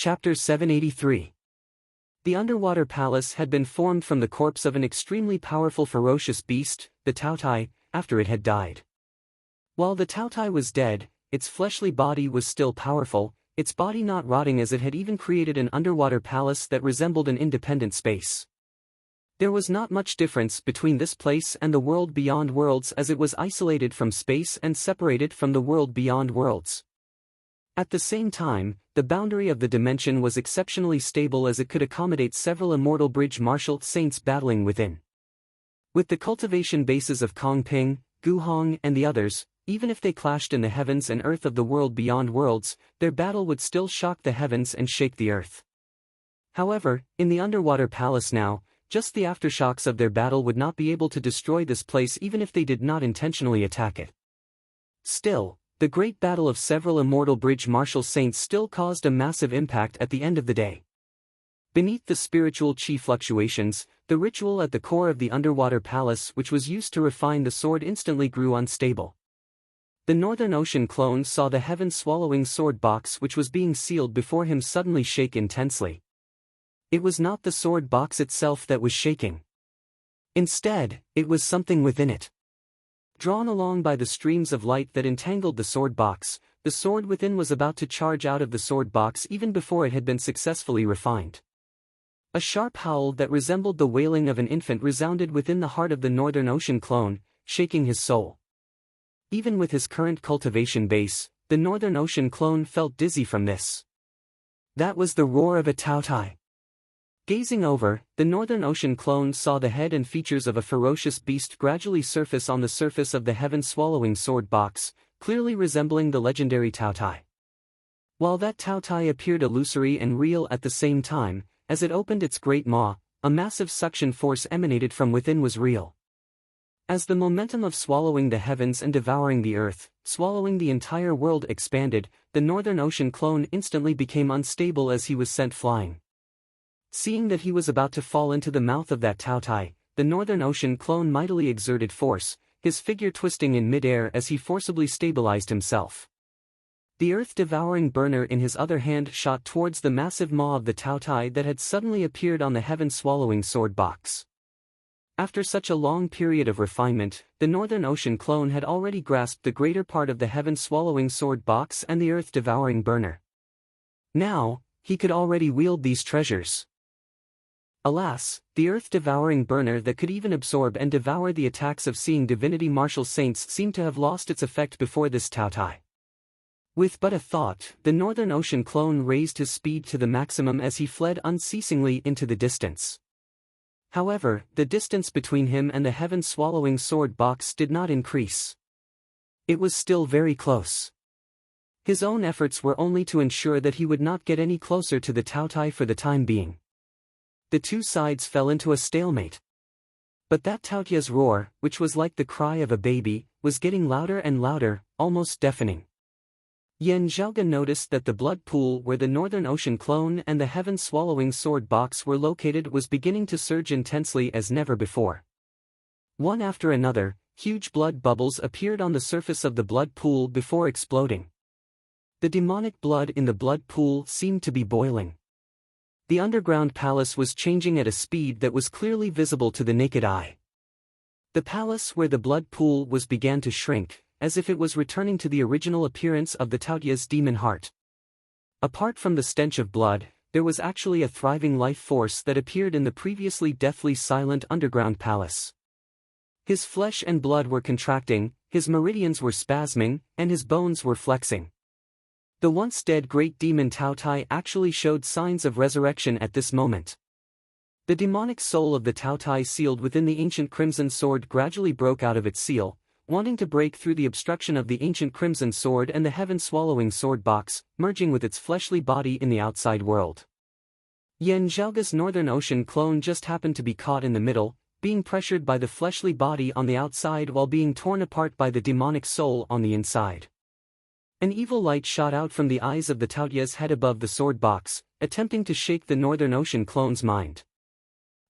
Chapter 783. The underwater palace had been formed from the corpse of an extremely powerful ferocious beast, the Taotai, after it had died. While the Taotai was dead, its fleshly body was still powerful, its body not rotting, as it had even created an underwater palace that resembled an independent space. There was not much difference between this place and the world beyond worlds, as it was isolated from space and separated from the world beyond worlds. At the same time, the boundary of the dimension was exceptionally stable, as it could accommodate several immortal bridge martial saints battling within. With the cultivation bases of Kongping, Guhong and the others, even if they clashed in the heavens and earth of the world beyond worlds, their battle would still shock the heavens and shake the earth. However, in the underwater palace now, just the aftershocks of their battle would not be able to destroy this place even if they did not intentionally attack it. Still, the great battle of several immortal bridge martial saints still caused a massive impact at the end of the day. Beneath the spiritual chi fluctuations, the ritual at the core of the underwater palace, which was used to refine the sword, instantly grew unstable. The Northern Ocean clone saw the heaven-swallowing sword box which was being sealed before him suddenly shake intensely. It was not the sword box itself that was shaking. Instead, it was something within it. Drawn along by the streams of light that entangled the sword box, the sword within was about to charge out of the sword box even before it had been successfully refined. A sharp howl that resembled the wailing of an infant resounded within the heart of the Northern Ocean clone, shaking his soul. Even with his current cultivation base, the Northern Ocean clone felt dizzy from this. That was the roar of a Taotai. Gazing over, the Northern Ocean clone saw the head and features of a ferocious beast gradually surface on the surface of the heaven-swallowing sword box, clearly resembling the legendary Taotai. While that Taotai appeared illusory and real at the same time, as it opened its great maw, a massive suction force emanated from within was real. As the momentum of swallowing the heavens and devouring the earth, swallowing the entire world expanded, the Northern Ocean clone instantly became unstable as he was sent flying. Seeing that he was about to fall into the mouth of that Taotai, the Northern Ocean clone mightily exerted force, his figure twisting in mid-air as he forcibly stabilized himself. The earth-devouring burner in his other hand shot towards the massive maw of the Taotai that had suddenly appeared on the heaven-swallowing sword box. After such a long period of refinement, the Northern Ocean clone had already grasped the greater part of the heaven-swallowing sword box and the earth-devouring burner. Now, he could already wield these treasures. Alas, the earth-devouring burner that could even absorb and devour the attacks of seeing divinity martial saints seemed to have lost its effect before this Taotai. With but a thought, the Northern Ocean clone raised his speed to the maximum as he fled unceasingly into the distance. However, the distance between him and the heaven-swallowing sword box did not increase. It was still very close. His own efforts were only to ensure that he would not get any closer to the Taotai for the time being. The two sides fell into a stalemate. But that Taotia's roar, which was like the cry of a baby, was getting louder and louder, almost deafening. Yan Zhaoga noticed that the blood pool where the Northern Ocean clone and the heaven-swallowing sword box were located was beginning to surge intensely as never before. One after another, huge blood bubbles appeared on the surface of the blood pool before exploding. The demonic blood in the blood pool seemed to be boiling. The underground palace was changing at a speed that was clearly visible to the naked eye. The palace where the blood pool was began to shrink, as if it was returning to the original appearance of the Taotia's demon heart. Apart from the stench of blood, there was actually a thriving life force that appeared in the previously deathly silent underground palace. His flesh and blood were contracting, his meridians were spasming, and his bones were flexing. The once dead great demon Taotai actually showed signs of resurrection at this moment. The demonic soul of the Taotai sealed within the ancient crimson sword gradually broke out of its seal, wanting to break through the obstruction of the ancient crimson sword and the heaven-swallowing sword box, merging with its fleshly body in the outside world. Yan Zhaoga's Northern Ocean clone just happened to be caught in the middle, being pressured by the fleshly body on the outside while being torn apart by the demonic soul on the inside. An evil light shot out from the eyes of the Taotia's head above the sword box, attempting to shake the Northern Ocean clone's mind.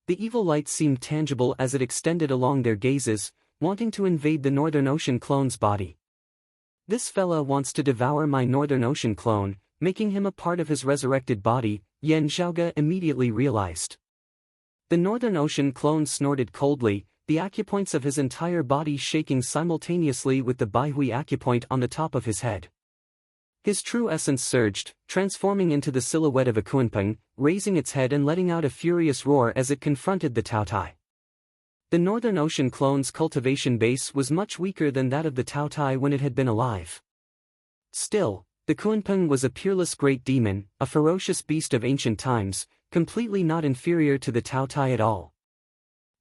The evil light seemed tangible as it extended along their gazes, wanting to invade the Northern Ocean clone's body. This fella wants to devour my Northern Ocean clone, making him a part of his resurrected body, Yan Zhaoge immediately realized. The Northern Ocean clone snorted coldly, the acupoints of his entire body shaking simultaneously with the Baihui acupoint on the top of his head. His true essence surged, transforming into the silhouette of a Kunpeng, raising its head and letting out a furious roar as it confronted the Taotai. The Northern Ocean clone's cultivation base was much weaker than that of the Taotai when it had been alive. Still, the Kunpeng was a peerless great demon, a ferocious beast of ancient times, completely not inferior to the Taotai at all.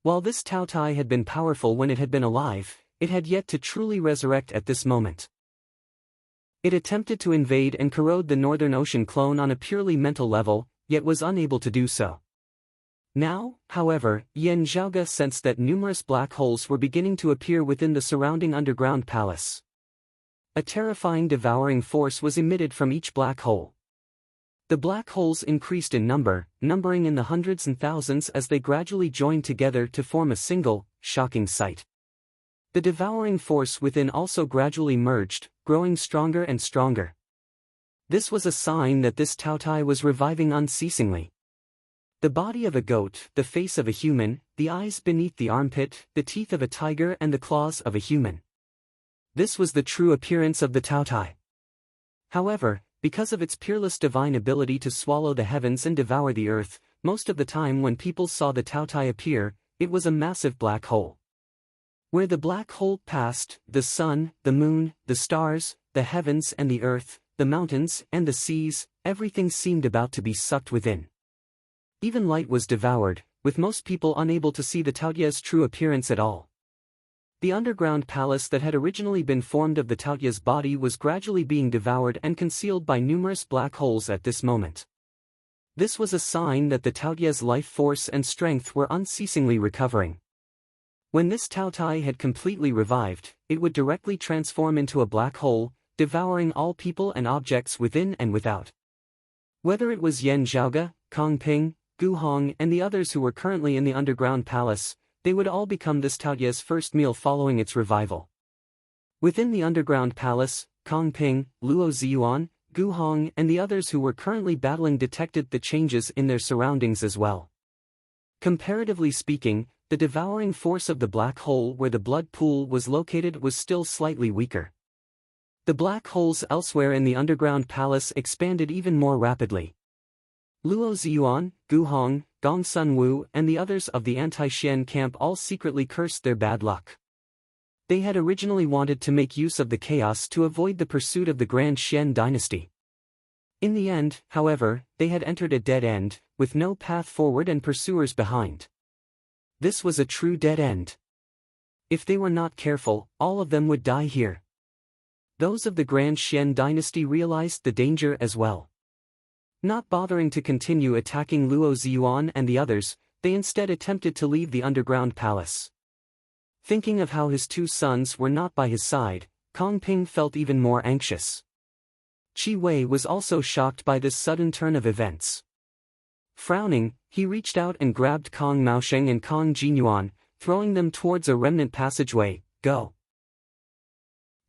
While this Taotai had been powerful when it had been alive, it had yet to truly resurrect at this moment. It attempted to invade and corrode the Northern Ocean clone on a purely mental level, yet was unable to do so. Now, however, Yan Zhaoge sensed that numerous black holes were beginning to appear within the surrounding underground palace. A terrifying devouring force was emitted from each black hole. The black holes increased in number, numbering in the hundreds and thousands as they gradually joined together to form a single, shocking sight. The devouring force within also gradually merged, growing stronger and stronger. This was a sign that this Taotai was reviving unceasingly. The body of a goat, the face of a human, the eyes beneath the armpit, the teeth of a tiger and the claws of a human. This was the true appearance of the Taotai. However, because of its peerless divine ability to swallow the heavens and devour the earth, most of the time when people saw the Taotai appear, it was a massive black hole. Where the black hole passed, the sun, the moon, the stars, the heavens and the earth, the mountains and the seas, everything seemed about to be sucked within. Even light was devoured, with most people unable to see the Taotia's true appearance at all. The underground palace that had originally been formed of the Taotia's body was gradually being devoured and concealed by numerous black holes at this moment. This was a sign that the Taotia's life force and strength were unceasingly recovering. When this Taotai had completely revived, it would directly transform into a black hole, devouring all people and objects within and without. Whether it was Yan Zhaoge, Kong Ping, Gu Hong and the others who were currently in the underground palace, they would all become this Taotia's first meal following its revival. Within the underground palace, Kong Ping, Luo Ziyuan, Gu Hong and the others who were currently battling detected the changes in their surroundings as well. Comparatively speaking, the devouring force of the black hole where the blood pool was located was still slightly weaker. The black holes elsewhere in the underground palace expanded even more rapidly. Luo Ziyuan, Gu Hong, Gong Sun Wu and the others of the anti-Xian camp all secretly cursed their bad luck. They had originally wanted to make use of the chaos to avoid the pursuit of the Grand Xian dynasty. In the end, however, they had entered a dead end, with no path forward and pursuers behind. This was a true dead end. If they were not careful, all of them would die here. Those of the Grand Xian dynasty realized the danger as well. Not bothering to continue attacking Luo Ziyuan and the others, they instead attempted to leave the underground palace. Thinking of how his two sons were not by his side, Kong Ping felt even more anxious. Qi Wei was also shocked by this sudden turn of events. Frowning, he reached out and grabbed Kong Maosheng and Kong Jinyuan, throwing them towards a remnant passageway. Go!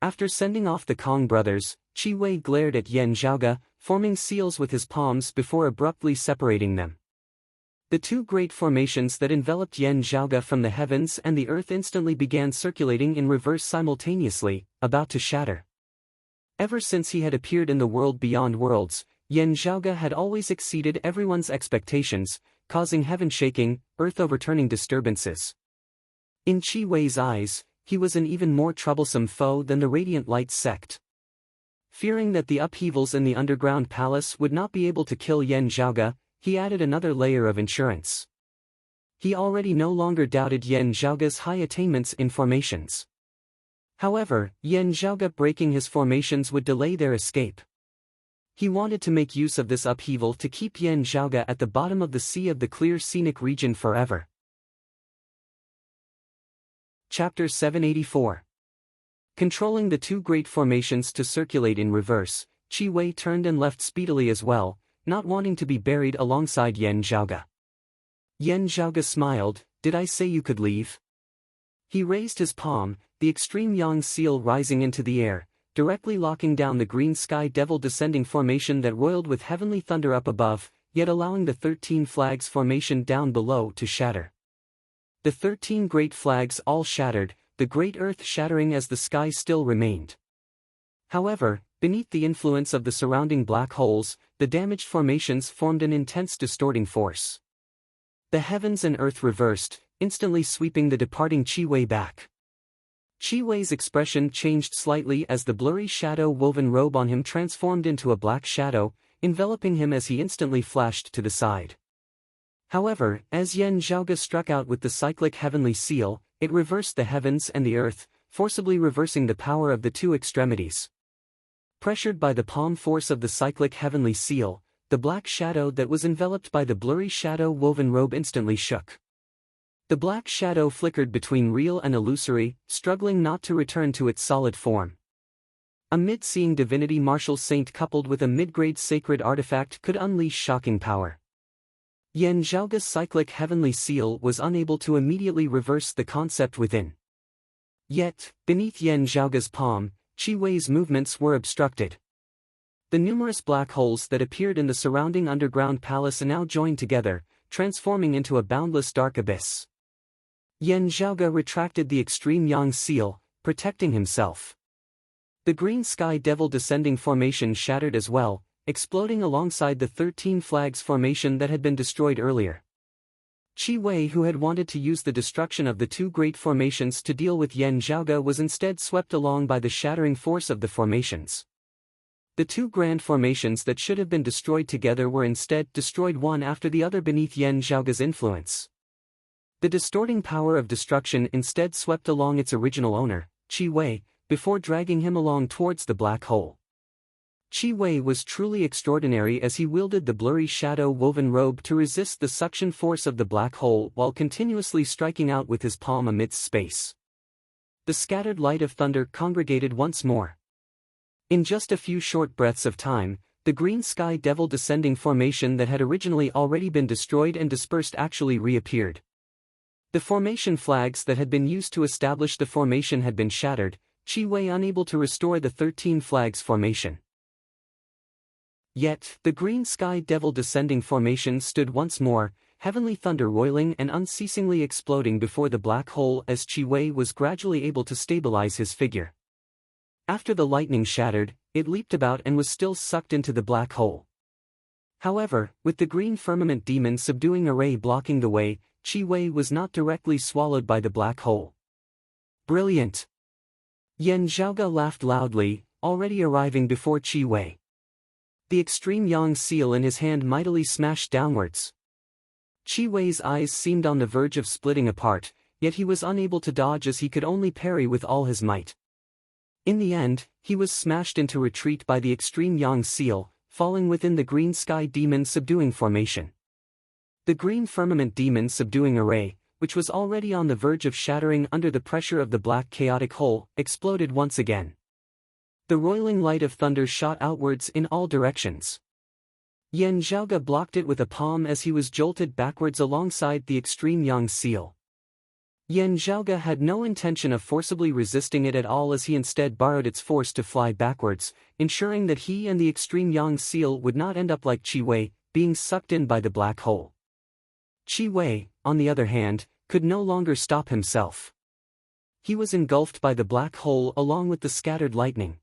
After sending off the Kong brothers, Qi Wei glared at Yan Zhaoge, forming seals with his palms before abruptly separating them. The two great formations that enveloped Yan Zhaoge from the heavens and the earth instantly began circulating in reverse simultaneously, about to shatter. Ever since he had appeared in the world beyond worlds, Yan Zhaoge had always exceeded everyone's expectations, causing heaven-shaking, earth-overturning disturbances. In Qi Wei's eyes, he was an even more troublesome foe than the Radiant Light sect. Fearing that the upheavals in the underground palace would not be able to kill Yan Zhaoge, he added another layer of insurance. He already no longer doubted Yan Zhaoge's high attainments in formations. However, Yan Zhaoge breaking his formations would delay their escape. He wanted to make use of this upheaval to keep Yan Zhaoge at the bottom of the sea of the clear scenic region forever. Chapter 784. Controlling the two great formations to circulate in reverse, Qi Wei turned and left speedily as well, not wanting to be buried alongside Yan Zhaoge. Yan Zhaoge smiled, "Did I say you could leave?" He raised his palm, the extreme yang seal rising into the air, directly locking down the green sky devil descending formation that roiled with heavenly thunder up above, yet allowing the 13 flags formation down below to shatter. The 13 great flags all shattered, the great earth shattering as the sky still remained. However, beneath the influence of the surrounding black holes, the damaged formations formed an intense distorting force. The heavens and earth reversed, instantly sweeping the departing Chi Wei back. Chi Wei's expression changed slightly as the blurry shadow-woven robe on him transformed into a black shadow, enveloping him as he instantly flashed to the side. However, as Yan Zhaoge struck out with the cyclic heavenly seal, it reversed the heavens and the earth, forcibly reversing the power of the two extremities. Pressured by the palm force of the cyclic heavenly seal, the black shadow that was enveloped by the blurry shadow-woven robe instantly shook. The black shadow flickered between real and illusory, struggling not to return to its solid form. A mid-seeing divinity martial saint coupled with a mid-grade sacred artifact could unleash shocking power. Yan Zhaoge's cyclic heavenly seal was unable to immediately reverse the concept within. Yet, beneath Yan Zhaoge's palm, Chi Wei's movements were obstructed. The numerous black holes that appeared in the surrounding underground palace now joined together, transforming into a boundless dark abyss. Yan Zhaoge retracted the extreme yang seal, protecting himself. The green sky devil descending formation shattered as well, exploding alongside the 13 flags formation that had been destroyed earlier. Chi Wei, who had wanted to use the destruction of the two great formations to deal with Yan Zhaoge, was instead swept along by the shattering force of the formations. The two grand formations that should have been destroyed together were instead destroyed one after the other beneath Yan Zhaoge's influence. The distorting power of destruction instead swept along its original owner, Chi Wei, before dragging him along towards the black hole. Chi Wei was truly extraordinary as he wielded the blurry shadow-woven robe to resist the suction force of the black hole while continuously striking out with his palm amidst space. The scattered light of thunder congregated once more. In just a few short breaths of time, the green sky devil descending formation that had originally already been destroyed and dispersed actually reappeared. The formation flags that had been used to establish the formation had been shattered, Chi Wei unable to restore the 13 flags formation. Yet, the green sky devil descending formation stood once more, heavenly thunder roiling and unceasingly exploding before the black hole as Chi Wei was gradually able to stabilize his figure. After the lightning shattered, it leaped about and was still sucked into the black hole. However, with the green firmament demon subduing array blocking the way, Chi Wei was not directly swallowed by the black hole. Brilliant! Yan Zhaoge laughed loudly, already arriving before Chi Wei. The extreme yang seal in his hand mightily smashed downwards. Chi Wei's eyes seemed on the verge of splitting apart, yet he was unable to dodge as he could only parry with all his might. In the end, he was smashed into retreat by the extreme yang seal, falling within the green sky demon subduing formation. The green firmament demon subduing array, which was already on the verge of shattering under the pressure of the black chaotic hole, exploded once again. The roiling light of thunder shot outwards in all directions. Yan Zhaoge blocked it with a palm as he was jolted backwards alongside the extreme yang seal. Yan Zhaoge had no intention of forcibly resisting it at all as he instead borrowed its force to fly backwards, ensuring that he and the extreme yang seal would not end up like Chi Wei, being sucked in by the black hole. Chi Wei, on the other hand, could no longer stop himself. He was engulfed by the black hole along with the scattered lightning.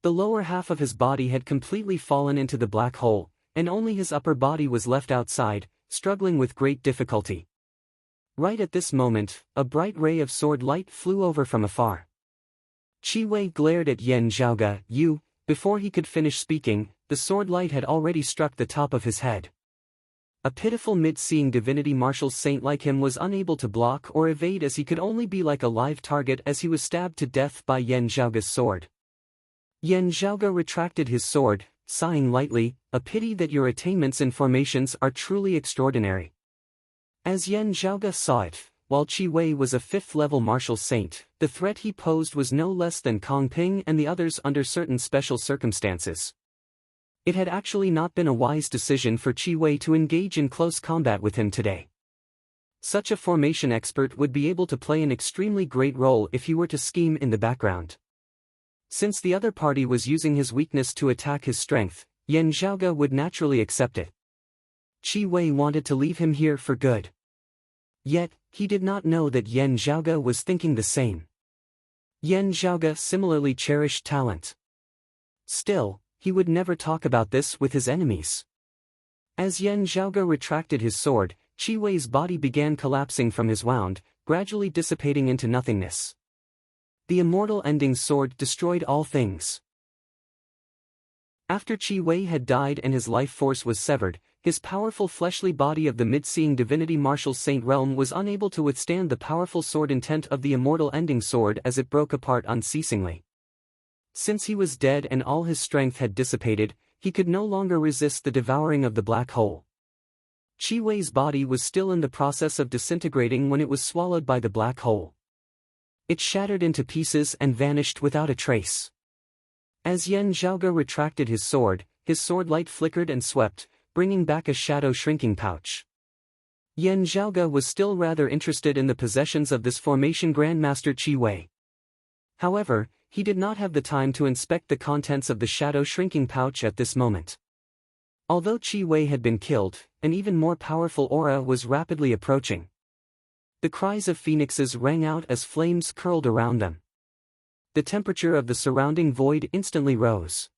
The lower half of his body had completely fallen into the black hole, and only his upper body was left outside, struggling with great difficulty. Right at this moment, a bright ray of sword light flew over from afar. Chi Wei glared at Yan Zhaoge. Before he could finish speaking, the sword light had already struck the top of his head. A pitiful mid-seeing divinity martial saint like him was unable to block or evade as he could only be like a live target as he was stabbed to death by Yan Zhaoge's sword. Yan Zhaoge retracted his sword, sighing lightly, "A pity that your attainments and formations are truly extraordinary." As Yan Zhaoge saw it, while Chi Wei was a 5th-level martial saint, the threat he posed was no less than Kong Ping and the others under certain special circumstances. It had actually not been a wise decision for Chi Wei to engage in close combat with him today. Such a formation expert would be able to play an extremely great role if he were to scheme in the background. Since the other party was using his weakness to attack his strength, Yan Zhaoge would naturally accept it. Qi Wei wanted to leave him here for good. Yet, he did not know that Yan Zhaoge was thinking the same. Yan Zhaoge similarly cherished talent. Still, he would never talk about this with his enemies. As Yan Zhaoge retracted his sword, Qi Wei's body began collapsing from his wound, gradually dissipating into nothingness. The immortal ending sword destroyed all things. After Qi Wei had died and his life force was severed, his powerful fleshly body of the mid-seeing divinity martial saint realm was unable to withstand the powerful sword intent of the immortal ending sword as it broke apart unceasingly. Since he was dead and all his strength had dissipated, he could no longer resist the devouring of the black hole. Qi Wei's body was still in the process of disintegrating when it was swallowed by the black hole. It shattered into pieces and vanished without a trace. As Yan Zhaoge retracted his sword light flickered and swept, bringing back a shadow shrinking pouch. Yan Zhaoge was still rather interested in the possessions of this formation Grandmaster Qi Wei. However, he did not have the time to inspect the contents of the shadow shrinking pouch at this moment. Although Qi Wei had been killed, an even more powerful aura was rapidly approaching. The cries of phoenixes rang out as flames curled around them. The temperature of the surrounding void instantly rose.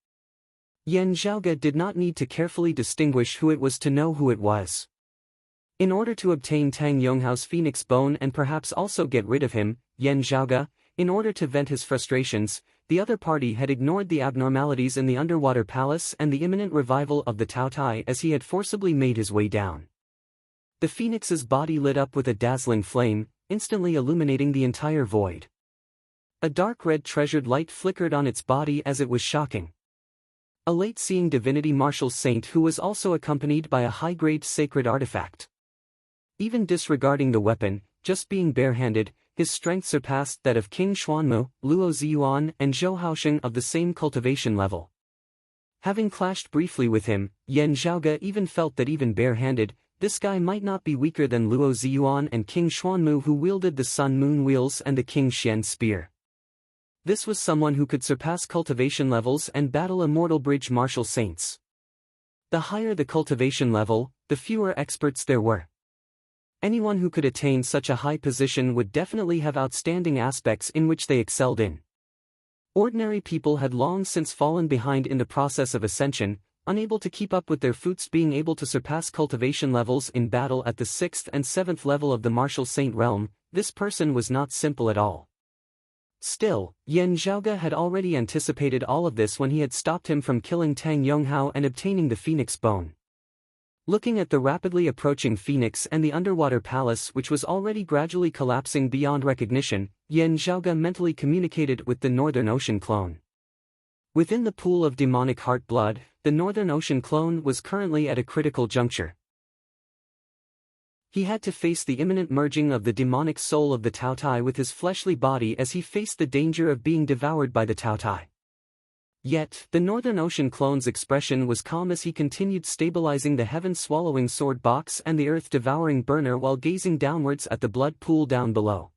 Yan Zhaoge did not need to carefully distinguish who it was to know who it was. In order to obtain Tang Yonghao's phoenix bone and perhaps also get rid of him, Yan Zhaoge, in order to vent his frustrations, the other party had ignored the abnormalities in the underwater palace and the imminent revival of the Taotai as he had forcibly made his way down. The phoenix's body lit up with a dazzling flame, instantly illuminating the entire void. A dark red treasured light flickered on its body as it was shocking. A late-seeing divinity martial saint who was also accompanied by a high-grade sacred artifact. Even disregarding the weapon, just being barehanded, his strength surpassed that of King Xuanmu, Luo Ziyuan and Zhou Haosheng of the same cultivation level. Having clashed briefly with him, Yan Zhaoge even felt that even barehanded, this guy might not be weaker than Luo Ziyuan and King Xuanmu who wielded the Sun-Moon Wheels and the King Xian Spear. This was someone who could surpass cultivation levels and battle immortal bridge martial saints. The higher the cultivation level, the fewer experts there were. Anyone who could attain such a high position would definitely have outstanding aspects in which they excelled in. Ordinary people had long since fallen behind in the process of ascension, unable to keep up with their fruits being able to surpass cultivation levels in battle at the 6th and 7th level of the martial saint realm. This person was not simple at all. Still, Yan Zhaoge had already anticipated all of this when he had stopped him from killing Tang Yonghao and obtaining the phoenix bone. Looking at the rapidly approaching phoenix and the underwater palace which was already gradually collapsing beyond recognition, Yan Zhaoge mentally communicated with the Northern Ocean clone. Within the pool of demonic heart blood, the Northern Ocean clone was currently at a critical juncture. He had to face the imminent merging of the demonic soul of the Taotai with his fleshly body as he faced the danger of being devoured by the Taotai. Yet, the Northern Ocean clone's expression was calm as he continued stabilizing the heaven-swallowing sword box and the earth-devouring burner while gazing downwards at the blood pool down below.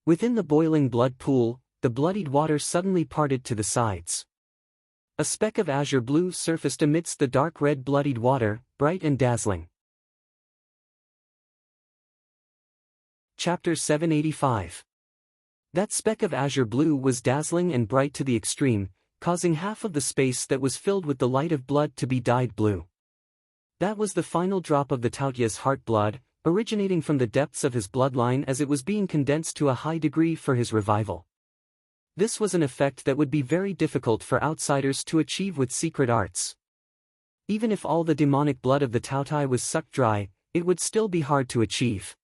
Within the boiling blood pool, the bloodied water suddenly parted to the sides. A speck of azure blue surfaced amidst the dark red bloodied water, bright and dazzling. Chapter 785. That speck of azure blue was dazzling and bright to the extreme, causing half of the space that was filled with the light of blood to be dyed blue. That was the final drop of the Taotia's heart blood, originating from the depths of his bloodline as it was being condensed to a high degree for his revival. This was an effect that would be very difficult for outsiders to achieve with secret arts. Even if all the demonic blood of the Taotai was sucked dry, it would still be hard to achieve.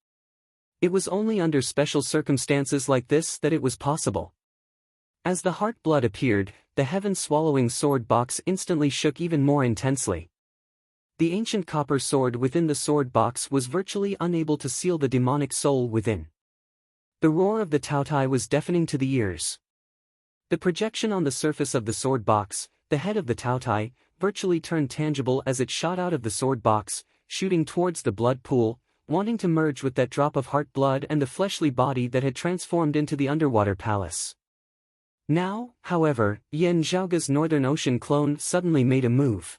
It was only under special circumstances like this that it was possible. As the heart blood appeared, the heaven-swallowing sword box instantly shook even more intensely. The ancient copper sword within the sword box was virtually unable to seal the demonic soul within. The roar of the Taotai was deafening to the ears. The projection on the surface of the sword box, the head of the Taotai, virtually turned tangible as it shot out of the sword box, shooting towards the blood pool, wanting to merge with that drop of heart blood and the fleshly body that had transformed into the underwater palace. Now, however, Yan Zhaoge's Northern Ocean clone suddenly made a move.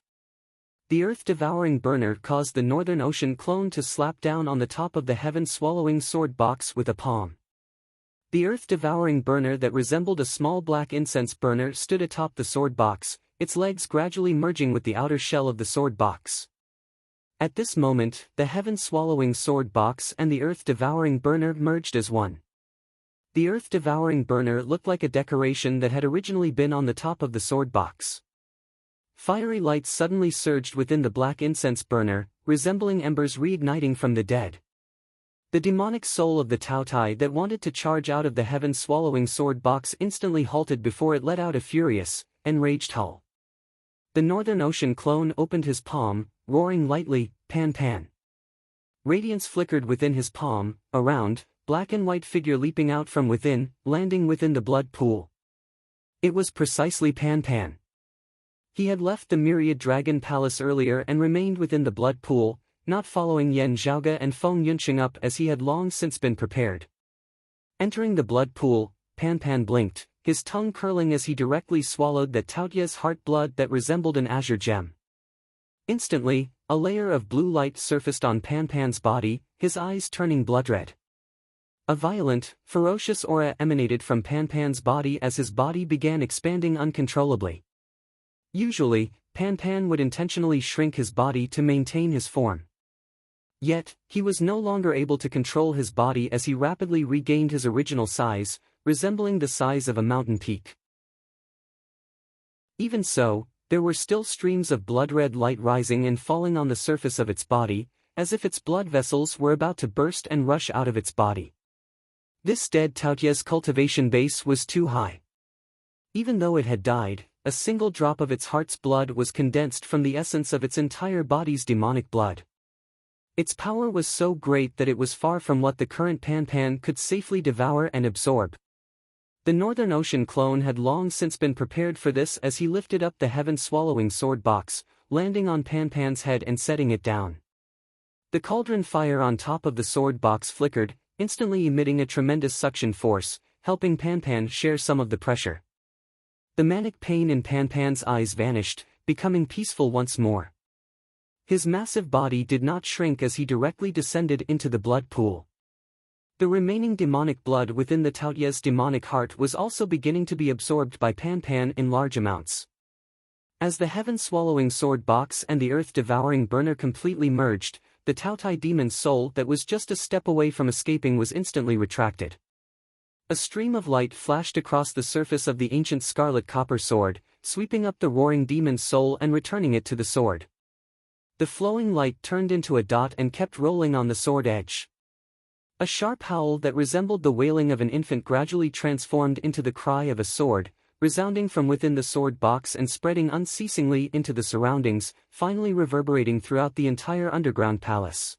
The earth-devouring burner caused the Northern Ocean clone to slap down on the top of the heaven-swallowing sword box with a palm. The earth-devouring burner that resembled a small black incense burner stood atop the sword box, its legs gradually merging with the outer shell of the sword box. At this moment, the heaven-swallowing sword box and the earth-devouring burner merged as one. The earth-devouring burner looked like a decoration that had originally been on the top of the sword box. Fiery light suddenly surged within the black incense burner, resembling embers reigniting from the dead. The demonic soul of the Taotai that wanted to charge out of the heaven-swallowing sword box instantly halted before it let out a furious, enraged howl. The Northern Ocean clone opened his palm, roaring lightly, "Pan Pan." Radiance flickered within his palm, a round, black and white figure leaping out from within, landing within the blood pool. It was precisely Pan Pan. He had left the Myriad Dragon Palace earlier and remained within the blood pool, not following Yan Zhaoge and Feng Yunqing up as he had long since been prepared. Entering the blood pool, Pan Pan blinked, his tongue curling as he directly swallowed that Taotia's heart blood that resembled an azure gem. Instantly, a layer of blue light surfaced on Pan Pan's body, his eyes turning blood-red. A violent, ferocious aura emanated from Pan Pan's body as his body began expanding uncontrollably. Usually, Pan Pan would intentionally shrink his body to maintain his form. Yet, he was no longer able to control his body as he rapidly regained his original size, resembling the size of a mountain peak. Even so, there were still streams of blood-red light rising and falling on the surface of its body, as if its blood vessels were about to burst and rush out of its body. This dead Taotia's cultivation base was too high. Even though it had died, a single drop of its heart's blood was condensed from the essence of its entire body's demonic blood. Its power was so great that it was far from what the current Pan Pan could safely devour and absorb. The Northern Ocean clone had long since been prepared for this as he lifted up the heaven-swallowing sword box, landing on Pan Pan's head and setting it down. The cauldron fire on top of the sword box flickered, instantly emitting a tremendous suction force, helping Pan Pan share some of the pressure. The manic pain in Pan Pan's eyes vanished, becoming peaceful once more. His massive body did not shrink as he directly descended into the blood pool. The remaining demonic blood within the Taotia's demonic heart was also beginning to be absorbed by Pan Pan in large amounts. As the heaven-swallowing sword box and the earth-devouring burner completely merged, the Taotai demon's soul that was just a step away from escaping was instantly retracted. A stream of light flashed across the surface of the ancient scarlet copper sword, sweeping up the roaring demon's soul and returning it to the sword. The flowing light turned into a dot and kept rolling on the sword edge. A sharp howl that resembled the wailing of an infant gradually transformed into the cry of a sword, resounding from within the sword box and spreading unceasingly into the surroundings, finally reverberating throughout the entire underground palace.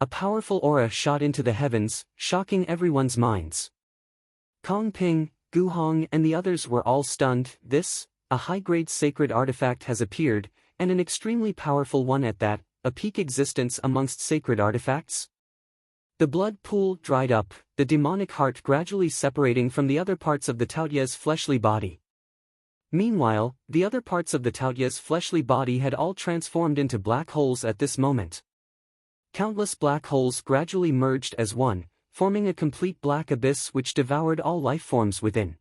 A powerful aura shot into the heavens, shocking everyone's minds. Kong Ping, Gu Hong and the others were all stunned. This, a high-grade sacred artifact has appeared, and an extremely powerful one at that, a peak existence amongst sacred artifacts? The blood pool dried up, the demonic heart gradually separating from the other parts of the Taotia's fleshly body. Meanwhile, the other parts of the Taotia's fleshly body had all transformed into black holes at this moment. Countless black holes gradually merged as one, forming a complete black abyss which devoured all life forms within.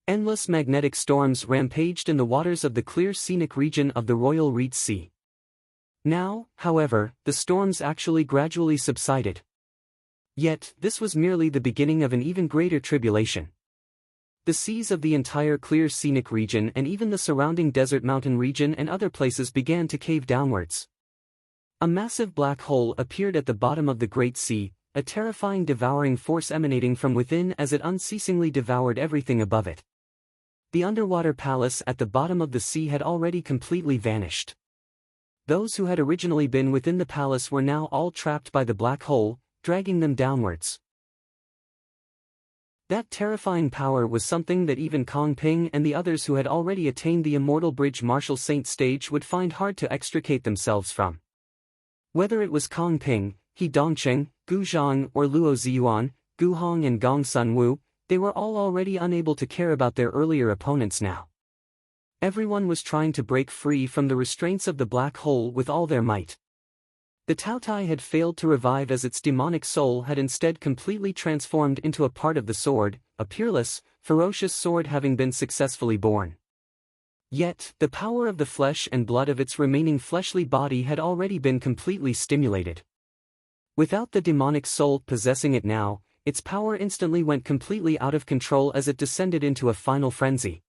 Endless magnetic storms rampaged in the waters of the clear scenic region of the Royal Reed Sea. Now, however, the storms actually gradually subsided. Yet, this was merely the beginning of an even greater tribulation. The seas of the entire clear scenic region and even the surrounding desert mountain region and other places began to cave downwards. A massive black hole appeared at the bottom of the Great Sea, a terrifying devouring force emanating from within as it unceasingly devoured everything above it. The underwater palace at the bottom of the sea had already completely vanished. Those who had originally been within the palace were now all trapped by the black hole, dragging them downwards. That terrifying power was something that even Kong Ping and the others who had already attained the Immortal Bridge Martial Saint stage would find hard to extricate themselves from. Whether it was Kong Ping, He Dongcheng, Gu Zhang or Luo Ziyuan, Gu Hong and Gong Sun Wu, They were all already unable to care about their earlier opponents now. Everyone was trying to break free from the restraints of the black hole with all their might. The Taotai had failed to revive as its demonic soul had instead completely transformed into a part of the sword, a peerless, ferocious sword having been successfully born. Yet, the power of the flesh and blood of its remaining fleshly body had already been completely stimulated. Without the demonic soul possessing it now, its power instantly went completely out of control as it descended into a final frenzy.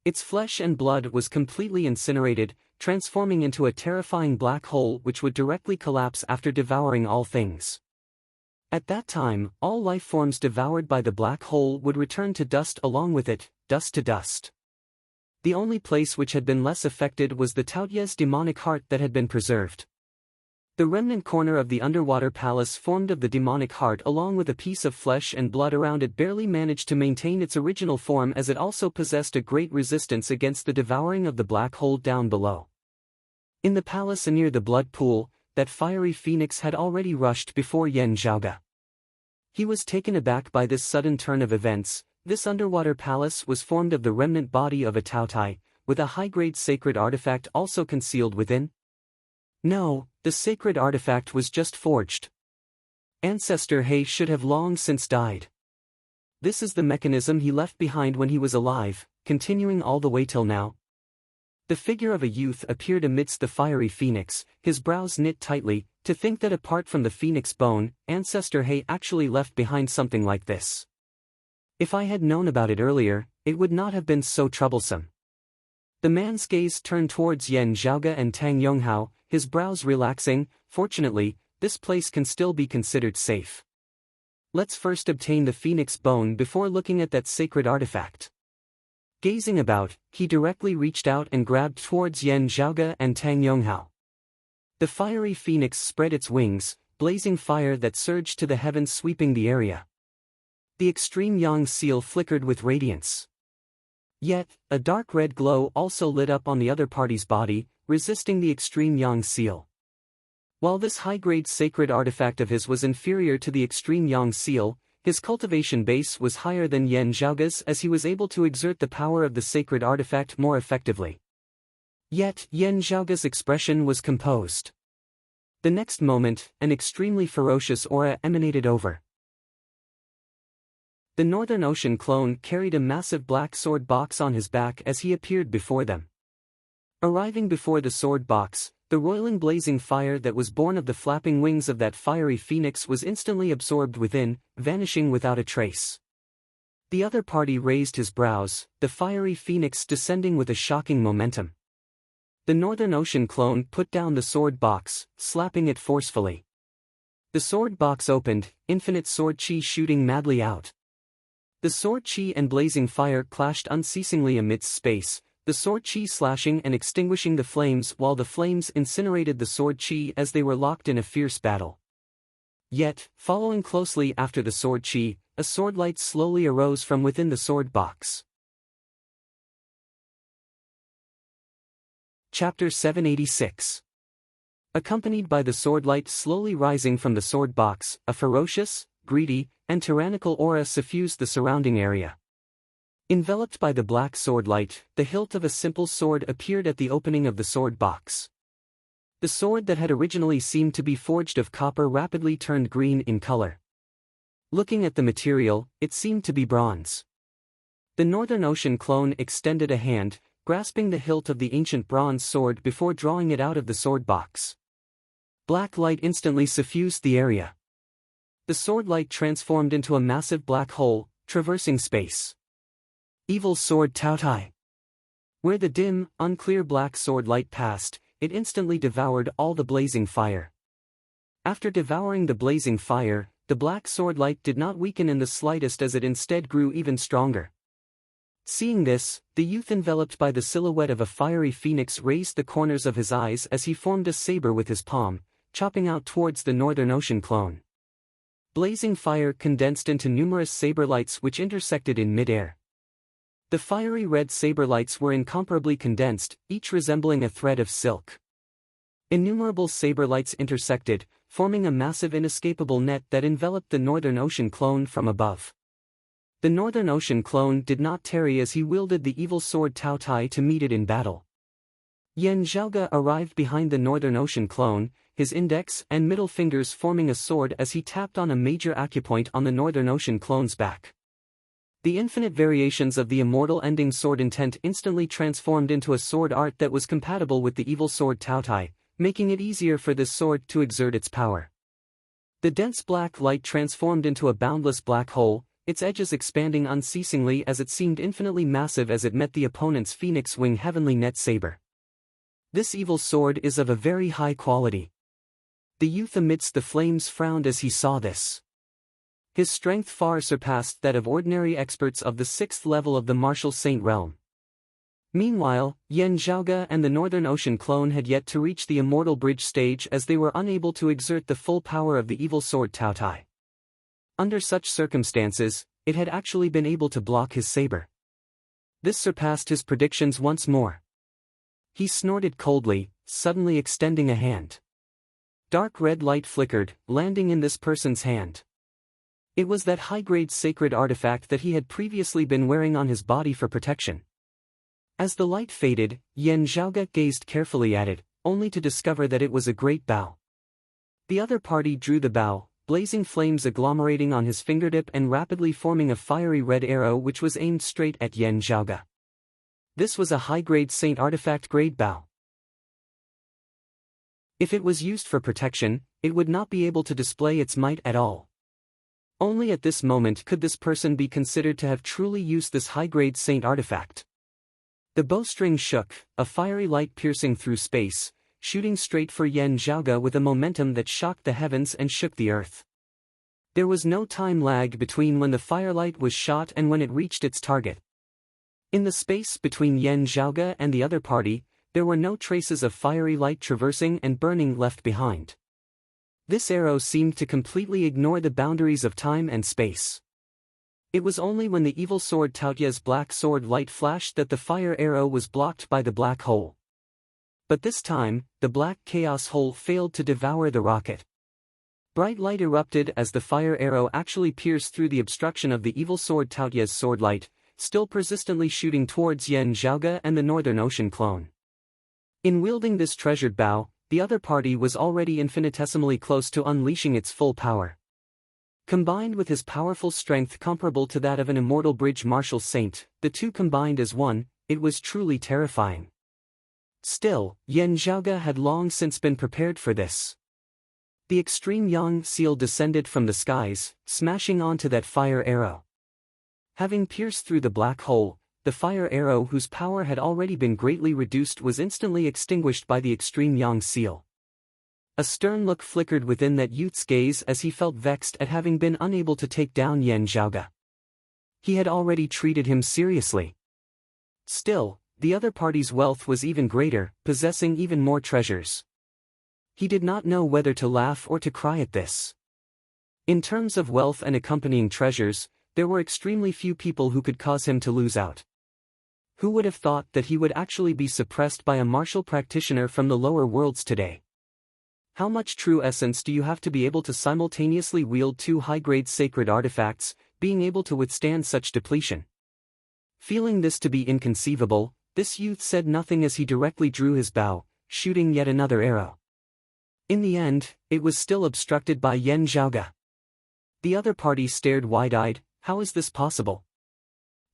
Its flesh and blood was completely incinerated, transforming into a terrifying black hole which would directly collapse after devouring all things. At that time, all life forms devoured by the black hole would return to dust along with it, dust to dust. The only place which had been less affected was the Taotia's demonic heart that had been preserved. The remnant corner of the underwater palace formed of the demonic heart along with a piece of flesh and blood around it barely managed to maintain its original form, as it also possessed a great resistance against the devouring of the black hole down below. In the palace near the blood pool, that fiery phoenix had already rushed before Yan Zhaoge. He was taken aback by this sudden turn of events. This underwater palace was formed of the remnant body of a Taotai, with a high-grade sacred artifact also concealed within. No, the sacred artifact was just forged. Ancestor He should have long since died. This is the mechanism he left behind when he was alive, continuing all the way till now. The figure of a youth appeared amidst the fiery phoenix, his brows knit tightly. To think that apart from the phoenix bone, Ancestor He actually left behind something like this. If I had known about it earlier, it would not have been so troublesome. The man's gaze turned towards Yan Zhaoge and Tang Yonghao, his brows relaxing. Fortunately, this place can still be considered safe. Let's first obtain the phoenix bone before looking at that sacred artifact. Gazing about, he directly reached out and grabbed towards Yan Zhaoge and Tang Yonghao. The fiery phoenix spread its wings, blazing fire that surged to the heavens, sweeping the area. The extreme yang seal flickered with radiance. Yet, a dark red glow also lit up on the other party's body, resisting the extreme yang seal. While this high-grade sacred artifact of his was inferior to the extreme yang seal, his cultivation base was higher than Yan Zhaoge's, as he was able to exert the power of the sacred artifact more effectively. Yet, Yan Zhaoge's expression was composed. The next moment, an extremely ferocious aura emanated over. The Northern Ocean clone carried a massive black sword box on his back as he appeared before them. Arriving before the sword box, the roiling blazing fire that was born of the flapping wings of that fiery phoenix was instantly absorbed within, vanishing without a trace. The other party raised his brows, the fiery phoenix descending with a shocking momentum. The Northern Ocean clone put down the sword box, slapping it forcefully. The sword box opened, infinite sword chi shooting madly out. The sword chi and blazing fire clashed unceasingly amidst space, the sword chi slashing and extinguishing the flames while the flames incinerated the sword chi as they were locked in a fierce battle. Yet, following closely after the sword chi, a sword light slowly arose from within the sword box. Chapter 786. Accompanied by the sword light slowly rising from the sword box, a ferocious, greedy, and tyrannical aura suffused the surrounding area. Enveloped by the black sword light, the hilt of a simple sword appeared at the opening of the sword box. The sword that had originally seemed to be forged of copper rapidly turned green in color. Looking at the material, it seemed to be bronze. The Northern Ocean clone extended a hand, grasping the hilt of the ancient bronze sword before drawing it out of the sword box. Black light instantly suffused the area. The sword light transformed into a massive black hole, traversing space. Evil sword Taotai. Where the dim, unclear black sword light passed, it instantly devoured all the blazing fire. After devouring the blazing fire, the black sword light did not weaken in the slightest, as it instead grew even stronger. Seeing this, the youth enveloped by the silhouette of a fiery phoenix raised the corners of his eyes as he formed a saber with his palm, chopping out towards the Northern Ocean clone. Blazing fire condensed into numerous saber lights which intersected in mid-air. The fiery red saber lights were incomparably condensed, each resembling a thread of silk. Innumerable saber lights intersected, forming a massive inescapable net that enveloped the Northern Ocean clone from above. The Northern Ocean clone did not tarry as he wielded the evil sword Tao Tai to meet it in battle. Yan Zhaoge arrived behind the Northern Ocean clone, his index and middle fingers forming a sword as he tapped on a major acupoint on the Northern Ocean clone's back. The infinite variations of the immortal ending sword intent instantly transformed into a sword art that was compatible with the evil sword Tao Tai, making it easier for this sword to exert its power. The dense black light transformed into a boundless black hole, its edges expanding unceasingly as it seemed infinitely massive as it met the opponent's phoenix wing heavenly net saber. This evil sword is of a very high quality. The youth amidst the flames frowned as he saw this. His strength far surpassed that of ordinary experts of the 6th level of the martial saint realm. Meanwhile, Yan Zhaoge and the Northern Ocean clone had yet to reach the immortal bridge stage as they were unable to exert the full power of the evil sword Tao Tai. Under such circumstances, it had actually been able to block his saber. This surpassed his predictions once more. He snorted coldly, suddenly extending a hand. Dark red light flickered, landing in this person's hand. It was that high-grade sacred artifact that he had previously been wearing on his body for protection. As the light faded, Yan Zhaoge gazed carefully at it, only to discover that it was a great bow. The other party drew the bow, blazing flames agglomerating on his fingertip and rapidly forming a fiery red arrow which was aimed straight at Yan Zhaoge. This was a high-grade saint artifact-grade bow. If it was used for protection, it would not be able to display its might at all. Only at this moment could this person be considered to have truly used this high-grade saint artifact. The bowstring shook, a fiery light piercing through space, shooting straight for Yan Zhaoge with a momentum that shocked the heavens and shook the earth. There was no time lag between when the firelight was shot and when it reached its target. In the space between Yan Zhaoge and the other party, there were no traces of fiery light traversing and burning left behind. This arrow seemed to completely ignore the boundaries of time and space. It was only when the evil sword Tao Tai's black sword light flashed that the fire arrow was blocked by the black hole. But this time, the black chaos hole failed to devour the rocket. Bright light erupted as the fire arrow actually pierced through the obstruction of the evil sword Tao Tai's sword light, still persistently shooting towards Yan Zhaoge and the Northern Ocean clone. In wielding this treasured bow, the other party was already infinitesimally close to unleashing its full power. Combined with his powerful strength comparable to that of an immortal bridge martial saint, the two combined as one, it was truly terrifying. Still, Yan Zhaoge had long since been prepared for this. The extreme Yang seal descended from the skies, smashing onto that fire arrow. Having pierced through the black hole, the fire arrow whose power had already been greatly reduced was instantly extinguished by the extreme Yang seal. A stern look flickered within that youth's gaze as he felt vexed at having been unable to take down Yan Zhaoge. He had already treated him seriously. Still, the other party's wealth was even greater, possessing even more treasures. He did not know whether to laugh or to cry at this. In terms of wealth and accompanying treasures, there were extremely few people who could cause him to lose out. Who would have thought that he would actually be suppressed by a martial practitioner from the lower worlds today? How much true essence do you have to be able to simultaneously wield two high-grade sacred artifacts, being able to withstand such depletion? Feeling this to be inconceivable, this youth said nothing as he directly drew his bow, shooting yet another arrow. In the end, it was still obstructed by Yan Zhaoge. The other party stared wide-eyed. How is this possible?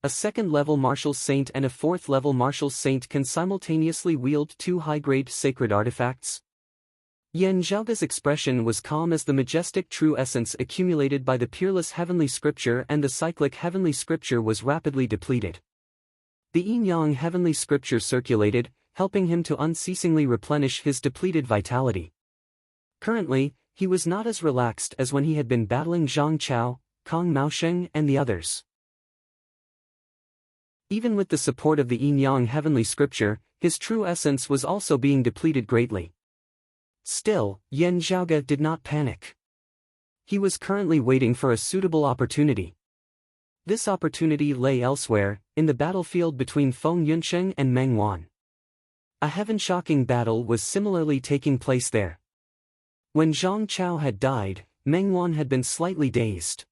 A second-level martial saint and a fourth-level martial saint can simultaneously wield two high-grade sacred artifacts? Yan Zhaoge's expression was calm as the majestic true essence accumulated by the peerless heavenly scripture and the cyclic heavenly scripture was rapidly depleted. The yin-yang heavenly scripture circulated, helping him to unceasingly replenish his depleted vitality. Currently, he was not as relaxed as when he had been battling Zhang Chao, Kong Maosheng and the others. Even with the support of the yin-yang heavenly scripture, his true essence was also being depleted greatly. Still, Yan Zhaoge did not panic. He was currently waiting for a suitable opportunity. This opportunity lay elsewhere, in the battlefield between Feng Yunsheng and Meng Wan. A heaven-shocking battle was similarly taking place there. When Zhang Chao had died, Meng Wan had been slightly dazed.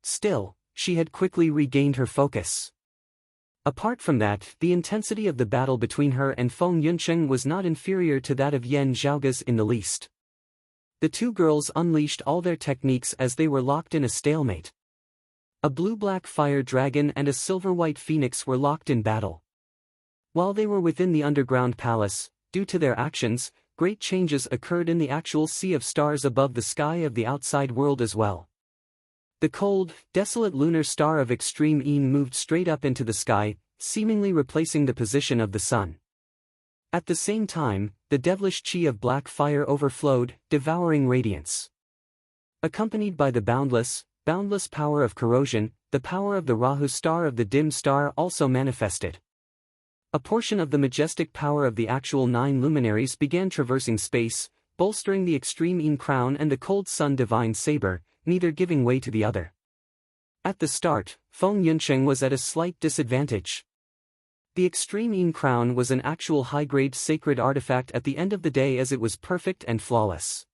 Still, she had quickly regained her focus. Apart from that, the intensity of the battle between her and Feng Yuncheng was not inferior to that of Yan Zhaoge's in the least. The two girls unleashed all their techniques as they were locked in a stalemate. A blue-black fire dragon and a silver-white phoenix were locked in battle. While they were within the underground palace, due to their actions, great changes occurred in the actual sea of stars above the sky of the outside world as well. The cold, desolate lunar star of Extreme Een moved straight up into the sky, seemingly replacing the position of the sun. At the same time, the devilish chi of black fire overflowed, devouring radiance. Accompanied by the boundless power of corrosion, the power of the Rahu star of the dim star also manifested. A portion of the majestic power of the actual 9 luminaries began traversing space, bolstering the Extreme Een crown and the cold sun divine saber, neither giving way to the other. At the start, Feng Yuncheng was at a slight disadvantage. The Extreme Een crown was an actual high-grade sacred artifact at the end of the day, as it was perfect and flawless.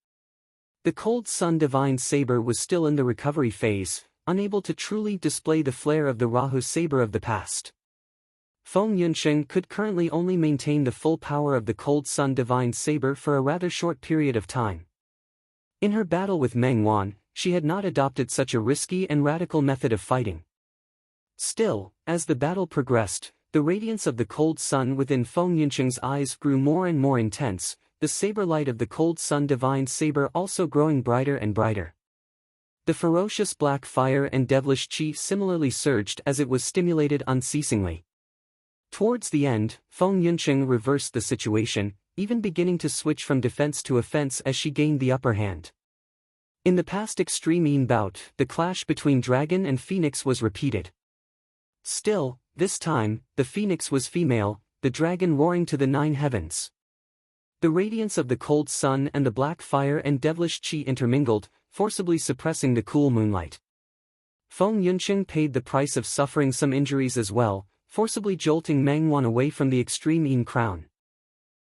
The cold sun divine saber was still in the recovery phase, unable to truly display the flair of the Rahu saber of the past. Feng Yuncheng could currently only maintain the full power of the cold sun divine saber for a rather short period of time. In her battle with Meng Wan, she had not adopted such a risky and radical method of fighting. Still, as the battle progressed, the radiance of the cold sun within Feng Yuncheng's eyes grew more and more intense, the saber light of the cold sun divine saber also growing brighter and brighter. The ferocious black fire and devilish chi similarly surged as it was stimulated unceasingly. Towards the end, Feng Yuncheng reversed the situation, even beginning to switch from defense to offense as she gained the upper hand. In the past Extreme Een bout, the clash between Dragon and Phoenix was repeated. Still, this time, the Phoenix was female, the Dragon roaring to the 9 heavens. The radiance of the cold sun and the black fire and devilish chi intermingled, forcibly suppressing the cool moonlight. Feng Yuncheng paid the price of suffering some injuries as well, forcibly jolting Meng Wan away from the Extreme Een crown.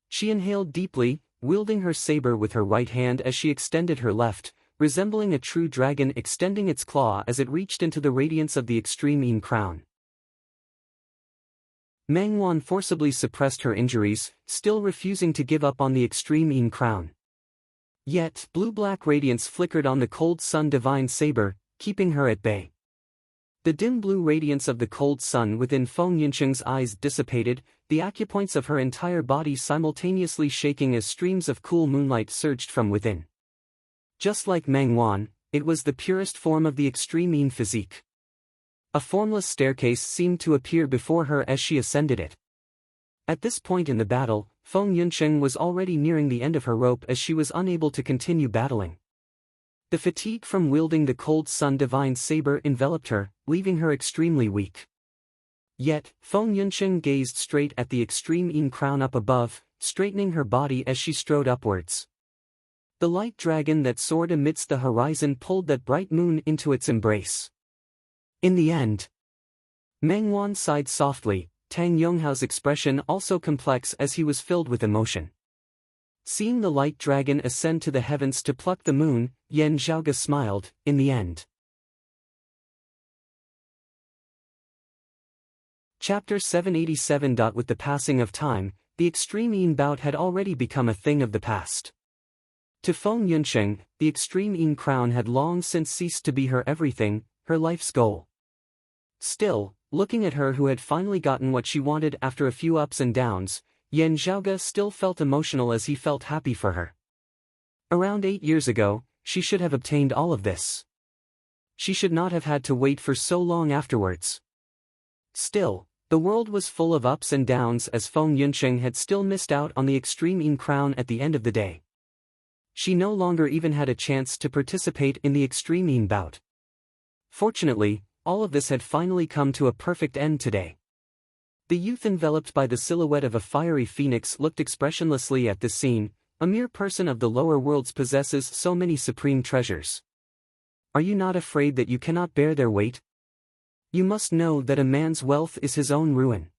She inhaled deeply, wielding her saber with her right hand as she extended her left, resembling a true dragon extending its claw as it reached into the radiance of the Extreme Een crown. Meng Wan forcibly suppressed her injuries, still refusing to give up on the Extreme Een crown. Yet, blue-black radiance flickered on the cold sun divine saber, keeping her at bay. The dim blue radiance of the cold sun within Feng Yuncheng's eyes dissipated, the acupoints of her entire body simultaneously shaking as streams of cool moonlight surged from within. Just like Meng Wan, it was the purest form of the Extreme Een physique. A formless staircase seemed to appear before her as she ascended it. At this point in the battle, Feng Yuncheng was already nearing the end of her rope as she was unable to continue battling. The fatigue from wielding the cold sun divine saber enveloped her, leaving her extremely weak. Yet, Feng Yuncheng gazed straight at the Extreme Een crown up above, straightening her body as she strode upwards. The light dragon that soared amidst the horizon pulled that bright moon into its embrace. In the end, Meng Wan sighed softly, Tang Yonghao's expression also complex as he was filled with emotion. Seeing the light dragon ascend to the heavens to pluck the moon, Yan Zhaoge smiled, in the end. Chapter 787. With the passing of time, the Extreme Een bout had already become a thing of the past. To Feng Yuncheng, the Extreme Een crown had long since ceased to be her everything, her life's goal. Still, looking at her who had finally gotten what she wanted after a few ups and downs, Yan Zhaoge still felt emotional as he felt happy for her. Around 8 years ago, she should have obtained all of this. She should not have had to wait for so long afterwards. Still, the world was full of ups and downs as Feng Yuncheng had still missed out on the Extreme Een crown at the end of the day. She no longer even had a chance to participate in the Extreme Een bout. Fortunately, all of this had finally come to a perfect end today. The youth enveloped by the silhouette of a fiery phoenix looked expressionlessly at this scene. A mere person of the lower worlds possesses so many supreme treasures. Are you not afraid that you cannot bear their weight? You must know that a man's wealth is his own ruin.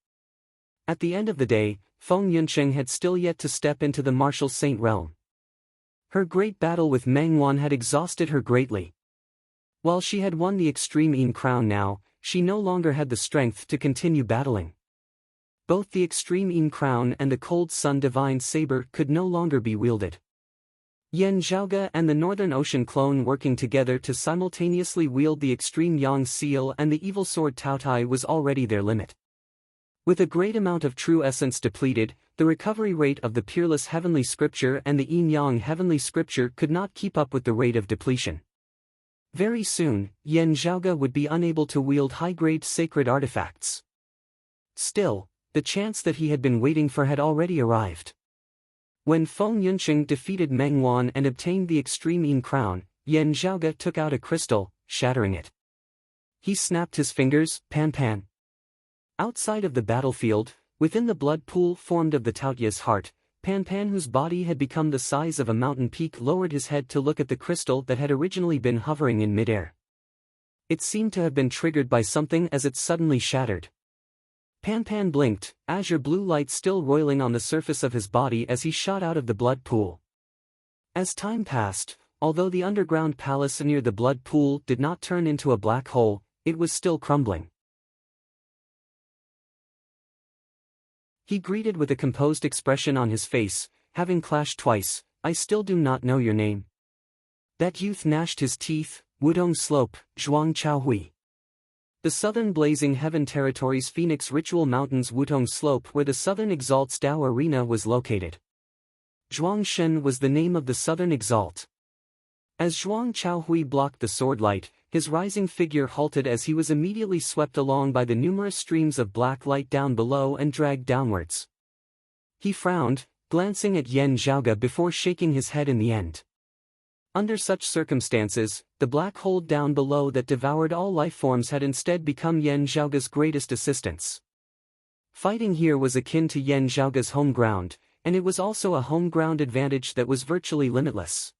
At the end of the day, Feng Yuncheng had still yet to step into the martial saint realm. Her great battle with Meng Wan had exhausted her greatly. While she had won the Extreme Een crown now, she no longer had the strength to continue battling. Both the Extreme Een crown and the Cold Sun Divine Saber could no longer be wielded. Yan Zhaoge and the Northern Ocean clone working together to simultaneously wield the Extreme Yang Seal and the Evil Sword Taotai was already their limit. With a great amount of true essence depleted, the recovery rate of the Peerless Heavenly Scripture and the Yin Yang Heavenly Scripture could not keep up with the rate of depletion. Very soon, Yan Zhaoge would be unable to wield high-grade sacred artifacts. Still, the chance that he had been waiting for had already arrived. When Feng Yunsheng defeated Meng Wan and obtained the Extreme Een crown, Yan Zhaoge took out a crystal, shattering it. He snapped his fingers, pan pan. Outside of the battlefield, within the blood pool formed of the Taotia's heart, Pan Pan, whose body had become the size of a mountain peak, lowered his head to look at the crystal that had originally been hovering in midair. It seemed to have been triggered by something as it suddenly shattered. Pan Pan blinked, azure blue light still roiling on the surface of his body as he shot out of the blood pool. As time passed, although the underground palace near the blood pool did not turn into a black hole, it was still crumbling. He greeted with a composed expression on his face, having clashed twice. "I still do not know your name." That youth gnashed his teeth. "Wudong Slope, Zhuang Chaohui." The southern Blazing Heaven Territory's Phoenix Ritual Mountains Wudong Slope, where the Southern Exalt's Dao Arena was located. Zhuang Shen was the name of the Southern Exalt. As Zhuang Chaohui blocked the sword light, his rising figure halted as he was immediately swept along by the numerous streams of black light down below and dragged downwards. He frowned, glancing at Yan Zhaoge before shaking his head in the end. Under such circumstances, the black hole down below that devoured all life forms had instead become Yan Zhaoge's greatest assistance. Fighting here was akin to Yan Zhaoge's home ground, and it was also a home ground advantage that was virtually limitless.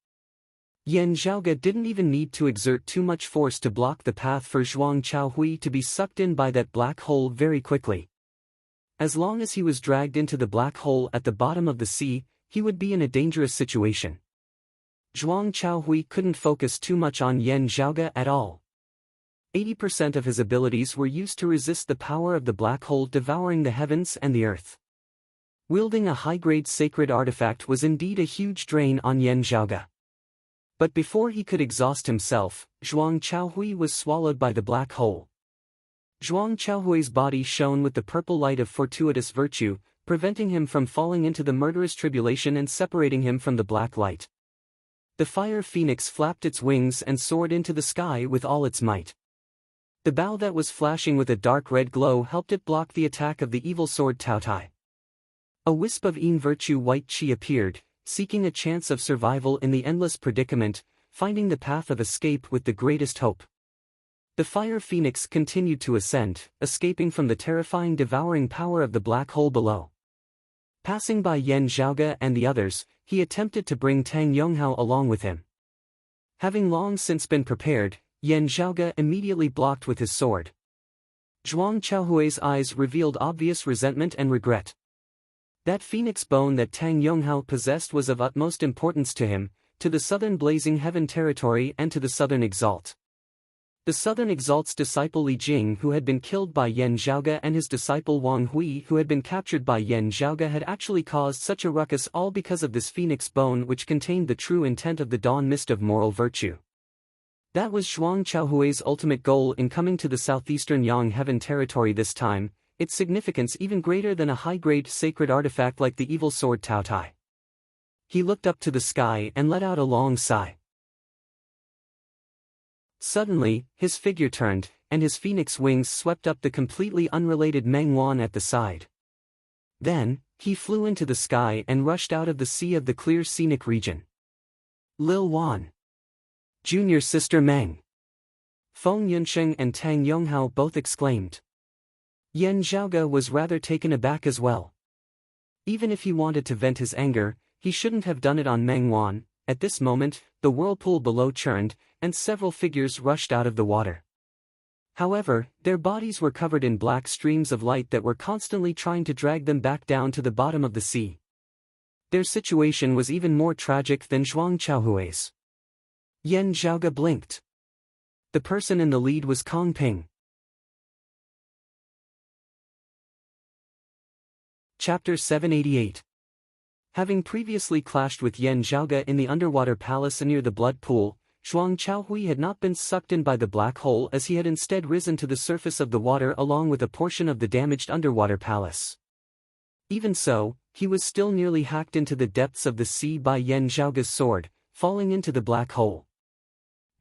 Yan Zhaoge didn't even need to exert too much force to block the path for Zhuang Chaohui to be sucked in by that black hole very quickly. As long as he was dragged into the black hole at the bottom of the sea, he would be in a dangerous situation. Zhuang Chaohui couldn't focus too much on Yan Zhaoge at all. 80% of his abilities were used to resist the power of the black hole devouring the heavens and the earth. Wielding a high-grade sacred artifact was indeed a huge drain on Yan Zhaoge. But before he could exhaust himself, Zhuang Chaohui was swallowed by the black hole. Zhuang Chaohui's body shone with the purple light of fortuitous virtue, preventing him from falling into the murderous tribulation and separating him from the black light. The fire phoenix flapped its wings and soared into the sky with all its might. The bow that was flashing with a dark red glow helped it block the attack of the evil sword Taotai. A wisp of Een virtue white chi appeared, seeking a chance of survival in the endless predicament, finding the path of escape with the greatest hope. The fire phoenix continued to ascend, escaping from the terrifying devouring power of the black hole below. Passing by Yan Zhaoge and the others, he attempted to bring Tang Yonghao along with him. Having long since been prepared, Yan Zhaoge immediately blocked with his sword. Zhuang Chaohui's eyes revealed obvious resentment and regret. That phoenix bone that Tang Yonghao possessed was of utmost importance to him, to the Southern Blazing Heaven Territory and to the Southern Exalt. The Southern Exalt's disciple Li Jing, who had been killed by Yan Zhaoge, and his disciple Wang Hui, who had been captured by Yan Zhaoge, had actually caused such a ruckus all because of this phoenix bone which contained the true intent of the dawn mist of moral virtue. That was Zhuang Chaohui's ultimate goal in coming to the southeastern Yang Heaven Territory this time, its significance even greater than a high-grade sacred artifact like the evil sword Taotai. He looked up to the sky and let out a long sigh. Suddenly, his figure turned, and his phoenix wings swept up the completely unrelated Meng Wan at the side. Then, he flew into the sky and rushed out of the sea of the clear scenic region. Lil Wan. Junior sister Meng. Feng Yunsheng and Tang Yonghao both exclaimed. Yan Zhaoge was rather taken aback as well. Even if he wanted to vent his anger, he shouldn't have done it on Meng Wan. At this moment, the whirlpool below churned, and several figures rushed out of the water. However, their bodies were covered in black streams of light that were constantly trying to drag them back down to the bottom of the sea. Their situation was even more tragic than Zhuang Chaohui's. Yan Zhaoge blinked. The person in the lead was Kong Ping. Chapter 788. Having previously clashed with Yan Zhaoge in the underwater palace near the blood pool, Zhuang Chaohui had not been sucked in by the black hole as he had instead risen to the surface of the water along with a portion of the damaged underwater palace. Even so, he was still nearly hacked into the depths of the sea by Yan Zhaoge's sword, falling into the black hole.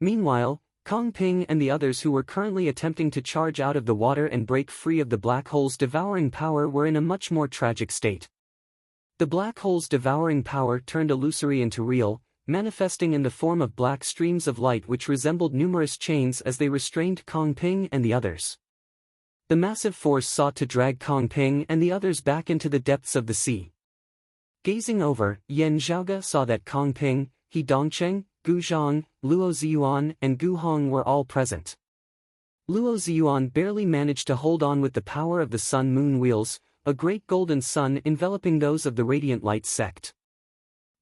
Meanwhile, Kong Ping and the others who were currently attempting to charge out of the water and break free of the black hole's devouring power were in a much more tragic state. The black hole's devouring power turned illusory into real, manifesting in the form of black streams of light which resembled numerous chains as they restrained Kong Ping and the others. The massive force sought to drag Kong Ping and the others back into the depths of the sea. Gazing over, Yan Zhaoge saw that Kong Ping, He Dongcheng, Gu Zhang, Luo Ziyuan and Gu Hong were all present. Luo Ziyuan barely managed to hold on with the power of the sun-moon wheels, a great golden sun enveloping those of the Radiant Light sect.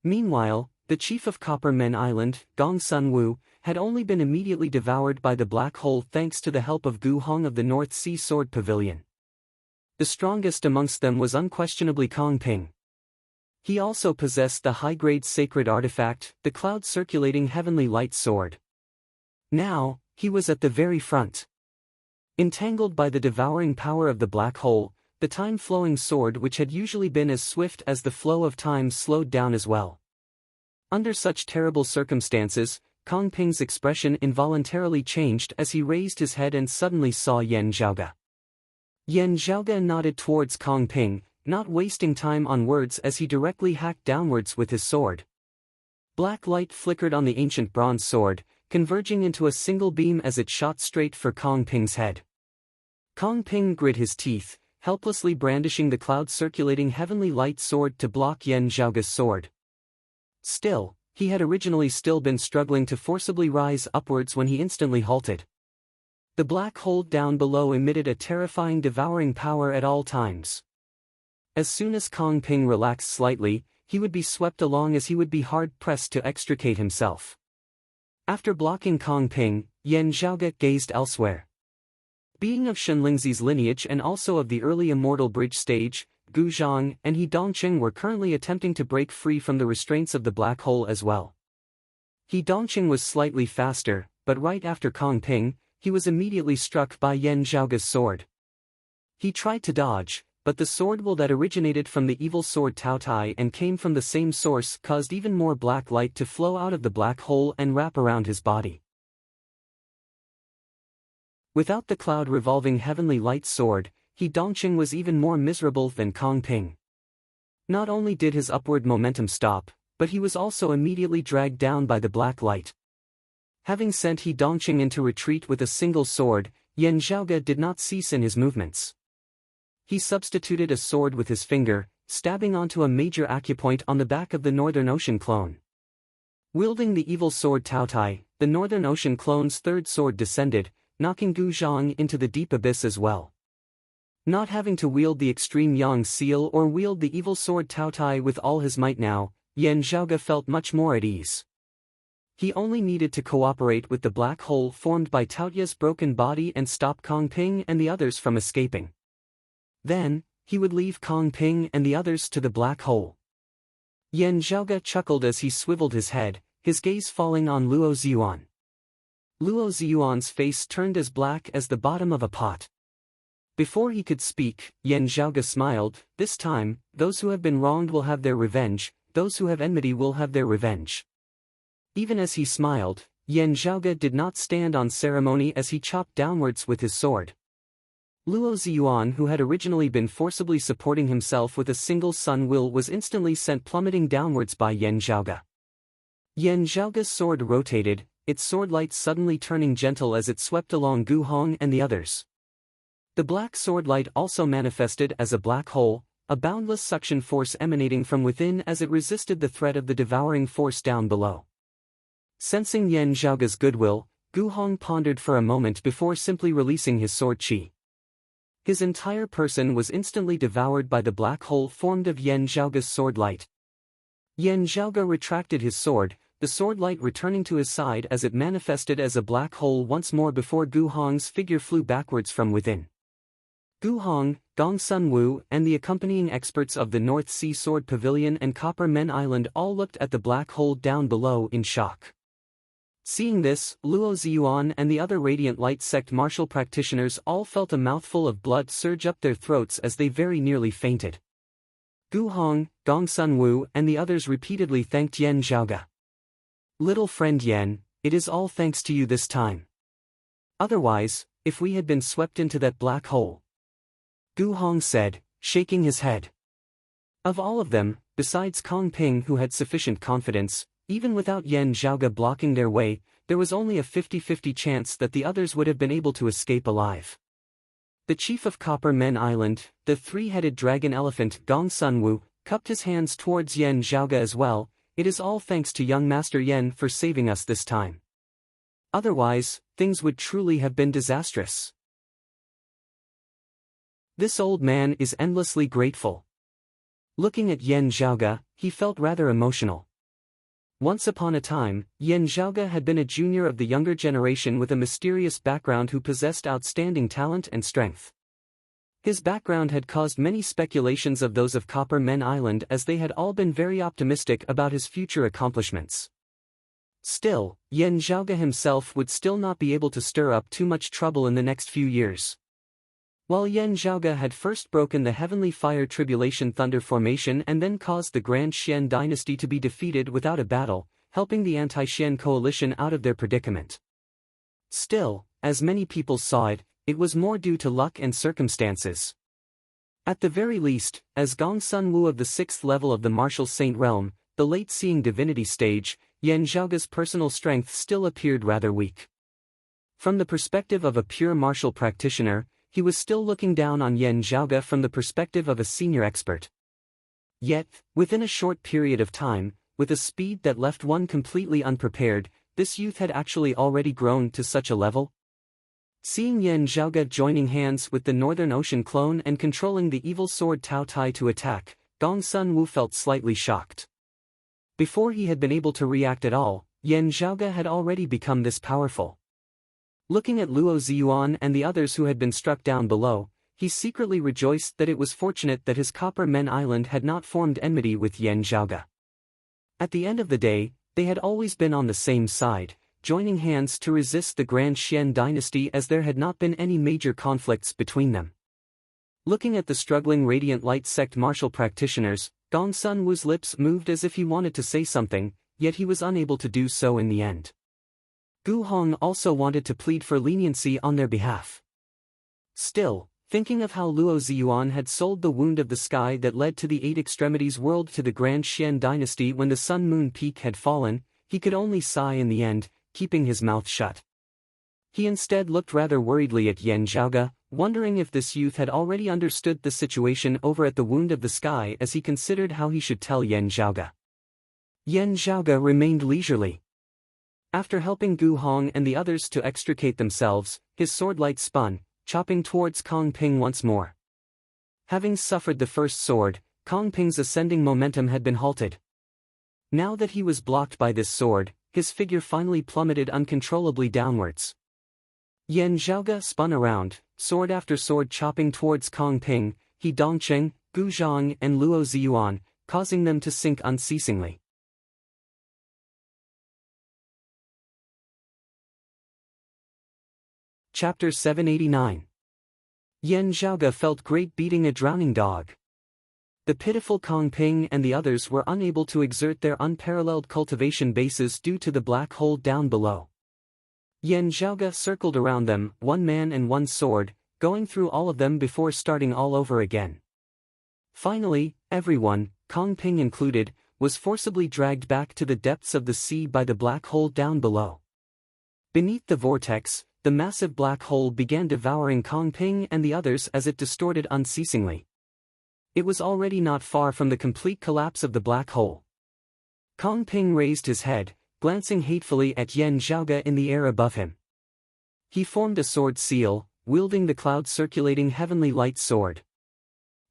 Meanwhile, the chief of Copper Men Island, Gong Sun Wu, had only been immediately devoured by the black hole thanks to the help of Gu Hong of the North Sea Sword Pavilion. The strongest amongst them was unquestionably Kong Ping. He also possessed the high-grade sacred artifact, the cloud-circulating heavenly light sword. Now, he was at the very front. Entangled by the devouring power of the black hole, the time-flowing sword which had usually been as swift as the flow of time slowed down as well. Under such terrible circumstances, Kong Ping's expression involuntarily changed as he raised his head and suddenly saw Yan Zhaoge. Yan Zhaoge nodded towards Kong Ping, not wasting time on words as he directly hacked downwards with his sword. Black light flickered on the ancient bronze sword, converging into a single beam as it shot straight for Kong Ping's head. Kong Ping grit his teeth, helplessly brandishing the cloud-circulating heavenly light sword to block Yan Zhaoge's sword. Still, he had originally still been struggling to forcibly rise upwards when he instantly halted. The black hole down below emitted a terrifying devouring power at all times. As soon as Kong Ping relaxed slightly, he would be swept along as he would be hard-pressed to extricate himself. After blocking Kong Ping, Yan Zhaoge gazed elsewhere. Being of Shenlingzi's lineage and also of the early immortal bridge stage, Gu Zhang and He Dongcheng were currently attempting to break free from the restraints of the black hole as well. He Dongcheng was slightly faster, but right after Kong Ping, he was immediately struck by Yan Zhaoge's sword. He tried to dodge, but the sword will that originated from the evil sword Taotai and came from the same source caused even more black light to flow out of the black hole and wrap around his body. Without the cloud-revolving heavenly light sword, He Dongcheng was even more miserable than Kong Ping. Not only did his upward momentum stop, but he was also immediately dragged down by the black light. Having sent He Dongcheng into retreat with a single sword, Yan Zhaoge did not cease in his movements. He substituted a sword with his finger, stabbing onto a major acupoint on the back of the Northern Ocean clone. Wielding the evil sword Taotai, the Northern Ocean clone's third sword descended, knocking Gu Zhang into the deep abyss as well. Not having to wield the extreme Yang seal or wield the evil sword Taotai with all his might now, Yan Zhaoge felt much more at ease. He only needed to cooperate with the black hole formed by Taotia's broken body and stop Kong Ping and the others from escaping. Then, he would leave Kong Ping and the others to the black hole. Yan Zhaoge chuckled as he swiveled his head, his gaze falling on Luo Ziyuan. Luo Ziyuan's face turned as black as the bottom of a pot. Before he could speak, Yan Zhaoge smiled. This time, those who have been wronged will have their revenge, those who have enmity will have their revenge. Even as he smiled, Yan Zhaoge did not stand on ceremony as he chopped downwards with his sword. Luo Ziyuan, who had originally been forcibly supporting himself with a single sun will, was instantly sent plummeting downwards by Yan Zhaoge. Yan Zhaoge's sword rotated, its sword light suddenly turning gentle as it swept along Gu Hong and the others. The black sword light also manifested as a black hole, a boundless suction force emanating from within as it resisted the threat of the devouring force down below. Sensing Yan Zhaoge's goodwill, Gu Hong pondered for a moment before simply releasing his sword chi. His entire person was instantly devoured by the black hole formed of Yan Zhaoge's sword light. Yan Zhaoge retracted his sword, the the sword light returning to his side as it manifested as a black hole once more before Gu Hong's figure flew backwards from within. Gu Hong, Gong Sun Wu, and the accompanying experts of the North Sea Sword Pavilion and Copper Men Island all looked at the black hole down below in shock. Seeing this, Luo Ziyuan and the other Radiant Light Sect martial practitioners all felt a mouthful of blood surge up their throats as they very nearly fainted. Gu Hong, Gong Sun Wu, and the others repeatedly thanked Yan Zhaoge. "Little friend Yan, it is all thanks to you this time. Otherwise, if we had been swept into that black hole," Gu Hong said, shaking his head. Of all of them, besides Kong Ping who had sufficient confidence, even without Yan Zhaoge blocking their way, there was only a 50-50 chance that the others would have been able to escape alive. The chief of Copper Men Island, the three-headed dragon elephant Gong Sun Wu, cupped his hands towards Yan Zhaoge as well. "It is all thanks to young Master Yan for saving us this time. Otherwise, things would truly have been disastrous. This old man is endlessly grateful." Looking at Yan Zhaoge, he felt rather emotional. Once upon a time, Yan Zhaoge had been a junior of the younger generation with a mysterious background who possessed outstanding talent and strength. His background had caused many speculations of those of Copper Men Island as they had all been very optimistic about his future accomplishments. Still, Yan Zhaoge himself would still not be able to stir up too much trouble in the next few years. While Yan Zhaoge had first broken the Heavenly Fire Tribulation Thunder Formation and then caused the Grand Xian dynasty to be defeated without a battle, helping the anti-Xian coalition out of their predicament. Still, as many people saw it, it was more due to luck and circumstances. At the very least, as Gong Sun Wu of the 6th level of the Martial Saint Realm, the late seeing divinity stage, Yan Zhaoge's personal strength still appeared rather weak. From the perspective of a pure martial practitioner, he was still looking down on Yan Zhaoge from the perspective of a senior expert. Yet, within a short period of time, with a speed that left one completely unprepared, this youth had actually already grown to such a level. Seeing Yan Zhaoge joining hands with the Northern Ocean clone and controlling the evil sword Tao Tai to attack, Gong Sun Wu felt slightly shocked. Before he had been able to react at all, Yan Zhaoge had already become this powerful. Looking at Luo Ziyuan and the others who had been struck down below, he secretly rejoiced that it was fortunate that his Copper Men Island had not formed enmity with Yan Zhaoge. At the end of the day, they had always been on the same side, joining hands to resist the Grand Xian dynasty as there had not been any major conflicts between them. Looking at the struggling Radiant Light Sect martial practitioners, Gong Sun Wu's lips moved as if he wanted to say something, yet he was unable to do so in the end. Gu Hong also wanted to plead for leniency on their behalf. Still, thinking of how Luo Ziyuan had sold the wound of the sky that led to the Eight Extremities world to the Grand Xian dynasty when the Sun Moon Peak had fallen, he could only sigh in the end, keeping his mouth shut. He instead looked rather worriedly at Yan Zhaoge, wondering if this youth had already understood the situation over at the Wound of the Sky as he considered how he should tell Yan Zhaoge. Yan Zhaoge remained leisurely. After helping Gu Hong and the others to extricate themselves, his sword light spun, chopping towards Kong Ping once more. Having suffered the first sword, Kong Ping's ascending momentum had been halted. Now that he was blocked by this sword, his figure finally plummeted uncontrollably downwards. Yan Zhaoge spun around, sword after sword chopping towards Kong Ping, He Dongcheng, Gu Zhang and Luo Ziyuan, causing them to sink unceasingly. Chapter 789. Yan Zhaoge felt great beating a drowning dog. The pitiful Kong Ping and the others were unable to exert their unparalleled cultivation bases due to the black hole down below. Yan Zhaoge circled around them, one man and one sword, going through all of them before starting all over again. Finally, everyone, Kong Ping included, was forcibly dragged back to the depths of the sea by the black hole down below. Beneath the vortex, the massive black hole began devouring Kong Ping and the others as it distorted unceasingly. It was already not far from the complete collapse of the black hole. Kong Ping raised his head, glancing hatefully at Yan Zhaoge in the air above him. He formed a sword seal, wielding the cloud-circulating heavenly light sword.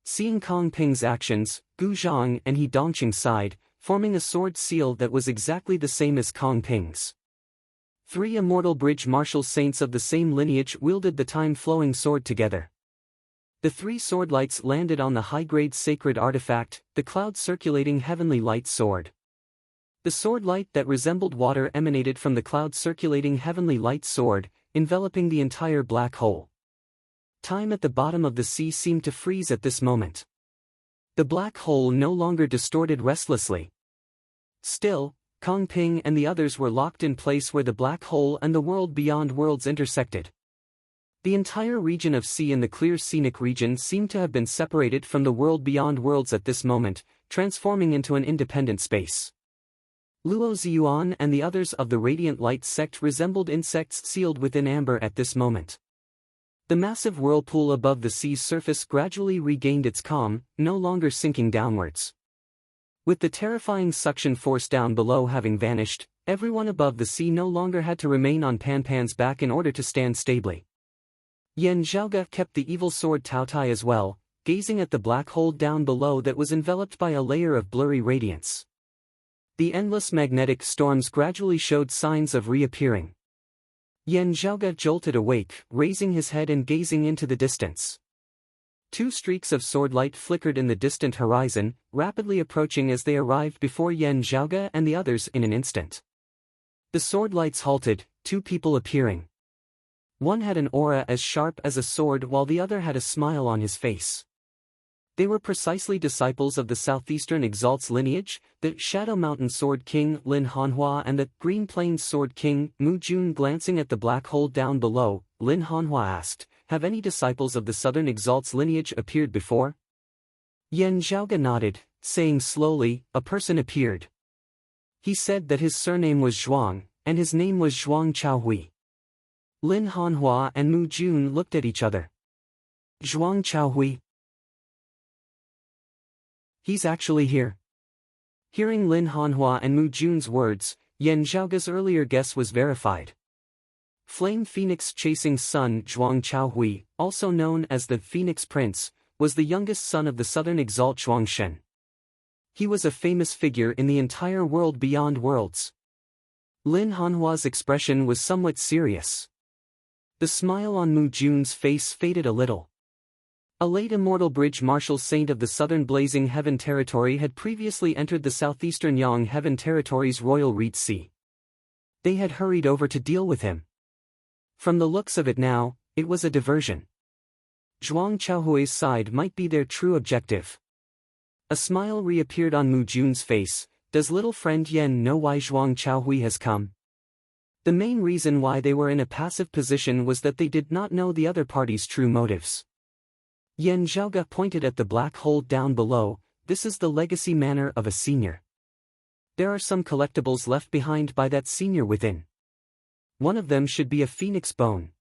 Seeing Kong Ping's actions, Gu Zhang and He Dongcheng sighed, forming a sword seal that was exactly the same as Kong Ping's. 3 immortal bridge martial saints of the same lineage wielded the time-flowing sword together. The 3 sword lights landed on the high-grade sacred artifact, the cloud-circulating heavenly light sword. The sword light that resembled water emanated from the cloud-circulating heavenly light sword, enveloping the entire black hole. Time at the bottom of the sea seemed to freeze at this moment. The black hole no longer distorted restlessly. Still, Kong Ping and the others were locked in place where the black hole and the world beyond worlds intersected. The entire region of sea in the clear scenic region seemed to have been separated from the world beyond worlds at this moment, transforming into an independent space. Luo Ziyuan and the others of the Radiant Light sect resembled insects sealed within amber at this moment. The massive whirlpool above the sea's surface gradually regained its calm, no longer sinking downwards. With the terrifying suction force down below having vanished, everyone above the sea no longer had to remain on Panpan's back in order to stand stably. Yan Zhaoge kept the evil sword Taotai as well, gazing at the black hole down below that was enveloped by a layer of blurry radiance. The endless magnetic storms gradually showed signs of reappearing. Yan Zhaoge jolted awake, raising his head and gazing into the distance. 2 streaks of sword light flickered in the distant horizon, rapidly approaching as they arrived before Yan Zhaoge and the others in an instant. The sword lights halted, 2 people appearing. One had an aura as sharp as a sword while the other had a smile on his face. They were precisely disciples of the Southeastern Exalt's lineage, the Shadow Mountain Sword King Lin Hanhua and the Green Plains Sword King Mu Jun. Glancing at the black hole down below, Lin Hanhua asked, "Have any disciples of the Southern Exalt's lineage appeared before?" Yan Zhaoge nodded, saying slowly, "A person appeared. He said that his surname was Zhuang, and his name was Zhuang Chaohui." Lin Hanhua and Mu Jun looked at each other. "Zhuang Chaohui? He's actually here." Hearing Lin Hanhua and Mu Jun's words, Yan Zhaoge's earlier guess was verified. Flame Phoenix Chasing Sun Zhuang Chaohui, also known as the Phoenix Prince, was the youngest son of the Southern Exalt Zhuang Shen. He was a famous figure in the entire world beyond worlds. Lin Hanhua's expression was somewhat serious. The smile on Mu Jun's face faded a little. A late immortal bridge martial saint of the Southern Blazing Heaven Territory had previously entered the Southeastern Yang Heaven Territory's Royal Reed Sea. They had hurried over to deal with him. From the looks of it now, it was a diversion. Zhuang Chaohui's side might be their true objective. A smile reappeared on Mu Jun's face. "Does little friend Yan know why Zhuang Chaohui has come?" The main reason why they were in a passive position was that they did not know the other party's true motives. Yan Zhaoge pointed at the black hole down below. "This is the legacy manor of a senior. There are some collectibles left behind by that senior within. One of them should be a phoenix bone."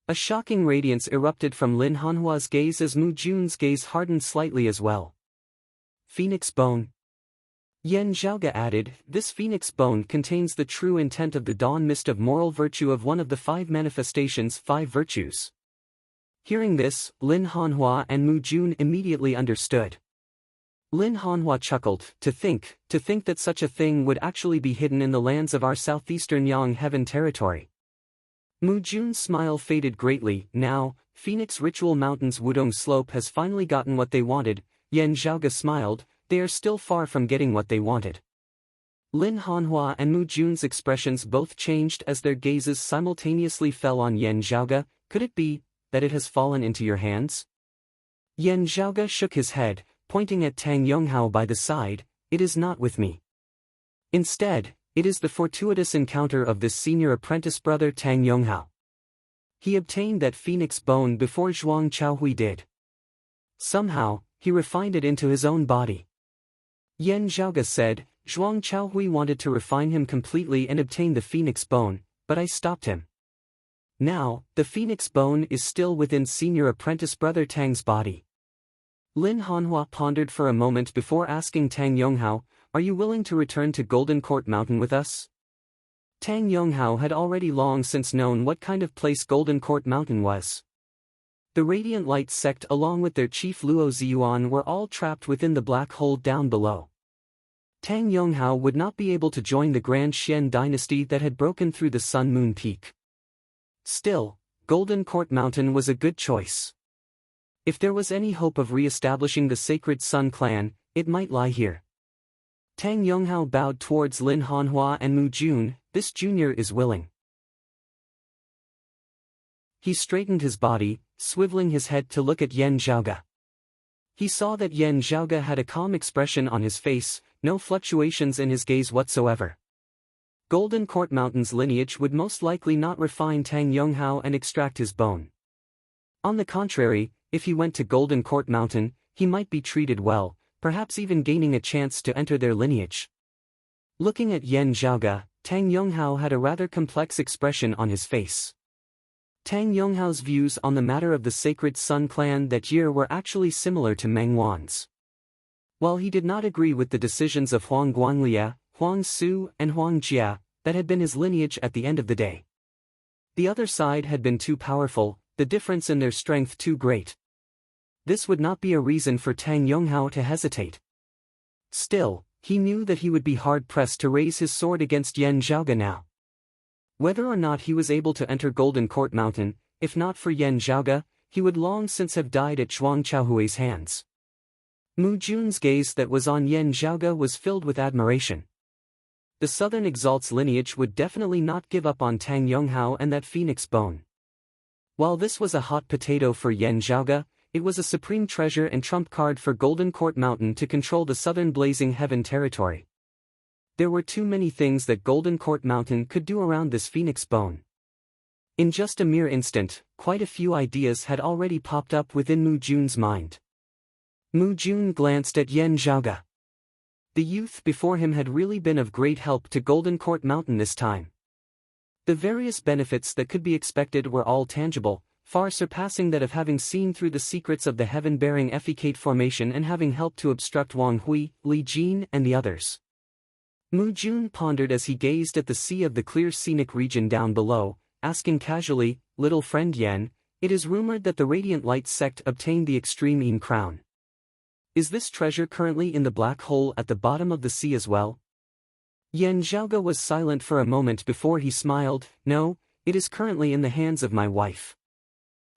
A shocking radiance erupted from Lin Hanhua's gaze as Mu Jun's gaze hardened slightly as well. "Phoenix bone?" Yan Zhaoge added, "This phoenix bone contains the true intent of the dawn mist of moral virtue of one of the 5 manifestations, 5 virtues." Hearing this, Lin Hanhua and Mu Jun immediately understood. Lin Hanhua chuckled, to think that such a thing would actually be hidden in the lands of our Southeastern Yang Heaven Territory. Mu Jun's smile faded greatly. "Now, Phoenix Ritual Mountain's Wudong Slope has finally gotten what they wanted." Yan Zhaoge smiled, "They are still far from getting what they wanted." Lin Hanhua and Mu Jun's expressions both changed as their gazes simultaneously fell on Yan Zhaoge. "Could it be that it has fallen into your hands?" Yan Zhaoge shook his head, pointing at Tang Yonghao by the side. "It is not with me. Instead, it is the fortuitous encounter of this senior apprentice brother Tang Yonghao. He obtained that phoenix bone before Zhuang Chaohui did. Somehow, he refined it into his own body." Yan Zhaoge said, "Zhuang Chaohui wanted to refine him completely and obtain the phoenix bone, but I stopped him. Now, the phoenix bone is still within senior apprentice brother Tang's body." Lin Hanhua pondered for a moment before asking Tang Yonghao, "Are you willing to return to Golden Court Mountain with us?" Tang Yonghao had already long since known what kind of place Golden Court Mountain was. The Radiant Light sect along with their chief Luo Ziyuan were all trapped within the black hole down below. Tang Yonghao would not be able to join the Grand Xian dynasty that had broken through the Sun Moon Peak. Still, Golden Court Mountain was a good choice. If there was any hope of re-establishing the Sacred Sun clan, it might lie here. Tang Yonghao bowed towards Lin Hanhua and Mu Jun. This junior is willing. He straightened his body, swiveling his head to look at Yan Zhaoge. He saw that Yan Zhaoge had a calm expression on his face, no fluctuations in his gaze whatsoever. Golden Court Mountain's lineage would most likely not refine Tang Yonghao and extract his bone. On the contrary, if he went to Golden Court Mountain, he might be treated well, perhaps even gaining a chance to enter their lineage. Looking at Yan Zhaoge, Tang Yonghao had a rather complex expression on his face. Tang Yonghao's views on the matter of the Sacred Sun clan that year were actually similar to Meng Wan's. While he did not agree with the decisions of Huang Guanglia, Huang Su, and Huang Jia, that had been his lineage at the end of the day. The other side had been too powerful, the difference in their strength too great. This would not be a reason for Tang Yonghao to hesitate. Still, he knew that he would be hard-pressed to raise his sword against Yan Zhaoge now. Whether or not he was able to enter Golden Court Mountain, if not for Yan Zhaoge, he would long since have died at Zhuang Chaohui's hands. Mu Jun's gaze that was on Yan Zhaoge was filled with admiration. The Southern Exalt's lineage would definitely not give up on Tang Yonghao and that phoenix bone. While this was a hot potato for Yan Zhaoge, it was a supreme treasure and trump card for Golden Court Mountain to control the Southern Blazing Heaven territory. There were too many things that Golden Court Mountain could do around this phoenix bone. In just a mere instant, quite a few ideas had already popped up within Mu Jun's mind. Mu Jun glanced at Yan Zhaoge. The youth before him had really been of great help to Golden Court Mountain this time. The various benefits that could be expected were all tangible, far surpassing that of having seen through the secrets of the heaven-bearing effecate formation and having helped to obstruct Wang Hui, Li Jin, and the others. Mu Jun pondered as he gazed at the sea of the clear scenic region down below, asking casually, "Little friend Yan, it is rumored that the Radiant Light sect obtained the Extreme Yin crown. Is this treasure currently in the black hole at the bottom of the sea as well?" Yan Zhaoge was silent for a moment before he smiled. "No, it is currently in the hands of my wife.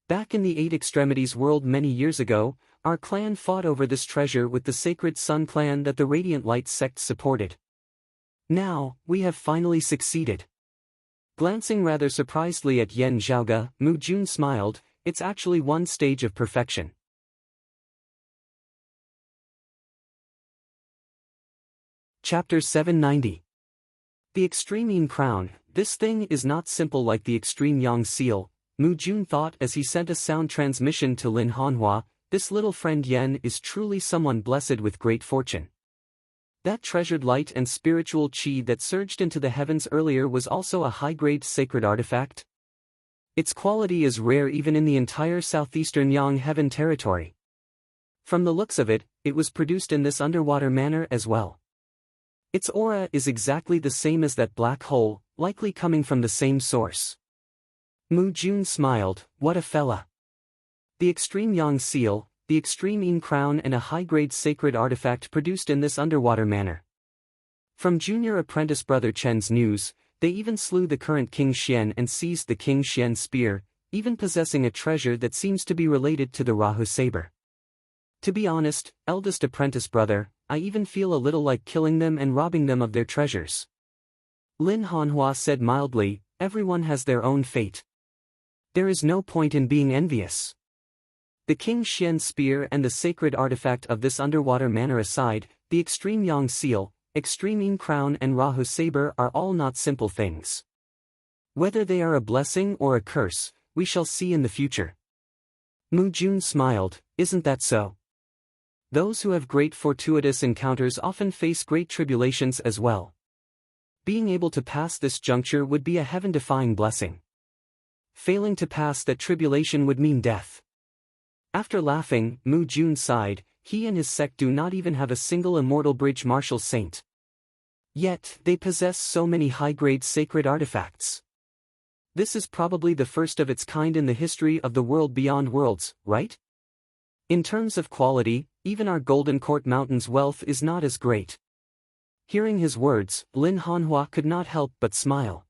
Back in the Eight Extremities world many years ago, our clan fought over this treasure with the Sacred Sun clan that the Radiant Light sect supported. Now, we have finally succeeded." Glancing rather surprisedly at Yan Zhaoge, Mu Jun smiled. "It's actually one stage of perfection." Chapter 790. The Extreme Yin Crown. This thing is not simple like the Extreme Yang Seal, Mu Jun thought as he sent a sound transmission to Lin Hanhua. This little friend Yan is truly someone blessed with great fortune. That treasured light and spiritual qi that surged into the heavens earlier was also a high-grade sacred artifact. Its quality is rare even in the entire southeastern Yang Heaven territory. From the looks of it, it was produced in this underwater manner as well. Its aura is exactly the same as that black hole, likely coming from the same source. Mu Jun smiled. "What a fella. The Extreme Yang Seal, the Extreme Yin Crown and a high-grade sacred artifact produced in this underwater manner." From junior apprentice brother Chen's news, they even slew the current King Xian and seized the King Xian spear, even possessing a treasure that seems to be related to the Rahu saber. To be honest, eldest apprentice brother, I even feel a little like killing them and robbing them of their treasures. Lin Hanhua said mildly, "Everyone has their own fate. There is no point in being envious." The King Xian spear and the sacred artifact of this underwater manor aside, the Extreme Yang Seal, Extreme Yin Crown and Rahu saber are all not simple things. Whether they are a blessing or a curse, we shall see in the future. Mu Jun smiled. "Isn't that so? Those who have great fortuitous encounters often face great tribulations as well. Being able to pass this juncture would be a heaven-defying blessing. Failing to pass that tribulation would mean death." After laughing, Mu Jun sighed. He and his sect do not even have a single immortal bridge martial saint. Yet, they possess so many high-grade sacred artifacts. This is probably the first of its kind in the history of the world beyond worlds, right? In terms of quality, even our Golden Court Mountain's wealth is not as great. Hearing his words, Lin Hanhua could not help but smile.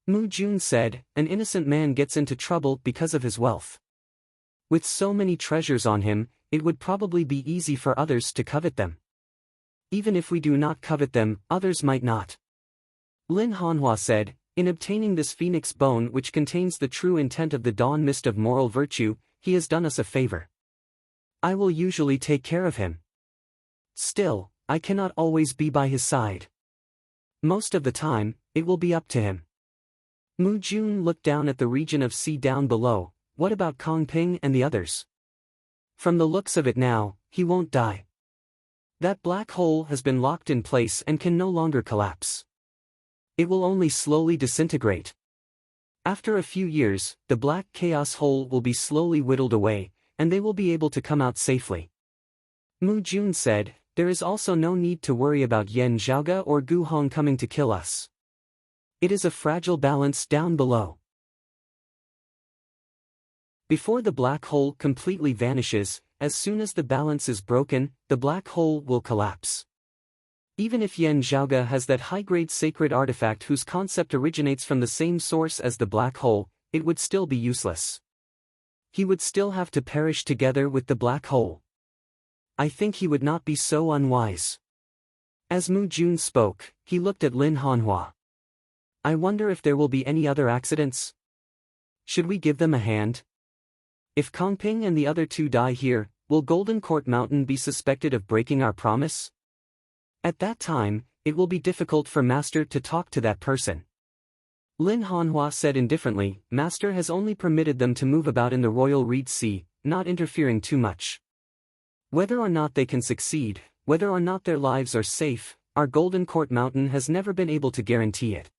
Mu Jun said, "An innocent man gets into trouble because of his wealth. With so many treasures on him, it would probably be easy for others to covet them. Even if we do not covet them, others might not." Lin Hanhua said, "In obtaining this phoenix bone which contains the true intent of the dawn mist of moral virtue, he has done us a favor. I will usually take care of him. Still, I cannot always be by his side. Most of the time, it will be up to him." Mu Jun looked down at the region of sea down below. "What about Kong Ping and the others? From the looks of it now, he won't die. That black hole has been locked in place and can no longer collapse. It will only slowly disintegrate. After a few years, the black chaos hole will be slowly whittled away, and they will be able to come out safely." Mu Jun said, "There is also no need to worry about Yan Zhaoge or Gu Hong coming to kill us. It is a fragile balance down below. Before the black hole completely vanishes, as soon as the balance is broken, the black hole will collapse. Even if Yan Zhaoge has that high-grade sacred artifact whose concept originates from the same source as the black hole, it would still be useless. He would still have to perish together with the black hole. I think he would not be so unwise." As Mu Jun spoke, he looked at Lin Hanhua. "I wonder if there will be any other accidents? Should we give them a hand? If Kongping and the other two die here, will Golden Court Mountain be suspected of breaking our promise? At that time, it will be difficult for Master to talk to that person." Lin Hanhua said indifferently, "Master has only permitted them to move about in the Royal Reed Sea, not interfering too much. Whether or not they can succeed, whether or not their lives are safe, our Golden Court Mountain has never been able to guarantee it.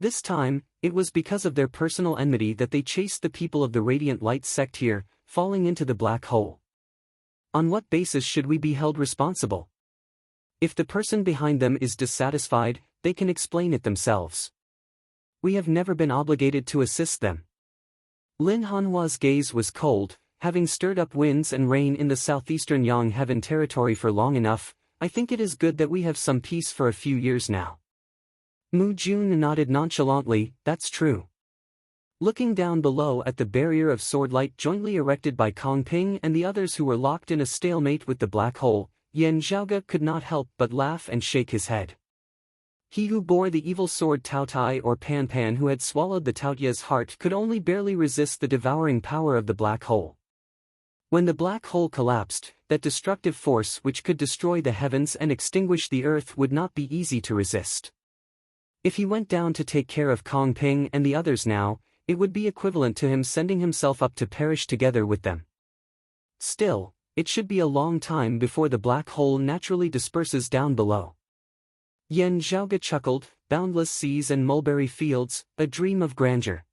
This time, it was because of their personal enmity that they chased the people of the Radiant Light sect here, falling into the black hole. On what basis should we be held responsible? If the person behind them is dissatisfied, they can explain it themselves. We have never been obligated to assist them." Lin Hanhua's gaze was cold. "Having stirred up winds and rain in the southeastern Yang Heaven territory for long enough, I think it is good that we have some peace for a few years now." Mu Jun nodded nonchalantly, "That's true." Looking down below at the barrier of swordlight jointly erected by Kong Ping and the others who were locked in a stalemate with the black hole, Yan Zhaoge could not help but laugh and shake his head. He who bore the evil sword Tao Tai or Pan Pan who had swallowed the Taotia's heart could only barely resist the devouring power of the black hole. When the black hole collapsed, that destructive force which could destroy the heavens and extinguish the earth would not be easy to resist. If he went down to take care of Kong Ping and the others now, it would be equivalent to him sending himself up to perish together with them. Still, it should be a long time before the black hole naturally disperses down below. Yan Zhaoge chuckled, "Boundless seas and mulberry fields, a dream of grandeur.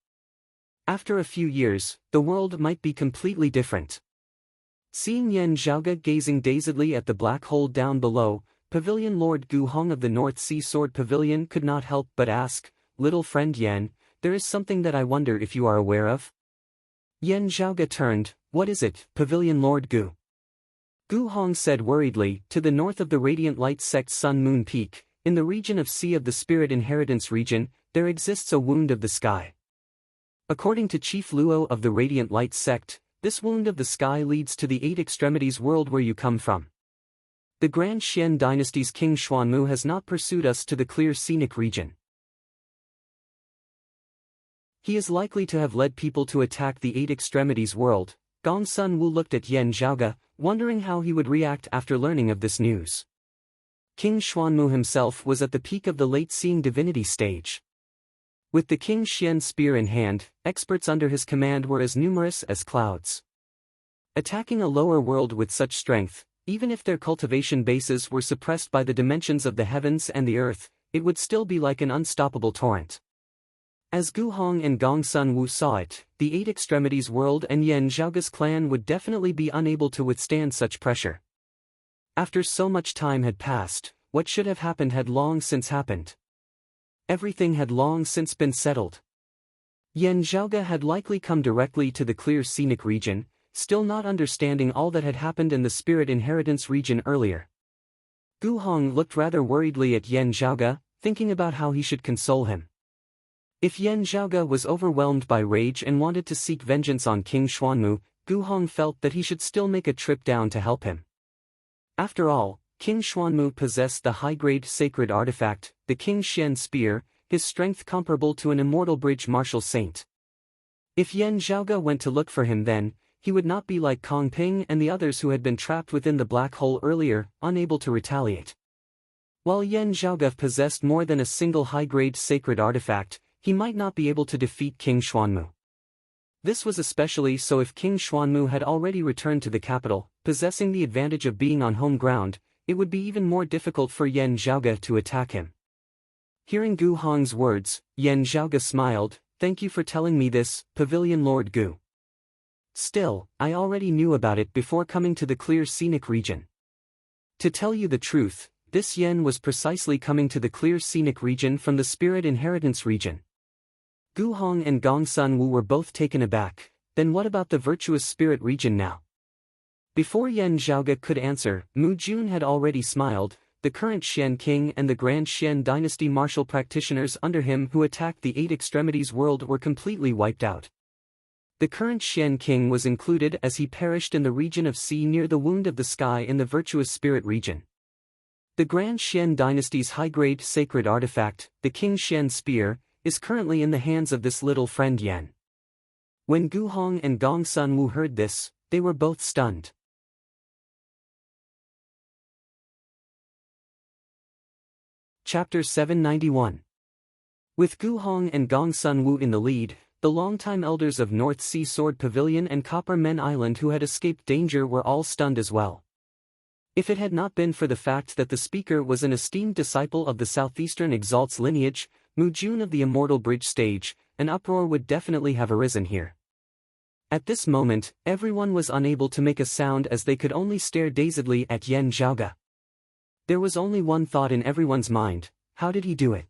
After a few years, the world might be completely different." Seeing Yan Zhaoge gazing dazedly at the black hole down below, Pavilion Lord Gu Hong of the North Sea Sword Pavilion could not help but ask, "Little friend Yan, there is something that I wonder if you are aware of?" Yan Zhaoge turned, "What is it, Pavilion Lord Gu?" Gu Hong said worriedly, "To the north of the Radiant Light Sect Sun Moon Peak, in the region of Sea of the Spirit Inheritance region, there exists a wound of the sky. According to Chief Luo of the Radiant Light Sect, this wound of the sky leads to the Eight Extremities world where you come from. The Grand Xian Dynasty's King Xuanmu has not pursued us to the clear scenic region. He is likely to have led people to attack the Eight Extremities world." Gong Sun Wu looked at Yan Zhaoge, wondering how he would react after learning of this news. King Xuanmu himself was at the peak of the late-seeing divinity stage. With the King Xian spear in hand, experts under his command were as numerous as clouds. Attacking a lower world with such strength, even if their cultivation bases were suppressed by the dimensions of the heavens and the earth, it would still be like an unstoppable torrent. As Gu Hong and Gong Sun Wu saw it, the Eight Extremities world and Yan Zhaoge's clan would definitely be unable to withstand such pressure. After so much time had passed, what should have happened had long since happened. Everything had long since been settled. Yan Zhaoge had likely come directly to the clear scenic region, still not understanding all that had happened in the spirit inheritance region earlier. Gu Hong looked rather worriedly at Yan Zhaoge, thinking about how he should console him. If Yan Zhaoge was overwhelmed by rage and wanted to seek vengeance on King Xuanmu, Gu Hong felt that he should still make a trip down to help him. After all, King Xuanmu possessed the high-grade sacred artifact, the King Xian Spear, his strength comparable to an immortal bridge martial saint. If Yan Zhaoge went to look for him then, he would not be like Kong Ping and the others who had been trapped within the black hole earlier, unable to retaliate. While Yan Zhaoge possessed more than a single high-grade sacred artifact, he might not be able to defeat King Xuanmu. This was especially so if King Xuanmu had already returned to the capital, possessing the advantage of being on home ground. It would be even more difficult for Yan Zhaoge to attack him. Hearing Gu Hong's words, Yan Zhaoge smiled, "Thank you for telling me this, Pavilion Lord Gu. Still, I already knew about it before coming to the clear scenic region. To tell you the truth, this Yan was precisely coming to the clear scenic region from the spirit inheritance region." Gu Hong and Gong Sun Wu were both taken aback. Then what about the virtuous spirit region now? Before Yan Zhaoge could answer, Mu Jun had already smiled. The current Xian King and the Grand Xian Dynasty martial practitioners under him who attacked the Eight Extremities world were completely wiped out. The current Xian King was included as he perished in the region of sea near the Wound of the Sky in the virtuous spirit region. The Grand Xian Dynasty's high-grade sacred artifact, the King Xian Spear, is currently in the hands of this little friend Yan. When Gu Hong and Gong Sun Wu heard this, they were both stunned. Chapter 791. With Gu Hong and Gong Sun Wu in the lead, the longtime elders of North Sea Sword Pavilion and Copper Men Island who had escaped danger were all stunned as well. If it had not been for the fact that the speaker was an esteemed disciple of the Southeastern Exalt's lineage, Mu Jun of the Immortal Bridge stage, an uproar would definitely have arisen here. At this moment, everyone was unable to make a sound as they could only stare dazedly at Yan Zhaoge. There was only one thought in everyone's mind: how did he do it?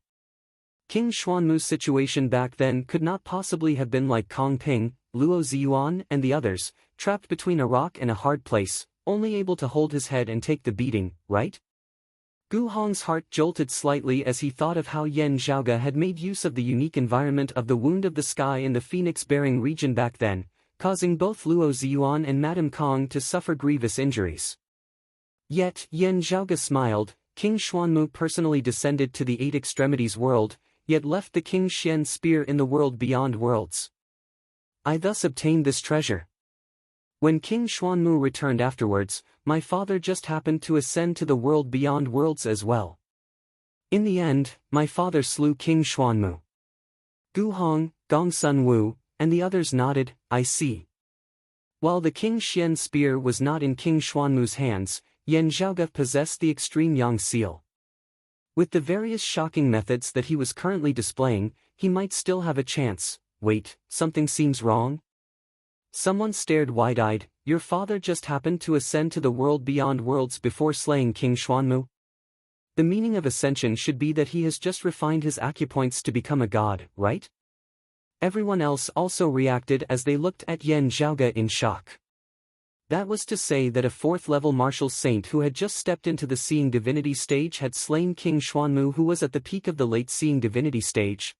King Xuanmu's situation back then could not possibly have been like Kong Ping, Luo Ziyuan and the others, trapped between a rock and a hard place, only able to hold his head and take the beating, right? Gu Hong's heart jolted slightly as he thought of how Yan Zhaoge had made use of the unique environment of the Wound of the Sky in the Phoenix-bearing region back then, causing both Luo Ziyuan and Madame Kong to suffer grievous injuries. Yet, Yan Zhaoge smiled. King Xuanmu personally descended to the Eight Extremities world, yet left the King Xian Spear in the world beyond worlds. I thus obtained this treasure. When King Xuanmu returned afterwards, my father just happened to ascend to the world beyond worlds as well. In the end, my father slew King Xuanmu. Gu Hong, Gong Sun Wu, and the others nodded, I see. While the King Xian Spear was not in King Xuanmu's hands, Yan Zhaoge possessed the extreme Yang seal. With the various shocking methods that he was currently displaying, he might still have a chance. Wait, something seems wrong? Someone stared wide-eyed. Your father just happened to ascend to the world beyond worlds before slaying King Xuanmu? The meaning of ascension should be that he has just refined his acupoints to become a god, right? Everyone else also reacted as they looked at Yan Zhaoge in shock. That was to say that a fourth-level martial saint who had just stepped into the Seeing Divinity stage had slain King Xuanmu, who was at the peak of the late Seeing Divinity stage.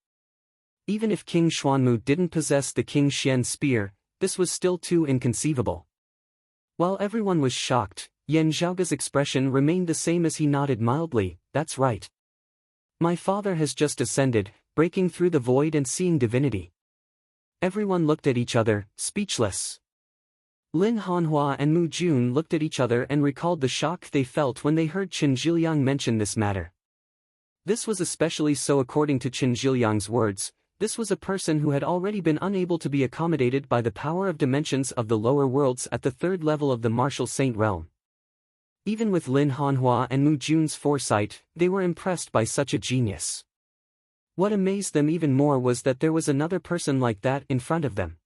Even if King Xuanmu didn't possess the King Xian Spear, this was still too inconceivable. While everyone was shocked, Yan Zhaoge's expression remained the same as he nodded mildly. That's right. My father has just ascended, breaking through the void and seeing divinity. Everyone looked at each other, speechless. Lin Hanhua and Mu Jun looked at each other and recalled the shock they felt when they heard Qin Zhiliang mention this matter. This was especially so according to Qin Zhiliang's words. This was a person who had already been unable to be accommodated by the power of dimensions of the lower worlds at the third level of the martial saint realm. Even with Lin Hanhua and Mu Jun's foresight, they were impressed by such a genius. What amazed them even more was that there was another person like that in front of them.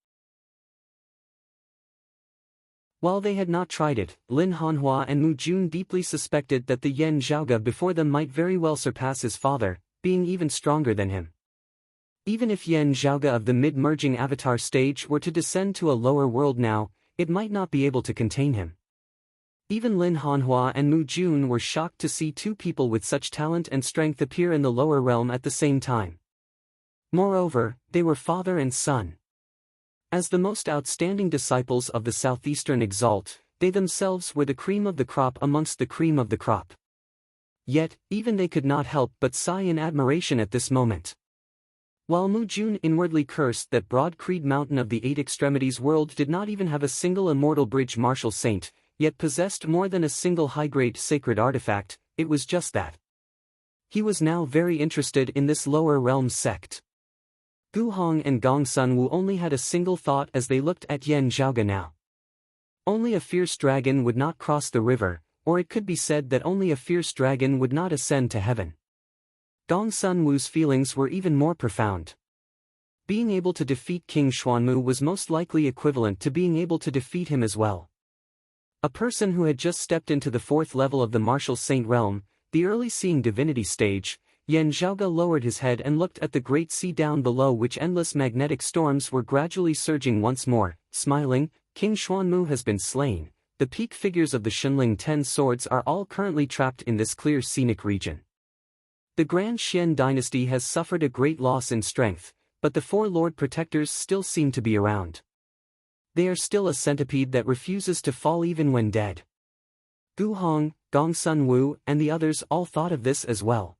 While they had not tried it, Lin Hanhua and Mu Jun deeply suspected that the Yan Zhaoge before them might very well surpass his father, being even stronger than him. Even if Yan Zhaoge of the mid-merging avatar stage were to descend to a lower world now, it might not be able to contain him. Even Lin Hanhua and Mu Jun were shocked to see two people with such talent and strength appear in the lower realm at the same time. Moreover, they were father and son. As the most outstanding disciples of the Southeastern Exalt, they themselves were the cream of the crop amongst the cream of the crop. Yet, even they could not help but sigh in admiration at this moment. While Mu Jun inwardly cursed that broad Creed Mountain of the Eight Extremities world did not even have a single immortal bridge martial saint, yet possessed more than a single high-grade sacred artifact, it was just that. He was now very interested in this lower realm sect. Gu Hong and Gong Sunwu only had a single thought as they looked at Yan Zhaoge now. Only a fierce dragon would not cross the river, or it could be said that only a fierce dragon would not ascend to heaven. Gong Sunwu's feelings were even more profound. Being able to defeat King Xuanmu was most likely equivalent to being able to defeat him as well. A person who had just stepped into the fourth level of the martial saint realm, the early seeing divinity stage, Yan Zhaoge lowered his head and looked at the great sea down below, which endless magnetic storms were gradually surging once more, smiling. King Xuanmu has been slain. The peak figures of the Shenling 10 swords are all currently trapped in this clear scenic region. The Grand Xian dynasty has suffered a great loss in strength, but the four Lord Protectors still seem to be around. They are still a centipede that refuses to fall even when dead. Gu Hong, Gong Sunwu, and the others all thought of this as well.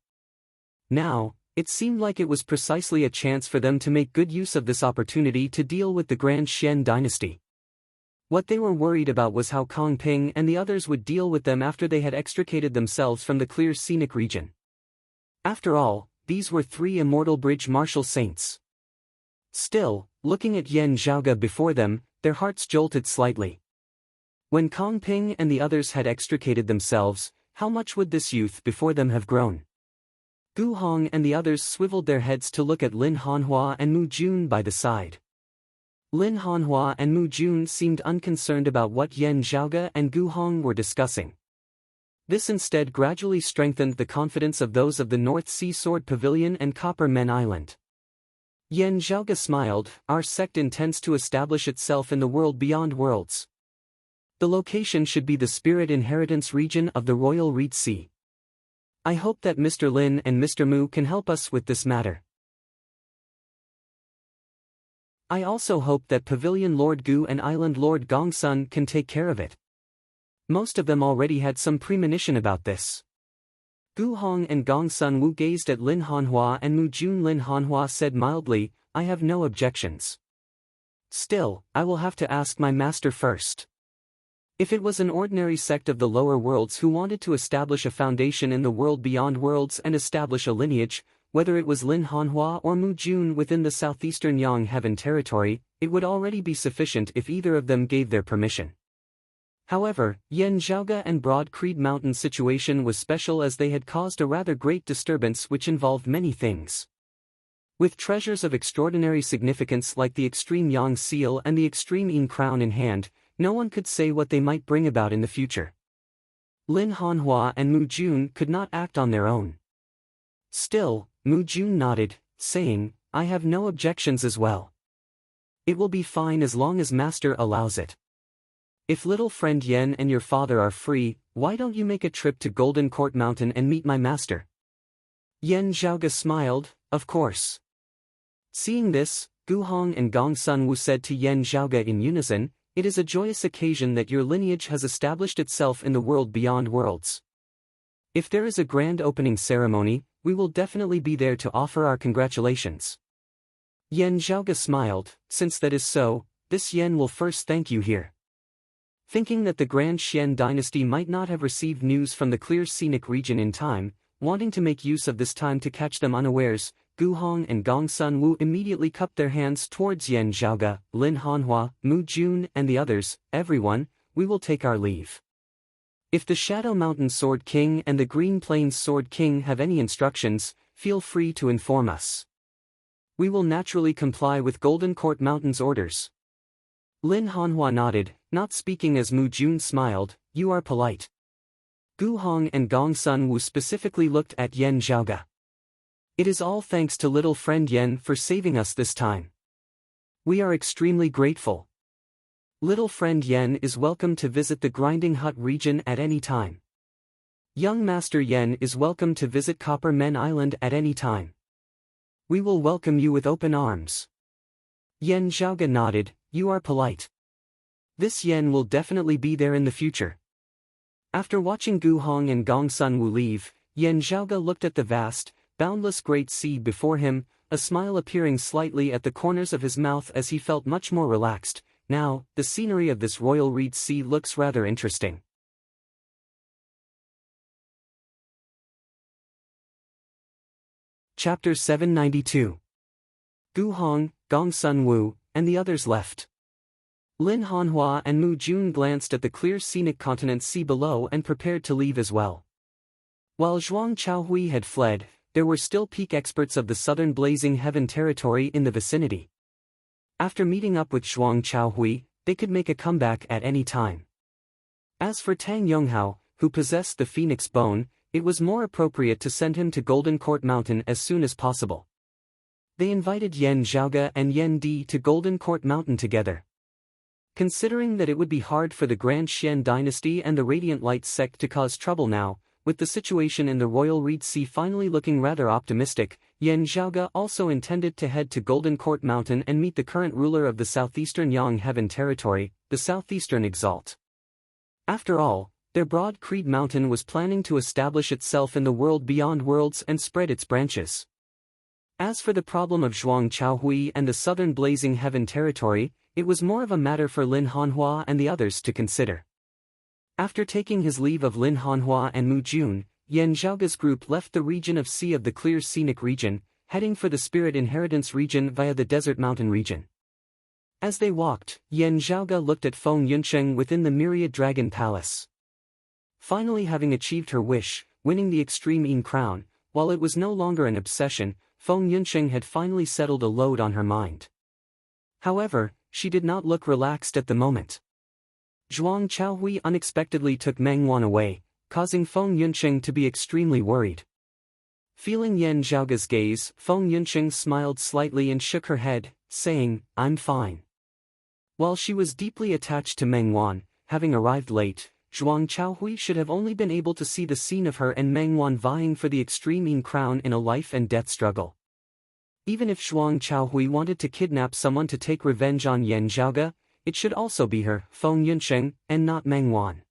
Now, it seemed like it was precisely a chance for them to make good use of this opportunity to deal with the Grand Xian dynasty. What they were worried about was how Kong Ping and the others would deal with them after they had extricated themselves from the clear scenic region. After all, these were three immortal bridge martial saints. Still, looking at Yan Zhaoge before them, their hearts jolted slightly. When Kong Ping and the others had extricated themselves, how much would this youth before them have grown? Gu Hong and the others swiveled their heads to look at Lin Hanhua and Mu Jun by the side. Lin Hanhua and Mu Jun seemed unconcerned about what Yan Zhaoge and Gu Hong were discussing. This instead gradually strengthened the confidence of those of the North Sea Sword Pavilion and Copper Men Island. Yan Zhaoge smiled. Our sect intends to establish itself in the world beyond worlds. The location should be the Spirit Inheritance region of the Royal Reed Sea. I hope that Mr. Lin and Mr. Mu can help us with this matter. I also hope that Pavilion Lord Gu and Island Lord Gongsun can take care of it. Most of them already had some premonition about this. Gu Hong and Gong Sunwu gazed at Lin Hanhua and Mu Jun. Lin Hanhua said mildly, I have no objections. Still, I will have to ask my master first. If it was an ordinary sect of the lower worlds who wanted to establish a foundation in the world beyond worlds and establish a lineage, whether it was Lin Hanhua or Mu Jun within the southeastern Yang Heaven territory, it would already be sufficient if either of them gave their permission. However, Yan Zhaoge and Broad Creed Mountain situation was special as they had caused a rather great disturbance which involved many things. With treasures of extraordinary significance like the Extreme Yang Seal and the Extreme Yin Crown in hand, no one could say what they might bring about in the future. Lin Hanhua and Mu Jun could not act on their own. Still, Mu Jun nodded, saying, I have no objections as well. It will be fine as long as Master allows it. If little friend Yen and your father are free, why don't you make a trip to Golden Court Mountain and meet my master? Yan Zhaoge smiled, of course. Seeing this, Gu Hong and Gong Sunwu said to Yan Zhaoge in unison, it is a joyous occasion that your lineage has established itself in the world beyond worlds. If there is a grand opening ceremony, we will definitely be there to offer our congratulations. Yan Zhaoge smiled, since that is so, this Yen will first thank you here. Thinking that the Grand Xian dynasty might not have received news from the clear scenic region in time, wanting to make use of this time to catch them unawares, Gu Hong and Gong Sunwu immediately cupped their hands towards Yan Zhaoge, Lin Hanhua, Mu Jun and the others. Everyone, we will take our leave. If the Shadow Mountain Sword King and the Green Plains Sword King have any instructions, feel free to inform us. We will naturally comply with Golden Court Mountain's orders. Lin Hanhua nodded, not speaking as Mu Jun smiled, you are polite. Gu Hong and Gong Sunwu specifically looked at Yan Zhaoge. It is all thanks to little friend Yen for saving us this time. We are extremely grateful. Little friend Yen is welcome to visit the Grinding Hut region at any time. Young Master Yen is welcome to visit Copper Men Island at any time. We will welcome you with open arms. Yen Zhaoge nodded, you are polite. This Yen will definitely be there in the future. After watching Gu Hong and Gong Sun Wu leave, Yen Zhaoge looked at the vast, boundless great sea before him, a smile appearing slightly at the corners of his mouth as he felt much more relaxed. Now, the scenery of this royal reed sea looks rather interesting. Chapter 792. Gu Hong, Gong Sun Wu, and the others left. Lin Hanhua and Mu Jun glanced at the clear scenic continent sea below and prepared to leave as well. While Zhuang Chaohui had fled, there were still peak experts of the southern Blazing Heaven territory in the vicinity. After meeting up with Zhuang Chaohui, they could make a comeback at any time. As for Tang Yonghao, who possessed the Phoenix Bone, it was more appropriate to send him to Golden Court Mountain as soon as possible. They invited Yen Zhaoge and Yen Di to Golden Court Mountain together. Considering that it would be hard for the Grand Xian dynasty and the Radiant Light sect to cause trouble now, with the situation in the Royal Reed Sea finally looking rather optimistic, Yen Zhaoge also intended to head to Golden Court Mountain and meet the current ruler of the southeastern Yang Heaven territory, the southeastern Exalt. After all, their broad Creed Mountain was planning to establish itself in the world beyond worlds and spread its branches. As for the problem of Zhuang Chaohui and the southern Blazing Heaven territory, it was more of a matter for Lin Hanhua and the others to consider. After taking his leave of Lin Hanhua and Mu Jun, Yen Zhaoge's group left the region of Sea of the Clear Scenic region, heading for the Spirit Inheritance region via the Desert Mountain region. As they walked, Yen Zhaoge looked at Feng Yunsheng within the Myriad Dragon Palace. Finally having achieved her wish, winning the Extreme Yin crown, while it was no longer an obsession, Feng Yunsheng had finally settled a load on her mind. However, she did not look relaxed at the moment. Zhuang Chaohui unexpectedly took Meng Wan away, causing Feng Yunsheng to be extremely worried. Feeling Yen Zhaoge's gaze, Feng Yunsheng smiled slightly and shook her head, saying, I'm fine. While she was deeply attached to Meng Wan, having arrived late, Zhuang Chaohui should have only been able to see the scene of her and Meng Wan vying for the Extreme Yin crown in a life and death struggle. Even if Zhuang Chaohui wanted to kidnap someone to take revenge on Yen Zhaoge, it should also be her, Feng Yunsheng, and not Meng Wan.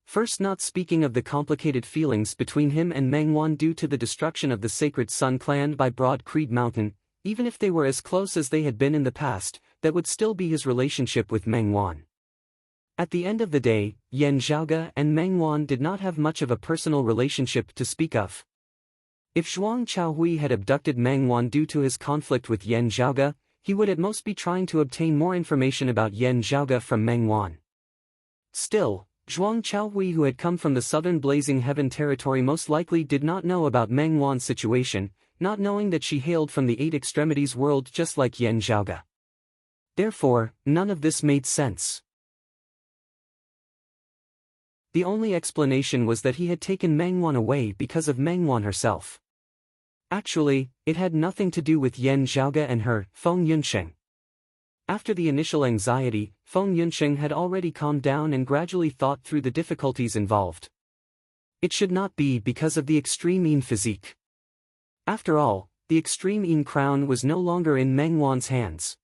First, not speaking of the complicated feelings between him and Meng Wan due to the destruction of the Sacred Sun clan by Broad Creed Mountain, even if they were as close as they had been in the past, that would still be his relationship with Meng Wan. At the end of the day, Yen Zhaoge and Meng Wan did not have much of a personal relationship to speak of. If Zhuang Chaohui had abducted Meng Wan due to his conflict with Yen Zhaoge, he would at most be trying to obtain more information about Yen Zhaoge from Meng Wan. Still, Zhuang Chaohui, who had come from the southern Blazing Heaven territory, most likely did not know about Meng Wan's situation, not knowing that she hailed from the Eight Extremities world just like Yen Zhaoge. Therefore, none of this made sense. The only explanation was that he had taken Meng Wan away because of Meng Wan herself. Actually, it had nothing to do with Yen Zhaoge and her, Feng Yunsheng. After the initial anxiety, Feng Yunsheng had already calmed down and gradually thought through the difficulties involved. It should not be because of the Extreme Yin physique. After all, the Extreme Yin crown was no longer in Meng Wan's hands.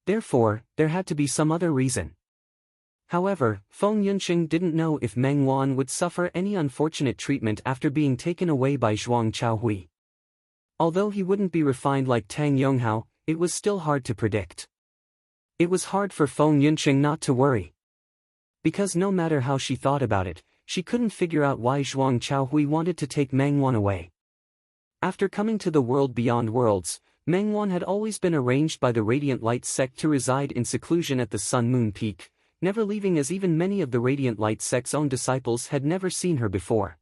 Therefore, there had to be some other reason. However, Feng Yunsheng didn't know if Meng Wan would suffer any unfortunate treatment after being taken away by Zhuang Chaohui. Although he wouldn't be refined like Tang Yonghao, it was still hard to predict. It was hard for Feng Yunsheng not to worry. Because no matter how she thought about it, she couldn't figure out why Zhuang Chaohui wanted to take Meng Wan away. After coming to the world beyond worlds, Meng Wan had always been arranged by the Radiant Light sect to reside in seclusion at the Sun-Moon Peak, never leaving, as even many of the Radiant Light sect's own disciples had never seen her before.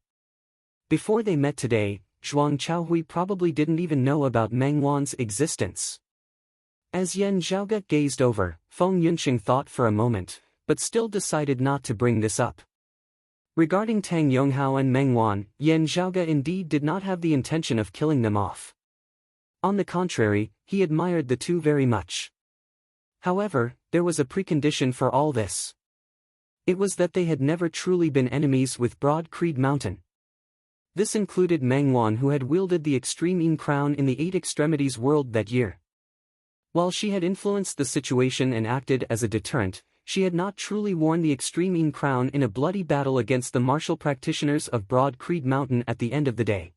Before they met today, Zhuang Chaohui probably didn't even know about Meng Wan's existence. As Yen Zhaoge gazed over, Feng Yunsheng thought for a moment, but still decided not to bring this up. Regarding Tang Yonghao and Meng Wan, Yen Zhaoge indeed did not have the intention of killing them off. On the contrary, he admired the two very much. However, there was a precondition for all this. It was that they had never truly been enemies with Broad Creed Mountain. This included Mengwan, who had wielded the Extreme Yin crown in the Eight Extremities world that year. While she had influenced the situation and acted as a deterrent, she had not truly worn the Extreme Yin crown in a bloody battle against the martial practitioners of Broad Creed Mountain at the end of the day.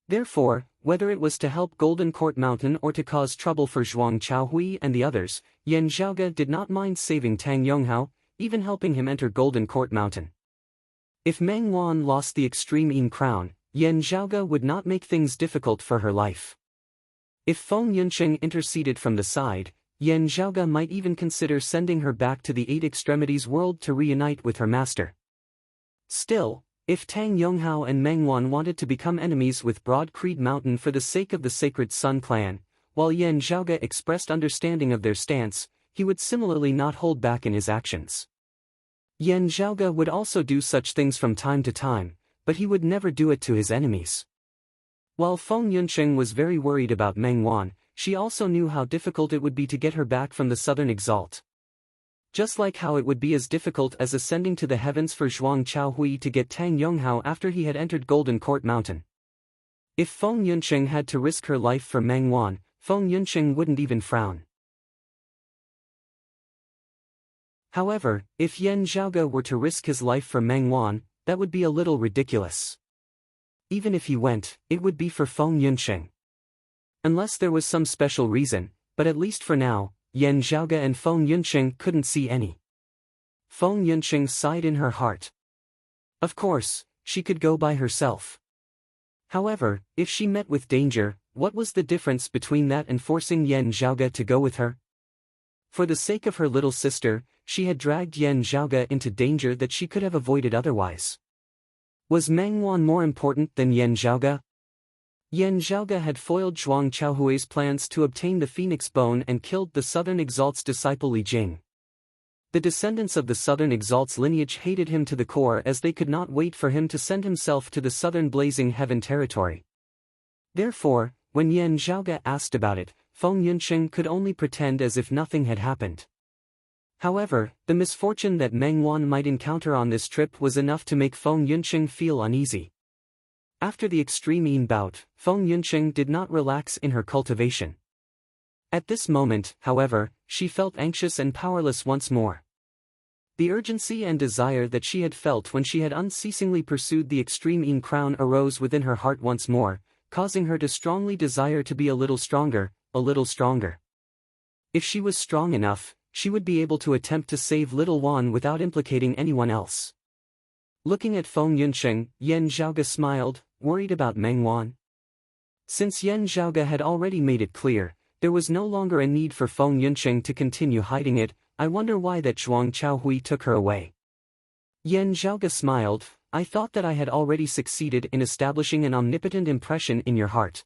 Therefore, whether it was to help Golden Court Mountain or to cause trouble for Zhuang Chaohui and the others, Yan Zhaoge did not mind saving Tang Yonghao, even helping him enter Golden Court Mountain. If Meng Wan lost the Extreme Yin crown, Yan Zhaoge would not make things difficult for her life. If Feng Yunsheng interceded from the side, Yan Zhaoge might even consider sending her back to the Eight Extremities world to reunite with her master. Still, if Tang Yonghao and Meng Wan wanted to become enemies with Broad Creed Mountain for the sake of the Sacred Sun clan, while Yan Zhaoge expressed understanding of their stance, he would similarly not hold back in his actions. Yan Zhaoge would also do such things from time to time, but he would never do it to his enemies. While Feng Yunsheng was very worried about Meng Wan, she also knew how difficult it would be to get her back from the Southern Exalt. Just like how it would be as difficult as ascending to the heavens for Zhuang Chaohui to get Tang Yonghao after he had entered Golden Court Mountain. If Feng Yunsheng had to risk her life for Meng Wan, Feng Yunsheng wouldn't even frown. However, if Yan Zhaoge were to risk his life for Meng Wan, that would be a little ridiculous. Even if he went, it would be for Feng Yunsheng. Unless there was some special reason, but at least for now, Yan Zhaoge and Feng Yunsheng couldn't see any. Feng Yunsheng sighed in her heart. Of course, she could go by herself. However, if she met with danger, what was the difference between that and forcing Yan Zhaoge to go with her? For the sake of her little sister, she had dragged Yan Zhaoge into danger that she could have avoided otherwise. Was Meng Wan more important than Yan Zhaoge? Yan Zhaoge had foiled Zhuang Chaohui's plans to obtain the Phoenix Bone and killed the Southern Exalt's disciple Li Jing. The descendants of the Southern Exalt's lineage hated him to the core, as they could not wait for him to send himself to the Southern Blazing Heaven territory. Therefore, when Yan Zhaoge asked about it, Feng Yunsheng could only pretend as if nothing had happened. However, the misfortune that Meng Wan might encounter on this trip was enough to make Feng Yunsheng feel uneasy. After the Extreme Yin bout, Feng Yunsheng did not relax in her cultivation. At this moment, however, she felt anxious and powerless once more. The urgency and desire that she had felt when she had unceasingly pursued the Extreme Yin crown arose within her heart once more, causing her to strongly desire to be a little stronger, a little stronger. If she was strong enough, she would be able to attempt to save little Wan without implicating anyone else. Looking at Feng Yunsheng, Yan Zhaoge smiled, worried about Meng Wan. Since Yan Zhaoge had already made it clear, there was no longer a need for Feng Yunsheng to continue hiding it. I wonder why that Zhuang Chaohui took her away. Yan Zhaoge smiled. I thought that I had already succeeded in establishing an omnipotent impression in your heart.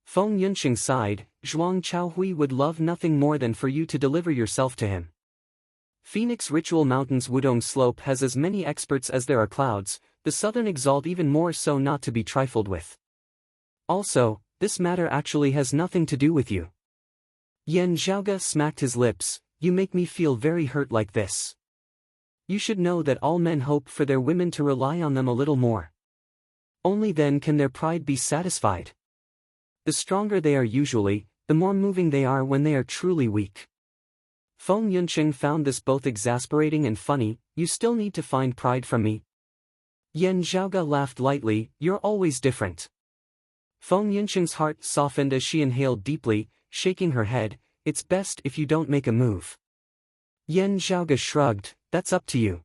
Feng Yunsheng sighed. Zhuang Chaohui would love nothing more than for you to deliver yourself to him. Phoenix Ritual Mountain's Wudong Slope has as many experts as there are clouds, the Southern Exalt even more so, not to be trifled with. Also, this matter actually has nothing to do with you. Yan Zhaoge smacked his lips. You make me feel very hurt like this. You should know that all men hope for their women to rely on them a little more. Only then can their pride be satisfied. The stronger they are usually, the more moving they are when they are truly weak. Feng Yunsheng found this both exasperating and funny. You still need to find pride from me? Yan Zhaoge laughed lightly. You're always different. Feng Yunsheng's heart softened as she inhaled deeply, shaking her head. It's best if you don't make a move. Yan Zhaoge shrugged. That's up to you.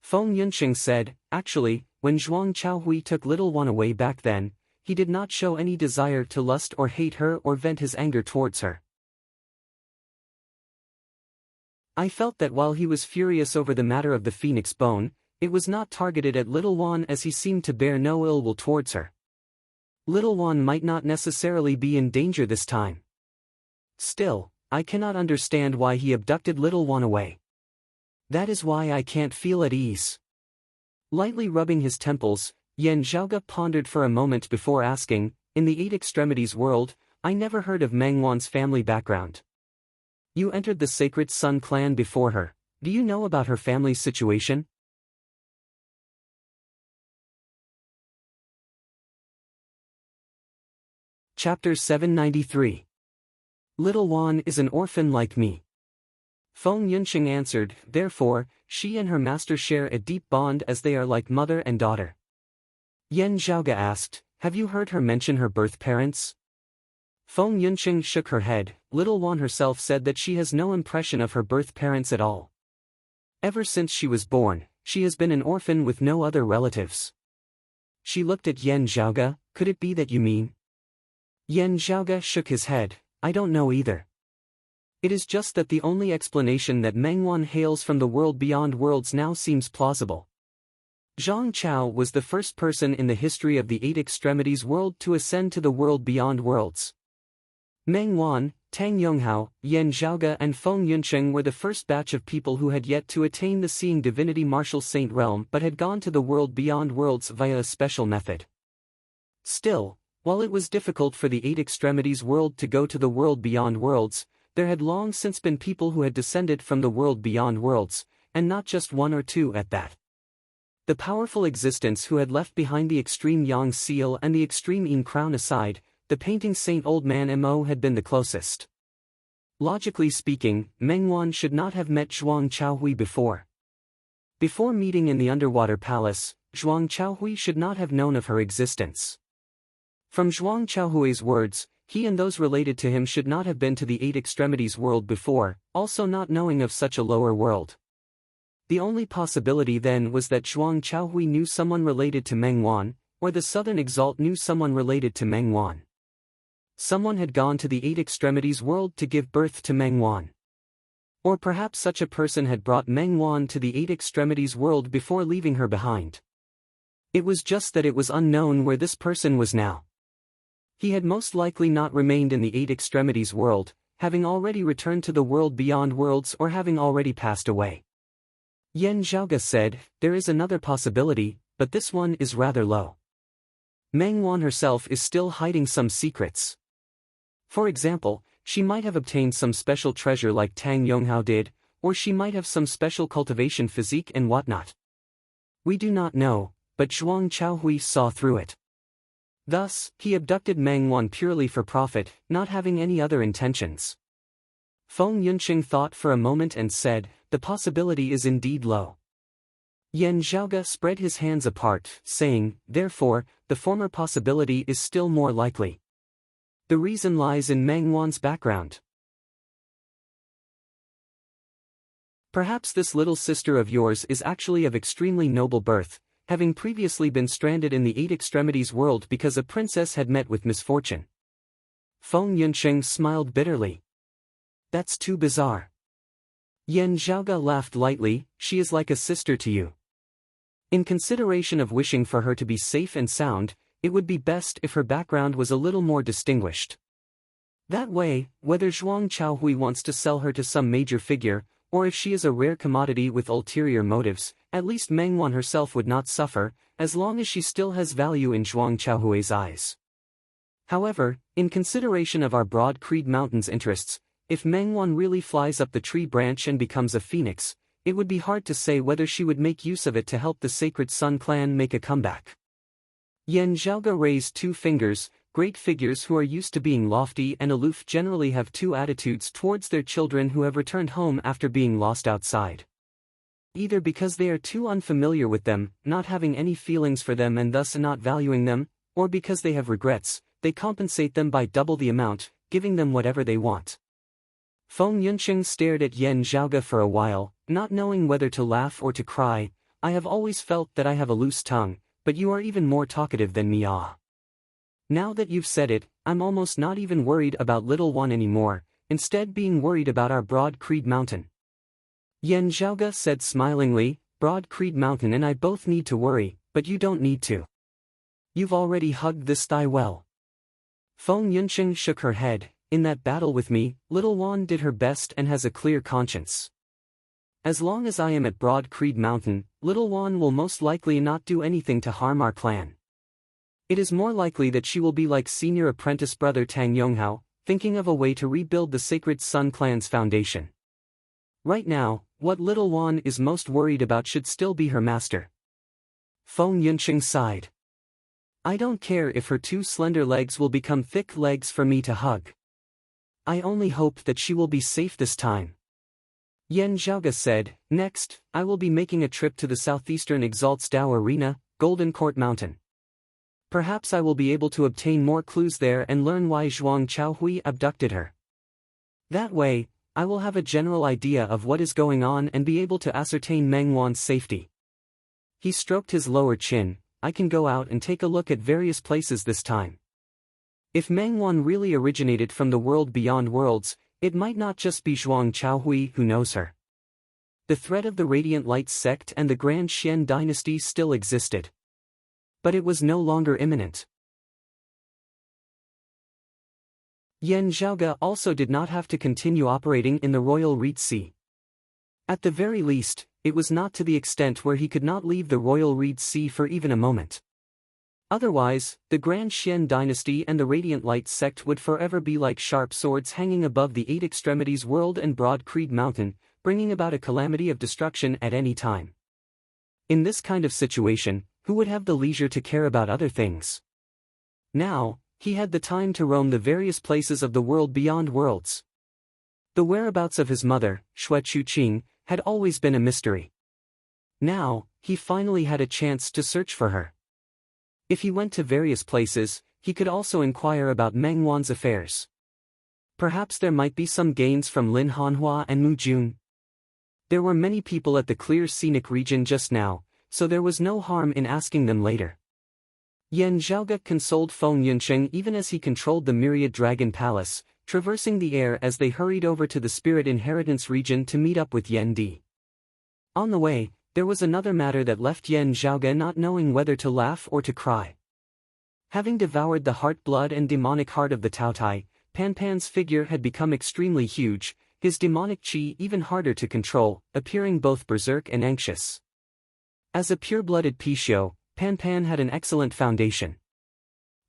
Feng Yunsheng said, actually, when Zhuang Chaohui took little Wan away back then, he did not show any desire to lust or hate her or vent his anger towards her. I felt that while he was furious over the matter of the Phoenix Bone, it was not targeted at little Wan, as he seemed to bear no ill will towards her. Little Wan might not necessarily be in danger this time. Still, I cannot understand why he abducted little Wan away. That is why I can't feel at ease. Lightly rubbing his temples, Yan Zhaoge pondered for a moment before asking, in the Eight Extremities world, I never heard of Meng Wan's family background. You entered the Sacred Sun clan before her. Do you know about her family's situation? Chapter 793. Little Wan is an orphan like me. Feng Yunqing answered, therefore, she and her master share a deep bond as they are like mother and daughter. Yan Zhaoge asked, have you heard her mention her birth parents? Feng Yunqing shook her head. Little Wan herself said that she has no impression of her birth parents at all. Ever since she was born, she has been an orphan with no other relatives. She looked at Yan Zhaoge. Could it be that you mean? Yan Zhaoge shook his head. I don't know either. It is just that the only explanation that Mengwan hails from the world beyond worlds now seems plausible. Zhang Chao was the first person in the history of the Eight Extremities world to ascend to the world beyond worlds. Mengwan, Tang Yonghao, Yan Zhaoge and Feng Yunqing were the first batch of people who had yet to attain the Seeing Divinity Martial Saint realm but had gone to the world beyond worlds via a special method. Still, while it was difficult for the Eight Extremities world to go to the world beyond worlds, there had long since been people who had descended from the world beyond worlds, and not just one or two at that. The powerful existence who had left behind the extreme Yang seal and the extreme Yin crown aside, the painting Saint Old Man Mo had been the closest. Logically speaking, Mengwan should not have met Zhuang Chaohui before. Before meeting in the underwater palace, Zhuang Chaohui should not have known of her existence. From Zhuang Chaohui's words, he and those related to him should not have been to the Eight Extremities world before, also not knowing of such a lower world. The only possibility then was that Zhuang Chaohui knew someone related to Mengwan, or the Southern Exalt knew someone related to Mengwan. Someone had gone to the Eight Extremities world to give birth to Mengwan. Or perhaps such a person had brought Mengwan to the Eight Extremities world before leaving her behind. It was just that it was unknown where this person was now. He had most likely not remained in the Eight Extremities world, having already returned to the world beyond worlds or having already passed away. Yan Zhaoge said, there is another possibility, but this one is rather low. Mengwan herself is still hiding some secrets. For example, she might have obtained some special treasure like Tang Yonghao did, or she might have some special cultivation physique and whatnot. We do not know, but Zhuang Chaohui saw through it. Thus, he abducted Mengwan purely for profit, not having any other intentions. Feng Yunqing thought for a moment and said, the possibility is indeed low. Yan Zhaoge spread his hands apart, saying, therefore, the former possibility is still more likely. The reason lies in Mengwan's background. Perhaps this little sister of yours is actually of extremely noble birth, having previously been stranded in the Eight Extremities world because a princess had met with misfortune. Feng Yunqing smiled bitterly. That's too bizarre. Yan Zhaoge laughed lightly, she is like a sister to you. In consideration of wishing for her to be safe and sound, it would be best if her background was a little more distinguished. That way, whether Zhuang Chaohui wants to sell her to some major figure, or if she is a rare commodity with ulterior motives, at least Mengwan herself would not suffer, as long as she still has value in Zhuang Chaohui's eyes. However, in consideration of our Broad Creed Mountain's interests, if Mengwan really flies up the tree branch and becomes a phoenix, it would be hard to say whether she would make use of it to help the Sacred Sun clan make a comeback. Yan Zhaoge raised two fingers. Great figures who are used to being lofty and aloof generally have two attitudes towards their children who have returned home after being lost outside. Either because they are too unfamiliar with them, not having any feelings for them and thus not valuing them, or because they have regrets, they compensate them by double the amount, giving them whatever they want. Feng Yunqing stared at Yan Zhaoge for a while, not knowing whether to laugh or to cry. I have always felt that I have a loose tongue, but you are even more talkative than me. Now that you've said it, I'm almost not even worried about Little One anymore, instead being worried about our Broad Creed Mountain. Yan Zhaoge said smilingly, Broad Creed Mountain and I both need to worry, but you don't need to. You've already hugged this thigh well. Feng Yunqing shook her head. In that battle with me, Little Wan did her best and has a clear conscience. As long as I am at Broad Creed Mountain, Little Wan will most likely not do anything to harm our clan. It is more likely that she will be like senior apprentice brother Tang Yonghao, thinking of a way to rebuild the Sacred Sun clan's foundation. Right now, what little Wan is most worried about should still be her master. Feng Yunqing sighed. I don't care if her 2 slender legs will become thick legs for me to hug. I only hope that she will be safe this time. Yan Zhaoge said, next, I will be making a trip to the southeastern Exalt's Dao Arena, Golden Court Mountain. Perhaps I will be able to obtain more clues there and learn why Zhuang Chaohui abducted her. That way, I will have a general idea of what is going on and be able to ascertain Meng Wan's safety. He stroked his lower chin. I can go out and take a look at various places this time. If Meng Wan really originated from the world beyond worlds, it might not just be Zhuang Chaohui who knows her. The threat of the Radiant Light sect and the Grand Xian dynasty still existed. But it was no longer imminent. Yan Zhaoge also did not have to continue operating in the Royal Reed Sea. At the very least, it was not to the extent where he could not leave the Royal Reed Sea for even a moment. Otherwise, the Grand Xian dynasty and the Radiant Light sect would forever be like sharp swords hanging above the 8 extremities world and Broad Creed Mountain, bringing about a calamity of destruction at any time. In this kind of situation, who would have the leisure to care about other things? Now, he had the time to roam the various places of the world beyond worlds. The whereabouts of his mother, Xue Chuqing, had always been a mystery. Now, he finally had a chance to search for her. If he went to various places, he could also inquire about Meng Wan's affairs. Perhaps there might be some gains from Lin Hanhua and Mu Jun. There were many people at the clear scenic region just now, so there was no harm in asking them later. Yan Zhaoge consoled Feng Yunqing even as he controlled the Myriad Dragon Palace, traversing the air as they hurried over to the Spirit Inheritance region to meet up with Yan Di. On the way, there was another matter that left Yan Zhaoge not knowing whether to laugh or to cry. Having devoured the heart blood and demonic heart of the Taotai, Pan Pan's figure had become extremely huge, his demonic qi even harder to control, appearing both berserk and anxious. As a pure-blooded Pishio, Pan Pan had an excellent foundation.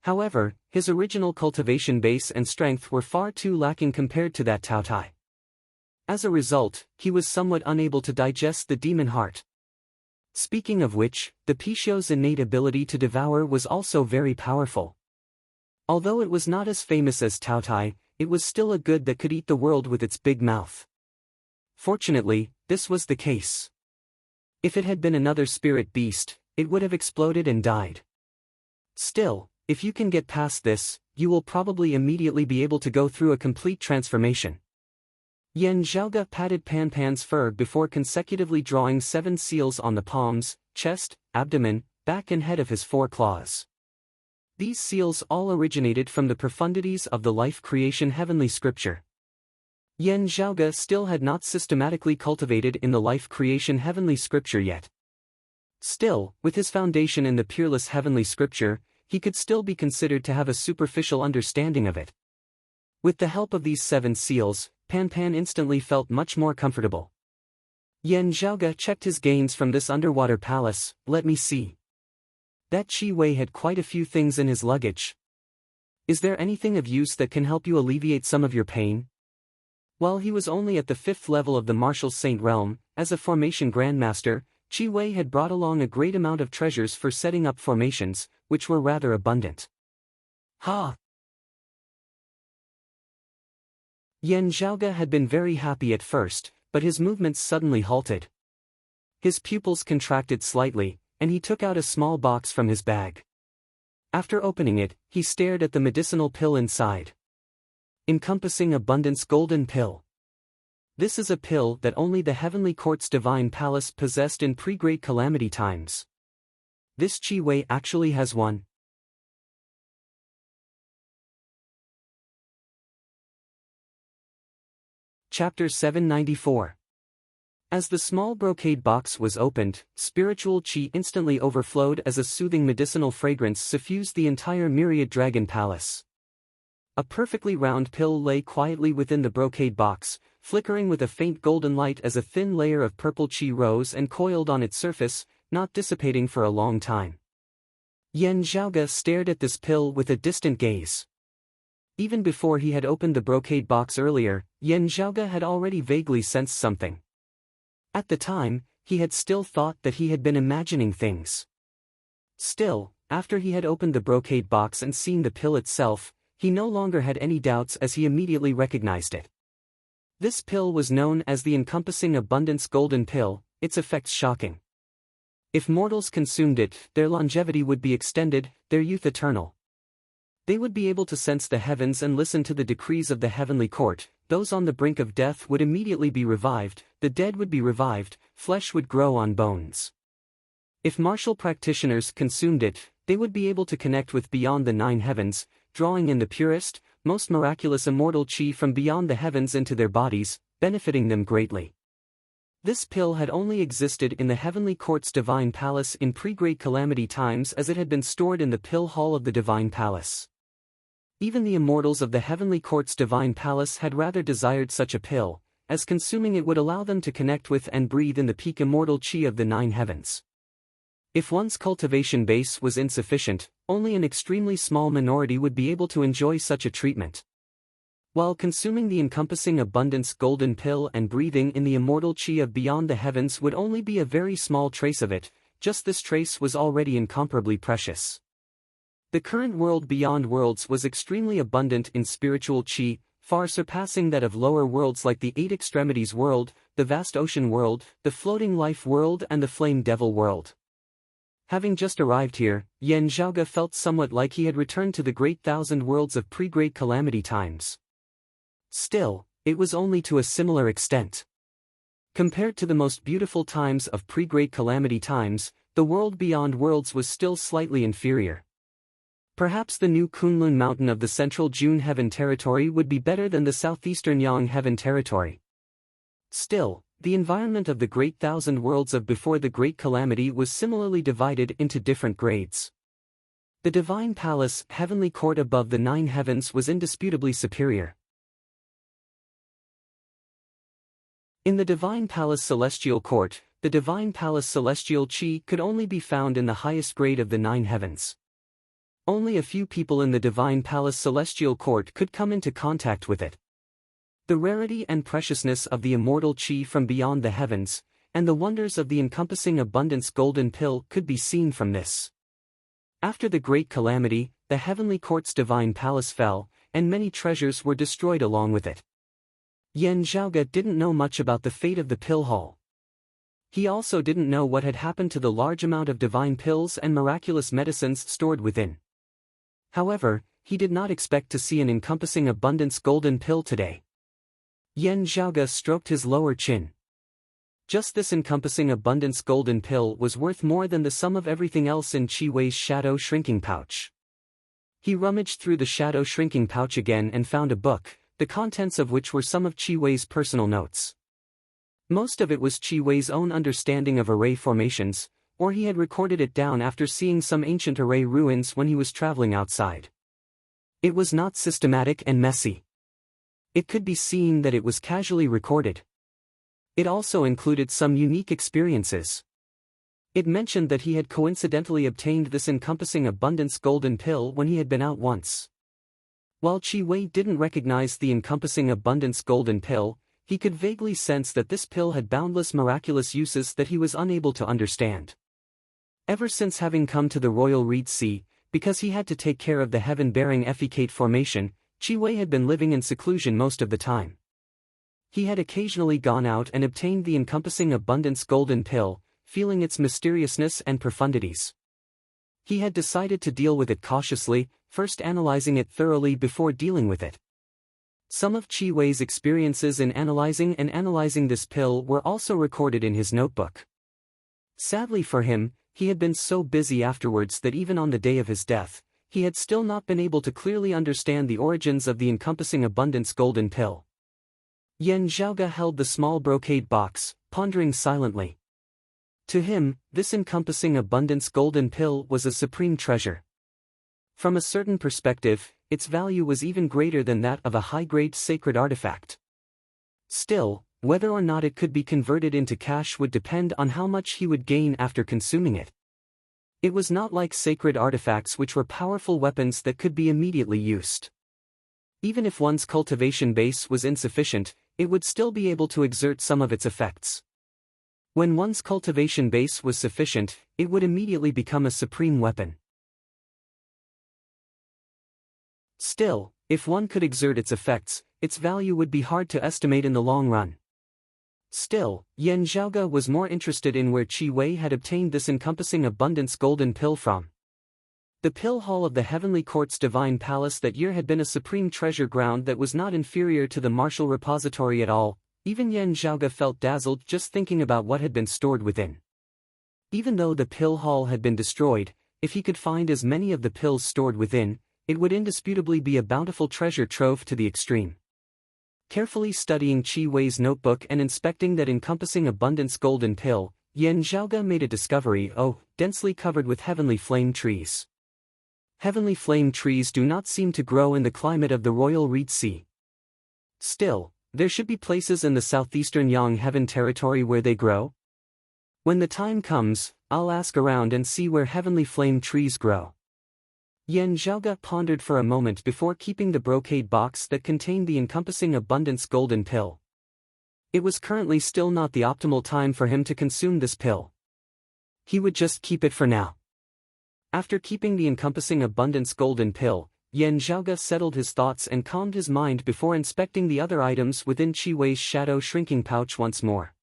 However, his original cultivation base and strength were far too lacking compared to that Taotai. As a result, he was somewhat unable to digest the demon heart. Speaking of which, the Pishio's innate ability to devour was also very powerful. Although it was not as famous as Taotai, it was still a good that could eat the world with its big mouth. Fortunately, this was the case. If it had been another spirit beast, it would have exploded and died. Still, if you can get past this, you will probably immediately be able to go through a complete transformation. Yan Zhaoge patted Pan Pan's fur before consecutively drawing 7 seals on the palms, chest, abdomen, back and head of his 4 claws. These seals all originated from the profundities of the life creation heavenly scripture. Yan Zhaoge still had not systematically cultivated in the life creation heavenly scripture yet. Still, with his foundation in the peerless heavenly scripture, he could still be considered to have a superficial understanding of it. With the help of these 7 seals, Pan Pan instantly felt much more comfortable. Yan Zhaoge checked his gains from this underwater palace. Let me see. That Qi Wei had quite a few things in his luggage. Is there anything of use that can help you alleviate some of your pain? While he was only at the 5th level of the Martial Saint realm, as a formation grandmaster, Qi Wei had brought along a great amount of treasures for setting up formations, which were rather abundant. Ha! Yan Zhaoge had been very happy at first, but his movements suddenly halted. His pupils contracted slightly, and he took out a small box from his bag. After opening it, he stared at the medicinal pill inside. Encompassing Abundance Golden Pill. This is a pill that only the Heavenly Court's Divine Palace possessed in pre-Great Calamity times. This Qi Wei actually has one. Chapter 794. As the small brocade box was opened, spiritual qi instantly overflowed as a soothing medicinal fragrance suffused the entire Myriad Dragon Palace. A perfectly round pill lay quietly within the brocade box, flickering with a faint golden light as a thin layer of purple qi rose and coiled on its surface, not dissipating for a long time. Yan Zhaoge stared at this pill with a distant gaze. Even before he had opened the brocade box earlier, Yen Zhaoge had already vaguely sensed something. At the time, he had still thought that he had been imagining things. Still, after he had opened the brocade box and seen the pill itself, he no longer had any doubts as he immediately recognized it. This pill was known as the encompassing abundance golden pill, its effects shocking. If mortals consumed it, their longevity would be extended, their youth eternal. They would be able to sense the heavens and listen to the decrees of the heavenly court. Those on the brink of death would immediately be revived, the dead would be revived, flesh would grow on bones. If martial practitioners consumed it, they would be able to connect with beyond the 9 heavens, drawing in the purest, most miraculous immortal chi from beyond the heavens into their bodies, benefiting them greatly. This pill had only existed in the heavenly court's divine palace in pre-great calamity times, as it had been stored in the pill hall of the divine palace. Even the immortals of the heavenly court's divine palace had rather desired such a pill, as consuming it would allow them to connect with and breathe in the peak immortal chi of the 9 heavens. If one's cultivation base was insufficient, only an extremely small minority would be able to enjoy such a treatment. While consuming the encompassing abundance golden pill and breathing in the immortal chi of beyond the heavens would only be a very small trace of it, just this trace was already incomparably precious. The current world beyond worlds was extremely abundant in spiritual chi, far surpassing that of lower worlds like the 8 extremities world, the vast ocean world, the floating life world and the flame devil world. Having just arrived here, Yen Zhaoge felt somewhat like he had returned to the great 1,000 worlds of pre-great calamity times. Still, it was only to a similar extent. Compared to the most beautiful times of pre-great calamity times, the world beyond worlds was still slightly inferior. Perhaps the new Kunlun mountain of the central June heaven territory would be better than the southeastern Yang heaven territory. Still, the environment of the great 1,000 worlds of before the great calamity was similarly divided into different grades. The divine palace, heavenly court above the 9 heavens, was indisputably superior. In the divine palace celestial court, the divine palace celestial chi could only be found in the highest grade of the 9 heavens. Only a few people in the divine palace celestial court could come into contact with it. The rarity and preciousness of the immortal chi from beyond the heavens, and the wonders of the encompassing abundance golden pill could be seen from this. After the great calamity, the heavenly court's divine palace fell, and many treasures were destroyed along with it. Yen Zhaoge didn't know much about the fate of the pill hall. He also didn't know what had happened to the large amount of divine pills and miraculous medicines stored within. However, he did not expect to see an encompassing abundance golden pill today. Yen Zhaoge stroked his lower chin. Just this encompassing abundance golden pill was worth more than the sum of everything else in Qi Wei's shadow shrinking pouch. He rummaged through the shadow shrinking pouch again and found a book, the contents of which were some of Qi Wei's personal notes. Most of it was Qi Wei's own understanding of array formations, or he had recorded it down after seeing some ancient array ruins when he was traveling outside. It was not systematic and messy. It could be seen that it was casually recorded. It also included some unique experiences. It mentioned that he had coincidentally obtained this encompassing abundance golden pill when he had been out once. While Qi Wei didn't recognize the encompassing abundance golden pill, he could vaguely sense that this pill had boundless miraculous uses that he was unable to understand. Ever since having come to the Royal Reed Sea, because he had to take care of the heaven-bearing Effecate formation, Qi Wei had been living in seclusion most of the time. He had occasionally gone out and obtained the encompassing abundance golden pill, feeling its mysteriousness and profundities. He had decided to deal with it cautiously, first analyzing it thoroughly before dealing with it. Some of Qi Wei's experiences in analyzing this pill were also recorded in his notebook. Sadly for him, he had been so busy afterwards that even on the day of his death, he had still not been able to clearly understand the origins of the encompassing abundance golden pill. Yen Zhaoge held the small brocade box, pondering silently. To him, this encompassing abundance golden pill was a supreme treasure. From a certain perspective, its value was even greater than that of a high-grade sacred artifact. Still, whether or not it could be converted into cash would depend on how much he would gain after consuming it. It was not like sacred artifacts which were powerful weapons that could be immediately used. Even if one's cultivation base was insufficient, it would still be able to exert some of its effects. When one's cultivation base was sufficient, it would immediately become a supreme weapon. Still, if one could exert its effects, its value would be hard to estimate in the long run. Still, Yan Zhaoge was more interested in where Qi Wei had obtained this encompassing abundance golden pill from. The pill hall of the Heavenly Court's divine palace that year had been a supreme treasure ground that was not inferior to the martial repository at all. Even Yan Zhaoge felt dazzled just thinking about what had been stored within. Even though the pill hall had been destroyed, if he could find as many of the pills stored within, it would indisputably be a bountiful treasure trove to the extreme. Carefully studying Qi Wei's notebook and inspecting that encompassing abundance golden pill, Yan Zhaoge made a discovery: densely covered with heavenly flame trees. Heavenly flame trees do not seem to grow in the climate of the Royal Reed Sea. Still, there should be places in the southeastern Yang Heaven territory where they grow. When the time comes, I'll ask around and see where heavenly flame trees grow. Yan Zhaoge pondered for a moment before keeping the brocade box that contained the encompassing abundance golden pill. It was currently still not the optimal time for him to consume this pill. He would just keep it for now. After keeping the encompassing abundance golden pill, Yan Zhaoge settled his thoughts and calmed his mind before inspecting the other items within Qi Wei's shadow shrinking pouch once more.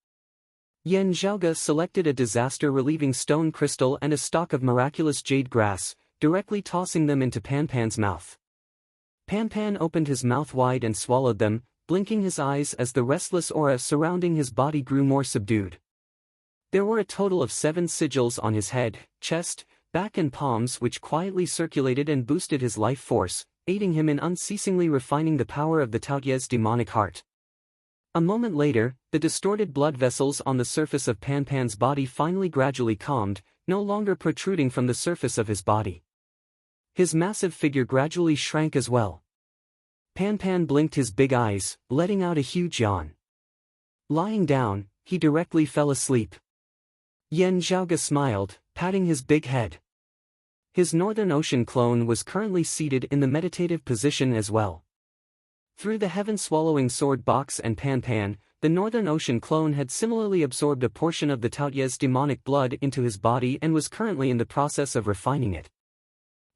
Yan Zhaoge selected a disaster-relieving stone crystal and a stalk of miraculous jade grass, directly tossing them into Pan Pan's mouth. Pan Pan opened his mouth wide and swallowed them, blinking his eyes as the restless aura surrounding his body grew more subdued. There were a total of 7 sigils on his head, chest, back and palms which quietly circulated and boosted his life force, aiding him in unceasingly refining the power of the Taoyue's demonic heart. A moment later, the distorted blood vessels on the surface of Pan Pan's body finally gradually calmed, no longer protruding from the surface of his body. His massive figure gradually shrank as well. Pan Pan blinked his big eyes, letting out a huge yawn. Lying down, he directly fell asleep. Yan Zhaoge smiled, patting his big head. His Northern Ocean clone was currently seated in the meditative position as well. Through the heaven-swallowing sword box and Pan Pan, the Northern Ocean clone had similarly absorbed a portion of the Taoyue's demonic blood into his body and was currently in the process of refining it.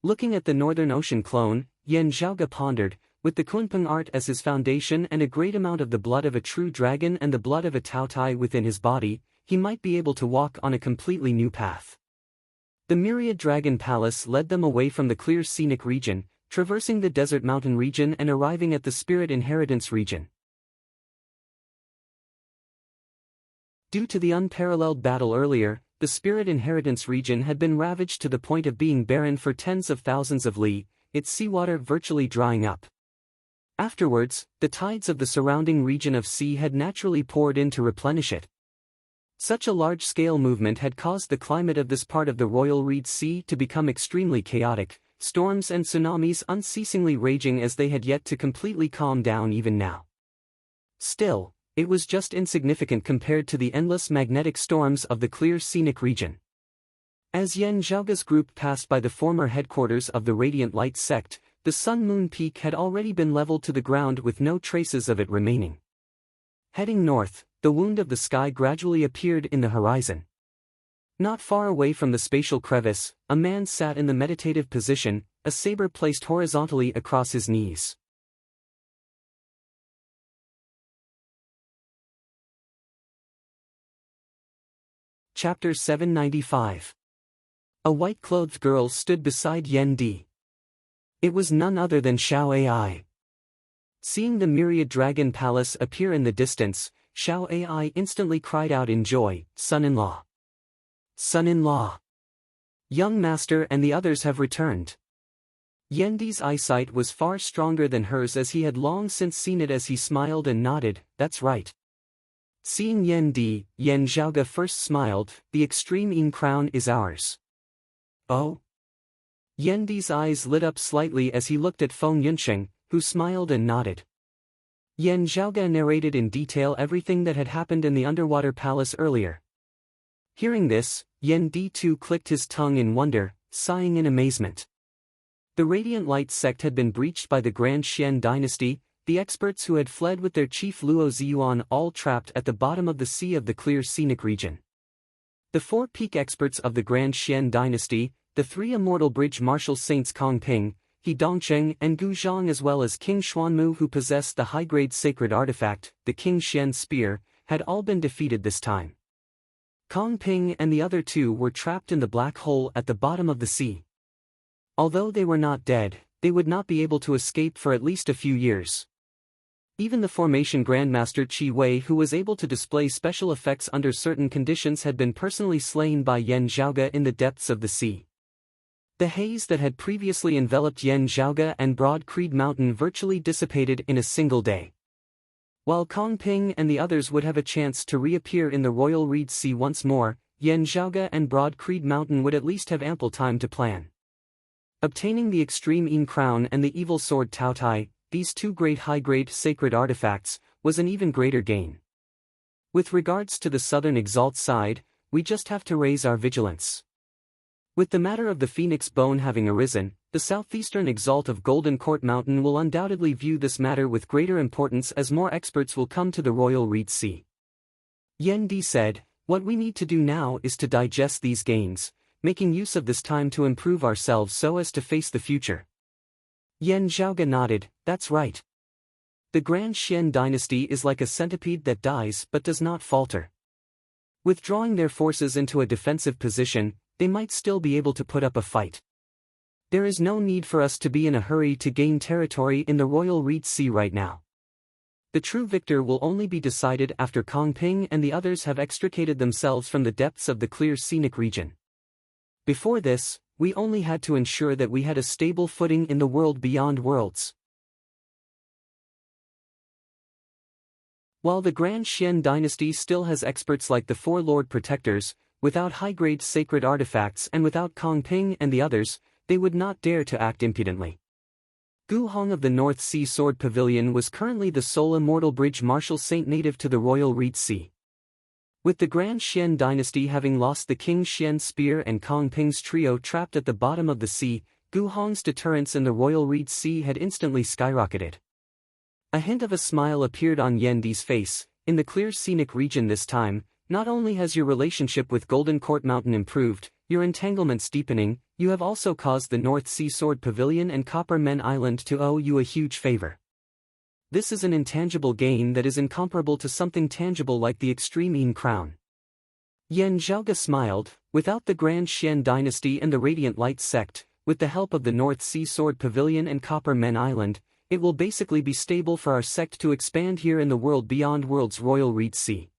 Looking at the Northern Ocean clone, Yan Zhaoge pondered, with the Kunpeng art as his foundation and a great amount of the blood of a true dragon and the blood of a Taotai within his body, he might be able to walk on a completely new path. The Myriad Dragon Palace led them away from the clear scenic region, traversing the desert mountain region and arriving at the Spirit Inheritance region. Due to the unparalleled battle earlier, the Spirit Inheritance region had been ravaged to the point of being barren for tens of thousands of li, its seawater virtually drying up. Afterwards, the tides of the surrounding region of sea had naturally poured in to replenish it. Such a large-scale movement had caused the climate of this part of the Royal Reed Sea to become extremely chaotic, storms and tsunamis unceasingly raging as they had yet to completely calm down even now. Still, it was just insignificant compared to the endless magnetic storms of the clear scenic region. As Yan Zhaoge's group passed by the former headquarters of the Radiant Light sect, the Sun Moon Peak had already been leveled to the ground with no traces of it remaining. Heading north, the wound of the sky gradually appeared in the horizon. Not far away from the spatial crevice, a man sat in the meditative position, a saber placed horizontally across his knees. Chapter 795. A white-clothed girl stood beside Yen Di. It was none other than Xiao Ai. Seeing the Myriad Dragon Palace appear in the distance, Xiao Ai instantly cried out in joy, "Son-in-law! Son-in-law! Young master and the others have returned." Yen Di's eyesight was far stronger than hers as he had long since seen it as he smiled and nodded, "That's right." Seeing Yen Di, Yan Zhaoge first smiled, "The extreme Yin crown is ours." "Oh?" Yen Di's eyes lit up slightly as he looked at Feng Yunsheng, who smiled and nodded. Yan Zhaoge narrated in detail everything that had happened in the underwater palace earlier. Hearing this, Yen Di too clicked his tongue in wonder, sighing in amazement. The Radiant Light sect had been breached by the Grand Xian dynasty, the experts who had fled with their chief Luo Ziyuan all trapped at the bottom of the sea of the clear scenic region. The four peak experts of the Grand Xian dynasty, the three immortal bridge martial saints Kong Ping, He Dongcheng and Gu Zhang, as well as King Xuanmu who possessed the high-grade sacred artifact, the King Xian spear, had all been defeated this time. Kong Ping and the other two were trapped in the black hole at the bottom of the sea. Although they were not dead, they would not be able to escape for at least a few years. Even the formation Grandmaster Qi Wei, who was able to display special effects under certain conditions, had been personally slain by Yan Zhaoge in the depths of the sea. The haze that had previously enveloped Yan Zhaoge and Broad Creed Mountain virtually dissipated in a single day. While Kong Ping and the others would have a chance to reappear in the Royal Reed Sea once more, Yan Zhaoge and Broad Creed Mountain would at least have ample time to plan. Obtaining the Extreme Yin Crown and the Evil Sword Taotai, these two great high-grade sacred artifacts, was an even greater gain. With regards to the Southern Exalt side, we just have to raise our vigilance. With the matter of the Phoenix Bone having arisen, the Southeastern Exalt of Golden Court Mountain will undoubtedly view this matter with greater importance as more experts will come to the Royal Reed Sea. Yen Di said, "What we need to do now is to digest these gains, making use of this time to improve ourselves so as to face the future." Yan Zhaoge nodded, "That's right. The Grand Xian dynasty is like a centipede that dies but does not falter. Withdrawing their forces into a defensive position, they might still be able to put up a fight. There is no need for us to be in a hurry to gain territory in the Royal Reed Sea right now. The true victor will only be decided after Kong Ping and the others have extricated themselves from the depths of the clear scenic region. Before this, we only had to ensure that we had a stable footing in the world beyond worlds." While the Grand Xian dynasty still has experts like the four Lord Protectors, without high-grade sacred artifacts and without Kong Ping and the others, they would not dare to act impudently. Gu Hong of the North Sea Sword Pavilion was currently the sole immortal bridge martial saint native to the Royal Reed Sea. With the Grand Xian dynasty having lost the King Xian spear and Kong Ping's trio trapped at the bottom of the sea, Gu Hong's deterrence in the Royal Reed Sea had instantly skyrocketed. A hint of a smile appeared on Yen Di's face. "In the clear scenic region this time, not only has your relationship with Golden Court Mountain improved, your entanglements deepening, you have also caused the North Sea Sword Pavilion and Copper Men Island to owe you a huge favor. This is an intangible gain that is incomparable to something tangible like the Extreme Yin Crown." Yan Zhaoge smiled. "Without the Grand Xian dynasty and the Radiant Light sect, with the help of the North Sea Sword Pavilion and Copper Men Island, it will basically be stable for our sect to expand here in the world beyond world's Royal Reed Sea.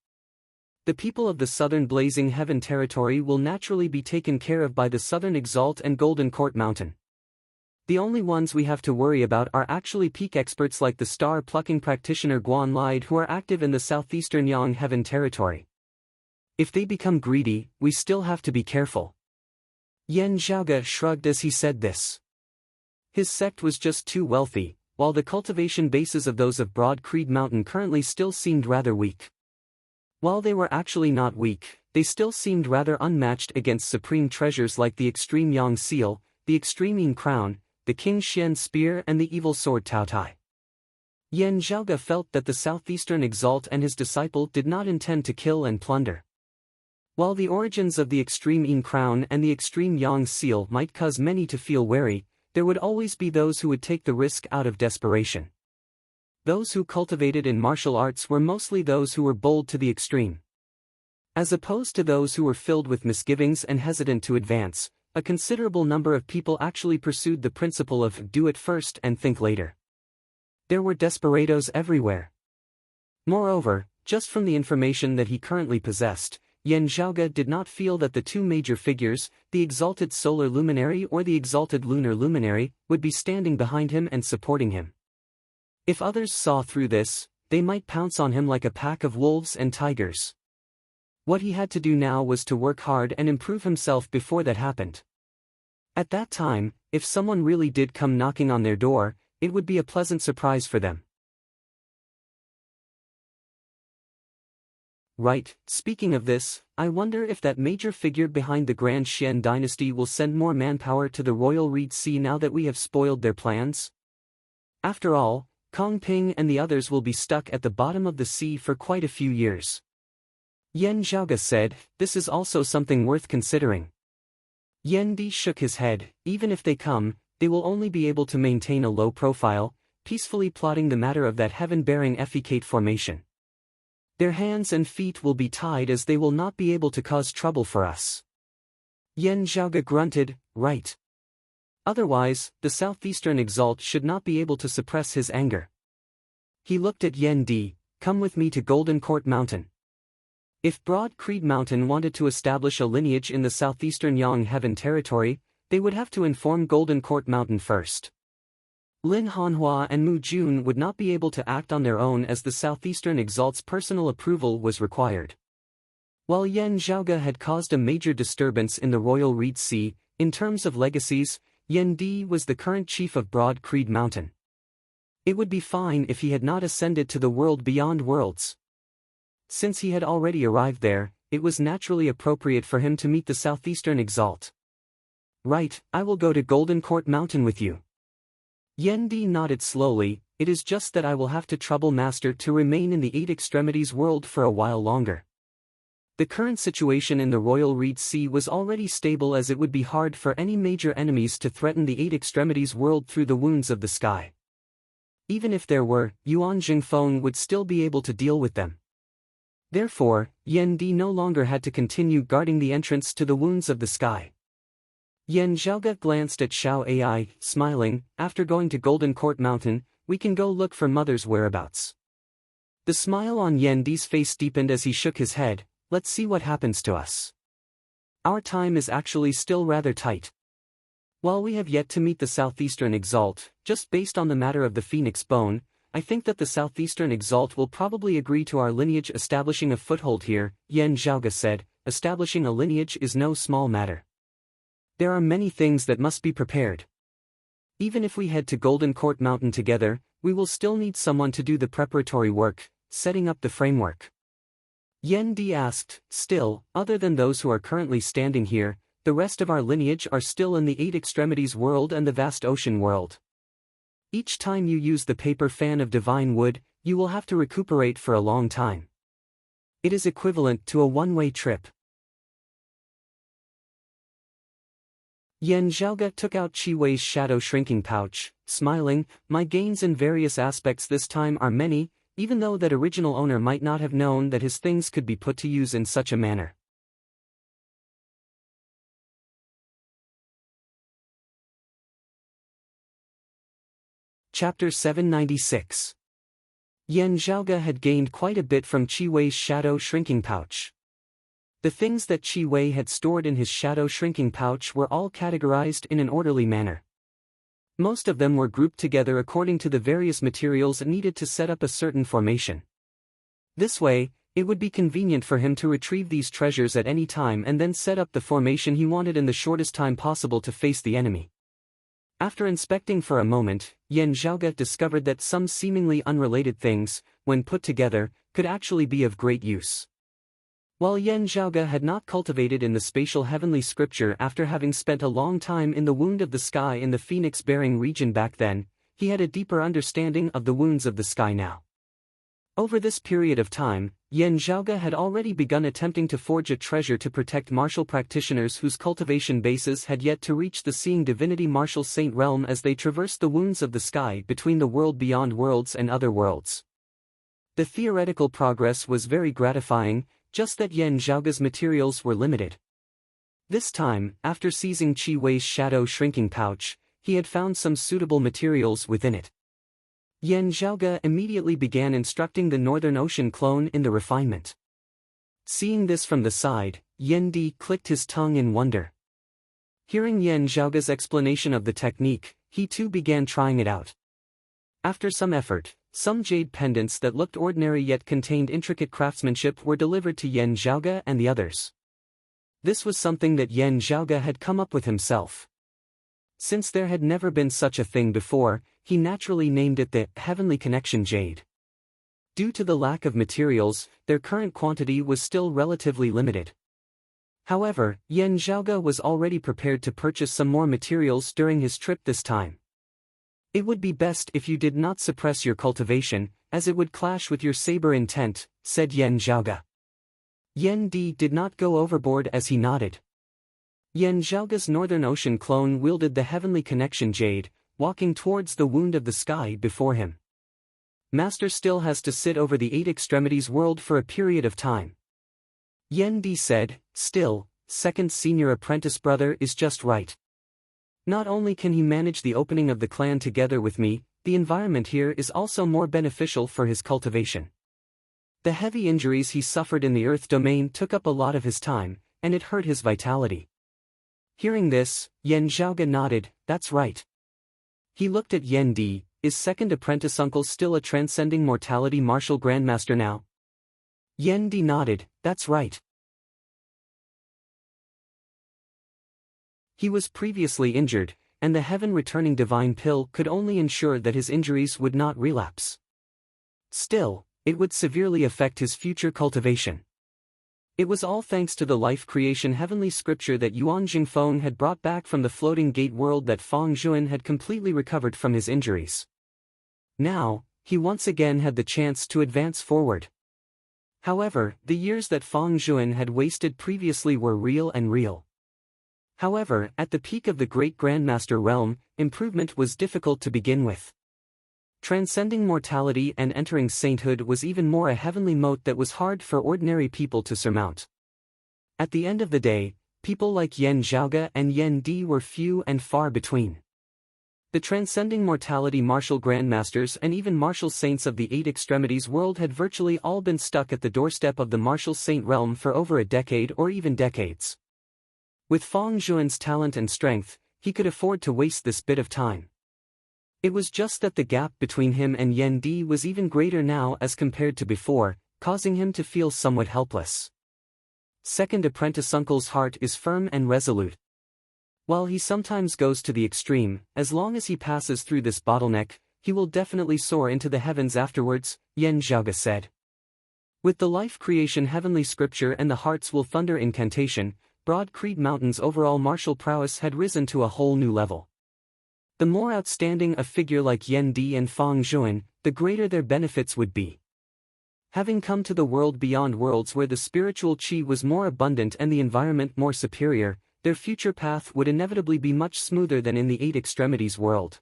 The people of the Southern Blazing Heaven territory will naturally be taken care of by the Southern Exalt and Golden Court Mountain. The only ones we have to worry about are actually peak experts like the star-plucking practitioner Guan Lide who are active in the Southeastern Yang Heaven territory. If they become greedy, we still have to be careful." Yan Zhaoge shrugged as he said this. His sect was just too wealthy, while the cultivation bases of those of Broad Creed Mountain currently still seemed rather weak. While they were actually not weak, they still seemed rather unmatched against supreme treasures like the Extreme Yang Seal, the Extreme Yin Crown, the King Xian Spear and the Evil Sword Taotai. Yan Zhaoge felt that the Southeastern Exalt and his disciple did not intend to kill and plunder. While the origins of the Extreme Yin Crown and the Extreme Yang Seal might cause many to feel wary, there would always be those who would take the risk out of desperation. Those who cultivated in martial arts were mostly those who were bold to the extreme. As opposed to those who were filled with misgivings and hesitant to advance, a considerable number of people actually pursued the principle of do it first and think later. There were desperados everywhere. Moreover, just from the information that he currently possessed, Yan Zhaoge did not feel that the two major figures, the exalted solar luminary or the exalted lunar luminary, would be standing behind him and supporting him. If others saw through this, they might pounce on him like a pack of wolves and tigers. What he had to do now was to work hard and improve himself before that happened. At that time, if someone really did come knocking on their door, it would be a pleasant surprise for them. Right, speaking of this, I wonder if that major figure behind the Grand Xian dynasty will send more manpower to the Royal Reed Sea now that we have spoiled their plans? After all, Kong Ping and the others will be stuck at the bottom of the sea for quite a few years. Yan Zhaoge said, this is also something worth considering. Yan Di shook his head, even if they come, they will only be able to maintain a low profile, peacefully plotting the matter of that heaven-bearing effecate formation. Their hands and feet will be tied as they will not be able to cause trouble for us. Yan Zhaoge grunted, right. Otherwise, the southeastern exalt should not be able to suppress his anger. He looked at Yan Di, come with me to Golden Court Mountain. If Broad Creed Mountain wanted to establish a lineage in the southeastern Yang Heaven territory, they would have to inform Golden Court Mountain first. Lin Hanhua and Mu Jun would not be able to act on their own as the southeastern exalt's personal approval was required. While Yan Zhaoge had caused a major disturbance in the Royal Reed Sea, in terms of legacies, Yan Di was the current chief of Broad Creed Mountain. It would be fine if he had not ascended to the world beyond worlds. Since he had already arrived there, it was naturally appropriate for him to meet the southeastern exalt. Right, I will go to Golden Court Mountain with you. Yan Di nodded slowly, it is just that I will have to trouble Master to remain in the Eight Extremities world for a while longer. The current situation in the Royal Reed Sea was already stable, as it would be hard for any major enemies to threaten the Eight Extremities world through the wounds of the sky. Even if there were, Yuan Jingfeng would still be able to deal with them. Therefore, Yan Di no longer had to continue guarding the entrance to the wounds of the sky. Yan Zhaoge glanced at Xiao Ai, smiling, after going to Golden Court Mountain, we can go look for Mother's whereabouts. The smile on Yan Di's face deepened as he shook his head, let's see what happens to us. Our time is actually still rather tight. While we have yet to meet the Southeastern Exalt, just based on the matter of the Phoenix Bone, I think that the Southeastern Exalt will probably agree to our lineage establishing a foothold here, Yan Zhaoge said, establishing a lineage is no small matter. There are many things that must be prepared. Even if we head to Golden Court Mountain together, we will still need someone to do the preparatory work, setting up the framework. Yan Di asked, still, other than those who are currently standing here, the rest of our lineage are still in the Eight Extremities world and the vast ocean world. Each time you use the paper fan of divine wood, you will have to recuperate for a long time. It is equivalent to a one-way trip. Yan Zhaoge took out Qi Wei's shadow shrinking pouch, smiling, my gains in various aspects this time are many, even though that original owner might not have known that his things could be put to use in such a manner. Chapter 796. Yan Zhaoge had gained quite a bit from Qi Wei's shadow shrinking pouch. The things that Qi Wei had stored in his shadow shrinking pouch were all categorized in an orderly manner. Most of them were grouped together according to the various materials needed to set up a certain formation. This way, it would be convenient for him to retrieve these treasures at any time and then set up the formation he wanted in the shortest time possible to face the enemy. After inspecting for a moment, Yan Zhaoge discovered that some seemingly unrelated things, when put together, could actually be of great use. While Yan Zhaoge had not cultivated in the spatial heavenly scripture after having spent a long time in the wound of the sky in the phoenix-bearing region back then, he had a deeper understanding of the wounds of the sky now. Over this period of time, Yan Zhaoge had already begun attempting to forge a treasure to protect martial practitioners whose cultivation bases had yet to reach the seeing divinity martial saint realm as they traversed the wounds of the sky between the world beyond worlds and other worlds. The theoretical progress was very gratifying, just that Yan Zhaoge's materials were limited. This time, after seizing Qi Wei's shadow shrinking pouch, he had found some suitable materials within it. Yan Zhaoge immediately began instructing the Northern Ocean clone in the refinement. Seeing this from the side, Yan Di clicked his tongue in wonder. Hearing Yan Zhaoge's explanation of the technique, he too began trying it out. After some effort, some jade pendants that looked ordinary yet contained intricate craftsmanship were delivered to Yan Zhaoge and the others. This was something that Yan Zhaoge had come up with himself. Since there had never been such a thing before, he naturally named it the Heavenly Connection Jade. Due to the lack of materials, their current quantity was still relatively limited. However, Yan Zhaoge was already prepared to purchase some more materials during his trip this time. It would be best if you did not suppress your cultivation, as it would clash with your saber intent, said Yan Zhaoge. Yan Di did not go overboard as he nodded. Yan Zhaoge's Northern Ocean clone wielded the Heavenly Connection Jade, walking towards the wound of the sky before him. Master still has to sit over the 8 extremities world for a period of time. Yan Di said, still, second senior apprentice brother is just right. Not only can he manage the opening of the clan together with me, the environment here is also more beneficial for his cultivation. The heavy injuries he suffered in the Earth domain took up a lot of his time, and it hurt his vitality. Hearing this, Yan Zhaoge nodded, that's right. He looked at Yan Di, is second apprentice uncle still a transcending mortality martial grandmaster now? Yan Di nodded, that's right. He was previously injured, and the heaven-returning divine pill could only ensure that his injuries would not relapse. Still, it would severely affect his future cultivation. It was all thanks to the life creation heavenly scripture that Yuan Jingfeng had brought back from the floating gate world that Fang Zhuan had completely recovered from his injuries. Now, he once again had the chance to advance forward. However, the years that Fang Zhuan had wasted previously were real. However, at the peak of the Great Grandmaster realm, improvement was difficult to begin with. Transcending mortality and entering sainthood was even more a heavenly moat that was hard for ordinary people to surmount. At the end of the day, people like Yan Zhaoge and Yan Di were few and far between. The transcending mortality martial grandmasters and even martial saints of the 8 extremities world had virtually all been stuck at the doorstep of the martial saint realm for over a decade or even decades. With Fang Zhuan's talent and strength, he could afford to waste this bit of time. It was just that the gap between him and Yan Di was even greater now as compared to before, causing him to feel somewhat helpless. Second apprentice uncle's heart is firm and resolute. While he sometimes goes to the extreme, as long as he passes through this bottleneck, he will definitely soar into the heavens afterwards, Yan Zhaoge said. With the life creation heavenly scripture and the hearts will thunder incantation, Broad Creed Mountain's overall martial prowess had risen to a whole new level. The more outstanding a figure like Yan Di and Fang Zhuan, the greater their benefits would be. Having come to the world beyond worlds where the spiritual qi was more abundant and the environment more superior, their future path would inevitably be much smoother than in the 8 extremities world.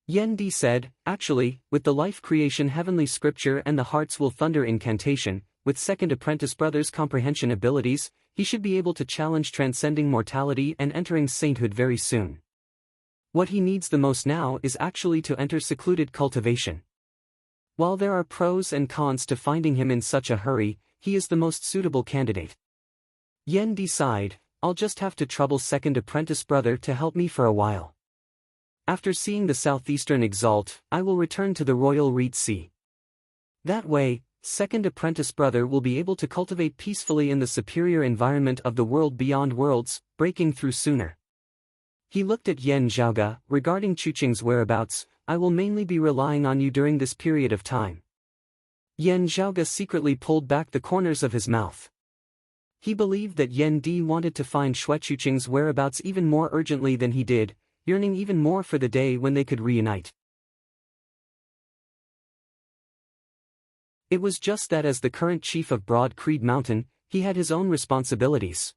Yan Di said, actually, with the life creation heavenly scripture and the hearts will thunder incantation, with second apprentice brother's comprehension abilities, he should be able to challenge transcending mortality and entering sainthood very soon. What he needs the most now is actually to enter secluded cultivation. While there are pros and cons to finding him in such a hurry, he is the most suitable candidate. Yan Di sighed, I'll just have to trouble second apprentice brother to help me for a while. After seeing the southeastern exalt, I will return to the royal reed sea. That way, second apprentice brother will be able to cultivate peacefully in the superior environment of the world beyond worlds, breaking through sooner. He looked at Yan Zhaoge, regarding Chuqing's whereabouts, I will mainly be relying on you during this period of time. Yan Zhaoge secretly pulled back the corners of his mouth. He believed that Yan Di wanted to find Chuqing's whereabouts even more urgently than he did, yearning even more for the day when they could reunite. It was just that as the current chief of Broad Creed Mountain, he had his own responsibilities.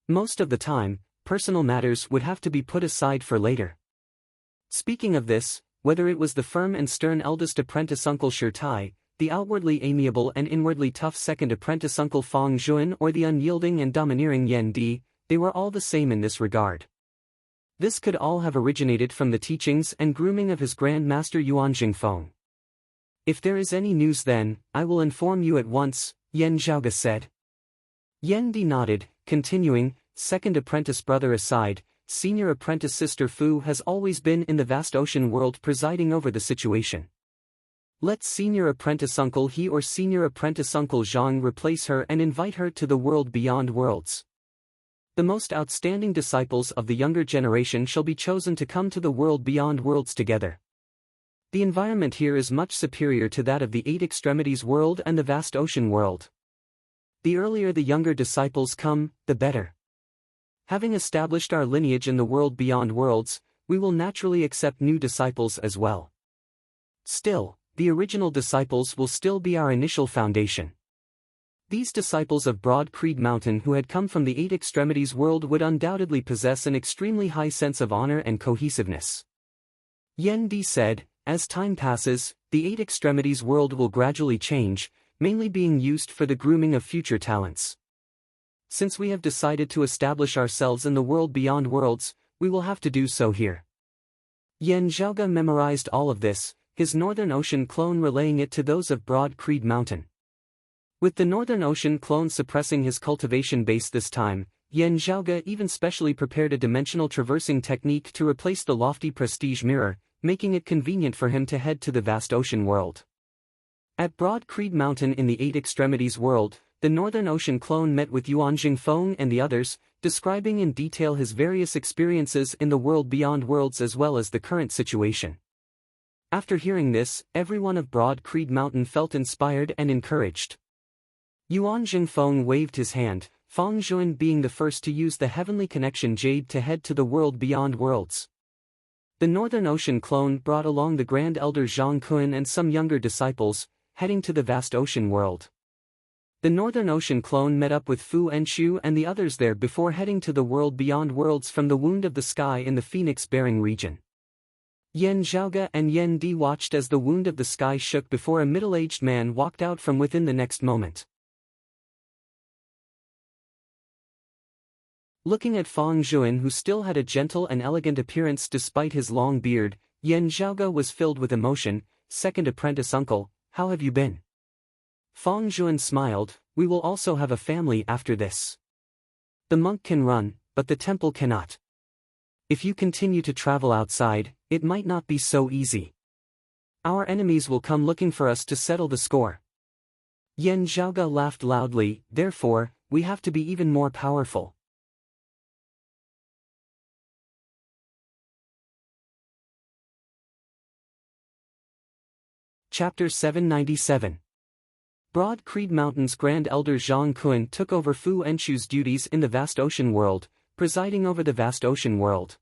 Most of the time, personal matters would have to be put aside for later. Speaking of this, whether it was the firm and stern eldest apprentice uncle Shirtai, the outwardly amiable and inwardly tough second apprentice uncle Fang Zhuan or the unyielding and domineering Yan Di, they were all the same in this regard. This could all have originated from the teachings and grooming of his Grand Master Yuan Jingfeng. If there is any news then, I will inform you at once, Yan Zhaoge said. Yan Di nodded, continuing, second apprentice brother aside, senior apprentice sister Fu has always been in the vast ocean world presiding over the situation. Let senior apprentice uncle he or senior apprentice uncle Zhang replace her and invite her to the world beyond worlds. The most outstanding disciples of the younger generation shall be chosen to come to the world beyond worlds together. The environment here is much superior to that of the Eight Extremities world and the vast ocean world. The earlier the younger disciples come, the better. Having established our lineage in the world beyond worlds, we will naturally accept new disciples as well. Still, the original disciples will still be our initial foundation. These disciples of Broad Creed Mountain who had come from the Eight Extremities world would undoubtedly possess an extremely high sense of honor and cohesiveness. Yen Di said, as time passes, the Eight Extremities world will gradually change, mainly being used for the grooming of future talents. Since we have decided to establish ourselves in the world beyond worlds, we will have to do so here. Yen Zhaoge memorized all of this, his Northern Ocean clone relaying it to those of Broad Creed Mountain. With the Northern Ocean clone suppressing his cultivation base this time, Yen Zhaoge even specially prepared a dimensional traversing technique to replace the lofty prestige mirror, making it convenient for him to head to the vast ocean world. At Broad Creed Mountain in the Eight Extremities world, the Northern Ocean clone met with Yuan Jingfeng and the others, describing in detail his various experiences in the world beyond worlds as well as the current situation. After hearing this, everyone of Broad Creed Mountain felt inspired and encouraged. Yuan Jingfeng waved his hand, Feng Zhuan being the first to use the Heavenly Connection Jade to head to the world beyond worlds. The Northern Ocean clone brought along the Grand Elder Zhang Kun and some younger disciples, heading to the vast ocean world. The Northern Ocean clone met up with Fu Enshu and the others there before heading to the world beyond worlds from the Wound of the Sky in the Phoenix-bearing region. Yen Zhaoge and Yen Di watched as the Wound of the Sky shook before a middle-aged man walked out from within the next moment. Looking at Feng Zhuan who still had a gentle and elegant appearance despite his long beard, Yen Zhaoge was filled with emotion. Second apprentice uncle, how have you been? Feng Zhuan smiled, we will also have a family after this. The monk can run, but the temple cannot. If you continue to travel outside, it might not be so easy. Our enemies will come looking for us to settle the score. Yen Zhaoge laughed loudly, therefore, we have to be even more powerful. Chapter 797. Broad Creed Mountain's Grand Elder Zhang Kun took over Fu Enshu's duties in the vast ocean world, presiding over the vast ocean world.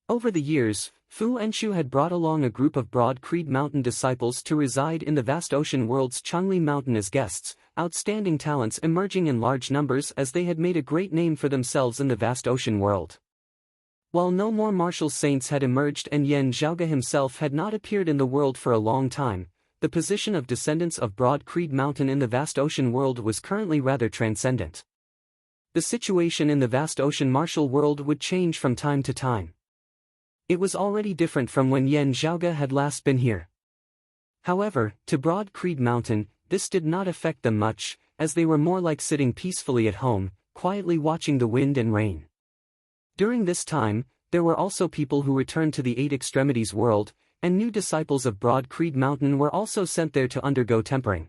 Over the years, Fu Enshu had brought along a group of Broad Creed Mountain disciples to reside in the vast ocean world's Changli Mountain as guests, outstanding talents emerging in large numbers as they had made a great name for themselves in the vast ocean world. While no more martial saints had emerged and Yen Zhaoge himself had not appeared in the world for a long time, the position of descendants of Broad Creed Mountain in the vast ocean world was currently rather transcendent. The situation in the vast ocean martial world would change from time to time. It was already different from when Yen Zhaoge had last been here. However, to Broad Creed Mountain, this did not affect them much, as they were more like sitting peacefully at home, quietly watching the wind and rain. During this time, there were also people who returned to the Eight Extremities world, and new disciples of Broad Creed Mountain were also sent there to undergo tempering.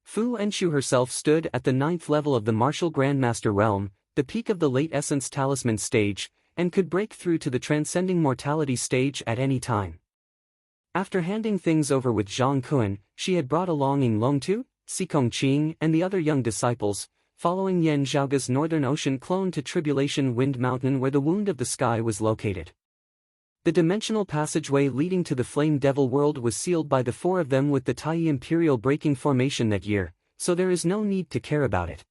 Fu Enshu herself stood at the 9th level of the Martial Grandmaster realm, the peak of the Late Essence Talisman stage, and could break through to the Transcending Mortality stage at any time. After handing things over with Zhang Kun, she had brought along Ying Longtu, Sikong Qing and the other young disciples, following Yen Zhaoge's Northern Ocean clone to Tribulation Wind Mountain where the Wound of the Sky was located. The dimensional passageway leading to the Flame Devil world was sealed by the four of them with the Tai Imperial breaking formation that year, so there is no need to care about it.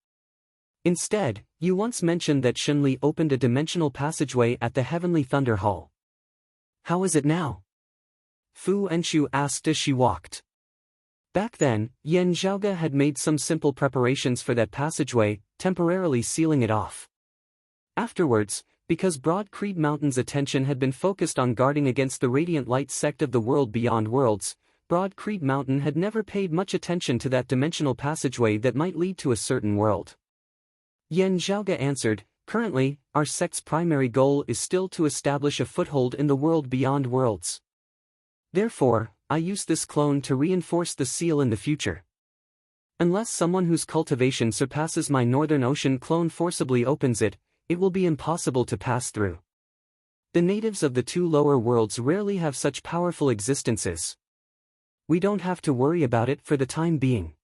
Instead, you once mentioned that Shunli opened a dimensional passageway at the Heavenly Thunder Hall. How is it now? Fu Enshu asked as she walked. Back then, Yen Zhaoge had made some simple preparations for that passageway, temporarily sealing it off. Afterwards, because Broad Creed Mountain's attention had been focused on guarding against the Radiant Light sect of the world beyond worlds, Broad Creed Mountain had never paid much attention to that dimensional passageway that might lead to a certain world. Yen Zhaoge answered, currently, our sect's primary goal is still to establish a foothold in the world beyond worlds. Therefore, I use this clone to reinforce the seal in the future. Unless someone whose cultivation surpasses my Northern Ocean clone forcibly opens it, it will be impossible to pass through. The natives of the two lower worlds rarely have such powerful existences. We don't have to worry about it for the time being.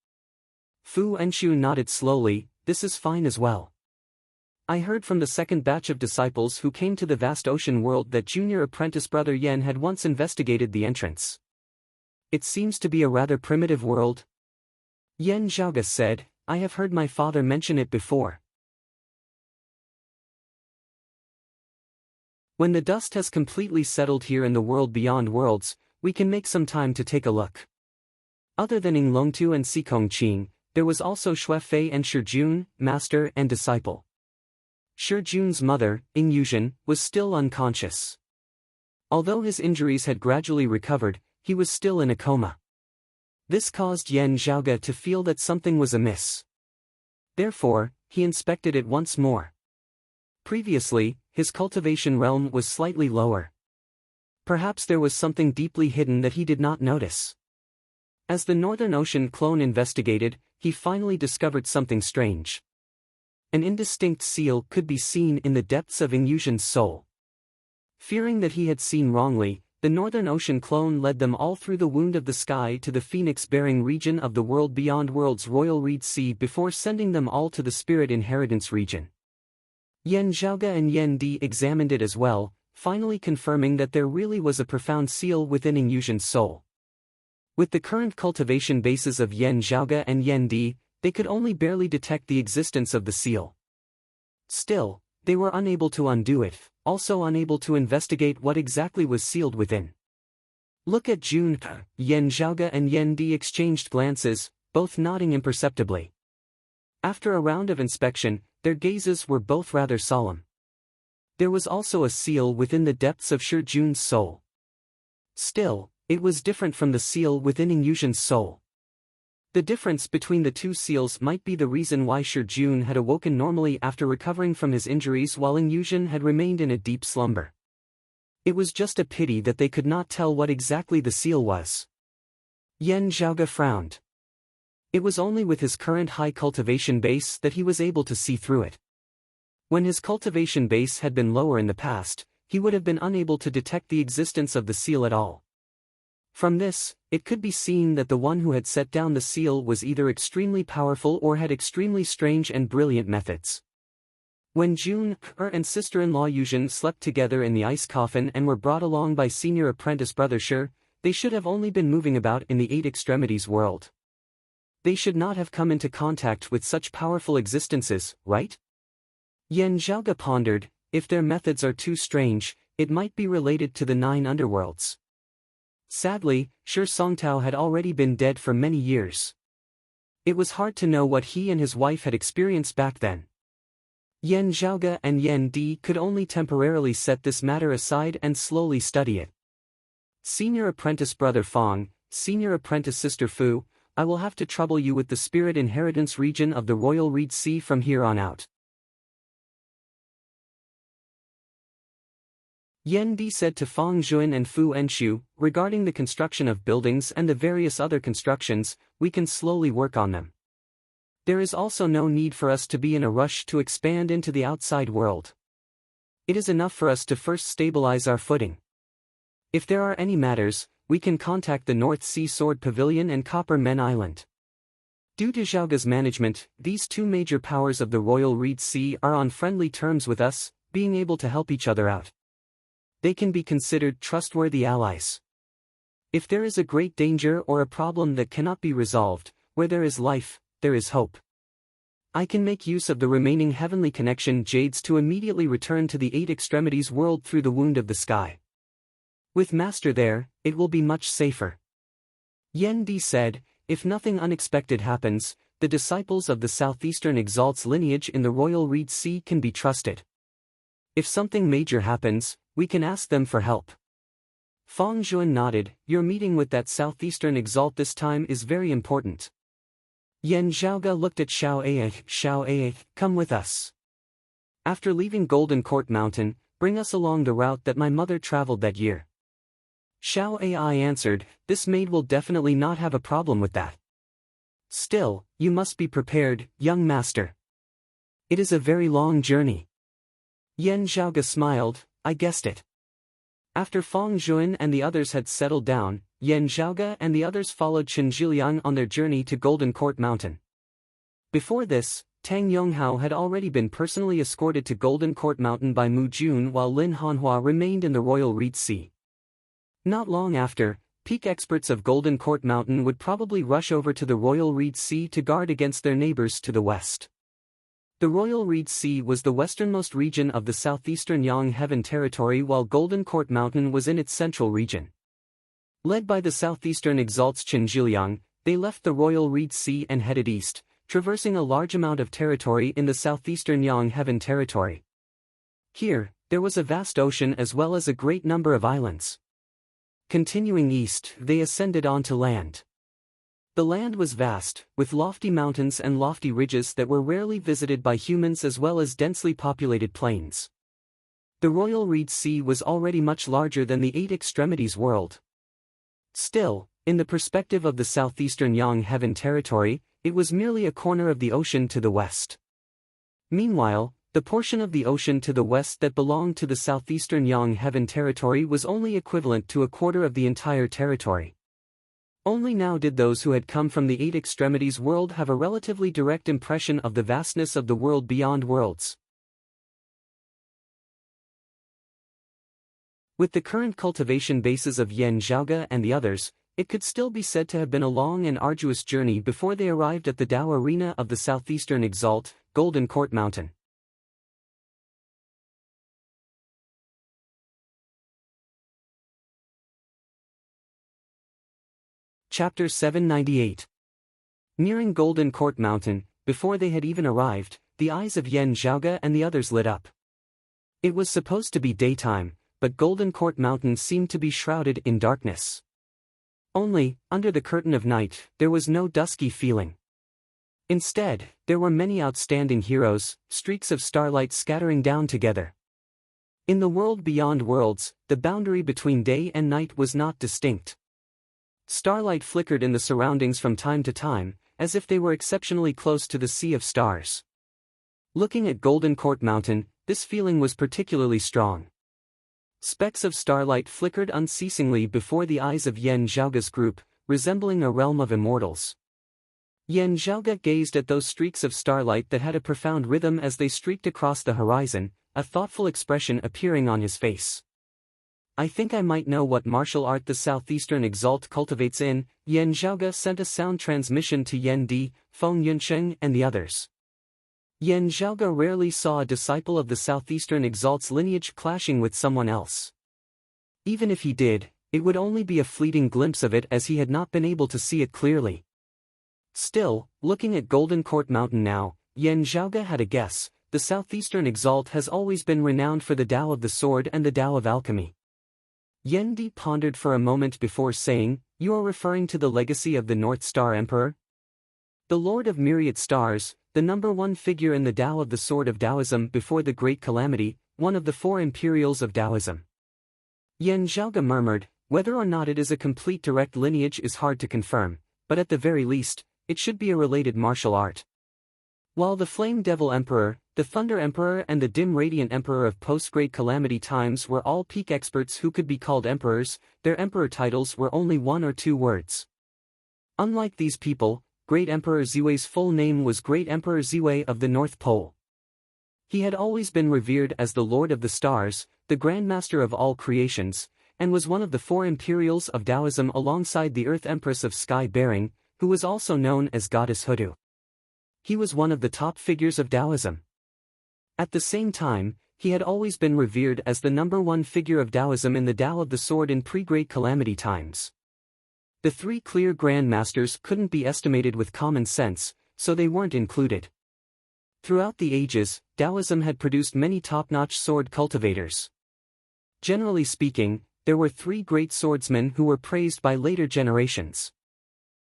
Fu Enshu nodded slowly. This is fine as well. I heard from the second batch of disciples who came to the vast ocean world that junior apprentice brother Yen had once investigated the entrance. It seems to be a rather primitive world. Yen Zhaoga said, I have heard my father mention it before. When the dust has completely settled here in the world beyond worlds, we can make some time to take a look. Other than Ing Longtu and Sikong Qing, there was also Shuefei and Shijun, master and disciple. Shijun's mother, Ing Yuzhen, was still unconscious. Although his injuries had gradually recovered, he was still in a coma. This caused Yen Zhaoga to feel that something was amiss. Therefore, he inspected it once more. Previously, his cultivation realm was slightly lower. Perhaps there was something deeply hidden that he did not notice. As the Northern Ocean clone investigated, he finally discovered something strange. An indistinct seal could be seen in the depths of Ing Yuzhen's soul. Fearing that he had seen wrongly, the Northern Ocean clone led them all through the wound of the sky to the phoenix-bearing region of the world beyond worlds Royal Reed Sea before sending them all to the spirit inheritance region. Yen Zhaoga and Yen Di examined it as well, finally confirming that there really was a profound seal within Ing Yuzhen's soul. With the current cultivation bases of Yen Zhaoga and Yen Di, they could only barely detect the existence of the seal. Still, they were unable to undo it, also unable to investigate what exactly was sealed within. Look at June. Yen Zhaoga and Yen Di exchanged glances, both nodding imperceptibly. After a round of inspection, their gazes were both rather solemn. There was also a seal within the depths of Shijun's soul. Still, it was different from the seal within Ing Yuzhen's soul. The difference between the two seals might be the reason why Shijun had awoken normally after recovering from his injuries while Ing Yuzhen had remained in a deep slumber. It was just a pity that they could not tell what exactly the seal was. Yen Zhaoga frowned. It was only with his current high cultivation base that he was able to see through it. When his cultivation base had been lower in the past, he would have been unable to detect the existence of the seal at all. From this, it could be seen that the one who had set down the seal was either extremely powerful or had extremely strange and brilliant methods. When June, and sister-in-law Yuzhen slept together in the ice coffin and were brought along by senior apprentice brother Shi, they should have only been moving about in the Eight Extremities world. They should not have come into contact with such powerful existences, right? Yen Zhaoga pondered, if their methods are too strange, it might be related to the 9 underworlds. Sadly, Shi Songtao had already been dead for many years. It was hard to know what he and his wife had experienced back then. Yen Zhaoga and Yen Di could only temporarily set this matter aside and slowly study it. Senior apprentice brother Fong, senior apprentice sister Fu, I will have to trouble you with the spirit inheritance region of the Royal Reed Sea from here on out. Yen Di said to Fang Zhuan and Fu Enshu, regarding the construction of buildings and the various other constructions, we can slowly work on them. There is also no need for us to be in a rush to expand into the outside world. It is enough for us to first stabilize our footing. If there are any matters, we can contact the North Sea Sword Pavilion and Copper Men Island. Due to Zhaoga's management, these two major powers of the Royal Reed Sea are on friendly terms with us, being able to help each other out. They can be considered trustworthy allies. If there is a great danger or a problem that cannot be resolved, where there is life, there is hope. I can make use of the remaining heavenly connection jades to immediately return to the Eight Extremities world through the wound of the sky. With Master there, it will be much safer. Yen Di said, if nothing unexpected happens, the disciples of the Southeastern Exalt's lineage in the Royal Reed Sea can be trusted. If something major happens, we can ask them for help. Fang Zhuan nodded, your meeting with that Southeastern Exalt this time is very important. Yen Zhaoga looked at Xiao Ai, come with us. After leaving Golden Court Mountain, bring us along the route that my mother traveled that year. Xiao Ai answered, this maid will definitely not have a problem with that. Still, you must be prepared, young master. It is a very long journey. Yen Zhaoga smiled, I guessed it. After Feng Zhuan and the others had settled down, Yan Zhaoge and the others followed Chen Zhiliang on their journey to Golden Court Mountain. Before this, Tang Yonghao had already been personally escorted to Golden Court Mountain by Mu Jun while Lin Hanhua remained in the Royal Reed Sea. Not long after, peak experts of Golden Court Mountain would probably rush over to the Royal Reed Sea to guard against their neighbors to the west. The Royal Reed Sea was the westernmost region of the southeastern Yang Heaven Territory while Golden Court Mountain was in its central region. Led by the southeastern exalts Chen Zhiliang, they left the Royal Reed Sea and headed east, traversing a large amount of territory in the southeastern Yang Heaven Territory. Here, there was a vast ocean as well as a great number of islands. Continuing east, they ascended onto land. The land was vast, with lofty mountains and lofty ridges that were rarely visited by humans as well as densely populated plains. The Royal Reed Sea was already much larger than the Eight Extremities world. Still, in the perspective of the southeastern Yang Heaven Territory, it was merely a corner of the ocean to the west. Meanwhile, the portion of the ocean to the west that belonged to the southeastern Yang Heaven Territory was only equivalent to a quarter of the entire territory. Only now did those who had come from the Eight Extremities world have a relatively direct impression of the vastness of the world beyond worlds. With the current cultivation bases of Yan Zhaoge and the others, it could still be said to have been a long and arduous journey before they arrived at the Dao Arena of the southeastern Exalt, Golden Court Mountain. Chapter 798. Nearing Golden Court Mountain, before they had even arrived, the eyes of Yan Zhaoge and the others lit up. It was supposed to be daytime, but Golden Court Mountain seemed to be shrouded in darkness. Only, under the curtain of night, there was no dusky feeling. Instead, there were many outstanding heroes, streaks of starlight scattering down together. In the world beyond worlds, the boundary between day and night was not distinct. Starlight flickered in the surroundings from time to time, as if they were exceptionally close to the sea of stars. Looking at Golden Court Mountain, this feeling was particularly strong. Specks of starlight flickered unceasingly before the eyes of Yan Zhaoge's group, resembling a realm of immortals. Yan Zhaoge gazed at those streaks of starlight that had a profound rhythm as they streaked across the horizon, a thoughtful expression appearing on his face. I think I might know what martial art the southeastern Exalt cultivates in. Yan Zhaoge sent a sound transmission to Yan Di, Feng Yunsheng and the others. Yan Zhaoge rarely saw a disciple of the southeastern Exalt's lineage clashing with someone else. Even if he did, it would only be a fleeting glimpse of it as he had not been able to see it clearly. Still, looking at Golden Court Mountain now, Yan Zhaoge had a guess. The southeastern Exalt has always been renowned for the Tao of the Sword and the Tao of Alchemy. Yan Di pondered for a moment before saying, "You are referring to the legacy of the North Star Emperor? The Lord of Myriad Stars, the number one figure in the Tao of the Sword of Taoism before the Great Calamity, one of the four imperials of Taoism." Yan Zhaoge murmured, "Whether or not it is a complete direct lineage is hard to confirm, but at the very least, it should be a related martial art." While the Flame Devil Emperor, the Thunder Emperor and the Dim Radiant Emperor of post-Great Calamity times were all peak experts who could be called emperors, their emperor titles were only one or two words. Unlike these people, Great Emperor Ziwei's full name was Great Emperor Ziwei of the North Pole. He had always been revered as the Lord of the Stars, the Grandmaster of all creations, and was one of the four imperials of Taoism alongside the Earth Empress of Sky Bearing, who was also known as Goddess Hudu. He was one of the top figures of Taoism. At the same time, he had always been revered as the number one figure of Taoism in the Tao of the Sword in pre-Great Calamity times. The three clear Grand Masters couldn't be estimated with common sense, so they weren't included. Throughout the ages, Taoism had produced many top-notch sword cultivators. Generally speaking, there were three great swordsmen who were praised by later generations.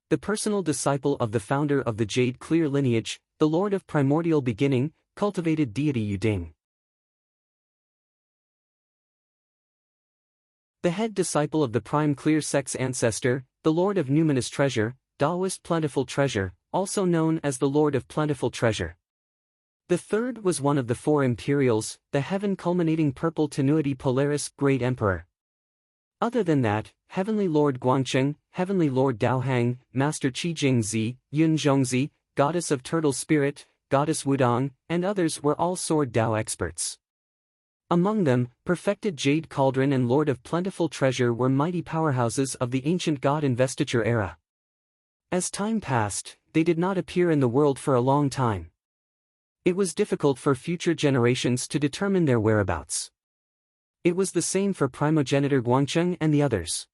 The personal disciple of the founder of the Jade Clear lineage, the Lord of Primordial Beginning, cultivated deity Yuding. The head disciple of the Prime Clear Sect's ancestor, the Lord of Numinous Treasure, Daoist Plentiful Treasure, also known as the Lord of Plentiful Treasure. The third was one of the four imperials, the heaven-culminating Purple Tenuity Polaris Great Emperor. Other than that, Heavenly Lord Guangcheng, Heavenly Lord Daohang, Master Qi Jingzi, Yun Zhongzi, Goddess of Turtle Spirit, Goddess Wudong, and others were all sword Dao experts. Among them, Perfected Jade Cauldron and Lord of Plentiful Treasure were mighty powerhouses of the ancient god investiture era. As time passed, they did not appear in the world for a long time. It was difficult for future generations to determine their whereabouts. It was the same for primogenitor Guangcheng and the others.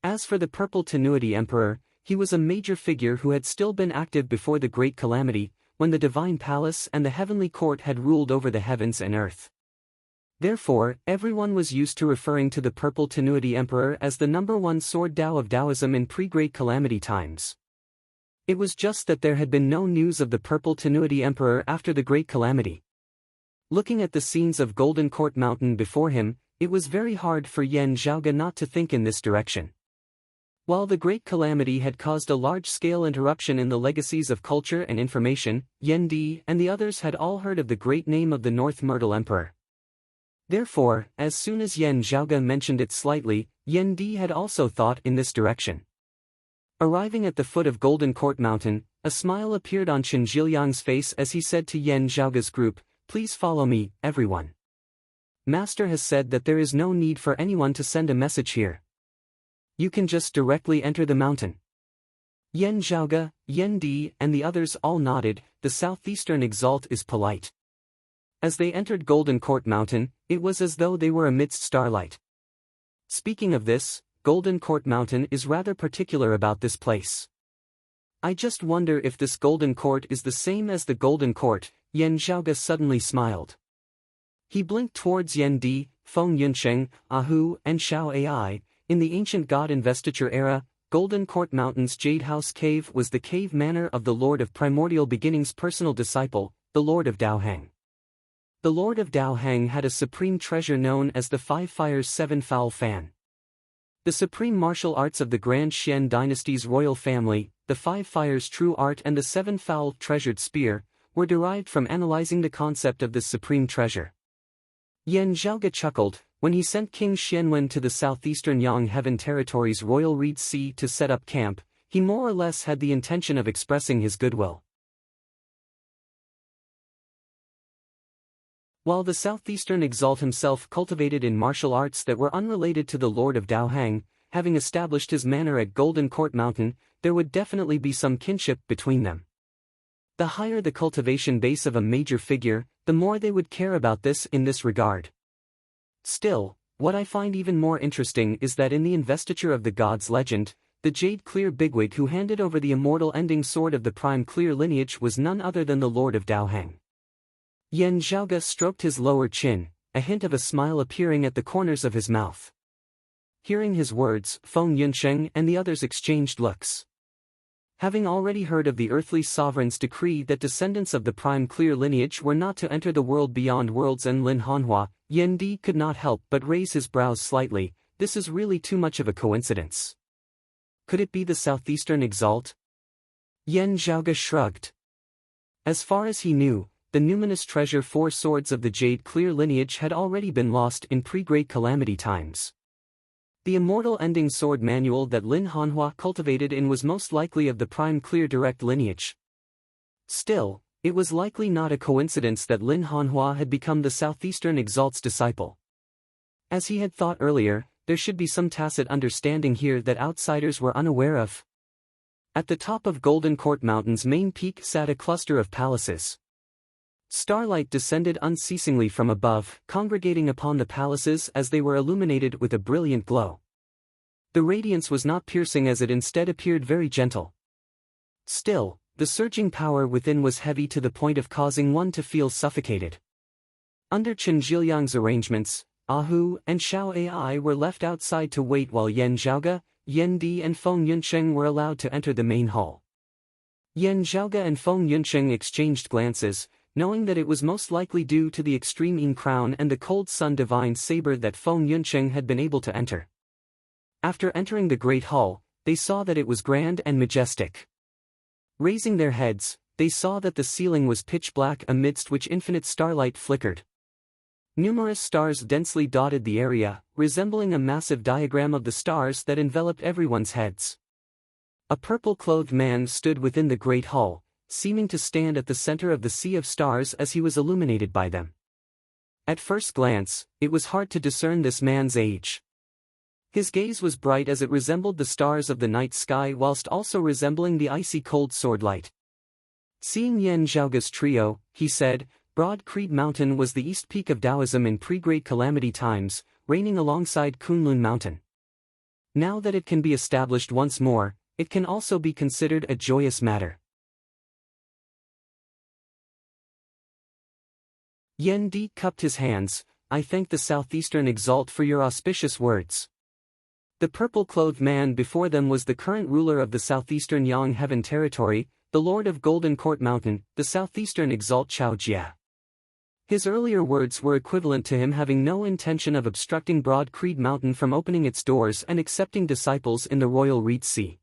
As for the Purple Tenuity Emperor, he was a major figure who had still been active before the Great Calamity, when the Divine Palace and the Heavenly Court had ruled over the heavens and earth. Therefore, everyone was used to referring to the Purple Tenuity Emperor as the #1 sword Dao of Taoism in pre-Great Calamity times. It was just that there had been no news of the Purple Tenuity Emperor after the Great Calamity. Looking at the scenes of Golden Court Mountain before him, it was very hard for Yan Zhaoge not to think in this direction. While the Great Calamity had caused a large-scale interruption in the legacies of culture and information, Yan Di and the others had all heard of the great name of the North Myrtle Emperor. Therefore, as soon as Yan Zhaoge mentioned it slightly, Yan Di had also thought in this direction. Arriving at the foot of Golden Court Mountain, a smile appeared on Chen Zhiliang's face as he said to Yan Zhaoge's group, "Please follow me, everyone. Master has said that there is no need for anyone to send a message here. You can just directly enter the mountain." Yan Zhaoge, Yan Di, and the others all nodded. The southeastern exalt is polite. As they entered Golden Court Mountain, it was as though they were amidst starlight. Speaking of this, Golden Court Mountain is rather particular about this place. I just wonder if this Golden Court is the same as the Golden Court. Yan Zhaoge suddenly smiled. He blinked towards Yan Di, Feng Yunsheng, Ahu, and Xiao Ai. In the ancient god investiture era, Golden Court Mountain's Jade House Cave was the cave manor of the Lord of Primordial Beginning's personal disciple, the Lord of Daohang. The Lord of Daohang had a supreme treasure known as the Five Fires Seven Fowl Fan. The supreme martial arts of the Grand Xian dynasty's royal family, the Five Fires True Art and the Seven Fowl Treasured Spear, were derived from analyzing the concept of this supreme treasure. Yan Zhaoge chuckled. When he sent King Xianwen to the southeastern Yang Heaven Territory's Royal Reed Sea to set up camp, he more or less had the intention of expressing his goodwill. While the southeastern exalt himself cultivated in martial arts that were unrelated to the Lord of Daohang, having established his manor at Golden Court Mountain, there would definitely be some kinship between them. The higher the cultivation base of a major figure, the more they would care about this in this regard. Still, what I find even more interesting is that in the investiture of the gods legend, the Jade Clear bigwig who handed over the immortal ending sword of the Prime Clear lineage was none other than the Lord of Daohang. Yan Zhaoge stroked his lower chin, a hint of a smile appearing at the corners of his mouth. Hearing his words, Feng Yunsheng and the others exchanged looks. Having already heard of the earthly sovereign's decree that descendants of the Prime Clear lineage were not to enter the world beyond worlds and Lin Hanhua, Yan Di could not help but raise his brows slightly. This is really too much of a coincidence. Could it be the southeastern exalt? Yan Zhaoge shrugged. As far as he knew, the numinous treasure Four Swords of the Jade Clear lineage had already been lost in pre-Great Calamity times. The immortal ending sword manual that Lin Hanhua cultivated in was most likely of the Prime Clear direct lineage. Still, it was likely not a coincidence that Lin Hanhua had become the southeastern exalt's disciple. As he had thought earlier, there should be some tacit understanding here that outsiders were unaware of. At the top of Golden Court Mountain's main peak sat a cluster of palaces. Starlight descended unceasingly from above, congregating upon the palaces as they were illuminated with a brilliant glow. The radiance was not piercing as it instead appeared very gentle. Still, the surging power within was heavy to the point of causing one to feel suffocated. Under Chen Zhiliang's arrangements, Ahu and Xiao Ai were left outside to wait while Yan Zhaoge, Yan Di and Feng Yunsheng were allowed to enter the main hall. Yan Zhaoge and Feng Yunsheng exchanged glances, knowing that it was most likely due to the extreme Yin crown and the cold sun divine saber that Feng Yunsheng had been able to enter. After entering the great hall, they saw that it was grand and majestic. Raising their heads, they saw that the ceiling was pitch black amidst which infinite starlight flickered. Numerous stars densely dotted the area, resembling a massive diagram of the stars that enveloped everyone's heads. A purple-clothed man stood within the great hall, seeming to stand at the center of the sea of stars as he was illuminated by them. At first glance, it was hard to discern this man's age. His gaze was bright as it resembled the stars of the night sky whilst also resembling the icy cold sword light. Seeing Yan Zhaoge's trio, he said, Broad Creed Mountain was the east peak of Taoism in pre-Great Calamity times, reigning alongside Kunlun Mountain. Now that it can be established once more, it can also be considered a joyous matter. Yen Di cupped his hands. I thank the Southeastern Exalt for your auspicious words. The purple-clothed man before them was the current ruler of the Southeastern Yang Heaven Territory, the Lord of Golden Court Mountain, the Southeastern Exalt Chao Jia. His earlier words were equivalent to him having no intention of obstructing Broad Creed Mountain from opening its doors and accepting disciples in the Royal Reed Sea.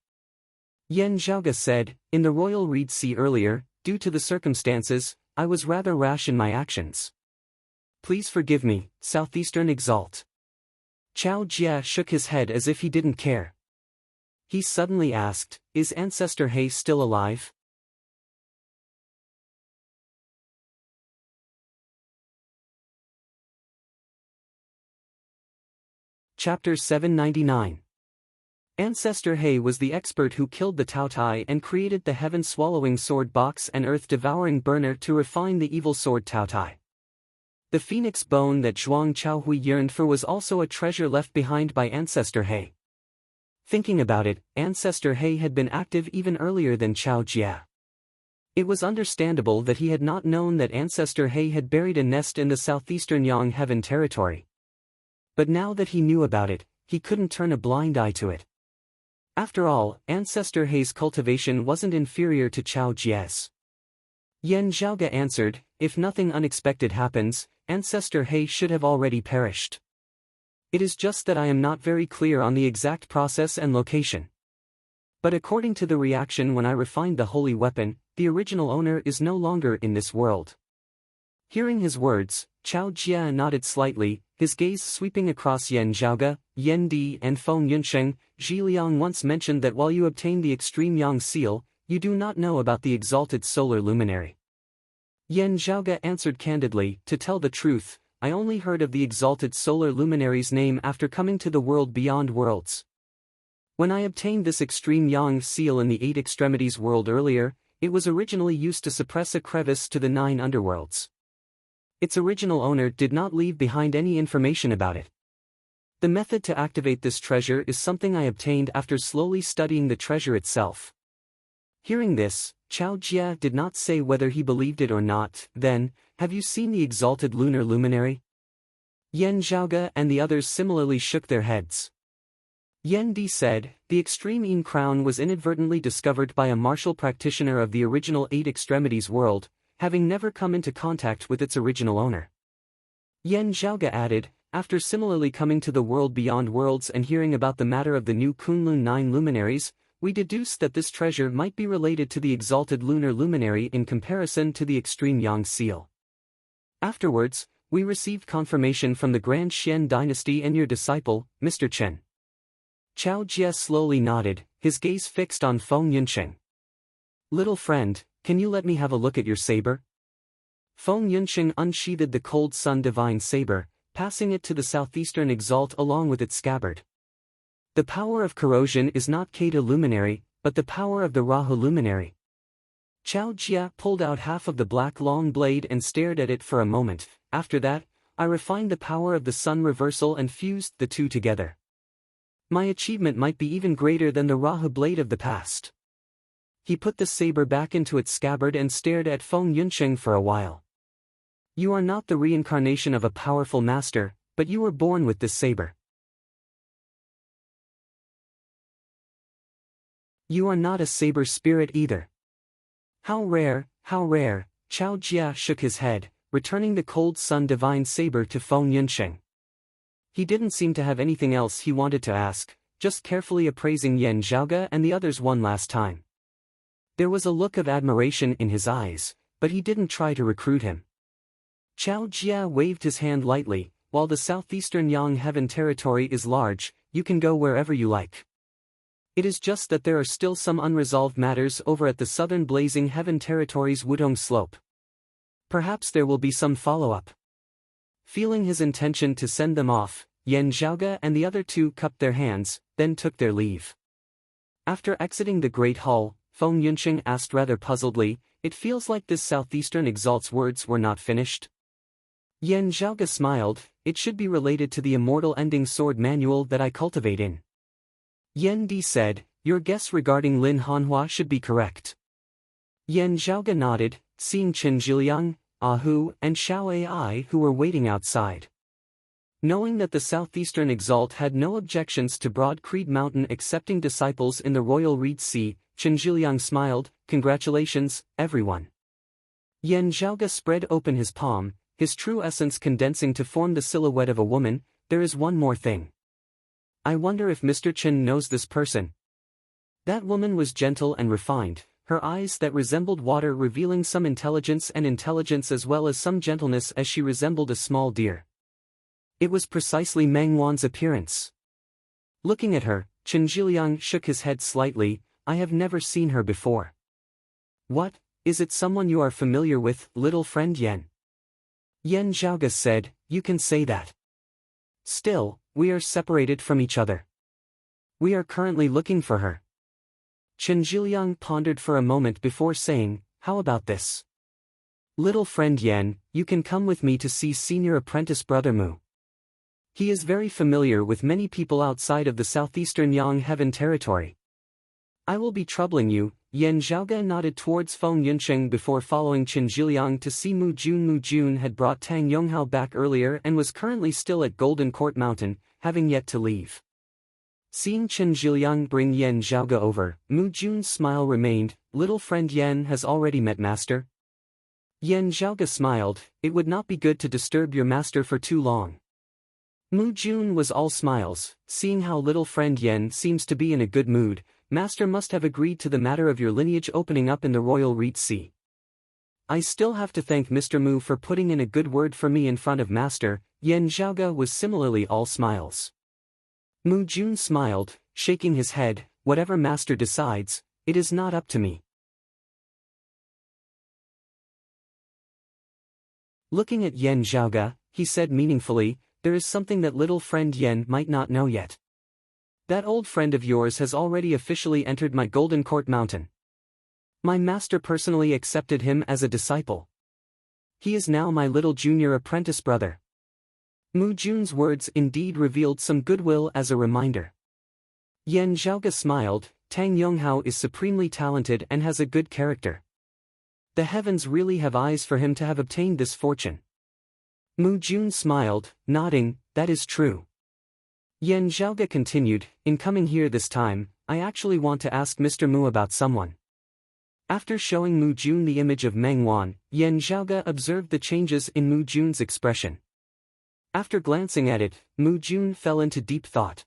Yan Zhaoge said, in the Royal Reed Sea earlier, due to the circumstances, I was rather rash in my actions. Please forgive me, Southeastern Exalt. Chao Jia shook his head as if he didn't care. He suddenly asked, is Ancestor He still alive? Chapter 799. Ancestor He was the expert who killed the Taotai and created the heaven-swallowing sword box and earth-devouring burner to refine the evil sword Taotai. The phoenix bone that Zhuang Chaohui yearned for was also a treasure left behind by Ancestor He. Thinking about it, Ancestor He had been active even earlier than Chao Jia. It was understandable that he had not known that Ancestor He had buried a nest in the southeastern Yang Heaven territory. But now that he knew about it, he couldn't turn a blind eye to it. After all, Ancestor He's cultivation wasn't inferior to Chao Jia's. Yan Zhaoge answered, if nothing unexpected happens, Ancestor He should have already perished. It is just that I am not very clear on the exact process and location. But according to the reaction when I refined the holy weapon, the original owner is no longer in this world. Hearing his words, Chao Jia nodded slightly, his gaze sweeping across Yan Zhaoge, Yan Di and Feng Yunsheng. Zhi Liang once mentioned that while you obtain the extreme Yang seal, you do not know about the exalted solar luminary. Yan Zhaoge answered candidly, to tell the truth, I only heard of the exalted solar luminary's name after coming to the world beyond worlds. When I obtained this extreme Yang seal in the Eight Extremities world earlier, it was originally used to suppress a crevice to the 9 underworlds. Its original owner did not leave behind any information about it. The method to activate this treasure is something I obtained after slowly studying the treasure itself. Hearing this, Chao Jia did not say whether he believed it or not. Then, have you seen the exalted lunar luminary? Yan Zhaoge and the others similarly shook their heads. Yan Di said, the extreme Yin crown was inadvertently discovered by a martial practitioner of the original Eight Extremities world, having never come into contact with its original owner. Yan Zhaoge added, after similarly coming to the world beyond worlds and hearing about the matter of the new Kunlun 9 luminaries, we deduced that this treasure might be related to the exalted lunar luminary in comparison to the extreme Yang seal. Afterwards, we received confirmation from the Grand Xian dynasty and your disciple, Mr. Chen. Chao Jia slowly nodded, his gaze fixed on Feng Yunsheng. Little friend, can you let me have a look at your saber? Feng Yunsheng unsheathed the cold sun divine saber, passing it to the southeastern exalt along with its scabbard. The power of corrosion is not Ketu luminary, but the power of the Rahu luminary. Chao Jia pulled out half of the black long blade and stared at it for a moment. After that, I refined the power of the sun reversal and fused the two together. My achievement might be even greater than the Rahu blade of the past. He put the saber back into its scabbard and stared at Feng Yunsheng for a while. You are not the reincarnation of a powerful master, but you were born with this saber. You are not a saber spirit either. How rare, Chao Jia shook his head, returning the cold sun divine saber to Feng Yunsheng. He didn't seem to have anything else he wanted to ask, just carefully appraising Yan Zhaoge and the others one last time. There was a look of admiration in his eyes, but he didn't try to recruit him. Chao Jia waved his hand lightly. While the southeastern Yang Heaven territory is large, you can go wherever you like. It is just that there are still some unresolved matters over at the southern Blazing Heaven territory's Wudong slope. Perhaps there will be some follow-up. Feeling his intention to send them off, Yan Zhaoge and the other two cupped their hands, then took their leave. After exiting the Great Hall, Feng Yunqing asked rather puzzledly, "It feels like this southeastern exalt's words were not finished?" Yan Zhaoge smiled, "It should be related to the immortal ending sword manual that I cultivate in." Yan Di said, "Your guess regarding Lin Hanhua should be correct." Yan Zhaoge nodded, seeing Chen Zhiliang, Hu, and Xiao Ai who were waiting outside. Knowing that the southeastern exalt had no objections to Broad Creed Mountain accepting disciples in the Royal Reed Sea, Chen Zhiliang smiled, "Congratulations, everyone." Yan Zhaoge spread open his palm, his true essence condensing to form the silhouette of a woman. "There is one more thing. I wonder if Mr. Chen knows this person." That woman was gentle and refined, her eyes that resembled water revealing some intelligence as well as some gentleness as she resembled a small deer. It was precisely Meng Wan's appearance. Looking at her, Chen Zhiliang shook his head slightly. "I have never seen her before." "What, is it someone you are familiar with, little friend Yan?" Yan Zhaoge said, "You can say that. Still, we are separated from each other. We are currently looking for her." Chen Zhiliang pondered for a moment before saying, "How about this? Little friend Yan, you can come with me to see senior apprentice brother Mu. He is very familiar with many people outside of the southeastern Yang Heaven territory. I will be troubling you." Yan Zhaoge nodded towards Feng Yunqing before following Chen Zhiliang to see Mu Jun. Mu Jun had brought Tang Yonghao back earlier and was currently still at Golden Court Mountain, having yet to leave. Seeing Chen Zhiliang bring Yan Zhaoge over, Mu Jun's smile remained. "Little friend Yan has already met master?" Yan Zhaoge smiled, "It would not be good to disturb your master for too long." Mu Jun was all smiles, seeing how little friend Yan seems to be in a good mood. "Master must have agreed to the matter of your lineage opening up in the Royal Reed Sea. I still have to thank Mr. Mu for putting in a good word for me in front of master." Yan Zhaoge was similarly all smiles. Mu Jun smiled, shaking his head, "Whatever master decides, it is not up to me." Looking at Yan Zhaoge, he said meaningfully, "There is something that little friend Yan might not know yet. That old friend of yours has already officially entered my Golden Court Mountain. My master personally accepted him as a disciple. He is now my little junior apprentice brother." Mu Jun's words indeed revealed some goodwill as a reminder. Yan Zhaoge smiled, "Tang Yonghao is supremely talented and has a good character. The heavens really have eyes for him to have obtained this fortune." Mu Jun smiled, nodding, "That is true." Yan Zhaoge continued, "In coming here this time, I actually want to ask Mr. Mu about someone." After showing Mu Jun the image of Meng Wan, Yan Zhaoge observed the changes in Mu Jun's expression. After glancing at it, Mu Jun fell into deep thought.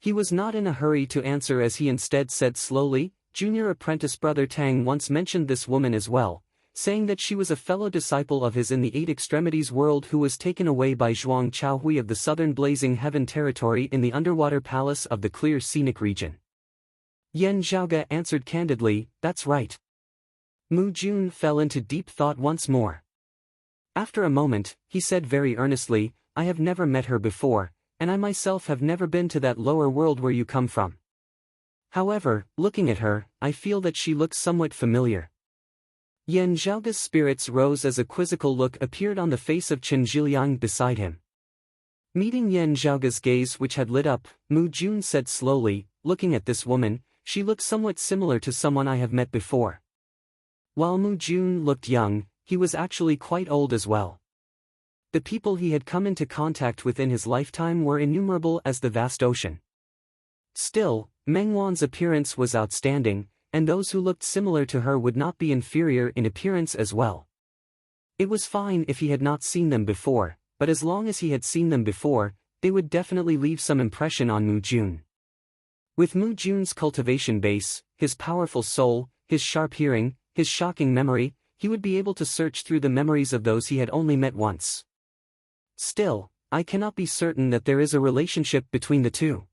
He was not in a hurry to answer as he instead said slowly, "Junior apprentice brother Tang once mentioned this woman as well, saying that she was a fellow disciple of his in the Eight Extremities world who was taken away by Zhuang Chaohui of the southern Blazing Heaven territory in the underwater palace of the Clear Scenic region." Yan Zhaoge answered candidly, "That's right." Mu Jun fell into deep thought once more. After a moment, he said very earnestly, "I have never met her before, and I myself have never been to that lower world where you come from. However, looking at her, I feel that she looks somewhat familiar." Yan Zhaoge's spirits rose as a quizzical look appeared on the face of Chen Zhiliang beside him. Meeting Yan Zhaoge's gaze which had lit up, Mu Jun said slowly, "Looking at this woman, she looks somewhat similar to someone I have met before." While Mu Jun looked young, he was actually quite old as well. The people he had come into contact with in his lifetime were innumerable as the vast ocean. Still, Meng Wan's appearance was outstanding, and those who looked similar to her would not be inferior in appearance as well. It was fine if he had not seen them before, but as long as he had seen them before, they would definitely leave some impression on Mu Jun. With Mu Jun's cultivation base, his powerful soul, his sharp hearing, his shocking memory, he would be able to search through the memories of those he had only met once. Still, I cannot be certain that there is a relationship between the two.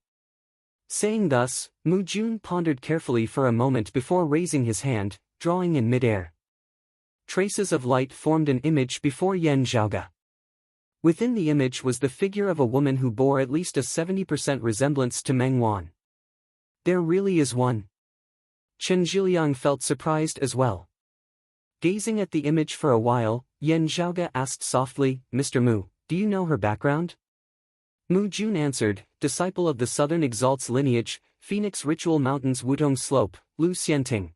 Saying thus, Mu Jun pondered carefully for a moment before raising his hand, drawing in mid-air. Traces of light formed an image before Yan Zhaoge. Within the image was the figure of a woman who bore at least a 70% resemblance to Meng Wan. There really is one. Chen Zhiliang felt surprised as well. Gazing at the image for a while, Yan Zhaoge asked softly, "Mr. Mu, do you know her background?" Mu Jun answered, "Disciple of the Southern Exalt's lineage, Phoenix Ritual Mountains Wudong Slope, Lu Xianting."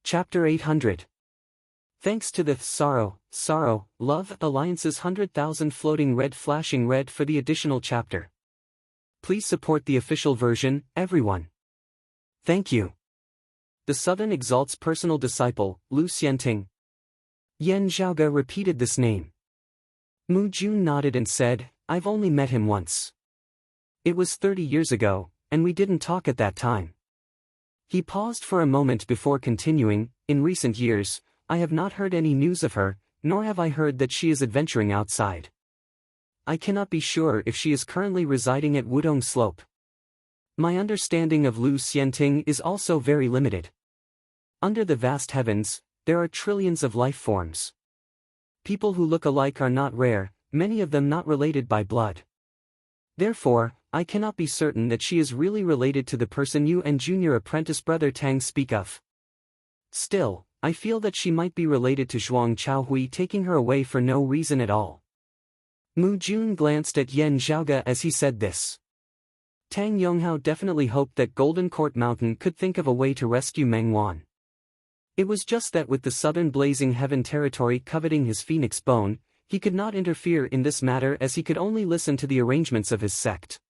Chapter 800. Thanks to the Sorrow, Love Alliance's 100,000 floating red flashing red for the additional chapter. Please support the official version, everyone. Thank you. The Southern Exalt's personal disciple, Lu Xianting. Yan Zhaoge repeated this name. Mu Jun nodded and said, "I've only met him once. It was 30 years ago, and we didn't talk at that time." He paused for a moment before continuing, "In recent years, I have not heard any news of her, nor have I heard that she is adventuring outside. I cannot be sure if she is currently residing at Wudong Slope. My understanding of Lu Xianting is also very limited. Under the vast heavens, there are trillions of life forms. People who look alike are not rare, many of them not related by blood. Therefore, I cannot be certain that she is really related to the person you and junior apprentice brother Tang speak of. Still, I feel that she might be related to Zhuang Chaohui taking her away for no reason at all." Mu Jun glanced at Yan Zhaoge as he said this. Tang Yonghao definitely hoped that Golden Court Mountain could think of a way to rescue Meng Wan. It was just that with the Southern Blazing Heaven territory coveting his phoenix bone, he could not interfere in this matter as he could only listen to the arrangements of his sect.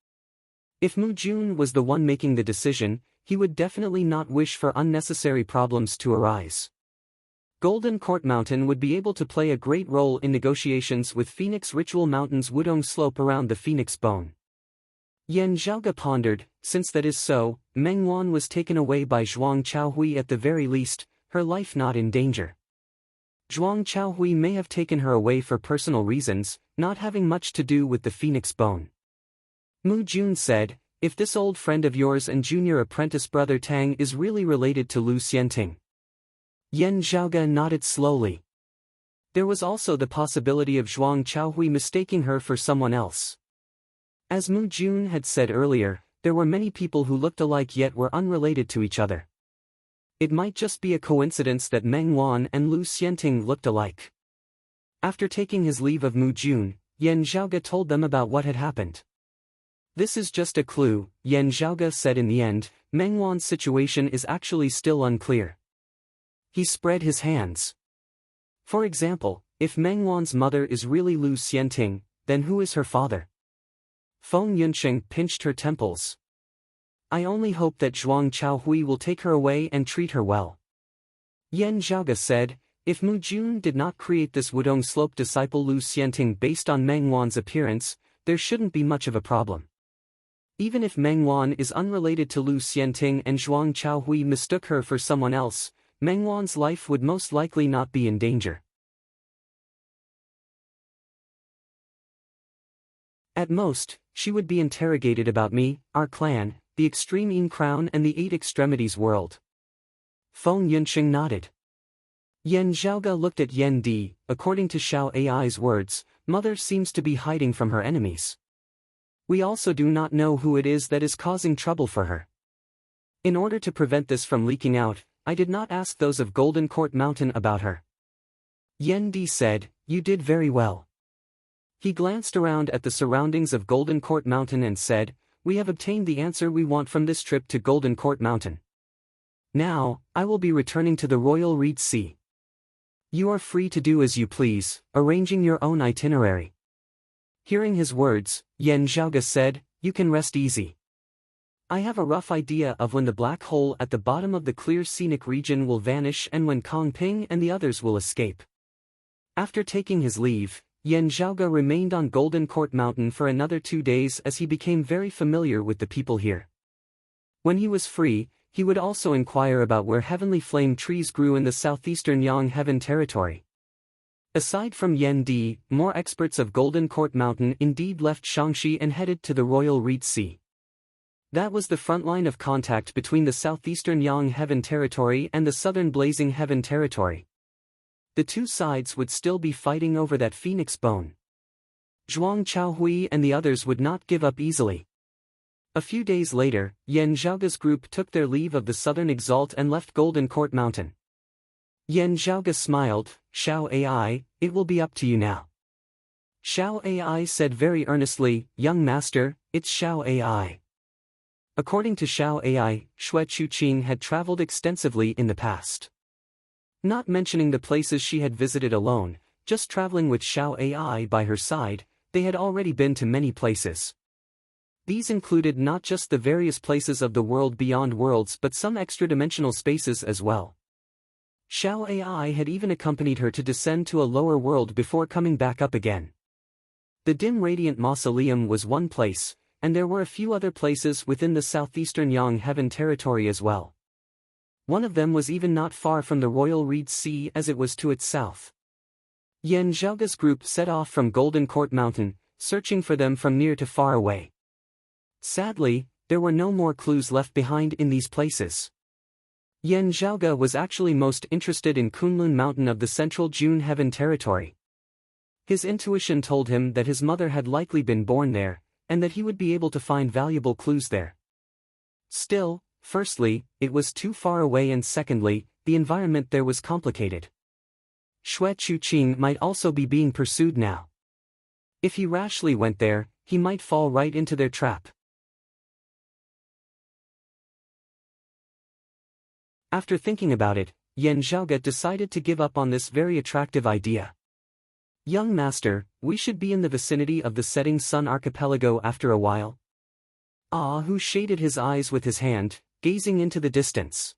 If Mu Jun was the one making the decision, he would definitely not wish for unnecessary problems to arise. Golden Court Mountain would be able to play a great role in negotiations with Phoenix Ritual Mountain's Wudong Slope around the Phoenix Bone. Yan Zhaoge pondered, since that is so, Meng Wan was taken away by Zhuang Chaohui at the very least, her life not in danger. Zhuang Chaohui may have taken her away for personal reasons, not having much to do with the Phoenix Bone. Mu Jun said, "If this old friend of yours and junior apprentice brother Tang is really related to Lu Xianting." Yan Zhaoge nodded slowly. There was also the possibility of Zhuang Chaohui mistaking her for someone else. As Mu Jun had said earlier, there were many people who looked alike yet were unrelated to each other. It might just be a coincidence that Meng Wan and Lu Xianting looked alike. After taking his leave of Mu Jun, Yan Zhaoge told them about what had happened. "This is just a clue," Yan Zhaoge said in the end. "Meng Wan's situation is actually still unclear." He spread his hands. "For example, if Meng Wan's mother is really Lu Xianting, then who is her father?" Feng Yunsheng pinched her temples. "I only hope that Zhuang Chaohui will take her away and treat her well." Yan Zhaoge said, "If Mu Jun did not create this Wudong Slope disciple Lu Xianting based on Meng Wan's appearance, there shouldn't be much of a problem. Even if Meng Wan is unrelated to Lu Xianting and Zhuang Chaohui mistook her for someone else, Meng Wan's life would most likely not be in danger. At most, she would be interrogated about me, our clan, the Extreme Yin Crown and the Eight Extremities world." Feng Yunsheng nodded. Yan Zhaoge looked at Yan Di. "According to Xiao Ai's words, Mother seems to be hiding from her enemies. We also do not know who it is that is causing trouble for her. In order to prevent this from leaking out, I did not ask those of Golden Court Mountain about her." Yan Di said, "You did very well." He glanced around at the surroundings of Golden Court Mountain and said, "We have obtained the answer we want from this trip to Golden Court Mountain. Now, I will be returning to the Royal Reed Sea. You are free to do as you please, arranging your own itinerary." Hearing his words, Yan Zhaoge said, "You can rest easy. I have a rough idea of when the black hole at the bottom of the clear scenic region will vanish and when Kong Ping and the others will escape." After taking his leave, Yan Zhaoge remained on Golden Court Mountain for another 2 days as he became very familiar with the people here. When he was free, he would also inquire about where heavenly flame trees grew in the southeastern Yang Heaven territory. Aside from Yan Di, more experts of Golden Court Mountain indeed left Shangxi and headed to the Royal Reed Sea. That was the front line of contact between the southeastern Yang Heaven territory and the southern Blazing Heaven territory. The two sides would still be fighting over that phoenix bone. Zhuang Chaohui and the others would not give up easily. A few days later, Yan Zhaoge's group took their leave of the southern Exalt and left Golden Court Mountain. Yan Zhaoge smiled. "Xiao Ai, it will be up to you now." Xiao Ai said very earnestly, "Young master, it's Xiao Ai." According to Xiao Ai, Xue Chuqing had traveled extensively in the past. Not mentioning the places she had visited alone, just traveling with Xiao Ai by her side, they had already been to many places. These included not just the various places of the world beyond worlds but some extra-dimensional spaces as well. Xiao Ai had even accompanied her to descend to a lower world before coming back up again. The dim radiant mausoleum was one place, and there were a few other places within the southeastern Yang Heaven territory as well. One of them was even not far from the Royal Reed Sea as it was to its south. Yan Zhaoge's group set off from Golden Court Mountain, searching for them from near to far away. Sadly, there were no more clues left behind in these places. Yan Zhaoge was actually most interested in Kunlun Mountain of the central June Heaven territory. His intuition told him that his mother had likely been born there, and that he would be able to find valuable clues there. Still, firstly, it was too far away and secondly, the environment there was complicated. Xue Chuqing might also be being pursued now. If he rashly went there, he might fall right into their trap. After thinking about it, Yan Zhaoge decided to give up on this very attractive idea. "Young master, we should be in the vicinity of the setting sun archipelago after a while." Who shaded his eyes with his hand, gazing into the distance.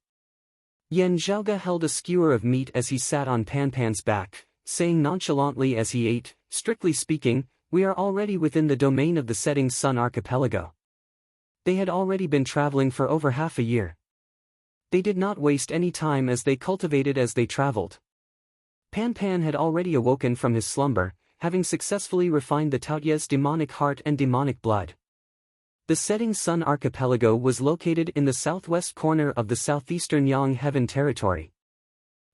Yan Zhaoge held a skewer of meat as he sat on Pan's back, saying nonchalantly as he ate, "Strictly speaking, we are already within the domain of the setting sun archipelago." They had already been traveling for over half a year. They did not waste any time as they cultivated as they traveled. Pan had already awoken from his slumber, having successfully refined the Taoyue's demonic heart and demonic blood. The setting sun archipelago was located in the southwest corner of the southeastern Yang Heaven territory.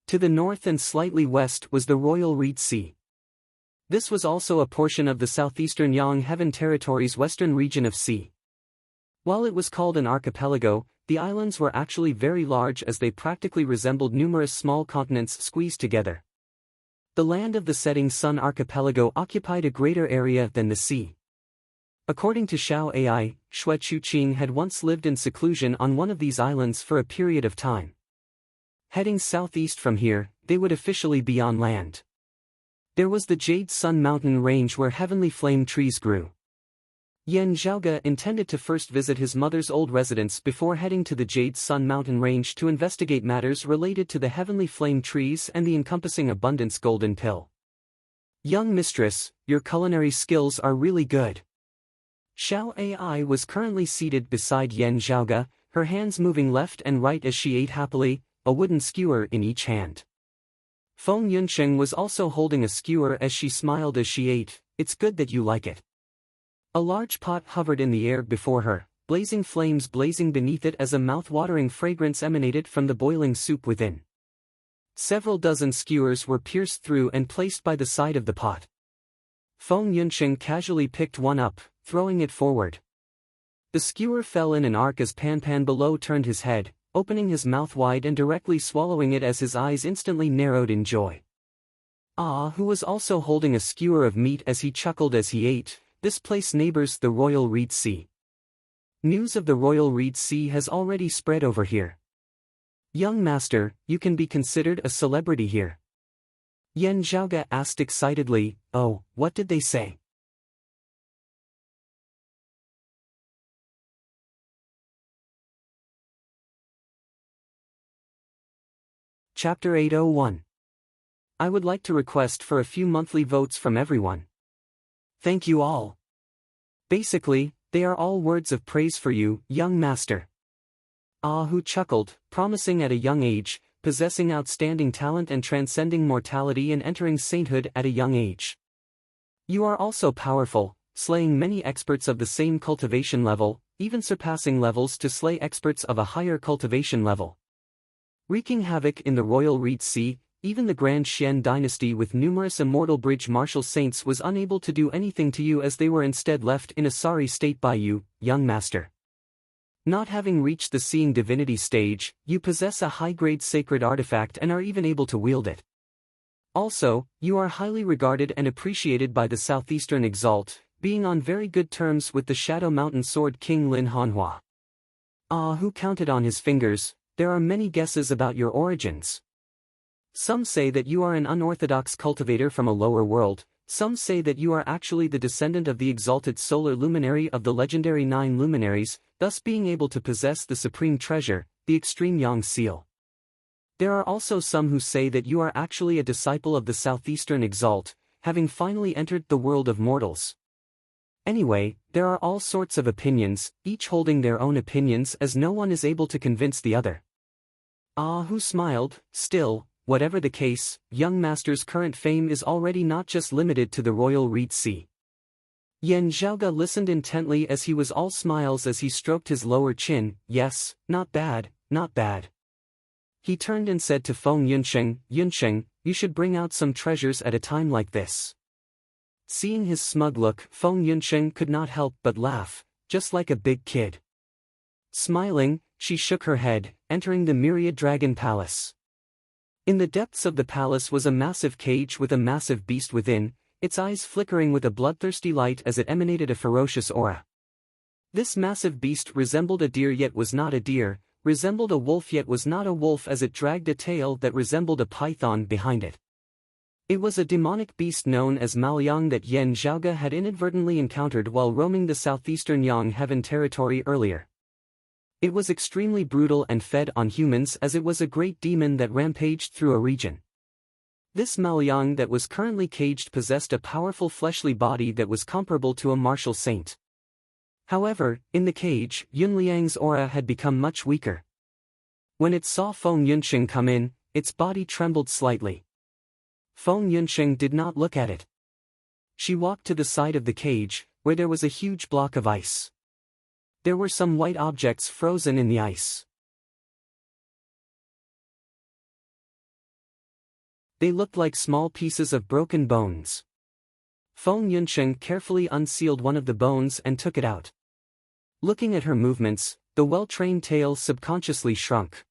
To the north and slightly west was the Royal Reed Sea. This was also a portion of the southeastern Yang Heaven territory's western region of sea. While it was called an archipelago, the islands were actually very large as they practically resembled numerous small continents squeezed together. The land of the setting sun archipelago occupied a greater area than the sea. According to Xiao Ai, Xue Chuqing had once lived in seclusion on one of these islands for a period of time. Heading southeast from here, they would officially be on land. There was the Jade Sun Mountain range where heavenly flame trees grew. Yan Zhaoge intended to first visit his mother's old residence before heading to the Jade Sun Mountain range to investigate matters related to the heavenly flame trees and the encompassing abundance golden pill. "Young mistress, your culinary skills are really good." Xiao Ai was currently seated beside Yan Zhaoge, her hands moving left and right as she ate happily, a wooden skewer in each hand. Feng Yunsheng was also holding a skewer as she smiled as she ate. "It's good that you like it." A large pot hovered in the air before her, blazing flames blazing beneath it as a mouth-watering fragrance emanated from the boiling soup within. Several dozen skewers were pierced through and placed by the side of the pot. Feng Yunsheng casually picked one up, throwing it forward. The skewer fell in an arc as Pan below turned his head, opening his mouth wide and directly swallowing it as his eyes instantly narrowed in joy. Who was also holding a skewer of meat as he chuckled as he ate. "This place neighbors the Royal Reed Sea. News of the Royal Reed Sea has already spread over here. Young master, you can be considered a celebrity here." Yan Zhaoge asked excitedly, "Oh, what did they say?" Chapter 801. I would like to request for a few monthly votes from everyone. Thank you all. Basically, they are all words of praise for you, young master. Ahu chuckled, promising at a young age, possessing outstanding talent and transcending mortality and entering sainthood at a young age. You are also powerful, slaying many experts of the same cultivation level, even surpassing levels to slay experts of a higher cultivation level. Wreaking havoc in the royal Reed Sea, even the Grand Xian dynasty with numerous immortal bridge martial saints was unable to do anything to you as they were instead left in a sorry state by you, young master. Not having reached the seeing divinity stage, you possess a high-grade sacred artifact and are even able to wield it. Also, you are highly regarded and appreciated by the Southeastern Exalt, being on very good terms with the Shadow Mountain Sword King Lin Hanhua. Who counted on his fingers? There are many guesses about your origins. Some say that you are an unorthodox cultivator from a lower world, some say that you are actually the descendant of the exalted solar luminary of the legendary 9 luminaries, thus being able to possess the supreme treasure, the extreme Yang seal. There are also some who say that you are actually a disciple of the Southeastern Exalt, having finally entered the world of mortals. Anyway, there are all sorts of opinions, each holding their own opinions as no one is able to convince the other. Who smiled. Still, whatever the case, young master's current fame is already not just limited to the royal Reed Sea. Yan Zhaoge listened intently as he was all smiles as he stroked his lower chin. Yes, not bad, not bad. He turned and said to Feng Yunsheng, you should bring out some treasures at a time like this. Seeing his smug look, Feng Yunsheng could not help but laugh, just like a big kid. Smiling, she shook her head, entering the Myriad Dragon Palace. In the depths of the palace was a massive cage with a massive beast within, its eyes flickering with a bloodthirsty light as it emanated a ferocious aura. This massive beast resembled a deer yet was not a deer, resembled a wolf yet was not a wolf as it dragged a tail that resembled a python behind it. It was a demonic beast known as Maoliang that Yan Zhaoge had inadvertently encountered while roaming the southeastern Yang Heaven territory earlier. It was extremely brutal and fed on humans as it was a great demon that rampaged through a region. This Maoliang that was currently caged possessed a powerful fleshly body that was comparable to a martial saint. However, in the cage, Yunliang's aura had become much weaker. When it saw Feng Yunsheng come in, its body trembled slightly. Feng Yunsheng did not look at it. She walked to the side of the cage, where there was a huge block of ice. There were some white objects frozen in the ice. They looked like small pieces of broken bones. Feng Yunsheng carefully unsealed one of the bones and took it out. Looking at her movements, the well-trained tail subconsciously shrunk.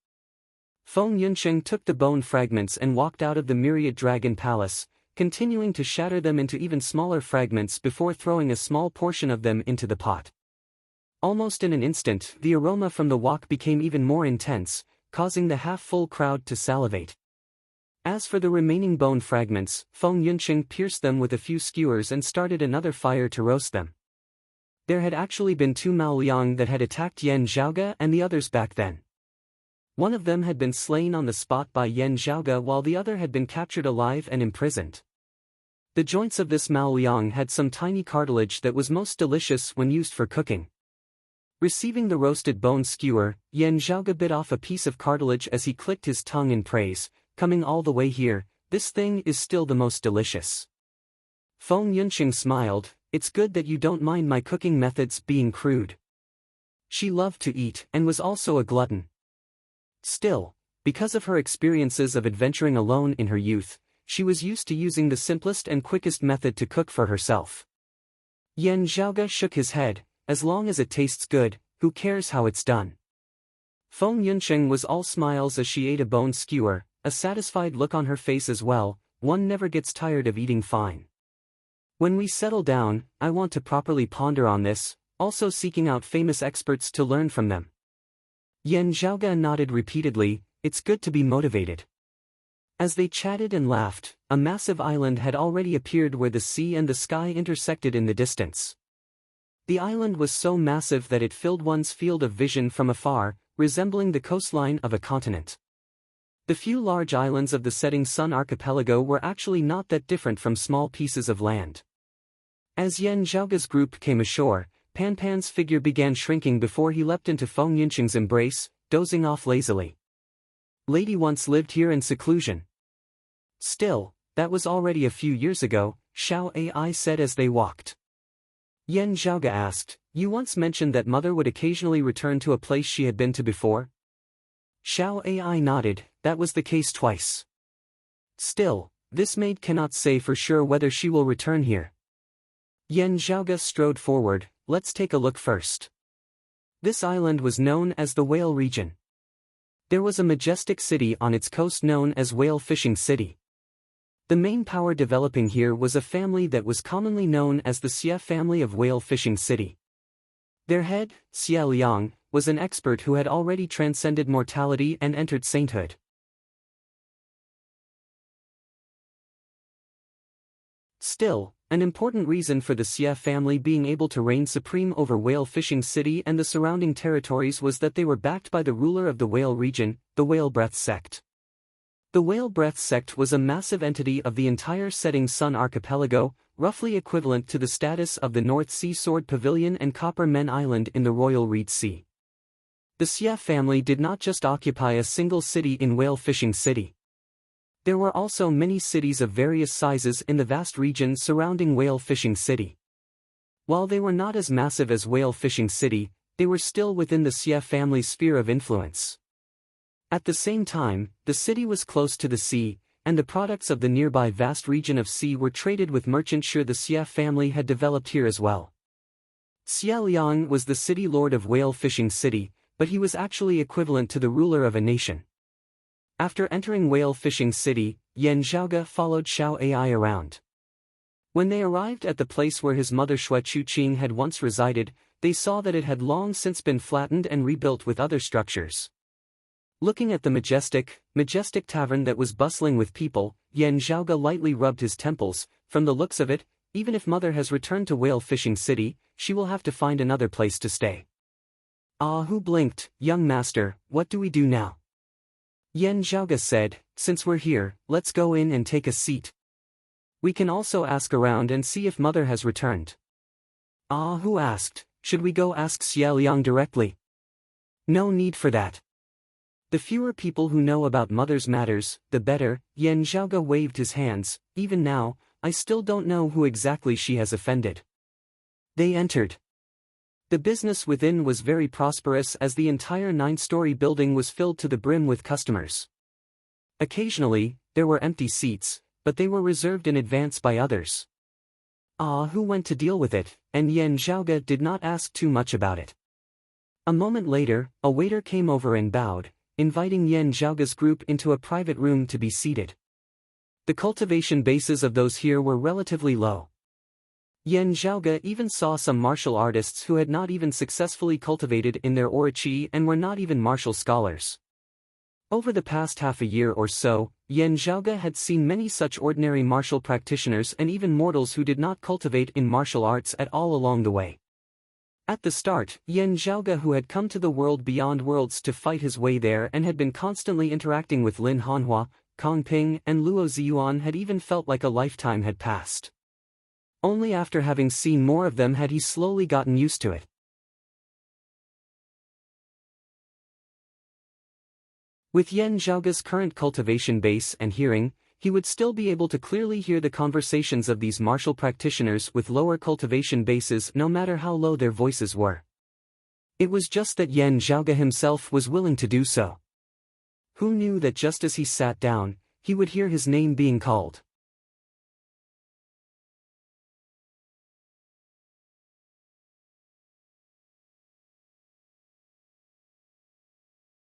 Feng Yunsheng took the bone fragments and walked out of the Myriad Dragon Palace, continuing to shatter them into even smaller fragments before throwing a small portion of them into the pot. Almost in an instant, the aroma from the wok became even more intense, causing the half-full crowd to salivate. As for the remaining bone fragments, Feng Yunsheng pierced them with a few skewers and started another fire to roast them. There had actually been 2 Maoliang that had attacked Yan Zhaoge and the others back then. One of them had been slain on the spot by Yan Zhaoge while the other had been captured alive and imprisoned. The joints of this Maoliang had some tiny cartilage that was most delicious when used for cooking. Receiving the roasted bone skewer, Yan Zhaoge bit off a piece of cartilage as he clicked his tongue in praise. Coming all the way here, this thing is still the most delicious. Feng Yunsheng smiled. It's good that you don't mind my cooking methods being crude. She loved to eat and was also a glutton. Still, because of her experiences of adventuring alone in her youth, she was used to using the simplest and quickest method to cook for herself. Yan Zhaoge shook his head. As long as it tastes good, who cares how it's done? Feng Yunsheng was all smiles as she ate a bone skewer, a satisfied look on her face as well. One never gets tired of eating fine. When we settle down, I want to properly ponder on this, also seeking out famous experts to learn from them. Yan Zhaoge nodded repeatedly. It's good to be motivated. As they chatted and laughed, a massive island had already appeared where the sea and the sky intersected in the distance. The island was so massive that it filled one's field of vision from afar, resembling the coastline of a continent. The few large islands of the setting sun archipelago were actually not that different from small pieces of land. As Yan Zhaoge's group came ashore, Pan Pan's figure began shrinking before he leapt into Feng Yunqing's embrace, dozing off lazily. Lady once lived here in seclusion. Still, that was already a few years ago, Xiao Ai said as they walked. Yan Zhaoge asked, you once mentioned that mother would occasionally return to a place she had been to before? Xiao Ai nodded, that was the case twice. Still, this maid cannot say for sure whether she will return here. Yan Zhaoge strode forward, let's take a look first. This island was known as the Whale Region. There was a majestic city on its coast known as Whale Fishing City. The main power developing here was a family that was commonly known as the Xie family of Whale Fishing City. Their head, Xie Liang, was an expert who had already transcended mortality and entered sainthood. Still, an important reason for the Xie family being able to reign supreme over Whale Fishing City and the surrounding territories was that they were backed by the ruler of the Whale region, the Whale Breath sect. The Whale Breath sect was a massive entity of the entire setting sun archipelago, roughly equivalent to the status of the North Sea Sword Pavilion and Copper Men Island in the Royal Reed Sea. The Xie family did not just occupy a single city in Whale Fishing City. There were also many cities of various sizes in the vast region surrounding Whale Fishing City. While they were not as massive as Whale Fishing City, they were still within the Xie family's sphere of influence. At the same time, the city was close to the sea, and the products of the nearby vast region of sea were traded with merchants sure the Xie family had developed here as well. Xie Liang was the city lord of Whale Fishing City, but he was actually equivalent to the ruler of a nation. After entering Whale Fishing City, Yan Zhaoge followed Xiao Ai around. When they arrived at the place where his mother Xue Chuqing had once resided, they saw that it had long since been flattened and rebuilt with other structures. Looking at the majestic tavern that was bustling with people, Yan Zhaoge lightly rubbed his temples. From the looks of it, even if mother has returned to Whale Fishing City, she will have to find another place to stay. Ah Hu blinked, young master, what do we do now? Yan Zhaoge said, since we're here, let's go in and take a seat. We can also ask around and see if mother has returned. Ah Hu asked, should we go ask Xie Liang directly? No need for that. The fewer people who know about mother's matters, the better. Yan Zhaoge waved his hands, even now, I still don't know who exactly she has offended. They entered. The business within was very prosperous as the entire 9-story building was filled to the brim with customers. Occasionally, there were empty seats, but they were reserved in advance by others. Ah Hu went to deal with it, and Yan Zhaoge did not ask too much about it. A moment later, a waiter came over and bowed, inviting Yan Zhaoge's group into a private room to be seated. The cultivation bases of those here were relatively low. Yan Zhaoge even saw some martial artists who had not even successfully cultivated in their orochi and were not even martial scholars. Over the past half a year or so, Yan Zhaoge had seen many such ordinary martial practitioners and even mortals who did not cultivate in martial arts at all along the way. At the start, Yan Zhaoge, who had come to the world beyond worlds to fight his way there and had been constantly interacting with Lin Hanhua, Kong Ping and Luo Ziyuan, had even felt like a lifetime had passed. Only after having seen more of them had he slowly gotten used to it. With Yan Zhaoge's current cultivation base and hearing, he would still be able to clearly hear the conversations of these martial practitioners with lower cultivation bases no matter how low their voices were. It was just that Yan Zhaoge himself was willing to do so. Who knew that just as he sat down, he would hear his name being called?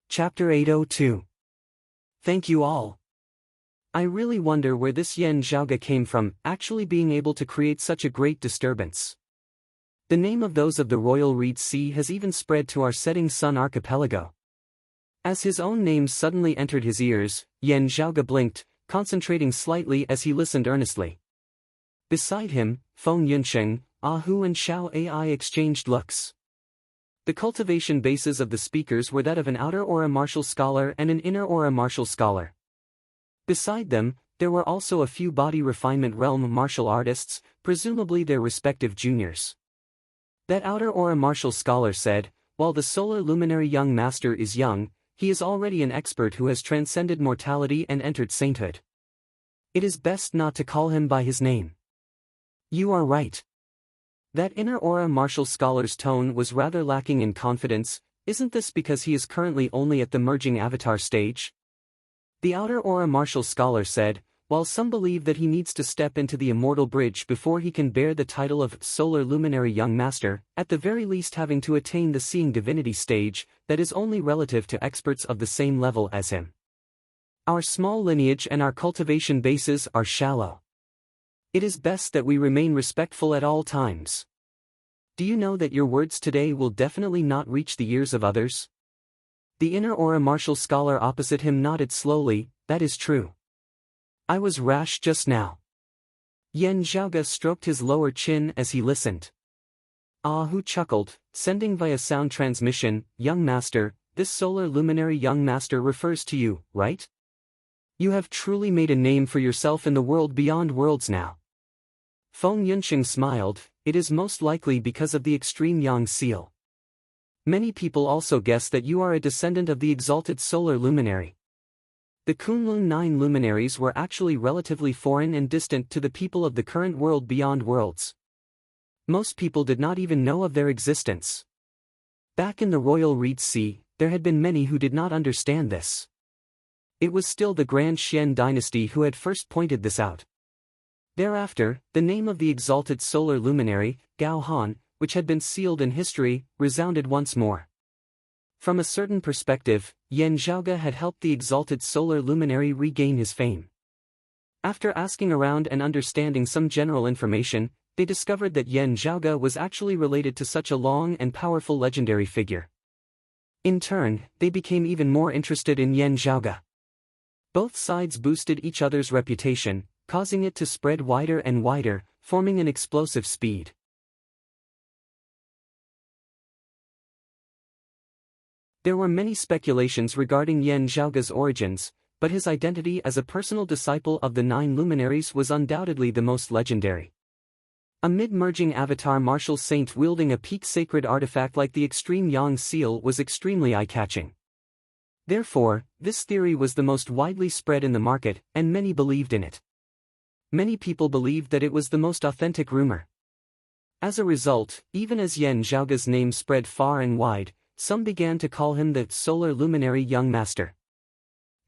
Chapter 802. Thank you all. I really wonder where this Yan Zhaoge came from, actually being able to create such a great disturbance. The name of those of the Royal Reed Sea has even spread to our setting sun archipelago. As his own name suddenly entered his ears, Yan Zhaoge blinked, concentrating slightly as he listened earnestly. Beside him, Feng Yunqing, Ah Hu and Xiao Ai exchanged looks. The cultivation bases of the speakers were that of an outer aura martial scholar and an inner aura martial scholar. Beside them, there were also a few body refinement realm martial artists, presumably their respective juniors. That outer aura martial scholar said, "While the solar luminary young master is young, he is already an expert who has transcended mortality and entered sainthood. It is best not to call him by his name." "You are right." That inner aura martial scholar's tone was rather lacking in confidence. "Isn't this because he is currently only at the merging avatar stage?" The outer aura martial scholar said, "While some believe that he needs to step into the immortal bridge before he can bear the title of solar luminary young master, at the very least having to attain the seeing divinity stage, that is only relative to experts of the same level as him. Our small lineage and our cultivation bases are shallow. It is best that we remain respectful at all times. Do you know that your words today will definitely not reach the ears of others?" The inner aura martial scholar opposite him nodded slowly. "That is true. I was rash just now." Yen Zhaoge stroked his lower chin as he listened. Hu chuckled, sending via sound transmission, "Young master, this solar luminary young master refers to you, right? You have truly made a name for yourself in the world beyond worlds now." Feng Yunsheng smiled. "It is most likely because of the extreme yang seal. Many people also guess that you are a descendant of the exalted solar luminary. The Kunlun 9 luminaries were actually relatively foreign and distant to the people of the current world beyond worlds. Most people did not even know of their existence. Back in the Royal Reed Sea, there had been many who did not understand this. It was still the Grand Xian dynasty who had first pointed this out. Thereafter, the name of the exalted solar luminary, Gao Han, which had been sealed in history, resounded once more. From a certain perspective, Yen Zhaoge had helped the exalted solar luminary regain his fame. After asking around and understanding some general information, they discovered that Yen Zhaoge was actually related to such a long and powerful legendary figure. In turn, they became even more interested in Yen Zhaoge. Both sides boosted each other's reputation, causing it to spread wider and wider, forming an explosive speed. There were many speculations regarding Yen Zhaoge's origins, but his identity as a personal disciple of the 9 luminaries was undoubtedly the most legendary. A mid-merging avatar martial saint wielding a peak sacred artifact like the extreme yang seal was extremely eye-catching. Therefore, this theory was the most widely spread in the market, and many believed in it. Many people believed that it was the most authentic rumor. As a result, even as Yen Zhaoge's name spread far and wide, some began to call him the solar luminary young master.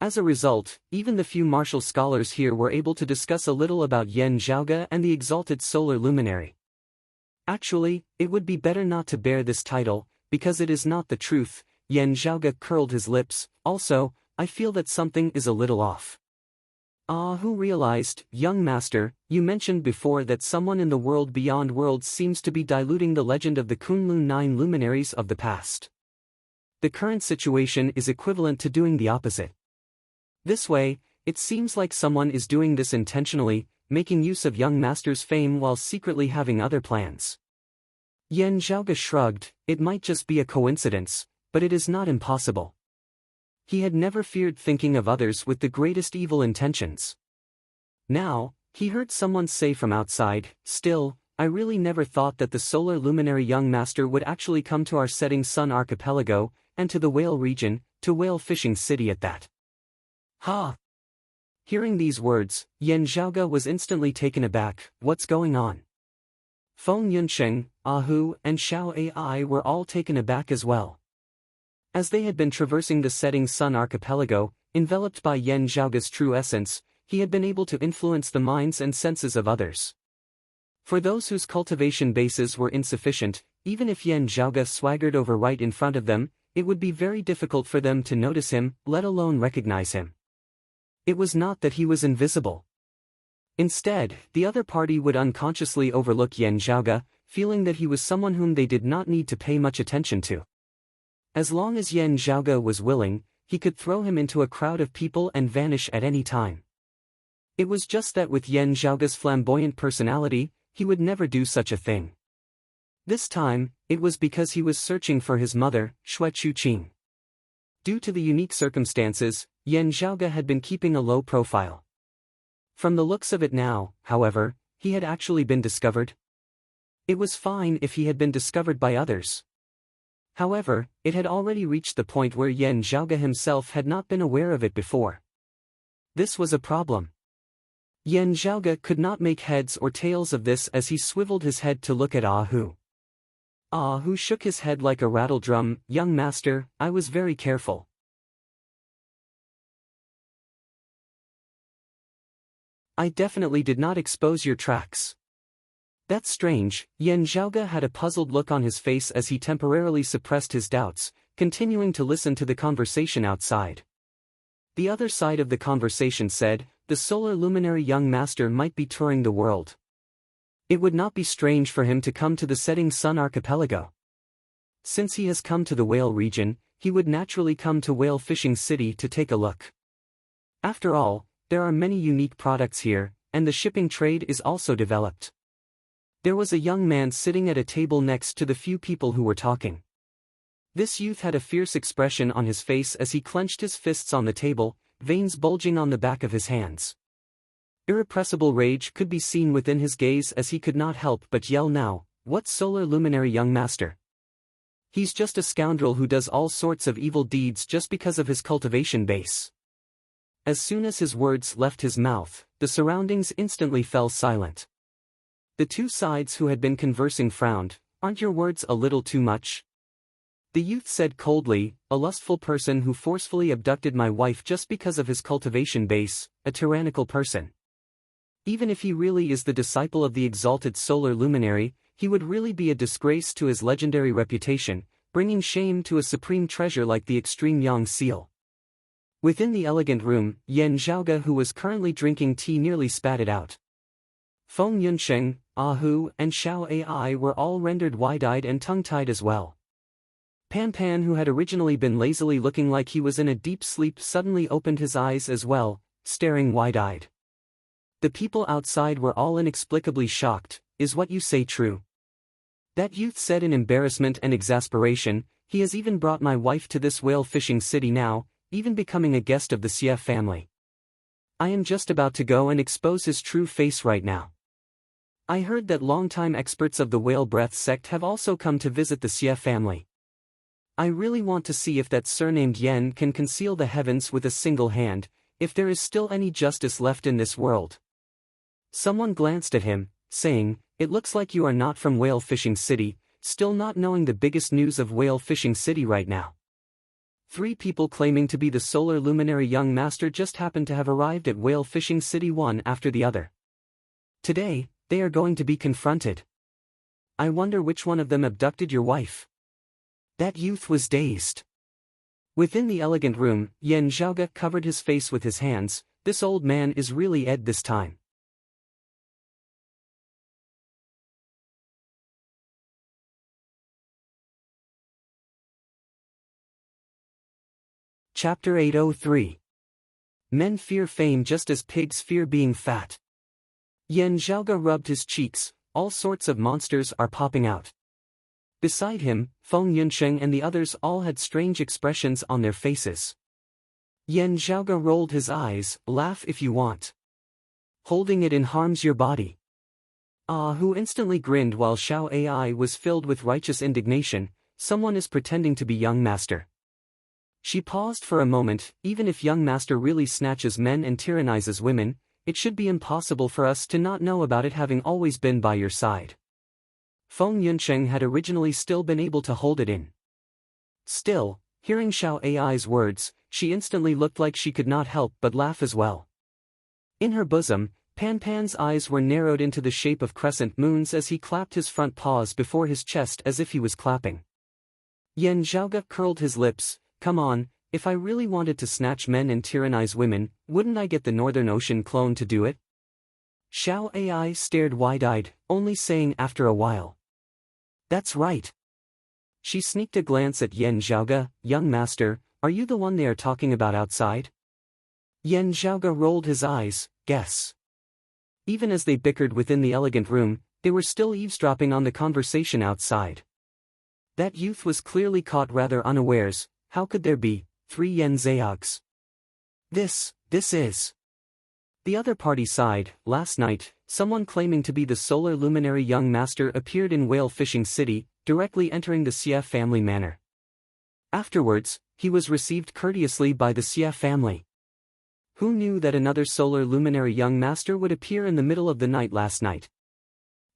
As a result, even the few martial scholars here were able to discuss a little about Yen Zhaoge and the exalted solar luminary. Actually, it would be better not to bear this title, because it is not the truth. Yen Zhaoge curled his lips. Also, I feel that something is a little off. Who realized, young master, you mentioned before that someone in the world beyond worlds seems to be diluting the legend of the Kunlun 9 luminaries of the past. The current situation is equivalent to doing the opposite. This way, it seems like someone is doing this intentionally, making use of young master's fame while secretly having other plans. Yen Zhaoge shrugged. It might just be a coincidence, but it is not impossible. He had never feared thinking of others with the greatest evil intentions. Now, he heard someone say from outside, "Still, I really never thought that the solar luminary young master would actually come to our setting sun archipelago, and to the whale region, to whale fishing city at that." Ha! Hearing these words, Yen Zhaoge was instantly taken aback. What's going on? Feng Yunsheng, Hu, and Xiao Ai were all taken aback as well. As they had been traversing the setting sun archipelago, enveloped by Yen Zhaoge's true essence, he had been able to influence the minds and senses of others. For those whose cultivation bases were insufficient, even if Yen Zhaoge swaggered over right in front of them, it would be very difficult for them to notice him, let alone recognize him. It was not that he was invisible. Instead, the other party would unconsciously overlook Yen Zhaoge, feeling that he was someone whom they did not need to pay much attention to. As long as Yen Zhaoge was willing, he could throw him into a crowd of people and vanish at any time. It was just that with Yen Zhaoge's flamboyant personality, he would never do such a thing. This time, it was because he was searching for his mother, Xue Chuqing. Due to the unique circumstances, Yan Zhaoge had been keeping a low profile. From the looks of it now, however, he had actually been discovered. It was fine if he had been discovered by others. However, it had already reached the point where Yan Zhaoge himself had not been aware of it before. This was a problem. Yan Zhaoge could not make heads or tails of this as he swiveled his head to look at Ah Hu. Ah Hu shook his head like a rattle drum. Young master, I was very careful. I definitely did not expose your tracks. That's strange. Yan Zhaoge had a puzzled look on his face as he temporarily suppressed his doubts, continuing to listen to the conversation outside. The other side of the conversation said, the solar luminary young master might be touring the world. It would not be strange for him to come to the setting sun archipelago. Since he has come to the whale region, he would naturally come to whale fishing city to take a look. After all, there are many unique products here, and the shipping trade is also developed. There was a young man sitting at a table next to the few people who were talking. This youth had a fierce expression on his face as he clenched his fists on the table, veins bulging on the back of his hands. Irrepressible rage could be seen within his gaze as he could not help but yell now, "What solar luminary young master? He's just a scoundrel who does all sorts of evil deeds just because of his cultivation base." As soon as his words left his mouth, the surroundings instantly fell silent. The two sides who had been conversing frowned. Aren't your words a little too much? The youth said coldly, a lustful person who forcefully abducted my wife just because of his cultivation base, a tyrannical person. Even if he really is the disciple of the exalted solar luminary, he would really be a disgrace to his legendary reputation, bringing shame to a supreme treasure like the extreme Yang seal. Within the elegant room, Yan Zhaoge, who was currently drinking tea, nearly spat it out. Feng Yunsheng, Ah Hu, and Xiao Ai were all rendered wide-eyed and tongue-tied as well. Pan Pan, who had originally been lazily looking like he was in a deep sleep, suddenly opened his eyes as well, staring wide-eyed. The people outside were all inexplicably shocked. Is what you say true? That youth said in embarrassment and exasperation. He has even brought my wife to this whale fishing city now, even becoming a guest of the Xie family. I am just about to go and expose his true face right now. I heard that longtime experts of the whale breath sect have also come to visit the Xie family. I really want to see if that surnamed Yen can conceal the heavens with a single hand, if there is still any justice left in this world. Someone glanced at him, saying, "It looks like you are not from Whale Fishing City," still not knowing the biggest news of Whale Fishing City right now. 3 people claiming to be the solar luminary young master just happened to have arrived at Whale Fishing City one after the other. Today, they are going to be confronted. I wonder which one of them abducted your wife. That youth was dazed. Within the elegant room, Yan Zhaoge covered his face with his hands. This old man is really Ed this time. Chapter 803. Men fear fame just as pigs fear being fat. Yan Zhaoge rubbed his cheeks. All sorts of monsters are popping out. Beside him, Feng Yunsheng and the others all had strange expressions on their faces. Yan Zhaoge rolled his eyes. Laugh if you want. Holding it in harms your body. Ah Hu instantly grinned while Xiao Ai was filled with righteous indignation. Someone is pretending to be young master. She paused for a moment. Even if young master really snatches men and tyrannizes women, it should be impossible for us to not know about it, having always been by your side. Feng Yunsheng had originally still been able to hold it in. Still, hearing Xiao Ai's words, she instantly looked like she could not help but laugh as well. In her bosom, Pan Pan's eyes were narrowed into the shape of crescent moons as he clapped his front paws before his chest as if he was clapping. Yan Zhaoge curled his lips. Come on, if I really wanted to snatch men and tyrannize women, wouldn't I get the Northern Ocean clone to do it? Xiao Ai stared wide-eyed, only saying after a while. That's right. She sneaked a glance at Yan Zhaoge. Young master, are you the one they are talking about outside? Yan Zhaoge rolled his eyes. Guess. Even as they bickered within the elegant room, They were still eavesdropping on the conversation outside. That youth was clearly caught rather unawares. How could there be 3 yen zayogs? This is. The other party sighed. Last night, someone claiming to be the solar luminary young master appeared in whale fishing city, directly entering the Xia family manor. Afterwards, he was received courteously by the Xia family. Who knew that another solar luminary young master would appear in the middle of the night last night?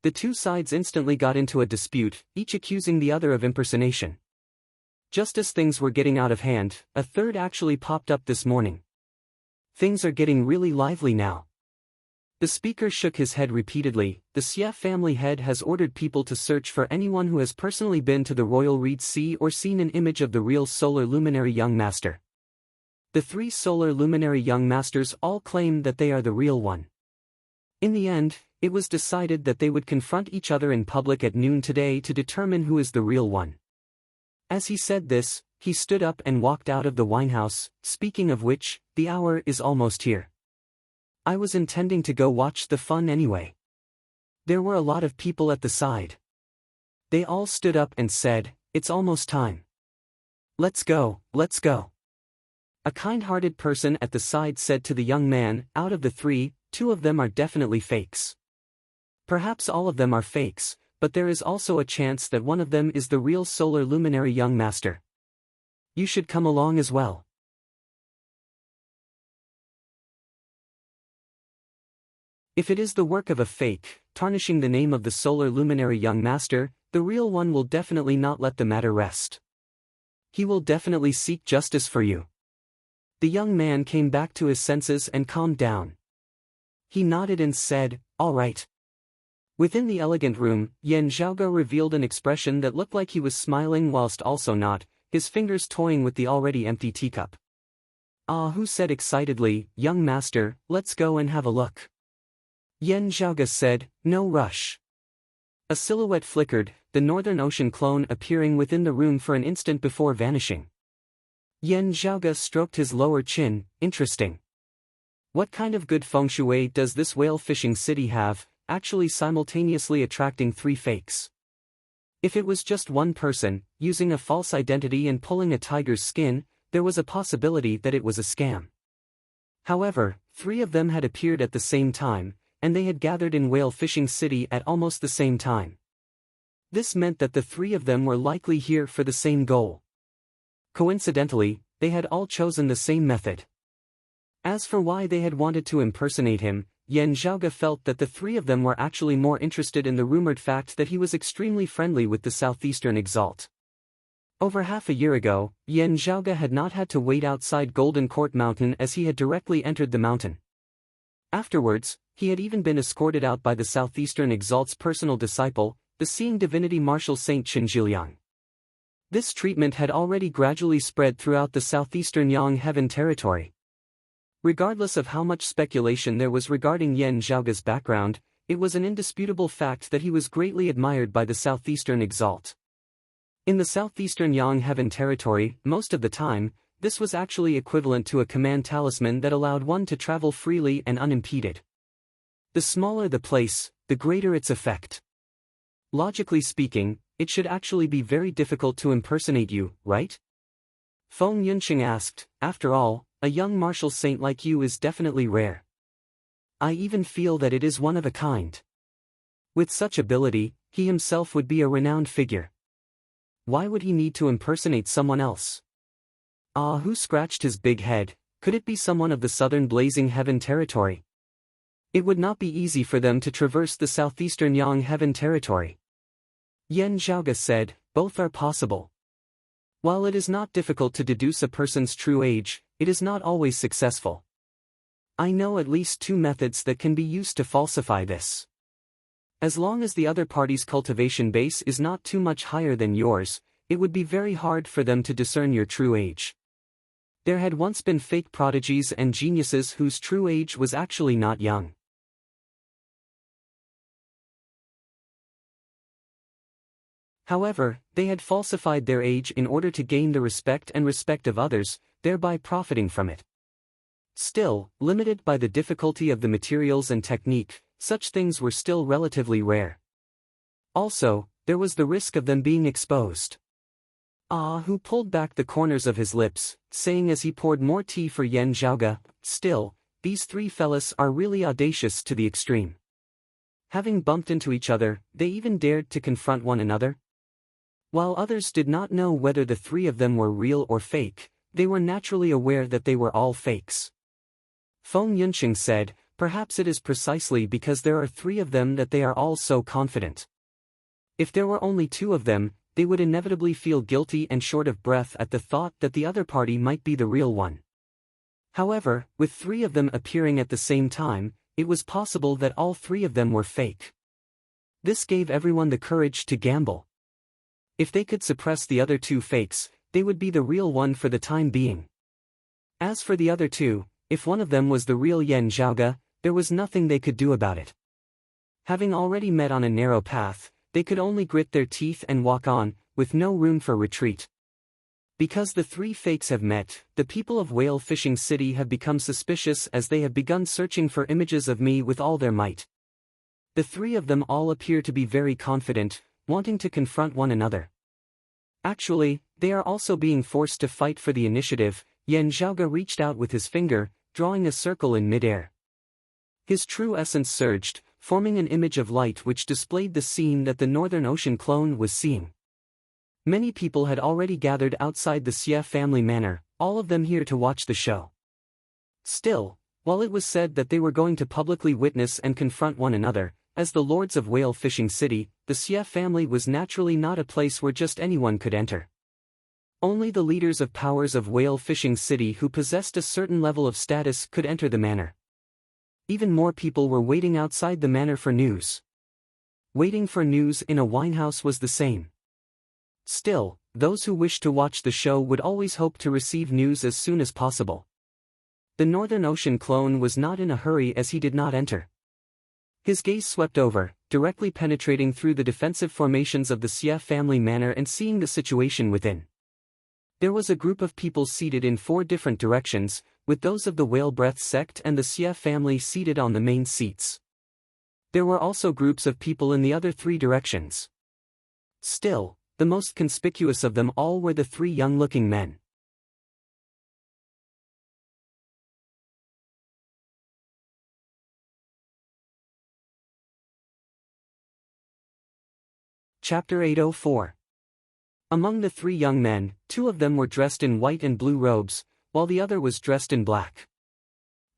The two sides instantly got into a dispute, each accusing the other of impersonation. Just as things were getting out of hand, a third actually popped up this morning. Things are getting really lively now. The speaker shook his head repeatedly. The Xia family head has ordered people to search for anyone who has personally been to the Royal Reed Sea or seen an image of the real solar luminary young master. The 3 solar luminary young masters all claim that they are the real one. In the end, it was decided that they would confront each other in public at noon today to determine who is the real one. As he said this, he stood up and walked out of the winehouse. Speaking of which, the hour is almost here. I was intending to go watch the fun anyway. There were a lot of people at the side. They all stood up and said, "It's almost time. Let's go, let's go." A kind-hearted person at the side said to the young man, "Out of the 3, 2 of them are definitely fakes. Perhaps all of them are fakes, but there is also a chance that one of them is the real solar luminary young master. You should come along as well." If it is the work of a fake, tarnishing the name of the solar luminary young master, the real one will definitely not let the matter rest. He will definitely seek justice for you. The young man came back to his senses and calmed down. He nodded and said, "All right." Within the elegant room, Yen Zhaoge revealed an expression that looked like he was smiling whilst also not, his fingers toying with the already empty teacup. Ah Hu said excitedly, "Young master, let's go and have a look." Yen Zhaoge said, "No rush." A silhouette flickered, the Northern Ocean clone appearing within the room for an instant before vanishing. Yen Zhaoge stroked his lower chin. Interesting. What kind of good feng shui does this whale fishing city have, actually simultaneously attracting 3 fakes? If it was just one person, using a false identity and pulling a tiger's skin, there was a possibility that it was a scam. However, 3 of them had appeared at the same time, and they had gathered in whale fishing city at almost the same time. This meant that the 3 of them were likely here for the same goal. Coincidentally, they had all chosen the same method. As for why they had wanted to impersonate him, Yen Zhaoge felt that the 3 of them were actually more interested in the rumored fact that he was extremely friendly with the southeastern exalt. Over half a year ago, Yen Zhaoge had not had to wait outside Golden Court Mountain as he had directly entered the mountain. Afterwards, he had even been escorted out by the southeastern exalt's personal disciple, the seeing divinity Marshal Saint Qinzhiliang. This treatment had already gradually spread throughout the southeastern Yang Heaven territory. Regardless of how much speculation there was regarding Yen Zhaoge's background, it was an indisputable fact that he was greatly admired by the southeastern exalt. In the southeastern Yang Heaven territory, most of the time, this was actually equivalent to a command talisman that allowed one to travel freely and unimpeded. The smaller the place, the greater its effect. Logically speaking, it should actually be very difficult to impersonate you, right? Feng Yunqing asked. After all, a young martial saint like you is definitely rare. I even feel that it is one of a kind. With such ability, he himself would be a renowned figure. Why would he need to impersonate someone else? Ah Hu scratched his big head. Could it be someone of the southern Blazing Heaven territory? It would not be easy for them to traverse the southeastern Yang Heaven territory. Yen Zhaoge said, both are possible. While it is not difficult to deduce a person's true age, it is not always successful. I know at least 2 methods that can be used to falsify this. As long as the other party's cultivation base is not too much higher than yours, it would be very hard for them to discern your true age. There had once been fake prodigies and geniuses whose true age was actually not young. However, they had falsified their age in order to gain the respect of others, thereby profiting from it. Still, limited by the difficulty of the materials and technique, such things were still relatively rare. Also, there was the risk of them being exposed. Ah Hu pulled back the corners of his lips, saying as he poured more tea for Yan Zhaoge, "Still, these three fellas are really audacious to the extreme. Having bumped into each other, they even dared to confront one another?" While others did not know whether the three of them were real or fake, they were naturally aware that they were all fakes. Feng Yunxing said, "Perhaps it is precisely because there are three of them that they are all so confident. If there were only two of them, they would inevitably feel guilty and short of breath at the thought that the other party might be the real one. However, with three of them appearing at the same time, it was possible that all three of them were fake. This gave everyone the courage to gamble. If they could suppress the other two fakes, they would be the real one for the time being. As for the other two, if one of them was the real Yan Zhaoge, there was nothing they could do about it. Having already met on a narrow path, they could only grit their teeth and walk on, with no room for retreat. Because the three fakes have met, the people of Whale Fishing City have become suspicious as they have begun searching for images of me with all their might. The three of them all appear to be very confident, wanting to confront one another. Actually, they are also being forced to fight for the initiative." Yan Zhaoge reached out with his finger, drawing a circle in midair. His true essence surged, forming an image of light which displayed the scene that the Northern Ocean clone was seeing. Many people had already gathered outside the Xie family manor, all of them here to watch the show. Still, while it was said that they were going to publicly witness and confront one another, as the lords of Whale Fishing City, the Xie family was naturally not a place where just anyone could enter. Only the leaders of powers of Whale Fishing City who possessed a certain level of status could enter the manor. Even more people were waiting outside the manor for news. Waiting for news in a winehouse was the same. Still, those who wished to watch the show would always hope to receive news as soon as possible. The Northern Ocean clone was not in a hurry as he did not enter. His gaze swept over, directly penetrating through the defensive formations of the Xie family manor and seeing the situation within. There was a group of people seated in 4 different directions, with those of the Whale Breath sect and the Xie family seated on the main seats. There were also groups of people in the other 3 directions. Still, the most conspicuous of them all were the 3 young-looking men. Chapter 804. Among the 3 young men, 2 of them were dressed in white and blue robes, while the other was dressed in black.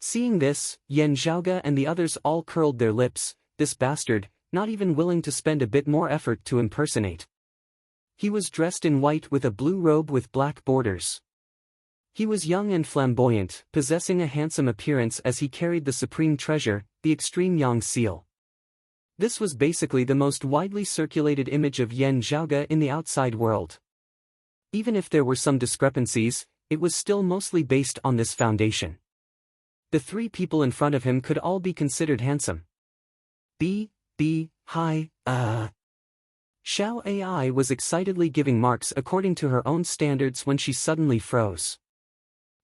Seeing this, Yan Zhaoge and the others all curled their lips. This bastard, not even willing to spend a bit more effort to impersonate. He was dressed in white with a blue robe with black borders. He was young and flamboyant, possessing a handsome appearance as he carried the supreme treasure, the extreme Yang seal. This was basically the most widely circulated image of Yan Zhaoge in the outside world. Even if there were some discrepancies, it was still mostly based on this foundation. The 3 people in front of him could all be considered handsome. Hi. Xiao Ai was excitedly giving marks according to her own standards when she suddenly froze.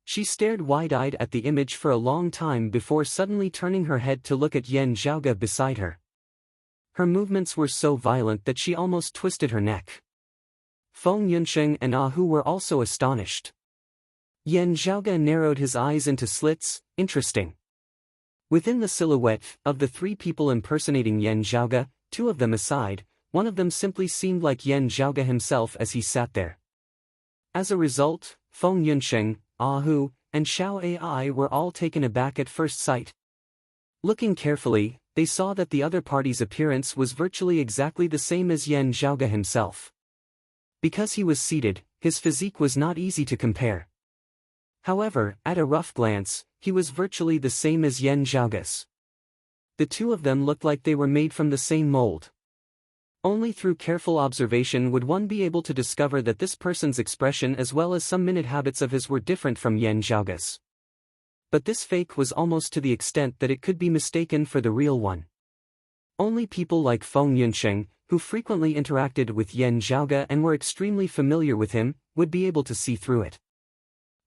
She stared wide-eyed at the image for a long time before suddenly turning her head to look at Yan Zhaoge beside her. Her movements were so violent that she almost twisted her neck. Feng Yunxing and Hu were also astonished. Yan Zhaoge narrowed his eyes into slits. Interesting. Within the silhouette of the 3 people impersonating Yan Zhaoge, 2 of them aside, one of them simply seemed like Yan Zhaoge himself as he sat there. As a result, Feng Yunxing, Hu, and Xiao Ai were all taken aback at first sight. Looking carefully, they saw that the other party's appearance was virtually exactly the same as Yan Zhaoge himself. Because he was seated, his physique was not easy to compare. However, at a rough glance, he was virtually the same as Yan Zhaoge's. The 2 of them looked like they were made from the same mold. Only through careful observation would one be able to discover that this person's expression as well as some minute habits of his were different from Yan Zhaoge's. But this fake was almost to the extent that it could be mistaken for the real one. Only people like Feng Yunxing, who frequently interacted with Yan Zhaoge and were extremely familiar with him, would be able to see through it.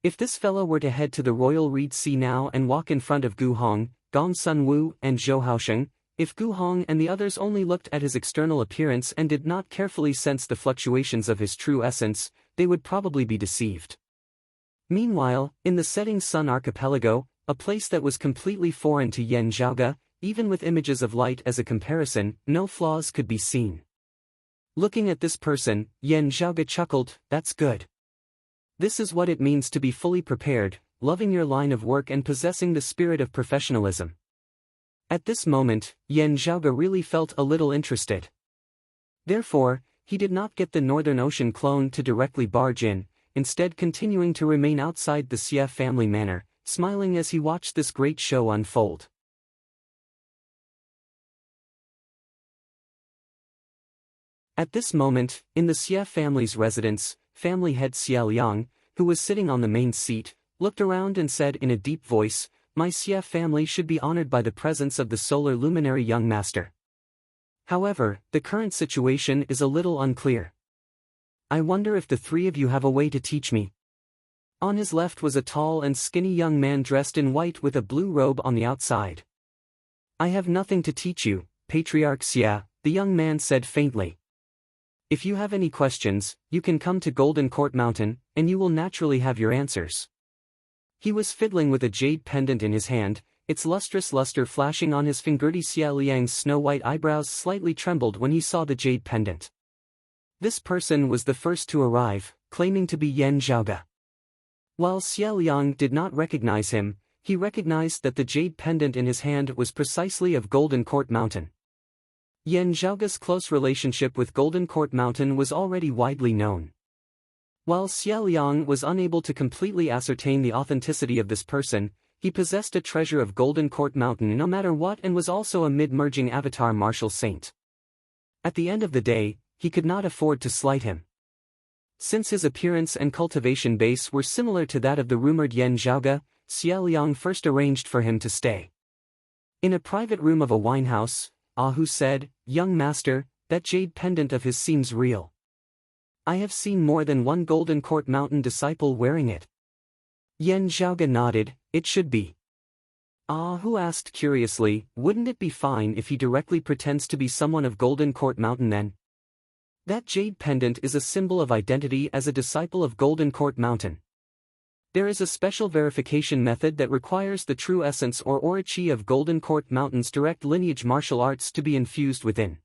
If this fellow were to head to the Royal Reed Sea now and walk in front of Gu Hong, Gong Sun Wu, and Zhou Haosheng, If Gu Hong and the others only looked at his external appearance and did not carefully sense the fluctuations of his true essence, they would probably be deceived. Meanwhile, in the setting sun archipelago, a place that was completely foreign to Yan Zhaoge, even with images of light as a comparison, no flaws could be seen. Looking at this person, Yan Zhaoge chuckled, "That's good. This is what it means to be fully prepared, loving your line of work and possessing the spirit of professionalism." At this moment, Yan Zhaoge really felt a little interested. Therefore, he did not get the Northern Ocean clone to directly barge in, instead continuing to remain outside the Xie family manor, smiling as he watched this great show unfold. At this moment, in the Xie family's residence, family head Xie Liang, who was sitting on the main seat, looked around and said in a deep voice, "My Xie family should be honored by the presence of the solar luminary young master. However, the current situation is a little unclear. I wonder if the three of you have a way to teach me." On his left was a tall and skinny young man dressed in white with a blue robe on the outside. "I have nothing to teach you, Patriarch Xie," the young man said faintly. "If you have any questions, you can come to Golden Court Mountain, and you will naturally have your answers." He was fiddling with a jade pendant in his hand, its lustrous luster flashing on his finger. Xie Liang's snow-white eyebrows slightly trembled when he saw the jade pendant. This person was the first to arrive, claiming to be Yan Zhaoge. While Xie Liang did not recognize him, he recognized that the jade pendant in his hand was precisely of Golden Court Mountain. Yan Zhaoge's close relationship with Golden Court Mountain was already widely known. While Xie Liang was unable to completely ascertain the authenticity of this person, he possessed a treasure of Golden Court Mountain no matter what and was also a mid-merging avatar martial saint. At the end of the day, he could not afford to slight him. Since his appearance and cultivation base were similar to that of the rumored Yan Zhaoge, Xie Liang first arranged for him to stay. In a private room of a winehouse, Ahu said, "Young master, that jade pendant of his seems real. I have seen more than one Golden Court Mountain disciple wearing it." Yan Zhaoge nodded, "It should be." Ahu asked curiously, "Wouldn't it be fine if he directly pretends to be someone of Golden Court Mountain then? That jade pendant is a symbol of identity as a disciple of Golden Court Mountain. There is a special verification method that requires the true essence or orochi of Golden Court Mountain's direct lineage martial arts to be infused within.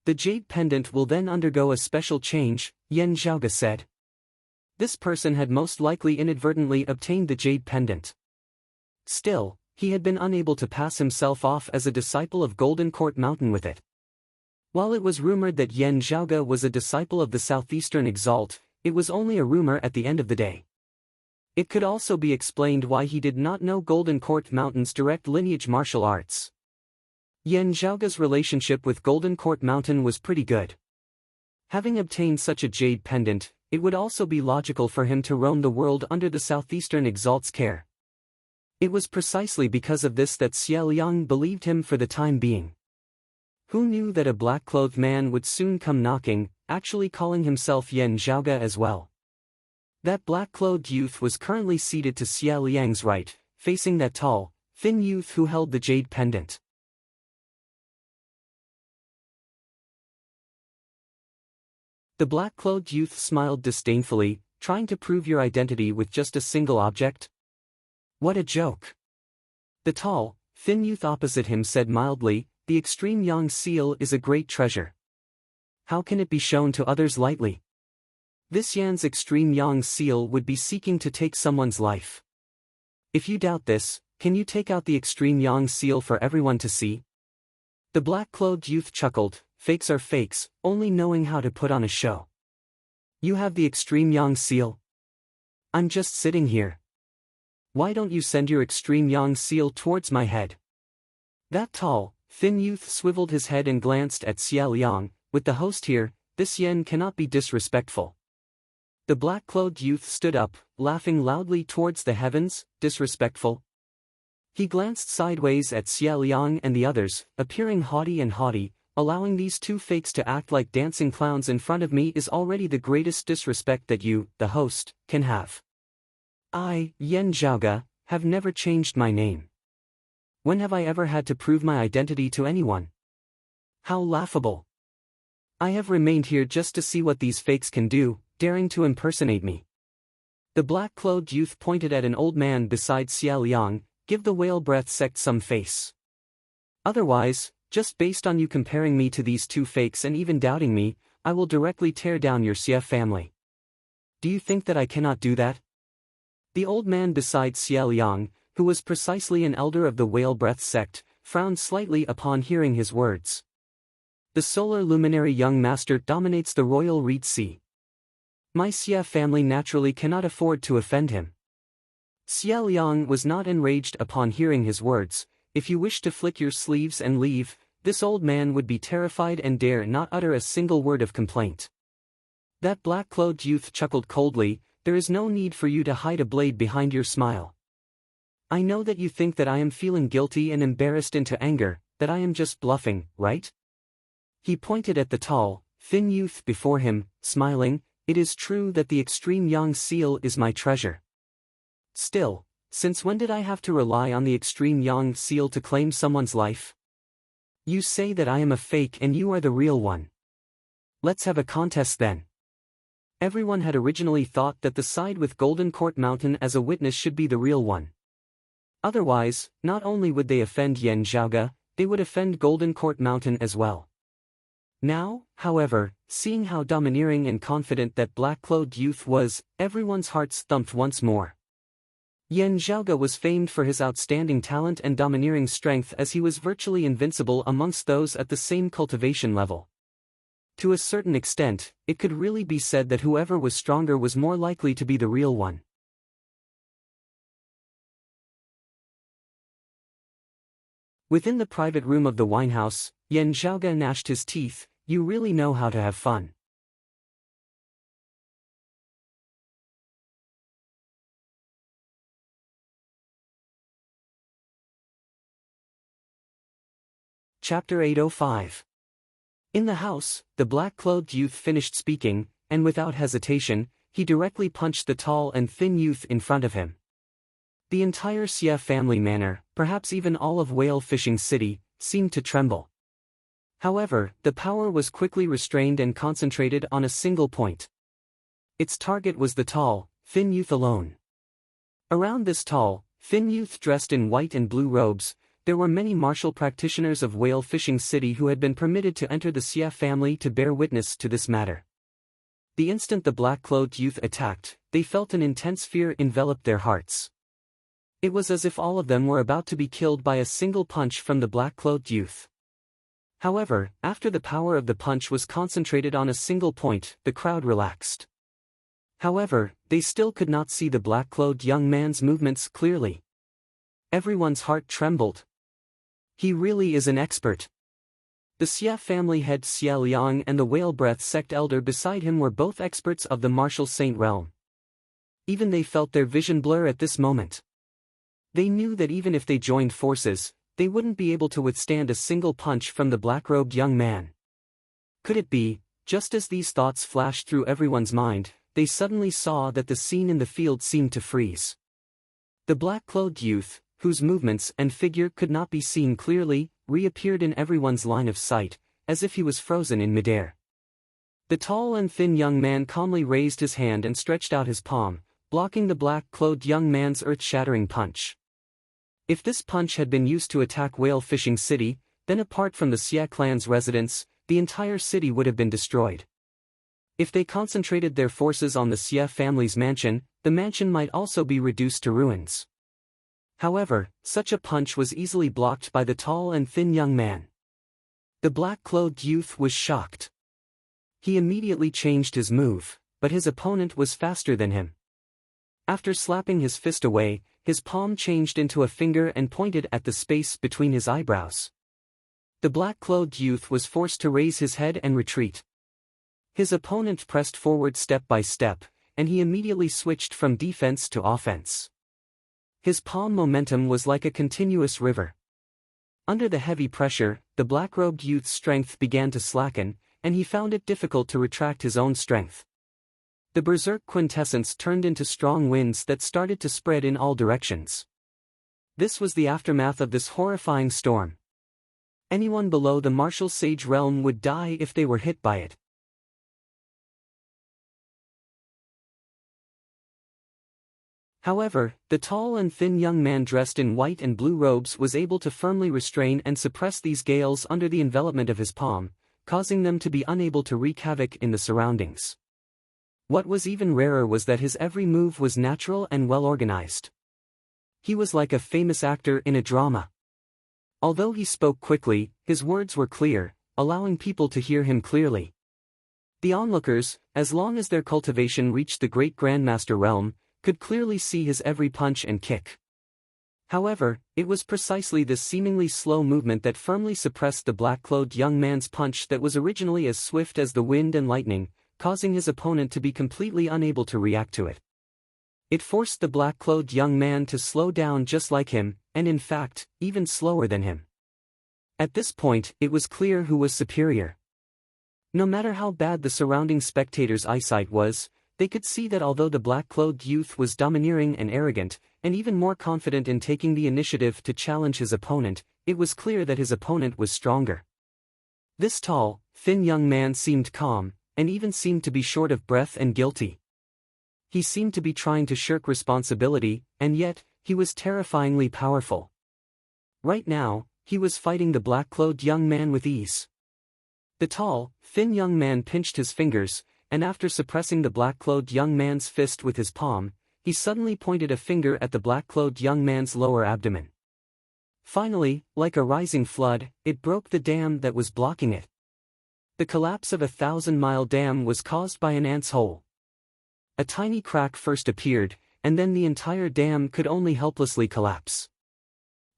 The jade pendant will then undergo a special change," Yan Zhaoge said. This person had most likely inadvertently obtained the jade pendant. Still, he had been unable to pass himself off as a disciple of Golden Court Mountain with it. While it was rumored that Yan Zhaoge was a disciple of the Southeastern Exalt, it was only a rumor at the end of the day. It could also be explained why he did not know Golden Court Mountain's direct lineage martial arts. Yan Zhaoge's relationship with Golden Court Mountain was pretty good. Having obtained such a jade pendant, it would also be logical for him to roam the world under the Southeastern Exalt's care. It was precisely because of this that Xie Liang believed him for the time being. Who knew that a black-clothed man would soon come knocking, actually calling himself Yan Zhaoge as well? That black-clothed youth was currently seated to Xie Liang's right, facing that tall, thin youth who held the jade pendant. The black-clothed youth smiled disdainfully, "Trying to prove your identity with just a single object? What a joke." The tall, thin youth opposite him said mildly, "The extreme yang seal is a great treasure. How can it be shown to others lightly? This Yan's extreme yang seal would be seeking to take someone's life. If you doubt this, can you take out the extreme yang seal for everyone to see?" The black-clothed youth chuckled, "Fakes are fakes, only knowing how to put on a show. You have the extreme yang seal? I'm just sitting here. Why don't you send your extreme yang seal towards my head?" That tall, thin youth swiveled his head and glanced at Xie Liang. "With the host here, this Yan cannot be disrespectful." The black-clothed youth stood up, laughing loudly towards the heavens. "Disrespectful?" He glanced sideways at Xie Liang and the others, appearing haughty, "Allowing these two fakes to act like dancing clowns in front of me is already the greatest disrespect that you, the host, can have. I, Yan Zhaoge, have never changed my name. When have I ever had to prove my identity to anyone? How laughable. I have remained here just to see what these fakes can do, daring to impersonate me. The black-clothed youth pointed at an old man beside Xia Liang. Give the whale breath sect some face. Otherwise, just based on you comparing me to these two fakes and even doubting me, I will directly tear down your Xia family. Do you think that I cannot do that? The old man beside Xia Liang, who was precisely an elder of the whale breath sect, frowned slightly upon hearing his words. The solar luminary young master dominates the royal reed sea. My Xia family naturally cannot afford to offend him. Xia Liang was not enraged upon hearing his words. If you wish to flick your sleeves and leave, this old man would be terrified and dare not utter a single word of complaint. That black-clothed youth chuckled coldly. There is no need for you to hide a blade behind your smile. I know that you think that I am feeling guilty and embarrassed into anger, that I am just bluffing, right? He pointed at the tall, thin youth before him, smiling. It is true that the extreme young seal is my treasure. Still, since when did I have to rely on the extreme young seal to claim someone's life? You say that I am a fake and you are the real one. Let's have a contest then. Everyone had originally thought that the side with Golden Court Mountain as a witness should be the real one. Otherwise, not only would they offend Yan Zhaoge, they would offend Golden Court Mountain as well. Now, however, seeing how domineering and confident that black-clothed youth was, everyone's hearts thumped once more. Yan Zhaoge was famed for his outstanding talent and domineering strength, as he was virtually invincible amongst those at the same cultivation level. To a certain extent, it could really be said that whoever was stronger was more likely to be the real one. Within the private room of the winehouse, Yan Zhaoge gnashed his teeth. You really know how to have fun. Chapter 805. In the house, the black-clothed youth finished speaking, and without hesitation, he directly punched the tall and thin youth in front of him. The entire Xia family manor, perhaps even all of Whale Fishing City, seemed to tremble. However, the power was quickly restrained and concentrated on a single point. Its target was the tall, thin youth alone. Around this tall, thin youth dressed in white and blue robes, there were many martial practitioners of Whale Fishing City who had been permitted to enter the Xia family to bear witness to this matter. The instant the black-clothed youth attacked, they felt an intense fear envelop their hearts. It was as if all of them were about to be killed by a single punch from the black-clothed youth. However, after the power of the punch was concentrated on a single point, the crowd relaxed. However, they still could not see the black-clothed young man's movements clearly. Everyone's heart trembled. He really is an expert. The Xia family head Xia Liang and the Whale Breath sect elder beside him were both experts of the martial saint realm. Even they felt their vision blur at this moment. They knew that even if they joined forces, they wouldn't be able to withstand a single punch from the black-robed young man. Could it be, just as these thoughts flashed through everyone's mind, they suddenly saw that the scene in the field seemed to freeze. The black-clothed youth, whose movements and figure could not be seen clearly, reappeared in everyone's line of sight, as if he was frozen in midair. The tall and thin young man calmly raised his hand and stretched out his palm, blocking the black-clothed young man's earth-shattering punch. If this punch had been used to attack Whale Fishing City, then apart from the Xia clan's residents, the entire city would have been destroyed. If they concentrated their forces on the Xia family's mansion, the mansion might also be reduced to ruins. However, such a punch was easily blocked by the tall and thin young man. The black-clothed youth was shocked. He immediately changed his move, but his opponent was faster than him. After slapping his fist away, his palm changed into a finger and pointed at the space between his eyebrows. The black-clothed youth was forced to raise his head and retreat. His opponent pressed forward step by step, and he immediately switched from defense to offense. His palm momentum was like a continuous river. Under the heavy pressure, the black-robed youth's strength began to slacken, and he found it difficult to retract his own strength. The berserk quintessence turned into strong winds that started to spread in all directions. This was the aftermath of this horrifying storm. Anyone below the martial sage realm would die if they were hit by it. However, the tall and thin young man dressed in white and blue robes was able to firmly restrain and suppress these gales under the envelopment of his palm, causing them to be unable to wreak havoc in the surroundings. What was even rarer was that his every move was natural and well organized. He was like a famous actor in a drama. Although he spoke quickly, his words were clear, allowing people to hear him clearly. The onlookers, as long as their cultivation reached the great Grandmaster realm, could clearly see his every punch and kick. However, it was precisely this seemingly slow movement that firmly suppressed the black-clothed young man's punch that was originally as swift as the wind and lightning, causing his opponent to be completely unable to react to it. It forced the black-clothed young man to slow down just like him, and in fact, even slower than him. At this point, it was clear who was superior. No matter how bad the surrounding spectators' eyesight was, they could see that although the black-clothed youth was domineering and arrogant, and even more confident in taking the initiative to challenge his opponent, it was clear that his opponent was stronger. This tall, thin young man seemed calm, and even seemed to be short of breath and guilty. He seemed to be trying to shirk responsibility, and yet, he was terrifyingly powerful. Right now, he was fighting the black-clothed young man with ease. The tall, thin young man pinched his fingers, and after suppressing the black-clothed young man's fist with his palm, he suddenly pointed a finger at the black-clothed young man's lower abdomen. Finally, like a rising flood, it broke the dam that was blocking it. The collapse of a 1,000-mile dam was caused by an ant's hole. A tiny crack first appeared, and then the entire dam could only helplessly collapse.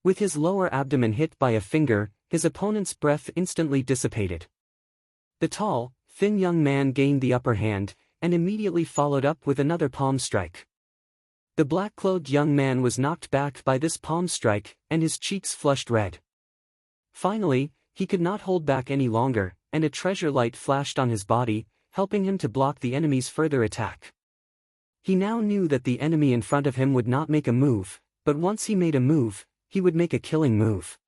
With his lower abdomen hit by a finger, his opponent's breath instantly dissipated. The tall, thin young man gained the upper hand, and immediately followed up with another palm strike. The black-clothed young man was knocked back by this palm strike, and his cheeks flushed red. Finally, he could not hold back any longer, and a treasure light flashed on his body, helping him to block the enemy's further attack. He now knew that the enemy in front of him would not make a move, but once he made a move, he would make a killing move.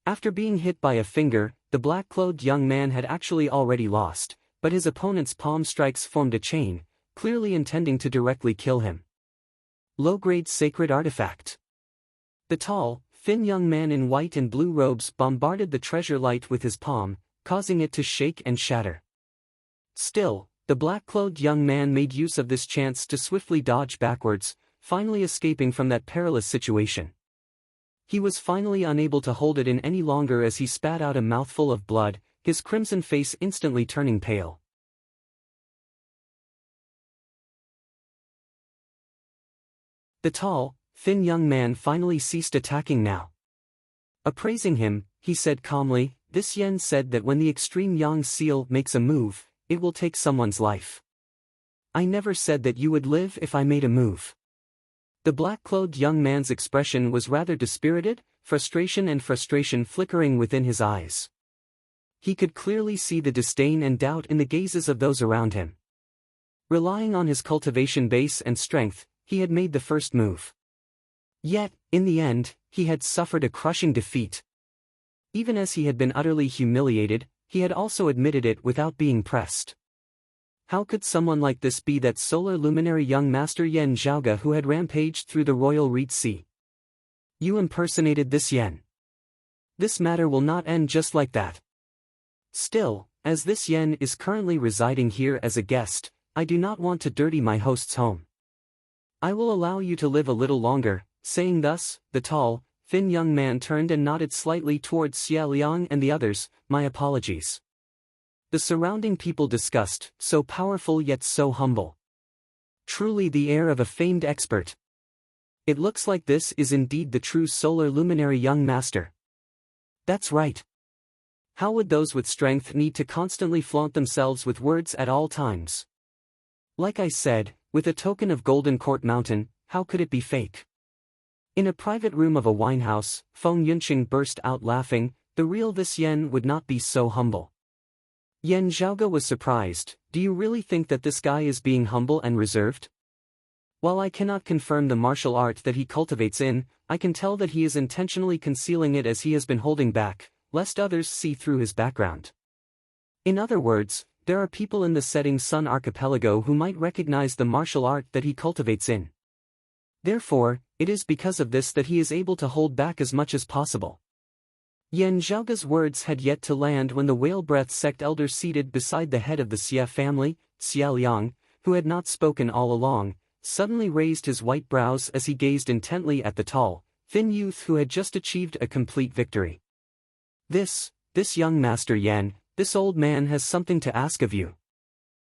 After being hit by a finger, the black-clothed young man had actually already lost, but his opponent's palm strikes formed a chain, clearly intending to directly kill him. Low-grade sacred artifact. The tall, thin young man in white and blue robes bombarded the treasure light with his palm, causing it to shake and shatter. Still, the black-clothed young man made use of this chance to swiftly dodge backwards, finally escaping from that perilous situation. He was finally unable to hold it in any longer as he spat out a mouthful of blood, his crimson face instantly turning pale. The tall, thin young man finally ceased attacking now. Appraising him, he said calmly, "This Yen said that when the extreme Yang seal makes a move, it will take someone's life. I never said that you would live if I made a move." The black-clothed young man's expression was rather dispirited, frustration flickering within his eyes. He could clearly see the disdain and doubt in the gazes of those around him. Relying on his cultivation base and strength, he had made the first move. Yet, in the end, he had suffered a crushing defeat. Even as he had been utterly humiliated, he had also admitted it without being pressed. How could someone like this be that solar luminary young master Yen Zhaoge who had rampaged through the royal reed sea? You impersonated this Yen. This matter will not end just like that. Still, as this Yen is currently residing here as a guest, I do not want to dirty my host's home. I will allow you to live a little longer." Saying thus, the tall, thin young man turned and nodded slightly towards Xia Liang and the others. "My apologies." The surrounding people discussed, "So powerful yet so humble. Truly the air of a famed expert. It looks like this is indeed the true solar luminary young master." That's right. How would those with strength need to constantly flaunt themselves with words at all times? Like I said, with a token of Golden Court Mountain, how could it be fake? In a private room of a winehouse, Feng Yunqing burst out laughing. The real this Yen would not be so humble. Yen Zhaoge was surprised. "Do you really think that this guy is being humble and reserved?" While I cannot confirm the martial art that he cultivates in, I can tell that he is intentionally concealing it as he has been holding back, lest others see through his background. In other words, there are people in the Setting Sun Archipelago who might recognize the martial art that he cultivates in. Therefore, it is because of this that he is able to hold back as much as possible. Yan Zhaoga's words had yet to land when the whale-breath sect elder seated beside the head of the Xie family, Xia Liang, who had not spoken all along, suddenly raised his white brows as he gazed intently at the tall, thin youth who had just achieved a complete victory. This young Master Yan, this old man has something to ask of you.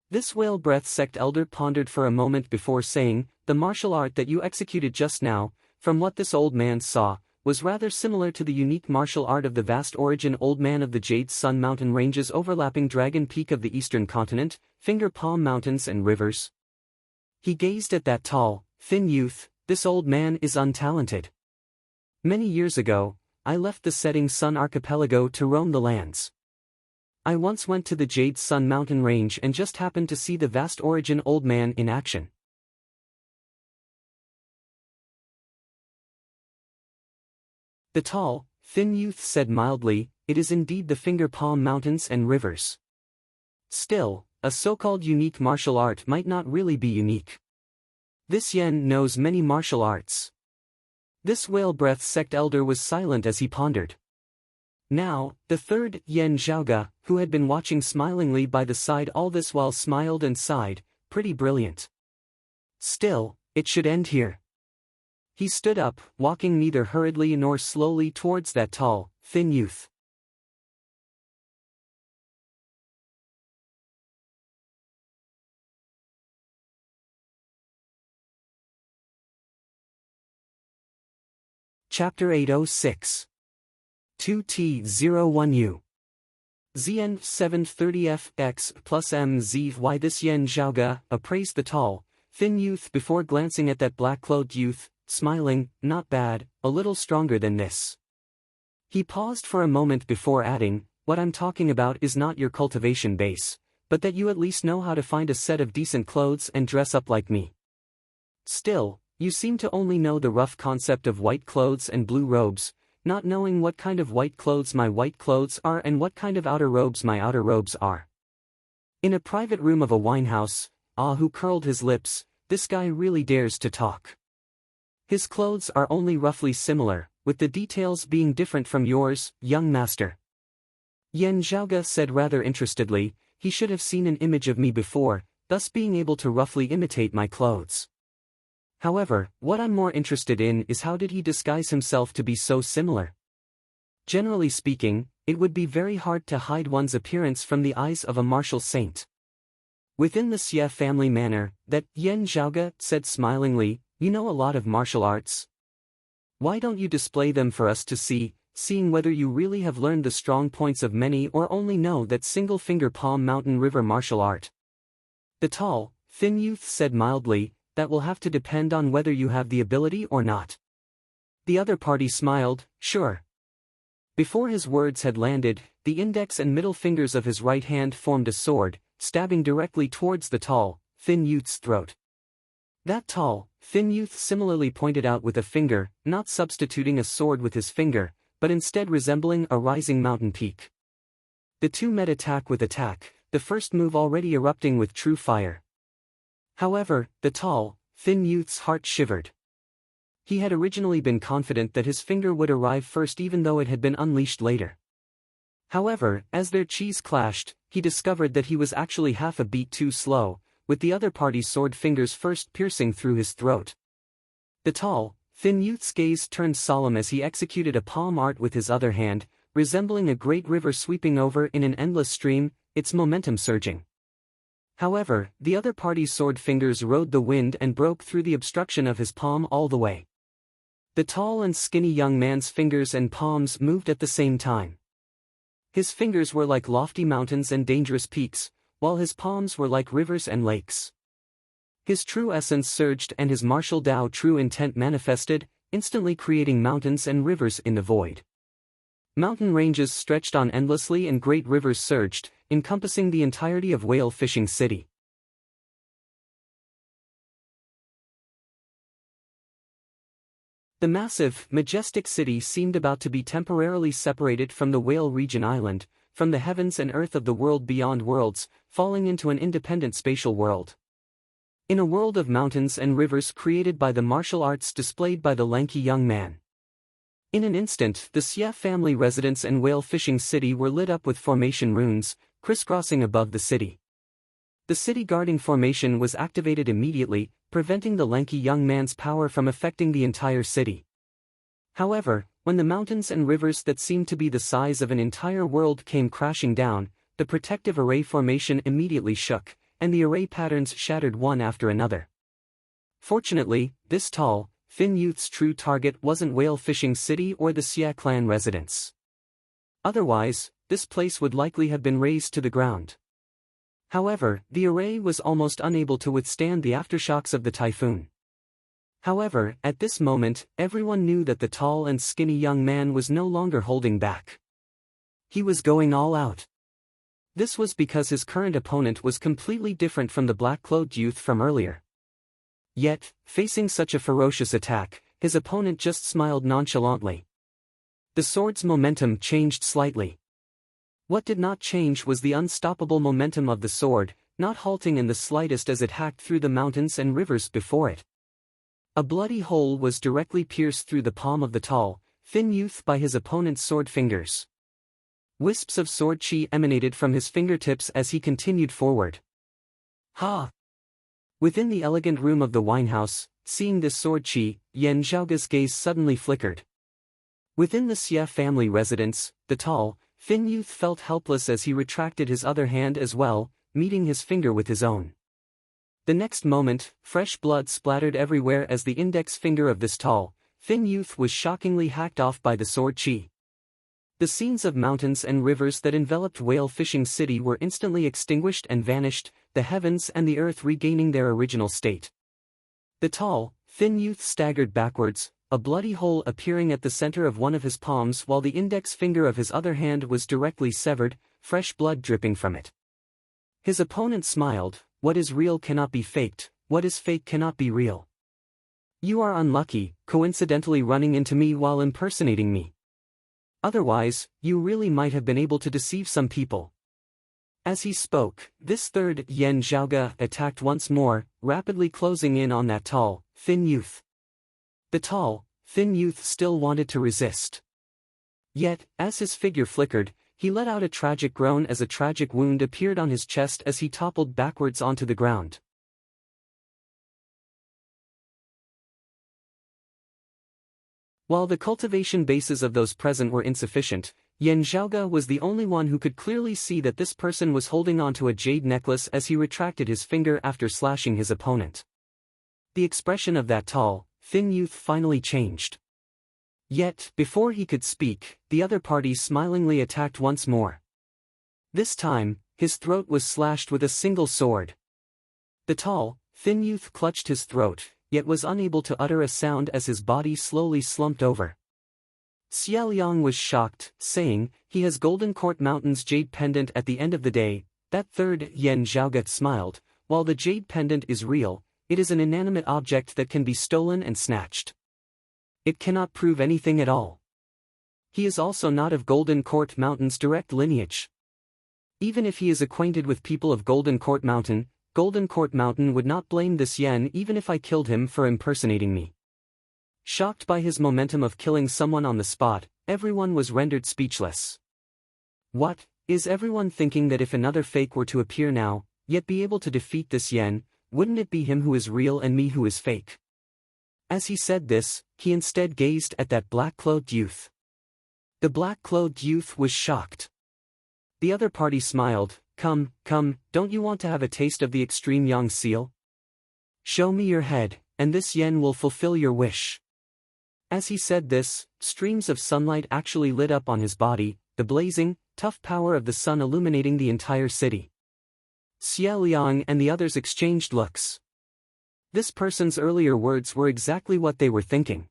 This whale-breath sect elder pondered for a moment before saying, the martial art that you executed just now, from what this old man saw, was rather similar to the unique martial art of the vast origin old man of the Jade Sun mountain ranges overlapping Dragon Peak of the eastern continent, Finger Palm Mountains and rivers. He gazed at that tall, thin youth. This old man is untalented. Many years ago, I left the Setting Sun Archipelago to roam the lands. I once went to the Jade Sun mountain range and just happened to see the vast origin old man in action. The tall, thin youth said mildly, it is indeed the Finger Palm Mountains and rivers. Still, a so-called unique martial art might not really be unique. This Yen knows many martial arts. This whale-breath sect elder was silent as he pondered. Now, the third, Yan Zhaoga, who had been watching smilingly by the side all this while smiled and sighed, pretty brilliant. Still, it should end here. He stood up, walking neither hurriedly nor slowly towards that tall, thin youth. Chapter 806 2T01U ZN 730FX plus MZ. This Yan Zhaoga appraised the tall, thin youth before glancing at that black-clothed youth, smiling, not bad, a little stronger than this. He paused for a moment before adding, what I'm talking about is not your cultivation base, but that you at least know how to find a set of decent clothes and dress up like me. Still, you seem to only know the rough concept of white clothes and blue robes, not knowing what kind of white clothes my white clothes are and what kind of outer robes my outer robes are. In a private room of a winehouse, who curled his lips, this guy really dares to talk. His clothes are only roughly similar, with the details being different from yours, young master. Yan Zhaoga said rather interestedly, he should have seen an image of me before, thus being able to roughly imitate my clothes. However, what I'm more interested in is how did he disguise himself to be so similar? Generally speaking, it would be very hard to hide one's appearance from the eyes of a martial saint. Within the Xie family manner, that Yan Zhaoga said smilingly, you know a lot of martial arts. Why don't you display them for us to see, seeing whether you really have learned the strong points of many or only know that single Finger Palm Mountain River martial art? The tall, thin youth said mildly, that will have to depend on whether you have the ability or not. The other party smiled, sure. Before his words had landed, the index and middle fingers of his right hand formed a sword, stabbing directly towards the tall, thin youth's throat. That tall, thin youth similarly pointed out with a finger, not substituting a sword with his finger, but instead resembling a rising mountain peak. The two met attack with attack, the first move already erupting with true fire. However, the tall, thin youth's heart shivered. He had originally been confident that his finger would arrive first even though it had been unleashed later. However, as their chis clashed, he discovered that he was actually half a beat too slow, with the other party's sword fingers first piercing through his throat. The tall, thin youth's gaze turned solemn as he executed a palm art with his other hand, resembling a great river sweeping over in an endless stream, its momentum surging. However, the other party's sword fingers rode the wind and broke through the obstruction of his palm all the way. The tall and skinny young man's fingers and palms moved at the same time. His fingers were like lofty mountains and dangerous peaks, while his palms were like rivers and lakes. His true essence surged and his martial Tao true intent manifested, instantly creating mountains and rivers in the void. Mountain ranges stretched on endlessly and great rivers surged, encompassing the entirety of Whale Fishing City. The massive, majestic city seemed about to be temporarily separated from the Whale region island, from the heavens and earth of the world beyond worlds, falling into an independent spatial world. In a world of mountains and rivers created by the martial arts displayed by the lanky young man. In an instant, the Xia family residence and whale fishing city were lit up with formation runes, crisscrossing above the city. The city guarding formation was activated immediately, preventing the lanky young man's power from affecting the entire city. However, when the mountains and rivers that seemed to be the size of an entire world came crashing down, the protective array formation immediately shook, and the array patterns shattered one after another. Fortunately, this tall, thin youth's true target wasn't Whale Fishing City or the Xia clan residence. Otherwise, this place would likely have been razed to the ground. However, the array was almost unable to withstand the aftershocks of the typhoon. However, at this moment, everyone knew that the tall and skinny young man was no longer holding back. He was going all out. This was because his current opponent was completely different from the black-clothed youth from earlier. Yet, facing such a ferocious attack, his opponent just smiled nonchalantly. The sword's momentum changed slightly. What did not change was the unstoppable momentum of the sword, not halting in the slightest as it hacked through the mountains and rivers before it. A bloody hole was directly pierced through the palm of the tall, thin youth by his opponent's sword fingers. Wisps of sword chi emanated from his fingertips as he continued forward. Ha! Within the elegant room of the winehouse, seeing this sword chi, Yan Zhaoge's gaze suddenly flickered. Within the Xia family residence, the tall, thin youth felt helpless as he retracted his other hand as well, meeting his finger with his own. The next moment, fresh blood splattered everywhere as the index finger of this tall, thin youth was shockingly hacked off by the sword chi. The scenes of mountains and rivers that enveloped Whale Fishing City were instantly extinguished and vanished, the heavens and the earth regaining their original state. The tall, thin youth staggered backwards, a bloody hole appearing at the center of one of his palms while the index finger of his other hand was directly severed, fresh blood dripping from it. His opponent smiled. What is real cannot be faked, what is fake cannot be real. You are unlucky, coincidentally running into me while impersonating me. Otherwise, you really might have been able to deceive some people. As he spoke, this third Yan Zhaoge attacked once more, rapidly closing in on that tall, thin youth. The tall, thin youth still wanted to resist. Yet, as his figure flickered, he let out a tragic groan as a tragic wound appeared on his chest as he toppled backwards onto the ground. While the cultivation bases of those present were insufficient, Yan Zhaoge was the only one who could clearly see that this person was holding onto a jade necklace as he retracted his finger after slashing his opponent. The expression of that tall, thin youth finally changed. Yet, before he could speak, the other party smilingly attacked once more. This time, his throat was slashed with a single sword. The tall, thin youth clutched his throat, yet was unable to utter a sound as his body slowly slumped over. Xia Liang was shocked, saying, "He has Golden Court Mountain's jade pendant at the end of the day." That third Yan Zhaoge smiled. "While the jade pendant is real, it is an inanimate object that can be stolen and snatched. It cannot prove anything at all. He is also not of Golden Court Mountain's direct lineage. Even if he is acquainted with people of Golden Court Mountain would not blame this Yan even if I killed him for impersonating me." Shocked by his momentum of killing someone on the spot, everyone was rendered speechless. What, is everyone thinking that if another fake were to appear now, yet be able to defeat this Yan, wouldn't it be him who is real and me who is fake? As he said this, he instead gazed at that black-clothed youth. The black-clothed youth was shocked. The other party smiled. Come, don't you want to have a taste of the extreme young seal? Show me your head, and this Yen will fulfill your wish." As he said this, streams of sunlight actually lit up on his body, the blazing, tough power of the sun illuminating the entire city. Xia Liang and the others exchanged looks. This person's earlier words were exactly what they were thinking.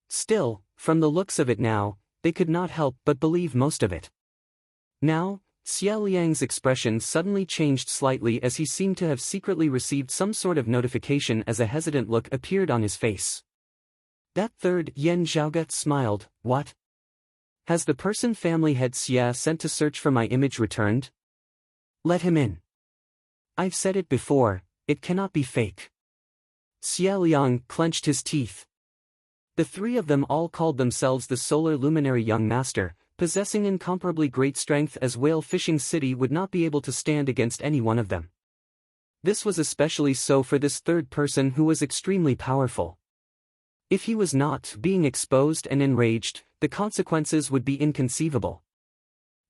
Still, from the looks of it now, they could not help but believe most of it. Now, Xia Liang's expression suddenly changed slightly as he seemed to have secretly received some sort of notification as a hesitant look appeared on his face. That third Yen Zhaoge smiled. What? Has the person family head Xia sent to search for my image returned? Let him in. I've said it before, it cannot be fake. Xia Liang clenched his teeth. The three of them all called themselves the Solar Luminary Young Master, possessing incomparably great strength as Whale Fishing City would not be able to stand against any one of them. This was especially so for this third person who was extremely powerful. If he was not being exposed and enraged, the consequences would be inconceivable.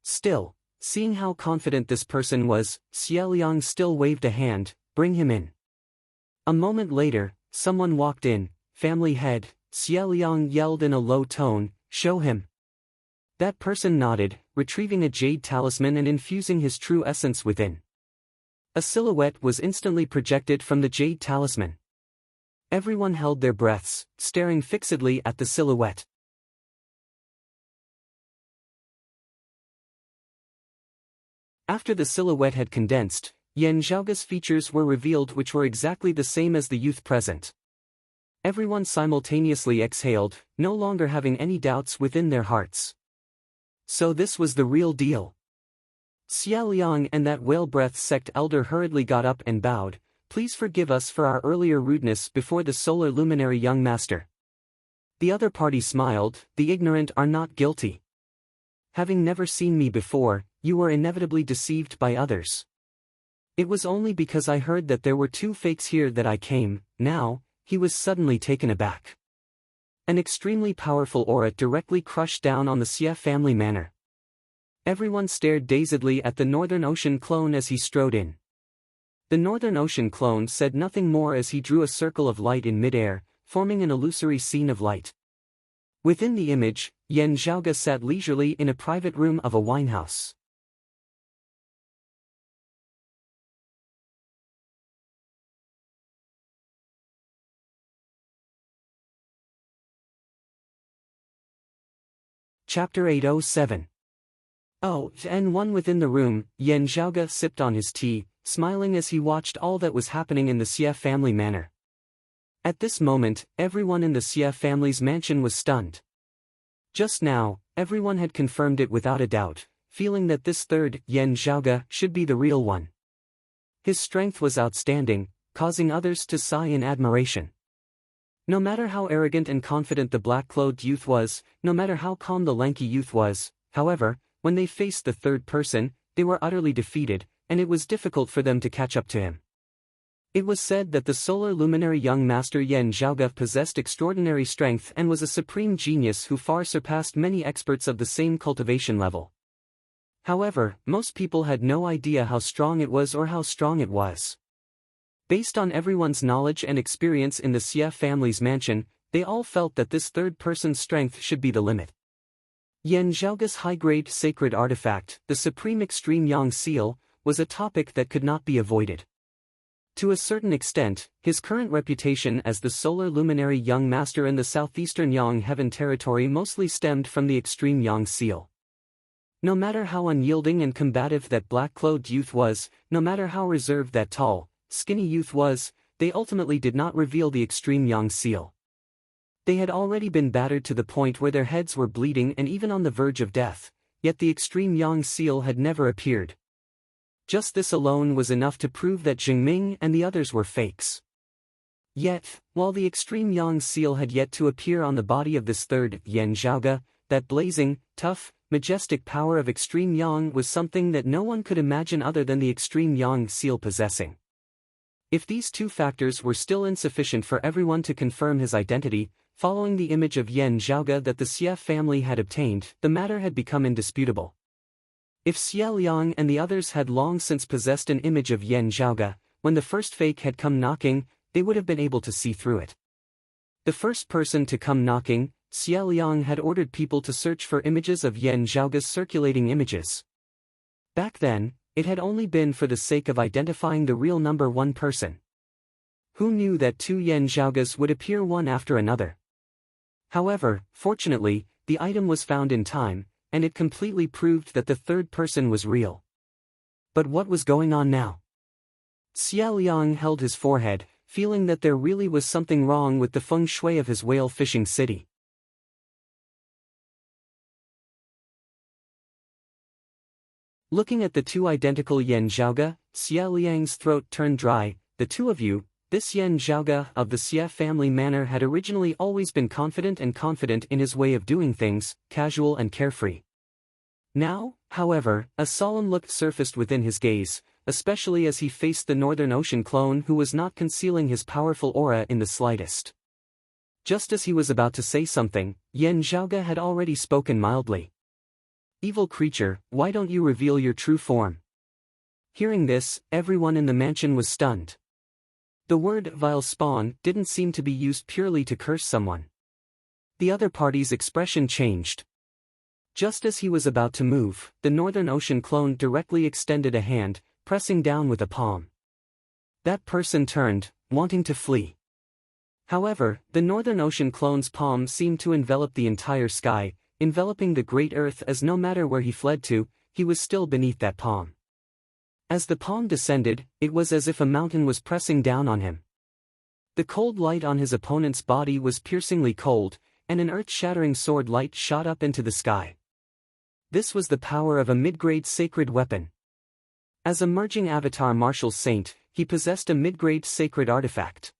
Still, seeing how confident this person was, Xia Liang still waved a hand. Bring him in. A moment later, someone walked in. Family head, Xia Liang yelled in a low tone, show him. That person nodded, retrieving a jade talisman and infusing his true essence within. A silhouette was instantly projected from the jade talisman. Everyone held their breaths, staring fixedly at the silhouette. After the silhouette had condensed, Yen Zhaoge's features were revealed, which were exactly the same as the youth present. Everyone simultaneously exhaled, no longer having any doubts within their hearts. So this was the real deal. Xia Liang and that whale breath sect elder hurriedly got up and bowed. Please forgive us for our earlier rudeness before the Solar Luminary Young Master. The other party smiled. The ignorant are not guilty. Having never seen me before, you were inevitably deceived by others. It was only because I heard that there were two fakes here that I came. Now, he was suddenly taken aback. An extremely powerful aura directly crushed down on the Xia family manor. Everyone stared dazedly at the Northern Ocean clone as he strode in. The Northern Ocean clone said nothing more as he drew a circle of light in midair, forming an illusory scene of light. Within the image, Yen Zhaoge sat leisurely in a private room of a winehouse. Chapter 807. Oh, and one within the room, Yen Zhaoge sipped on his tea, smiling as he watched all that was happening in the Xia family manor. At this moment, everyone in the Xia family's mansion was stunned. Just now, everyone had confirmed it without a doubt, feeling that this third Yen Zhaoge should be the real one. His strength was outstanding, causing others to sigh in admiration. No matter how arrogant and confident the black-clothed youth was, no matter how calm the lanky youth was, however, when they faced the third person, they were utterly defeated, and it was difficult for them to catch up to him. It was said that the Solar Luminary Young Master Yen Zhaoge possessed extraordinary strength and was a supreme genius who far surpassed many experts of the same cultivation level. However, most people had no idea how strong it was or how strong it was. Based on everyone's knowledge and experience in the Xia family's mansion, they all felt that this third person's strength should be the limit. Yen Zhaoge's high-grade sacred artifact, the Supreme Extreme Yang Seal, was a topic that could not be avoided. To a certain extent, his current reputation as the Solar Luminary Young Master in the southeastern Yang Heaven territory mostly stemmed from the Extreme Yang Seal. No matter how unyielding and combative that black-clothed youth was, no matter how reserved that tall, skinny youth was, they ultimately did not reveal the Extreme Yang Seal. They had already been battered to the point where their heads were bleeding and even on the verge of death, yet the Extreme Yang Seal had never appeared. Just this alone was enough to prove that Jingming and the others were fakes. Yet, while the Extreme Yang Seal had yet to appear on the body of this third Yen Zhaoge, that blazing, tough, majestic power of Extreme Yang was something that no one could imagine other than the Extreme Yang Seal possessing. If these two factors were still insufficient for everyone to confirm his identity, following the image of Yen Zhaoge that the Xia family had obtained, the matter had become indisputable. If Xia Liang and the others had long since possessed an image of Yen Zhaoge, when the first fake had come knocking, they would have been able to see through it. The first person to come knocking, Xia Liang had ordered people to search for images of Yen Zhaoge's circulating images. Back then, it had only been for the sake of identifying the real number one person. Who knew that two Yen Zhaoges would appear one after another? However, fortunately, the item was found in time, and it completely proved that the third person was real. But what was going on now? Xia Liang held his forehead, feeling that there really was something wrong with the feng shui of his whale fishing city. Looking at the two identical Yan Zhaoge, Xia Liang's throat turned dry. The two of you, this Yan Zhaoge of the Xia family manor had originally always been confident in his way of doing things, casual and carefree. Now, however, a solemn look surfaced within his gaze, especially as he faced the Northern Ocean clone who was not concealing his powerful aura in the slightest. Just as he was about to say something, Yan Zhaoge had already spoken mildly. "Evil creature, why don't you reveal your true form?" Hearing this, everyone in the mansion was stunned. The word vile spawn didn't seem to be used purely to curse someone. The other party's expression changed. Just as he was about to move, the Northern Ocean clone directly extended a hand, pressing down with a palm. That person turned, wanting to flee. However, the Northern Ocean clone's palm seemed to envelop the entire sky, enveloping the great earth, as no matter where he fled to, he was still beneath that palm. As the palm descended, it was as if a mountain was pressing down on him. The cold light on his opponent's body was piercingly cold, and an earth-shattering sword light shot up into the sky. This was the power of a mid-grade sacred weapon. As a merging avatar martial saint, he possessed a mid-grade sacred artifact.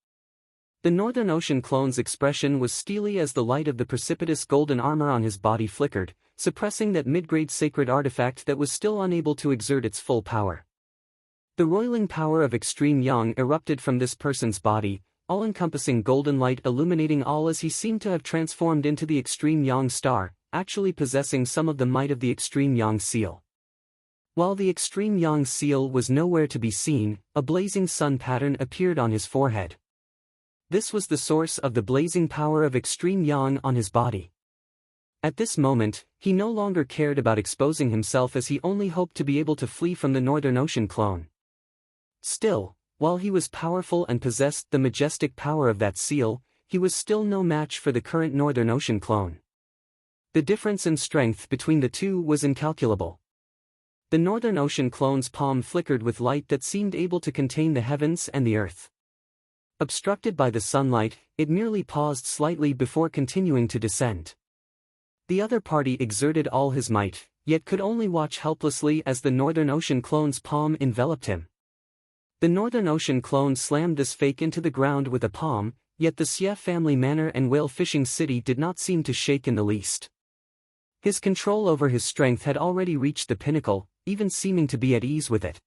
The Northern Ocean clone's expression was steely as the light of the precipitous golden armor on his body flickered, suppressing that mid-grade sacred artifact that was still unable to exert its full power. The roiling power of extreme yang erupted from this person's body, all-encompassing golden light illuminating all as he seemed to have transformed into the extreme yang star, actually possessing some of the might of the extreme yang seal. While the extreme yang seal was nowhere to be seen, a blazing sun pattern appeared on his forehead. This was the source of the blazing power of extreme yang on his body. At this moment, he no longer cared about exposing himself as he only hoped to be able to flee from the Northern Ocean clone. Still, while he was powerful and possessed the majestic power of that seal, he was still no match for the current Northern Ocean clone. The difference in strength between the two was incalculable. The Northern Ocean clone's palm flickered with light that seemed able to contain the heavens and the earth. Obstructed by the sunlight, it merely paused slightly before continuing to descend. The other party exerted all his might, yet could only watch helplessly as the Northern Ocean clone's palm enveloped him. The Northern Ocean clone slammed this fake into the ground with a palm, yet the Xia family manor and whale fishing city did not seem to shake in the least. His control over his strength had already reached the pinnacle, even seeming to be at ease with it.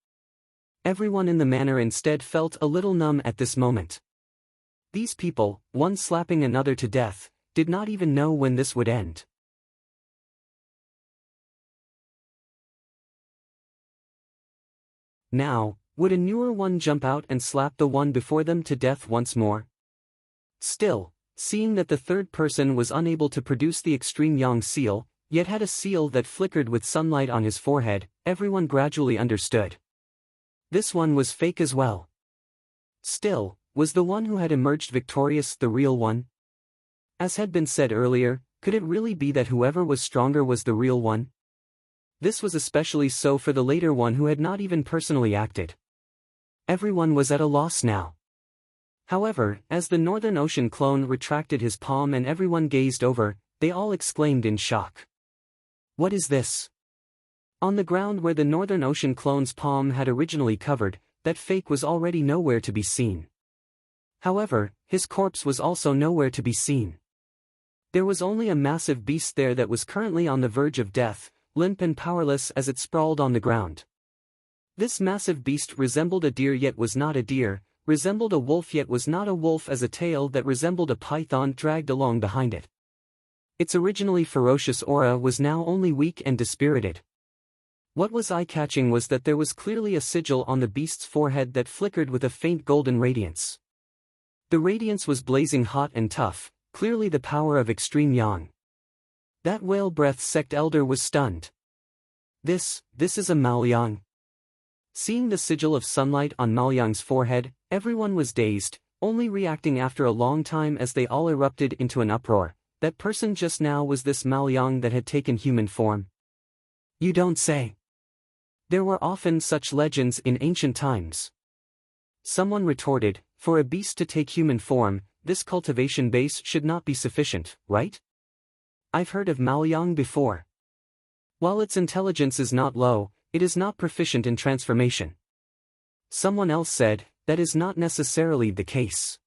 Everyone in the manor instead felt a little numb at this moment. These people, one slapping another to death, did not even know when this would end. Now, would a newer one jump out and slap the one before them to death once more? Still, seeing that the third person was unable to produce the extreme yang seal, yet had a seal that flickered with sunlight on his forehead, everyone gradually understood. This one was fake as well. Still, was the one who had emerged victorious the real one? As had been said earlier, could it really be that whoever was stronger was the real one? This was especially so for the later one who had not even personally acted. Everyone was at a loss now. However, as the Northern Ocean clone retracted his palm and everyone gazed over, they all exclaimed in shock. "What is this?" On the ground where the Northern Ocean clone's palm had originally covered, that fake was already nowhere to be seen. However, his corpse was also nowhere to be seen. There was only a massive beast there that was currently on the verge of death, limp and powerless as it sprawled on the ground. This massive beast resembled a deer yet was not a deer, resembled a wolf yet was not a wolf, as a tail that resembled a python dragged along behind it. Its originally ferocious aura was now only weak and dispirited. What was eye-catching was that there was clearly a sigil on the beast's forehead that flickered with a faint golden radiance. The radiance was blazing hot and tough, clearly the power of extreme yang. That whale-breath sect elder was stunned. This is a Maoliang. Seeing the sigil of sunlight on Maoliang's forehead, everyone was dazed, only reacting after a long time as they all erupted into an uproar. That person just now was this Maoliang that had taken human form. You don't say. There were often such legends in ancient times. Someone retorted, For a beast to take human form, this cultivation base should not be sufficient, right? I've heard of Maoyang before. While its intelligence is not low, it is not proficient in transformation. Someone else said, that is not necessarily the case.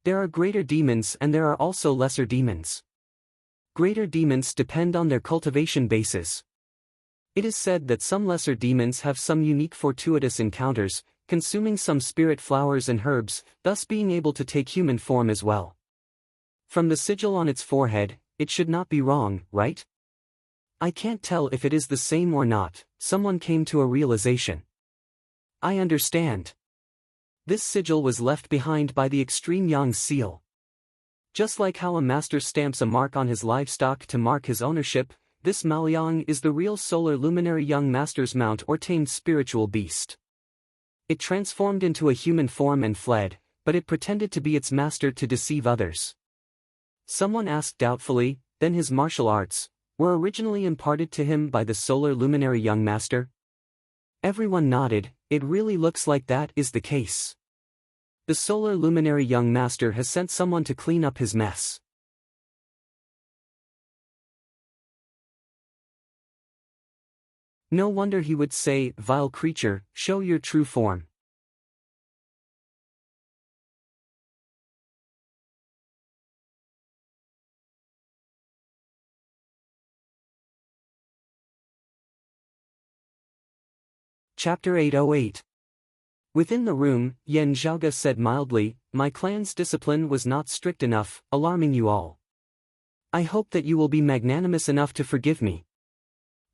There are greater demons and there are also lesser demons. Greater demons depend on their cultivation bases. It is said that some lesser demons have some unique fortuitous encounters, consuming some spirit flowers and herbs, thus being able to take human form as well. From the sigil on its forehead, it should not be wrong, right? I can't tell if it is the same or not. Someone came to a realization. I understand. This sigil was left behind by the extreme Yang's seal. Just like how a master stamps a mark on his livestock to mark his ownership, this Maoyang is the real solar luminary young master's mount or tamed spiritual beast. It transformed into a human form and fled, but it pretended to be its master to deceive others. Someone asked doubtfully, then his martial arts were originally imparted to him by the solar luminary young master? Everyone nodded. It really looks like that is the case. The solar luminary young master has sent someone to clean up his mess. No wonder he would say, "Vile creature, show your true form." Chapter 808. Within the room, Yen Zhaoge said mildly, "My clan's discipline was not strict enough, alarming you all. I hope that you will be magnanimous enough to forgive me."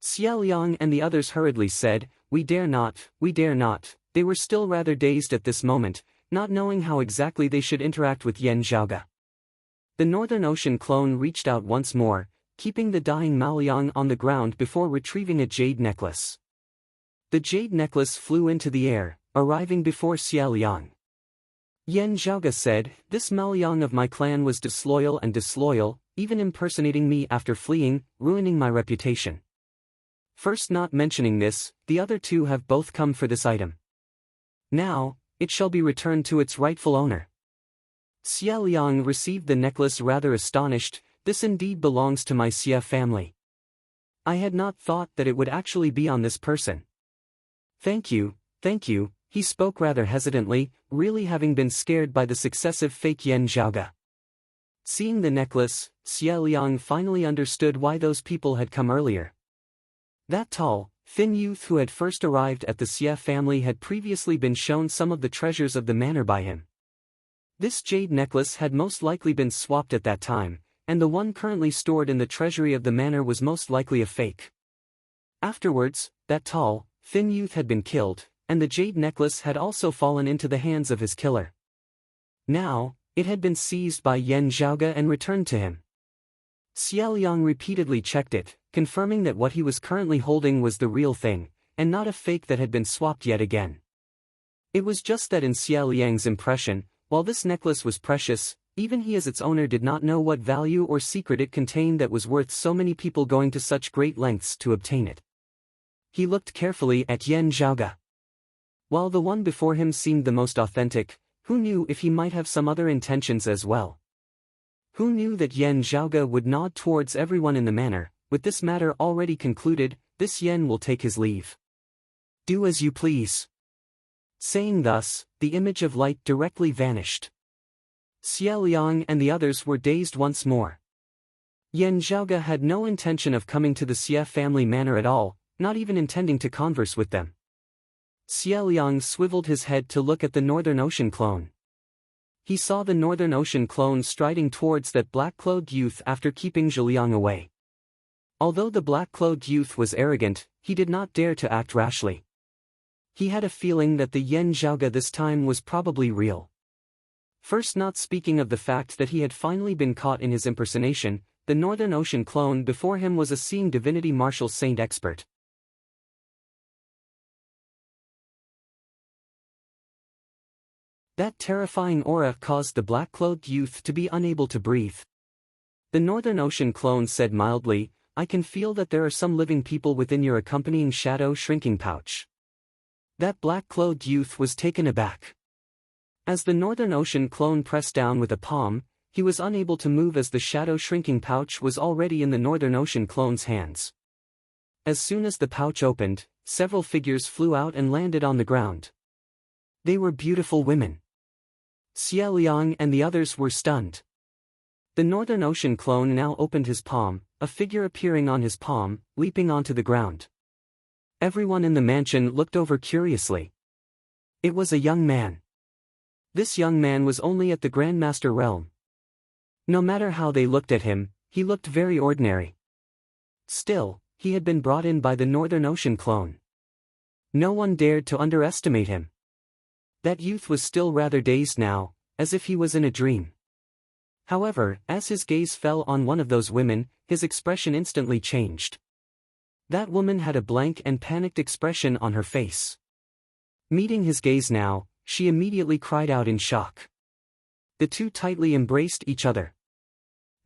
Xia Liang and the others hurriedly said, we dare not, we dare not." They were still rather dazed at this moment, not knowing how exactly they should interact with Yen Zhaoge. The Northern Ocean clone reached out once more, keeping the dying Maoyang on the ground before retrieving a jade necklace. The jade necklace flew into the air, arriving before Xia Liang. Yen Zhaoge said, "This Maoyang of my clan was disloyal and disloyal, even impersonating me after fleeing, ruining my reputation. First, not mentioning this, the other two have both come for this item. Now, it shall be returned to its rightful owner." Xia Liang received the necklace rather astonished. "This indeed belongs to my Xia family. I had not thought that it would actually be on this person." Thank you, he spoke rather hesitantly, really having been scared by the successive fake Yen Zhaoge. Seeing the necklace, Xia Liang finally understood why those people had come earlier. That tall, thin youth who had first arrived at the Xia family had previously been shown some of the treasures of the manor by him. This jade necklace had most likely been swapped at that time, and the one currently stored in the treasury of the manor was most likely a fake. Afterwards, that tall, thin youth had been killed, and the jade necklace had also fallen into the hands of his killer. Now, it had been seized by Yen Zhaoge and returned to him. Xia Liang repeatedly checked it, confirming that what he was currently holding was the real thing, and not a fake that had been swapped yet again. It was just that in Xia Liang's impression, while this necklace was precious, even he as its owner did not know what value or secret it contained that was worth so many people going to such great lengths to obtain it. He looked carefully at Yen Zhaoge. While the one before him seemed the most authentic, who knew if he might have some other intentions as well? Who knew that Yen Zhaoge would nod towards everyone in the manor? With this matter already concluded, this Yen will take his leave. Do as you please. Saying thus, the image of light directly vanished. Xia Liang and the others were dazed once more. Yen Zhaoge had no intention of coming to the Xia family manor at all, not even intending to converse with them. Xia Liang swiveled his head to look at the Northern Ocean clone. He saw the Northern Ocean clone striding towards that black-clothed youth after keeping Zhiliang away. Although the black-clothed youth was arrogant, he did not dare to act rashly. He had a feeling that the Yen Zhaoge this time was probably real. First, not speaking of the fact that he had finally been caught in his impersonation, the Northern Ocean clone before him was a seeing divinity martial saint expert. That terrifying aura caused the black-clothed youth to be unable to breathe. The Northern Ocean clone said mildly, "I can feel that there are some living people within your accompanying shadow shrinking pouch." That black-clothed youth was taken aback. As the Northern Ocean clone pressed down with a palm, he was unable to move as the shadow shrinking pouch was already in the Northern Ocean clone's hands. As soon as the pouch opened, several figures flew out and landed on the ground. They were beautiful women. Xie Liang and the others were stunned. The Northern Ocean clone now opened his palm, a figure appearing on his palm, leaping onto the ground. Everyone in the mansion looked over curiously. It was a young man. This young man was only at the Grandmaster realm. No matter how they looked at him, he looked very ordinary. Still, he had been brought in by the Northern Ocean clone. No one dared to underestimate him. That youth was still rather dazed now, as if he was in a dream. However, as his gaze fell on one of those women, his expression instantly changed. That woman had a blank and panicked expression on her face. Meeting his gaze now, she immediately cried out in shock. The two tightly embraced each other.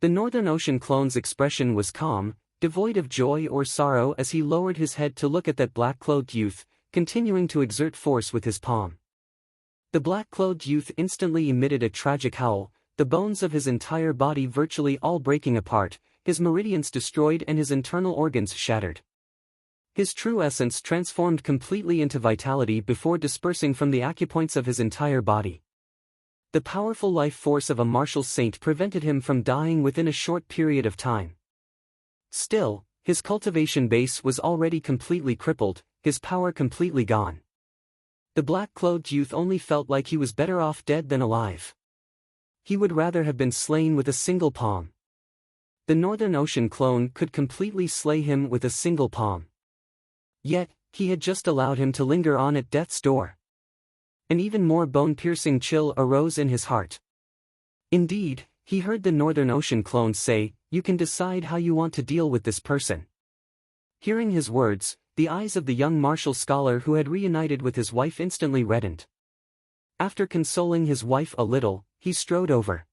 The Northern Ocean clone's expression was calm, devoid of joy or sorrow as he lowered his head to look at that black-clothed youth, continuing to exert force with his palm. The black-clothed youth instantly emitted a tragic howl, the bones of his entire body virtually all breaking apart, his meridians destroyed and his internal organs shattered. His true essence transformed completely into vitality before dispersing from the acupoints of his entire body. The powerful life force of a martial saint prevented him from dying within a short period of time. Still, his cultivation base was already completely crippled, his power completely gone. The black-clothed youth only felt like he was better off dead than alive. He would rather have been slain with a single palm. The Northern Ocean clone could completely slay him with a single palm. Yet, he had just allowed him to linger on at death's door. An even more bone-piercing chill arose in his heart. Indeed, he heard the Northern Ocean clone say, "You can decide how you want to deal with this person." Hearing his words, the eyes of the young martial scholar who had reunited with his wife instantly reddened. After consoling his wife a little, he strode over.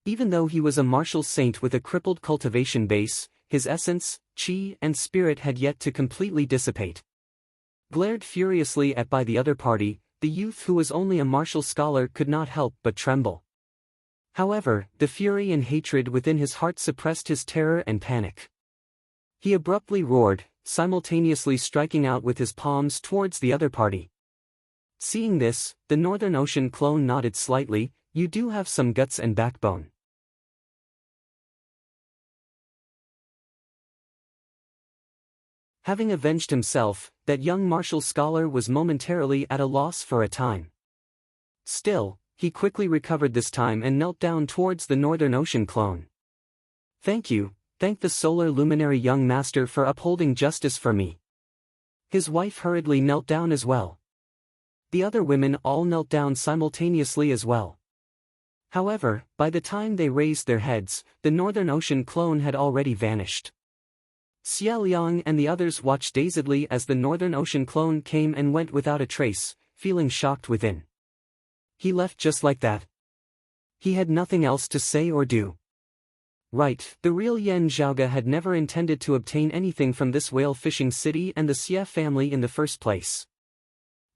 Even though he was a martial saint with a crippled cultivation base, his essence, chi and spirit had yet to completely dissipate. Glared furiously at by the other party, the youth who was only a martial scholar could not help but tremble. However, the fury and hatred within his heart suppressed his terror and panic. He abruptly roared, simultaneously striking out with his palms towards the other party. Seeing this, the Northern Ocean clone nodded slightly. "You do have some guts and backbone." Having avenged himself, that young martial scholar was momentarily at a loss for a time. Still, he quickly recovered this time and knelt down towards the Northern Ocean clone. "Thank you, thank the solar luminary young master for upholding justice for me." His wife hurriedly knelt down as well. The other women all knelt down simultaneously as well. However, by the time they raised their heads, the Northern Ocean clone had already vanished. Xie Liang and the others watched dazedly as the Northern Ocean clone came and went without a trace, feeling shocked within. He left just like that. He had nothing else to say or do. Right, the real Yan Zhaoge had never intended to obtain anything from this whale fishing city and the Xie family in the first place.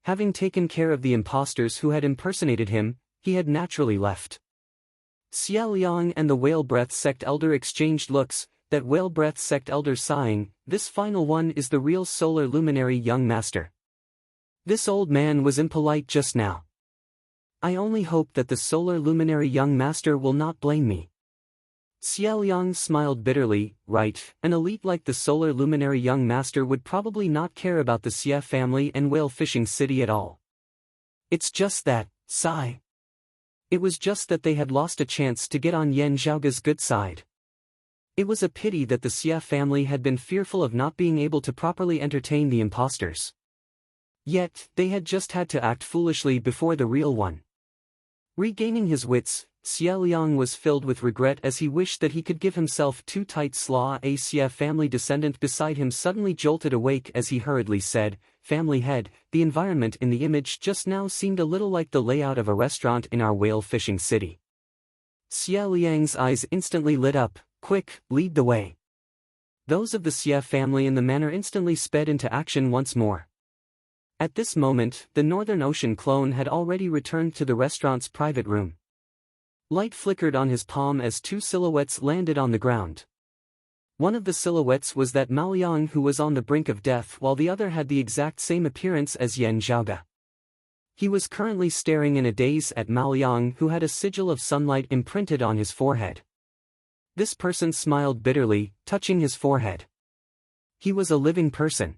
Having taken care of the impostors who had impersonated him, he had naturally left. Xie Liang and the Whale Breath sect elder exchanged looks, that Whale Breath sect elder sighing, "This final one is the real solar luminary young master. This old man was impolite just now. I only hope that the solar luminary young master will not blame me." Xie Liang smiled bitterly. Right, an elite like the solar luminary young master would probably not care about the Xie family and whale fishing city at all. It's just that, sigh. It was just that they had lost a chance to get on Yan Zhaoge's good side. It was a pity that the Xie family had been fearful of not being able to properly entertain the impostors. Yet, they had just had to act foolishly before the real one. Regaining his wits, Xie Liang was filled with regret as he wished that he could give himself too tight slaw. A Xie family descendant beside him suddenly jolted awake as he hurriedly said, "Family head, the environment in the image just now seemed a little like the layout of a restaurant in our whale fishing city." Xie Liang's eyes instantly lit up. "Quick, lead the way." Those of the Xie family in the manor instantly sped into action once more. At this moment, the Northern Ocean clone had already returned to the restaurant's private room. Light flickered on his palm as two silhouettes landed on the ground. One of the silhouettes was that Mao Yang who was on the brink of death, while the other had the exact same appearance as Yan Zhaoge. He was currently staring in a daze at Mao Yang who had a sigil of sunlight imprinted on his forehead. This person smiled bitterly, touching his forehead. He was a living person.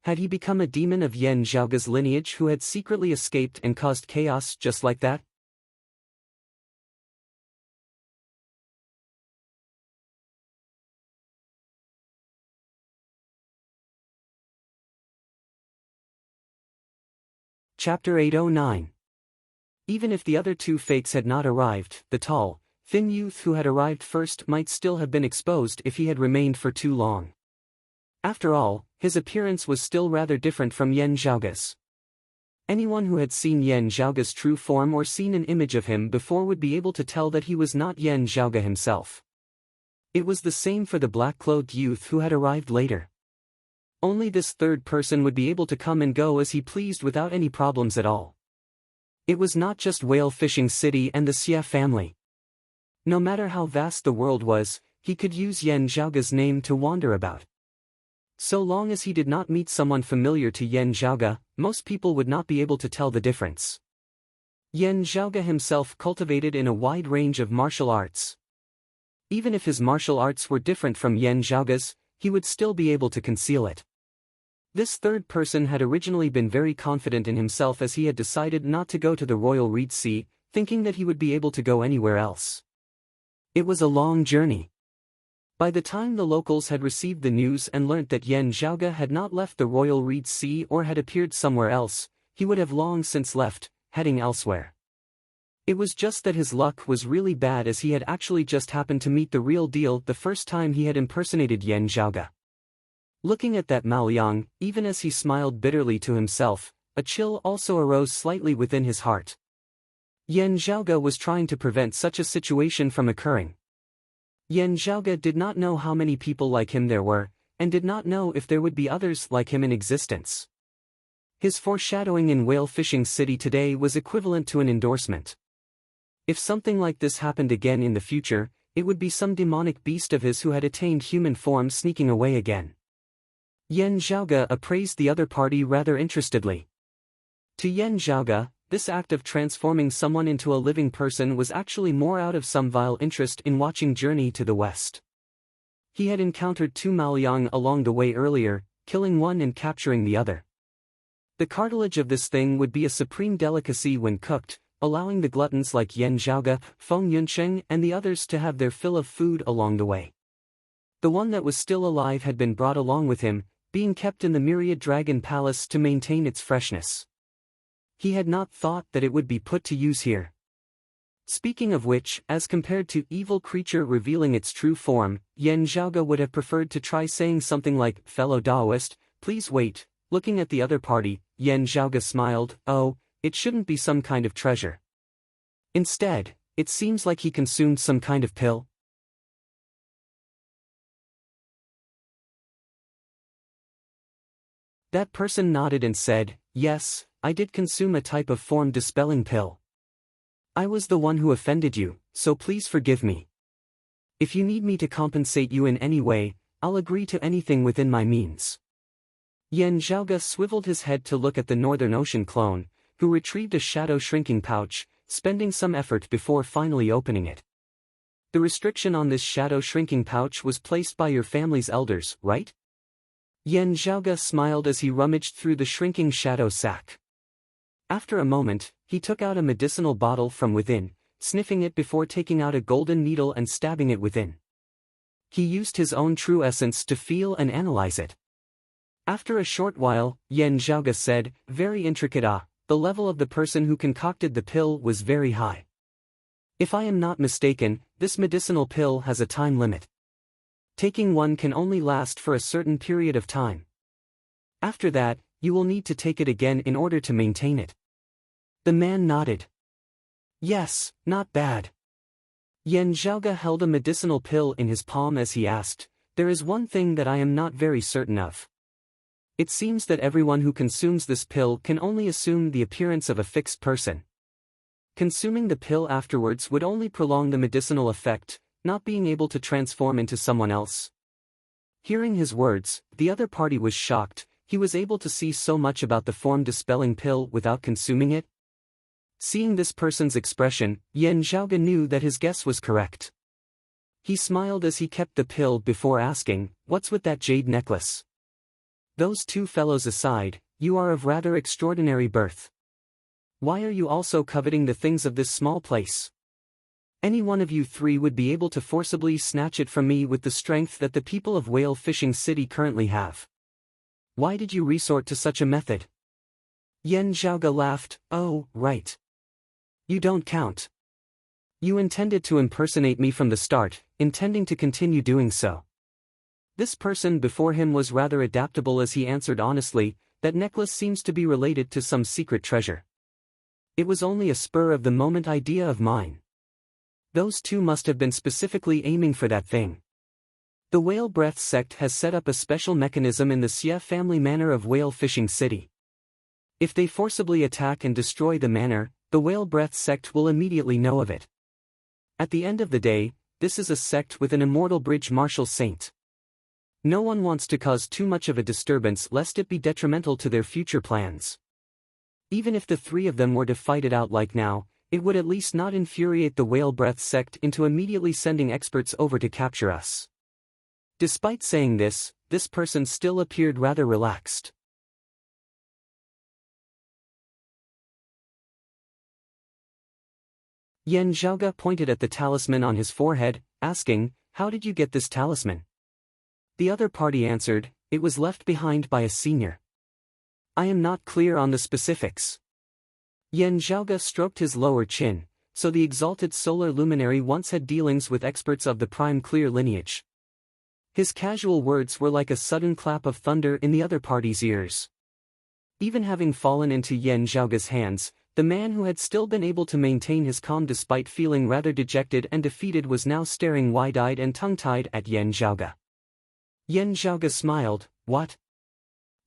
Had he become a demon of Yan Zhaoge's lineage who had secretly escaped and caused chaos just like that? Chapter 809. Even if the other two fakes had not arrived, the tall, thin youth who had arrived first might still have been exposed if he had remained for too long. After all, his appearance was still rather different from Yan Zhaoge's. Anyone who had seen Yan Zhaoge's true form or seen an image of him before would be able to tell that he was not Yan Zhaoge himself. It was the same for the black-clothed youth who had arrived later. Only this third person would be able to come and go as he pleased without any problems at all. It was not just Whale Fishing City and the Xia family. No matter how vast the world was, he could use Yan Zhaoge's name to wander about. So long as he did not meet someone familiar to Yan Zhaoge, most people would not be able to tell the difference. Yan Zhaoge himself cultivated in a wide range of martial arts. Even if his martial arts were different from Yan Zhaoge's, he would still be able to conceal it. This third person had originally been very confident in himself as he had decided not to go to the Royal Reed Sea, thinking that he would be able to go anywhere else. It was a long journey. By the time the locals had received the news and learnt that Yan Zhaoge had not left the Royal Reed Sea or had appeared somewhere else, he would have long since left, heading elsewhere. It was just that his luck was really bad as he had actually just happened to meet the real deal the first time he had impersonated Yan Zhaoge. Looking at that Mao Yang, even as he smiled bitterly to himself, a chill also arose slightly within his heart. Yan Zhaoge was trying to prevent such a situation from occurring. Yan Zhaoge did not know how many people like him there were, and did not know if there would be others like him in existence. His foreshadowing in Whale Fishing City today was equivalent to an endorsement. If something like this happened again in the future, it would be some demonic beast of his who had attained human form sneaking away again. Yan Zhaoge appraised the other party rather interestedly. To Yan Zhaoge, this act of transforming someone into a living person was actually more out of some vile interest in watching Journey to the West. He had encountered two Mao Yang along the way earlier, killing one and capturing the other. The cartilage of this thing would be a supreme delicacy when cooked, allowing the gluttons like Yan Zhaoge, Feng Yunsheng and the others to have their fill of food along the way. The one that was still alive had been brought along with him, being kept in the Myriad Dragon Palace to maintain its freshness. He had not thought that it would be put to use here. Speaking of which, as compared to evil creature revealing its true form, Yan Zhaoge would have preferred to try saying something like, "Fellow Daoist, please wait." Looking at the other party, Yan Zhaoge smiled, "Oh, it shouldn't be some kind of treasure." Instead, it seems like he consumed some kind of pill. That person nodded and said, "Yes, I did consume a type of form-dispelling pill. I was the one who offended you, so please forgive me. If you need me to compensate you in any way, I'll agree to anything within my means." Yan Zhaoge swiveled his head to look at the Northern Ocean clone, who retrieved a shadow shrinking pouch, spending some effort before finally opening it. "The restriction on this shadow shrinking pouch was placed by your family's elders, right?" Yan Zhaoge smiled as he rummaged through the shrinking shadow sack. After a moment, he took out a medicinal bottle from within, sniffing it before taking out a golden needle and stabbing it within. He used his own true essence to feel and analyze it. After a short while, Yan Zhaoge said, "Very intricate. The level of the person who concocted the pill was very high. If I am not mistaken, this medicinal pill has a time limit. Taking one can only last for a certain period of time. After that, you will need to take it again in order to maintain it." The man nodded. "Yes, not bad." Yan Zhaoge held a medicinal pill in his palm as he asked, "There is one thing that I am not very certain of. It seems that everyone who consumes this pill can only assume the appearance of a fixed person. Consuming the pill afterwards would only prolong the medicinal effect, not being able to transform into someone else. Hearing his words, the other party was shocked. He was able to see so much about the form-dispelling pill without consuming it. Seeing this person's expression, Yan Zhaoge knew that his guess was correct. He smiled as he kept the pill before asking, "What's with that jade necklace?" "Those two fellows aside, you are of rather extraordinary birth. Why are you also coveting the things of this small place? Any one of you three would be able to forcibly snatch it from me with the strength that the people of Whale Fishing City currently have. Why did you resort to such a method?" Yan Zhaoge laughed. "Oh, right. You don't count. You intended to impersonate me from the start, intending to continue doing so." This person before him was rather adaptable as he answered honestly, "That necklace seems to be related to some secret treasure. It was only a spur-of-the-moment idea of mine. Those two must have been specifically aiming for that thing. The Whale Breath sect has set up a special mechanism in the Xie family manor of Whale Fishing City. If they forcibly attack and destroy the manor, the Whale Breath sect will immediately know of it. At the end of the day, this is a sect with an immortal bridge martial saint. No one wants to cause too much of a disturbance lest it be detrimental to their future plans. Even if the three of them were to fight it out like now, it would at least not infuriate the Whale Breath sect into immediately sending experts over to capture us." Despite saying this, this person still appeared rather relaxed. Yan Zhaoge pointed at the talisman on his forehead, asking, "How did you get this talisman?" The other party answered, "It was left behind by a senior. I am not clear on the specifics." Yan Zhaoge stroked his lower chin, so the exalted solar luminary once had dealings with experts of the prime clear lineage. His casual words were like a sudden clap of thunder in the other party's ears. Even having fallen into Yan Zhaoge's hands, the man who had still been able to maintain his calm despite feeling rather dejected and defeated was now staring wide-eyed and tongue-tied at Yan Zhaoge. Yan Zhaoge smiled, "What?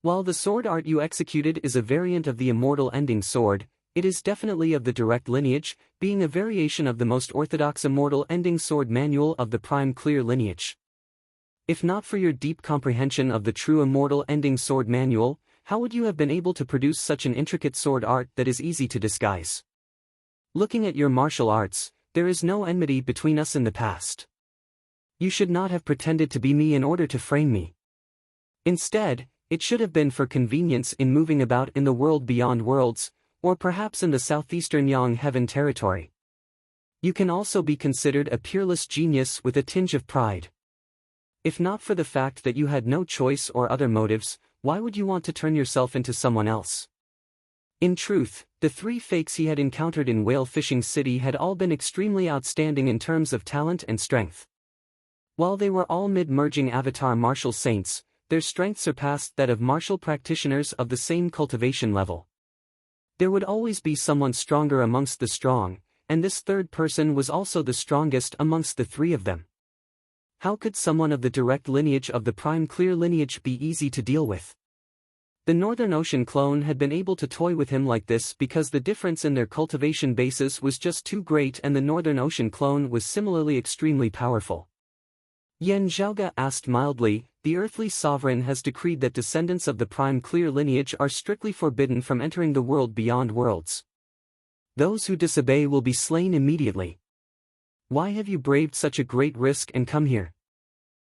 While the sword art you executed is a variant of the immortal ending sword, it is definitely of the direct lineage, being a variation of the most orthodox immortal ending sword manual of the prime clear lineage. If not for your deep comprehension of the true immortal ending sword manual, how would you have been able to produce such an intricate sword art that is easy to disguise? Looking at your martial arts, there is no enmity between us in the past. You should not have pretended to be me in order to frame me. Instead, it should have been for convenience in moving about in the world beyond worlds, or perhaps in the southeastern Yang Heaven territory. You can also be considered a peerless genius with a tinge of pride. If not for the fact that you had no choice or other motives, why would you want to turn yourself into someone else?" In truth, the three fakes he had encountered in Whale Fishing City had all been extremely outstanding in terms of talent and strength. While they were all mid-merging avatar martial saints, their strength surpassed that of martial practitioners of the same cultivation level. There would always be someone stronger amongst the strong, and this third person was also the strongest amongst the three of them. How could someone of the direct lineage of the prime clear lineage be easy to deal with? The Northern Ocean clone had been able to toy with him like this because the difference in their cultivation basis was just too great, and the Northern Ocean clone was similarly extremely powerful. Yan Zhaoge asked mildly, "The earthly sovereign has decreed that descendants of the prime clear lineage are strictly forbidden from entering the world beyond worlds. Those who disobey will be slain immediately. Why have you braved such a great risk and come here?"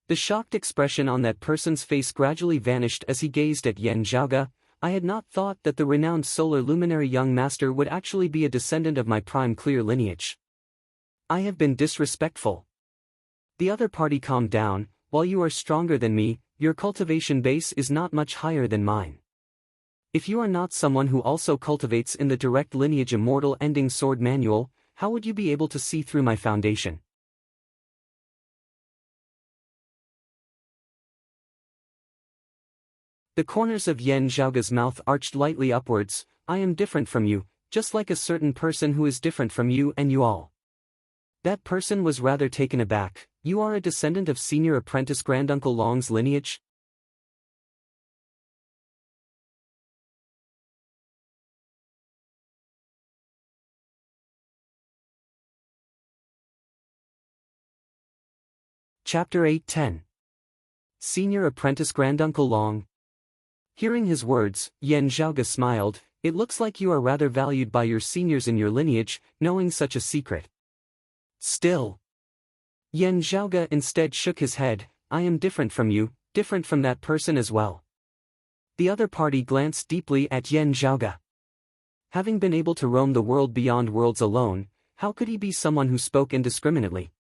The shocked expression on that person's face gradually vanished as he gazed at Yan Zhaoge. "I had not thought that the renowned solar luminary young master would actually be a descendant of my prime clear lineage. I have been disrespectful." The other party calmed down. "While you are stronger than me, your cultivation base is not much higher than mine. If you are not someone who also cultivates in the direct lineage immortal ending sword manual, how would you be able to see through my foundation?" The corners of Yan Zhaoge's mouth arched lightly upwards. "I am different from you, just like a certain person who is different from you and you all." That person was rather taken aback. "You are a descendant of senior apprentice granduncle Long's lineage?" Chapter 8:10. Senior Apprentice Granduncle Long. Hearing his words, Yan Zhaoge smiled. It looks like you are rather valued by your seniors in your lineage, knowing such a secret. Still. Yan Zhaoge instead shook his head. I am different from you, different from that person as well. The other party glanced deeply at Yan Zhaoge. Having been able to roam the world beyond worlds alone, how could he be someone who spoke indiscriminately?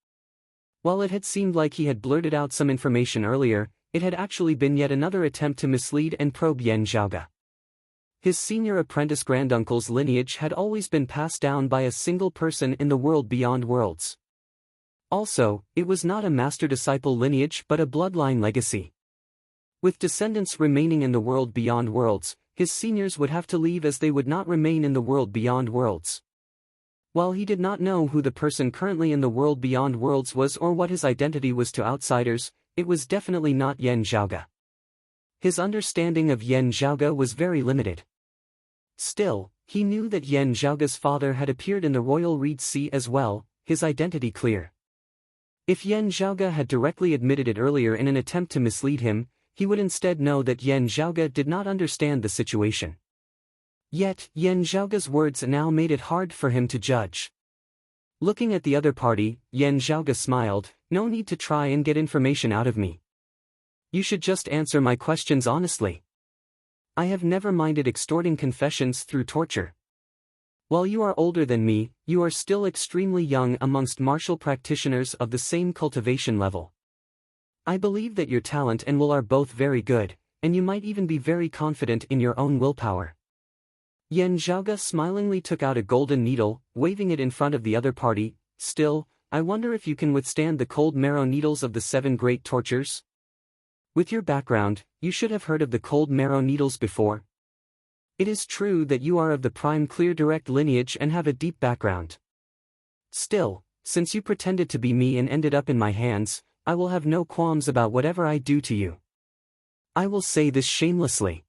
While it had seemed like he had blurted out some information earlier, it had actually been yet another attempt to mislead and probe Yan Zhaoge. His senior apprentice granduncle's lineage had always been passed down by a single person in the world beyond worlds. Also, it was not a master-disciple lineage but a bloodline legacy. With descendants remaining in the world beyond worlds, his seniors would have to leave as they would not remain in the world beyond worlds. While he did not know who the person currently in the world beyond worlds was or what his identity was to outsiders, it was definitely not Yan Zhaoge. His understanding of Yan Zhaoge was very limited. Still, he knew that Yan Zhaoge's father had appeared in the Royal Reed Sea as well, his identity clear. If Yan Zhaoge had directly admitted it earlier in an attempt to mislead him, he would instead know that Yan Zhaoge did not understand the situation. Yet, Yan Zhaoge's words now made it hard for him to judge. Looking at the other party, Yan Zhaoge smiled. No need to try and get information out of me. You should just answer my questions honestly. I have never minded extorting confessions through torture. While you are older than me, you are still extremely young amongst martial practitioners of the same cultivation level. I believe that your talent and will are both very good, and you might even be very confident in your own willpower. Yan Zhaoge smilingly took out a golden needle, waving it in front of the other party. Still, I wonder if you can withstand the cold marrow needles of the 7 great tortures? With your background, you should have heard of the cold marrow needles before. It is true that you are of the prime clear direct lineage and have a deep background. Still, since you pretended to be me and ended up in my hands, I will have no qualms about whatever I do to you. I will say this shamelessly.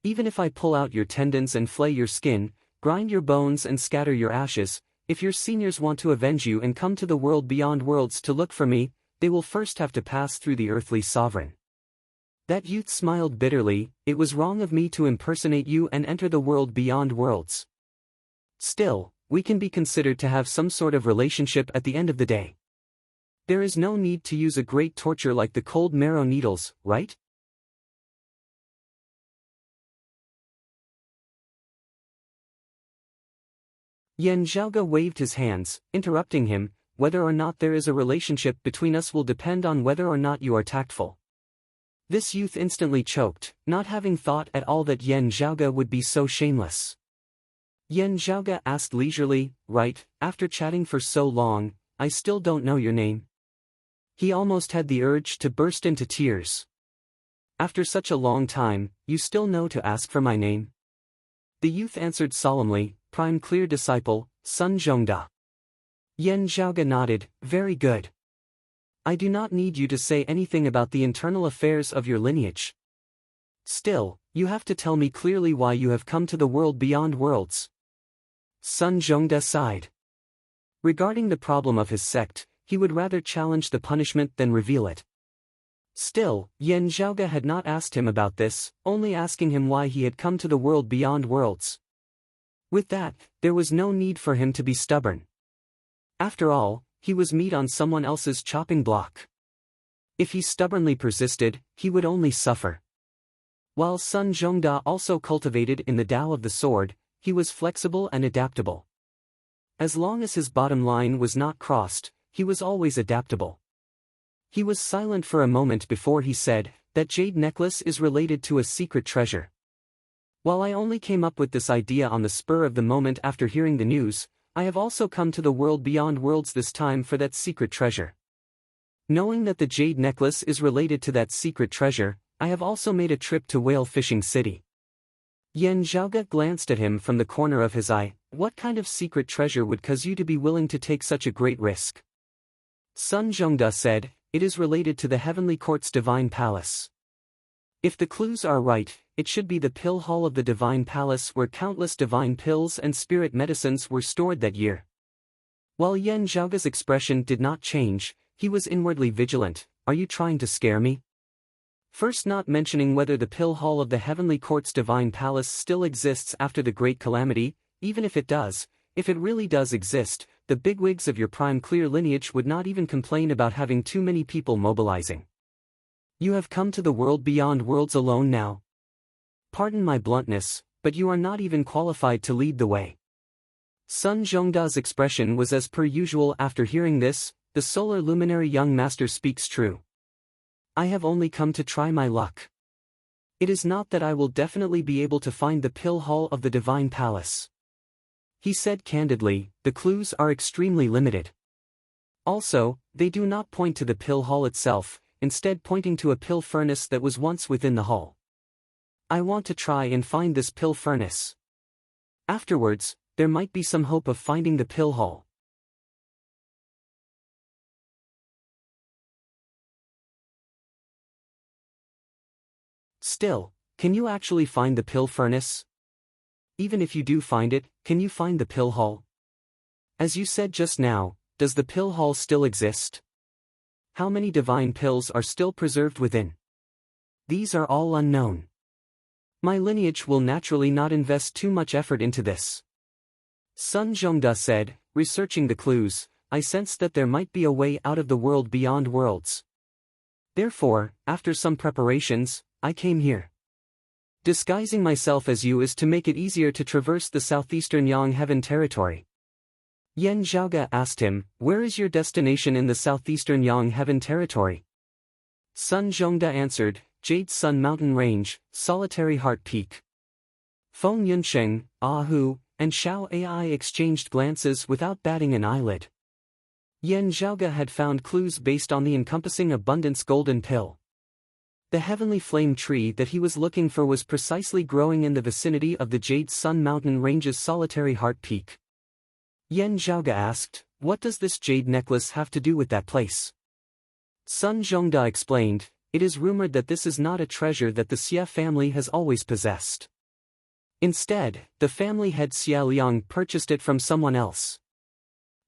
Even if I pull out your tendons and flay your skin, grind your bones and scatter your ashes, if your seniors want to avenge you and come to the world beyond worlds to look for me, they will first have to pass through the earthly sovereign. That youth smiled bitterly. It was wrong of me to impersonate you and enter the world beyond worlds. Still, we can be considered to have some sort of relationship at the end of the day. There is no need to use a great torture like the cold marrow needles, right? Yan Zhaoge waved his hands, interrupting him. Whether or not there is a relationship between us will depend on whether or not you are tactful. This youth instantly choked, not having thought at all that Yan Zhaoge would be so shameless. Yan Zhaoge asked leisurely, right, after chatting for so long, I still don't know your name. He almost had the urge to burst into tears. After such a long time, you still know to ask for my name? The youth answered solemnly, Prime Clear Disciple, Sun Zhongda. Yan Zhaoge nodded, very good. I do not need you to say anything about the internal affairs of your lineage. Still, you have to tell me clearly why you have come to the world beyond worlds. Sun Zhongda sighed. Regarding the problem of his sect, he would rather challenge the punishment than reveal it. Still, Yan Zhaoge had not asked him about this, only asking him why he had come to the world beyond worlds. With that, there was no need for him to be stubborn. After all, he was meat on someone else's chopping block. If he stubbornly persisted, he would only suffer. While Sun Zhongda also cultivated in the Tao of the sword, he was flexible and adaptable. As long as his bottom line was not crossed, he was always adaptable. He was silent for a moment before he said, that jade necklace is related to a secret treasure. While I only came up with this idea on the spur of the moment after hearing the news, I have also come to the world beyond worlds this time for that secret treasure. Knowing that the jade necklace is related to that secret treasure, I have also made a trip to Whale Fishing City. Yan Zhaoge glanced at him from the corner of his eye. What kind of secret treasure would cause you to be willing to take such a great risk? Sun Zhongda said, it is related to the Heavenly Court's Divine Palace. If the clues are right, it should be the pill hall of the Divine Palace where countless divine pills and spirit medicines were stored that year. While Yan Zhaoge's expression did not change, He was inwardly vigilant. Are you trying to scare me? First, not mentioning whether the pill hall of the heavenly court's divine palace still exists after the great calamity. Even if it does, if it really does exist, the bigwigs of your prime clear lineage would not even complain about having too many people mobilizing. You have come to the world beyond worlds alone now. Pardon my bluntness, but you are not even qualified to lead the way. Sun Zhongda's expression was as per usual after hearing this. The solar luminary young master speaks true. I have only come to try my luck. It is not that I will definitely be able to find the pill hall of the divine palace. He said candidly, the clues are extremely limited. Also, they do not point to the pill hall itself, instead pointing to a pill furnace that was once within the hall. I want to try and find this pill furnace. Afterwards, there might be some hope of finding the pill hall. Still, can you actually find the pill furnace? Even if you do find it, can you find the pill hall? As you said just now, does the pill hall still exist? How many divine pills are still preserved within? These are all unknown. My lineage will naturally not invest too much effort into this. Sun Zhongda said, researching the clues, I sensed that there might be a way out of the world beyond worlds. Therefore, after some preparations, I came here. Disguising myself as you is to make it easier to traverse the southeastern Yang Heaven territory. Yan Zhaoge asked him, where is your destination in the southeastern Yang Heaven territory? Sun Zhongda answered, Jade Sun Mountain Range, Solitary Heart Peak. Feng Yunsheng, Hu, and Xiao Ai exchanged glances without batting an eyelid. Yan Zhaoge had found clues based on the encompassing abundance golden pill. The heavenly flame tree that he was looking for was precisely growing in the vicinity of the Jade Sun Mountain Range's Solitary Heart Peak. Yan Zhaoge asked, what does this jade necklace have to do with that place? Sun Zhongda explained, it is rumored that this is not a treasure that the Xia family has always possessed. Instead, the family head Xia Liang purchased it from someone else.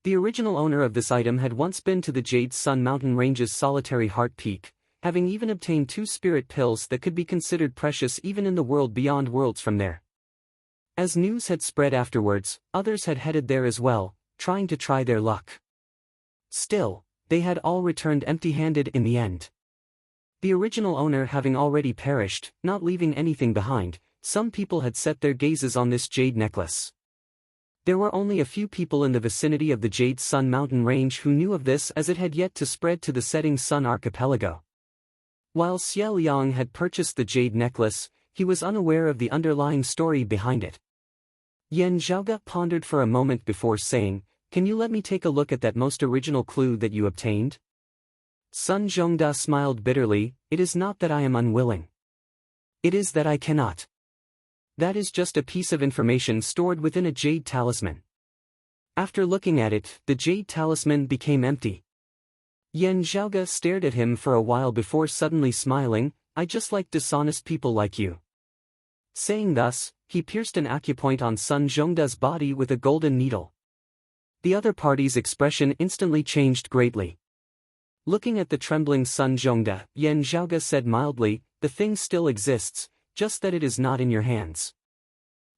The original owner of this item had once been to the Jade Sun Mountain Range's Solitary Heart Peak, having even obtained 2 spirit pills that could be considered precious even in the world beyond worlds from there. As news had spread afterwards, others had headed there as well, trying to try their luck. Still, they had all returned empty-handed in the end. The original owner having already perished, not leaving anything behind, some people had set their gazes on this jade necklace. There were only a few people in the vicinity of the Jade Sun Mountain Range who knew of this, as it had yet to spread to the setting sun archipelago. While Xia Liang had purchased the jade necklace, he was unaware of the underlying story behind it. Yan Zhaoge pondered for a moment before saying, can you let me take a look at that most original clue that you obtained? Sun Zhongda smiled bitterly, it is not that I am unwilling. It is that I cannot. That is just a piece of information stored within a jade talisman. After looking at it, the jade talisman became empty. Yan Zhaoge stared at him for a while before suddenly smiling, I just like dishonest people like you. Saying thus, he pierced an acupoint on Sun Zhongda's body with a golden needle. The other party's expression instantly changed greatly. Looking at the trembling Sun Zhongda, Yan Zhaoge said mildly, the thing still exists, just that it is not in your hands.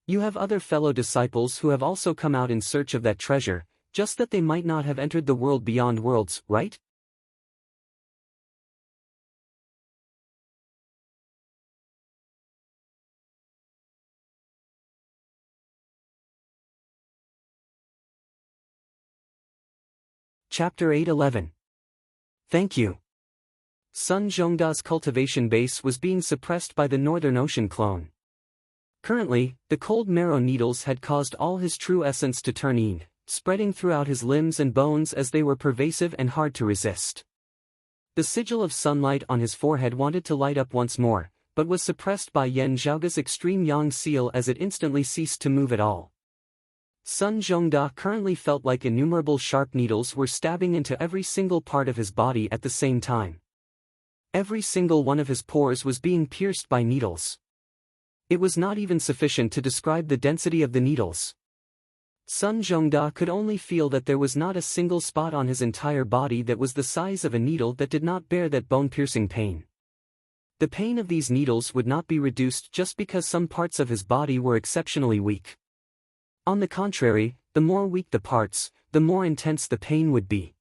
You have other fellow disciples who have also come out in search of that treasure, just that they might not have entered the world beyond worlds, right? Chapter 8:11. Thank you. Sun Zhongda's cultivation base was being suppressed by the Northern Ocean clone. Currently, the cold marrow needles had caused all his true essence to turn yin, spreading throughout his limbs and bones as they were pervasive and hard to resist. The sigil of sunlight on his forehead wanted to light up once more, but was suppressed by Yan Zhaoge's extreme yang seal as it instantly ceased to move at all. Sun Zhongda currently felt like innumerable sharp needles were stabbing into every single part of his body at the same time. Every single one of his pores was being pierced by needles. It was not even sufficient to describe the density of the needles. Sun Zhongda could only feel that there was not a single spot on his entire body that was the size of a needle that did not bear that bone-piercing pain. The pain of these needles would not be reduced just because some parts of his body were exceptionally weak. On the contrary, the more weak the parts, the more intense the pain would be.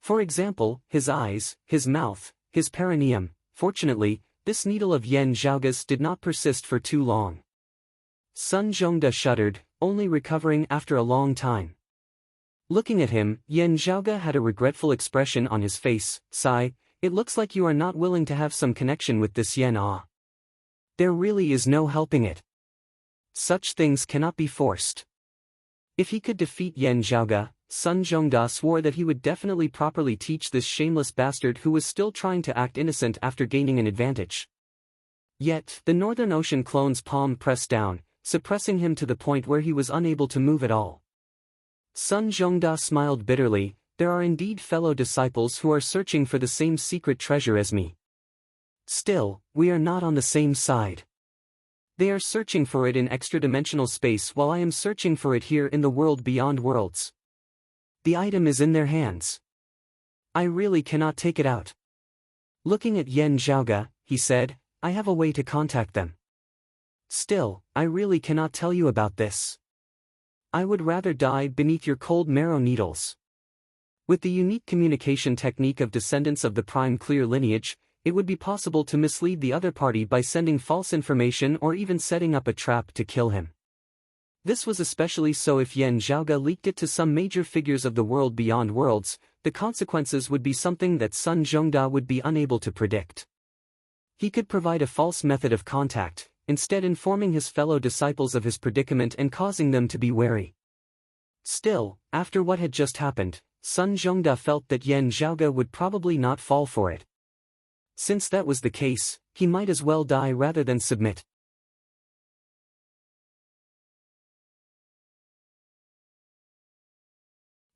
For example, his eyes, his mouth, his perineum. Fortunately, this needle of Yan Zhaoga's did not persist for too long. Sun Zhongda shuddered, only recovering after a long time. Looking at him, Yan Zhaoga had a regretful expression on his face. Sigh, it looks like you are not willing to have some connection with this Yan Ah. There really is no helping it. Such things cannot be forced. If he could defeat Yan Zhaoga, Sun Zhongda swore that he would definitely properly teach this shameless bastard who was still trying to act innocent after gaining an advantage. Yet, the Northern Ocean clone's palm pressed down, suppressing him to the point where he was unable to move at all. Sun Zhongda smiled bitterly. There are indeed fellow disciples who are searching for the same secret treasure as me. Still, we are not on the same side. They are searching for it in extra-dimensional space while I am searching for it here in the world beyond worlds. The item is in their hands. I really cannot take it out. Looking at Yan Zhaoga, he said, I have a way to contact them. Still, I really cannot tell you about this. I would rather die beneath your cold marrow needles. With the unique communication technique of descendants of the prime clear lineage, it would be possible to mislead the other party by sending false information or even setting up a trap to kill him. This was especially so if Yan Zhaoga leaked it to some major figures of the world beyond worlds. The consequences would be something that Sun Zhongda would be unable to predict. He could provide a false method of contact, instead informing his fellow disciples of his predicament and causing them to be wary. Still, after what had just happened, Sun Zhongda felt that Yan Zhaoga would probably not fall for it. Since that was the case, he might as well die rather than submit.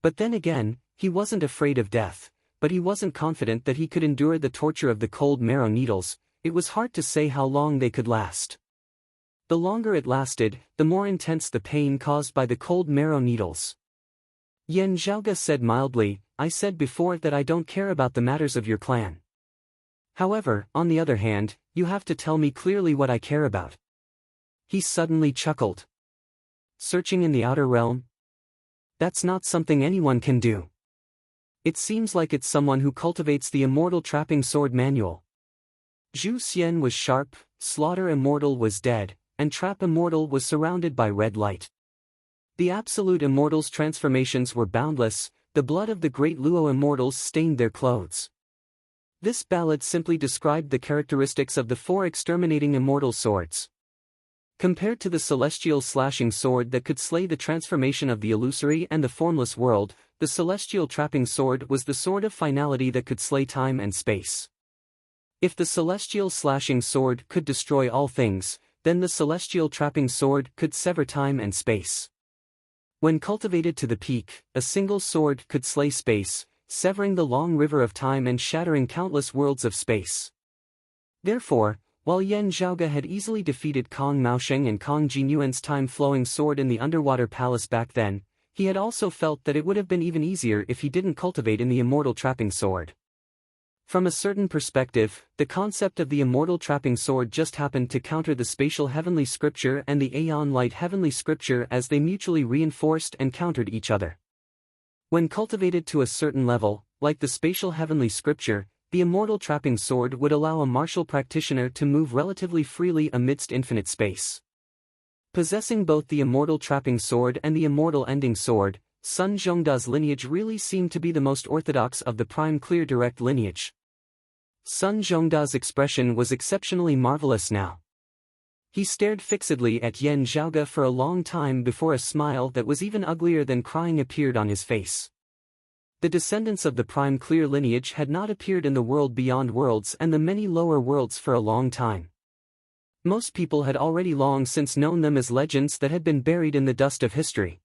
But then again, he wasn't afraid of death, but he wasn't confident that he could endure the torture of the cold marrow needles. It was hard to say how long they could last. The longer it lasted, the more intense the pain caused by the cold marrow needles. Yan Zhaoga said mildly, I said before that I don't care about the matters of your clan. However, on the other hand, you have to tell me clearly what I care about. He suddenly chuckled. Searching in the outer realm? That's not something anyone can do. It seems like it's someone who cultivates the immortal trapping sword manual. Zhu Xian was sharp, Slaughter Immortal was dead, and Trap Immortal was surrounded by red light. The Absolute Immortals' transformations were boundless. The blood of the great Luo Immortals stained their clothes. This ballad simply described the characteristics of the four exterminating immortal swords. Compared to the celestial slashing sword that could slay the transformation of the illusory and the formless world, the celestial trapping sword was the sword of finality that could slay time and space. If the celestial slashing sword could destroy all things, then the celestial trapping sword could sever time and space. When cultivated to the peak, a single sword could slay space, severing the long river of time and shattering countless worlds of space. Therefore, while Yan Zhaoga had easily defeated Kong Maosheng and Kong Jinyuan's time-flowing sword in the underwater palace back then, he had also felt that it would have been even easier if he didn't cultivate in the immortal trapping sword. From a certain perspective, the concept of the immortal trapping sword just happened to counter the spatial heavenly scripture and the Aeon light heavenly scripture as they mutually reinforced and countered each other. When cultivated to a certain level, like the spatial heavenly scripture, the immortal trapping sword would allow a martial practitioner to move relatively freely amidst infinite space. Possessing both the immortal trapping sword and the immortal ending sword, Sun Zhongda's lineage really seemed to be the most orthodox of the prime clear direct lineage. Sun Zhongda's expression was exceptionally marvelous now. He stared fixedly at Yan Zhaoga for a long time before a smile that was even uglier than crying appeared on his face. The descendants of the prime clear lineage had not appeared in the world beyond worlds and the many lower worlds for a long time. Most people had already long since known them as legends that had been buried in the dust of history.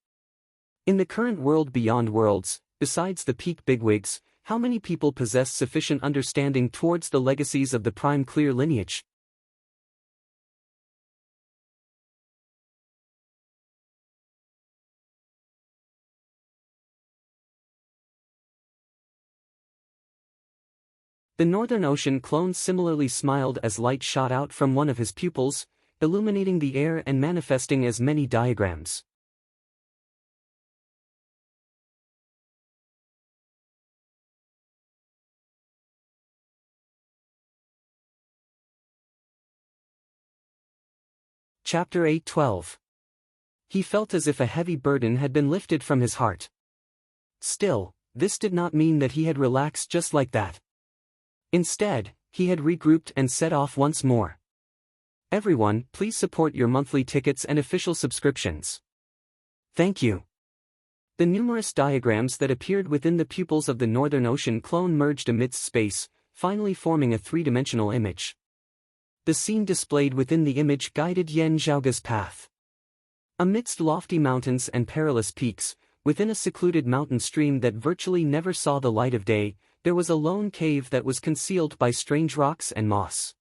In the current world beyond worlds, besides the peak bigwigs, how many people possess sufficient understanding towards the legacies of the prime clear lineage? The Northern Ocean clone similarly smiled as light shot out from one of his pupils, illuminating the air and manifesting as many diagrams. Chapter 8:12. He felt as if a heavy burden had been lifted from his heart. Still, this did not mean that he had relaxed just like that. Instead, he had regrouped and set off once more. Everyone, please support your monthly tickets and official subscriptions. Thank you. The numerous diagrams that appeared within the pupils of the Northern Ocean clone merged amidst space, finally forming a three-dimensional image. The scene displayed within the image guided Yen Zhaoge's path. Amidst lofty mountains and perilous peaks, within a secluded mountain stream that virtually never saw the light of day, there was a lone cave that was concealed by strange rocks and moss.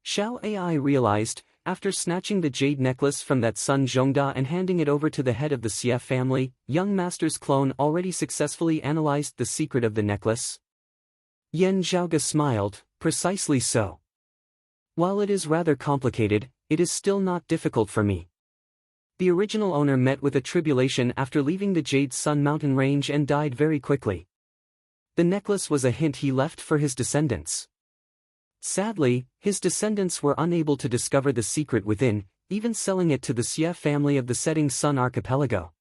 Xiao Ai realized, after snatching the jade necklace from that Sun Zhongda and handing it over to the head of the Xie family, young master's clone already successfully analyzed the secret of the necklace. Yen Zhaoge smiled, precisely so. While it is rather complicated, it is still not difficult for me. The original owner met with a tribulation after leaving the Jade Sun mountain range and died very quickly. The necklace was a hint he left for his descendants. Sadly, his descendants were unable to discover the secret within, even selling it to the Xie family of the setting Sun archipelago.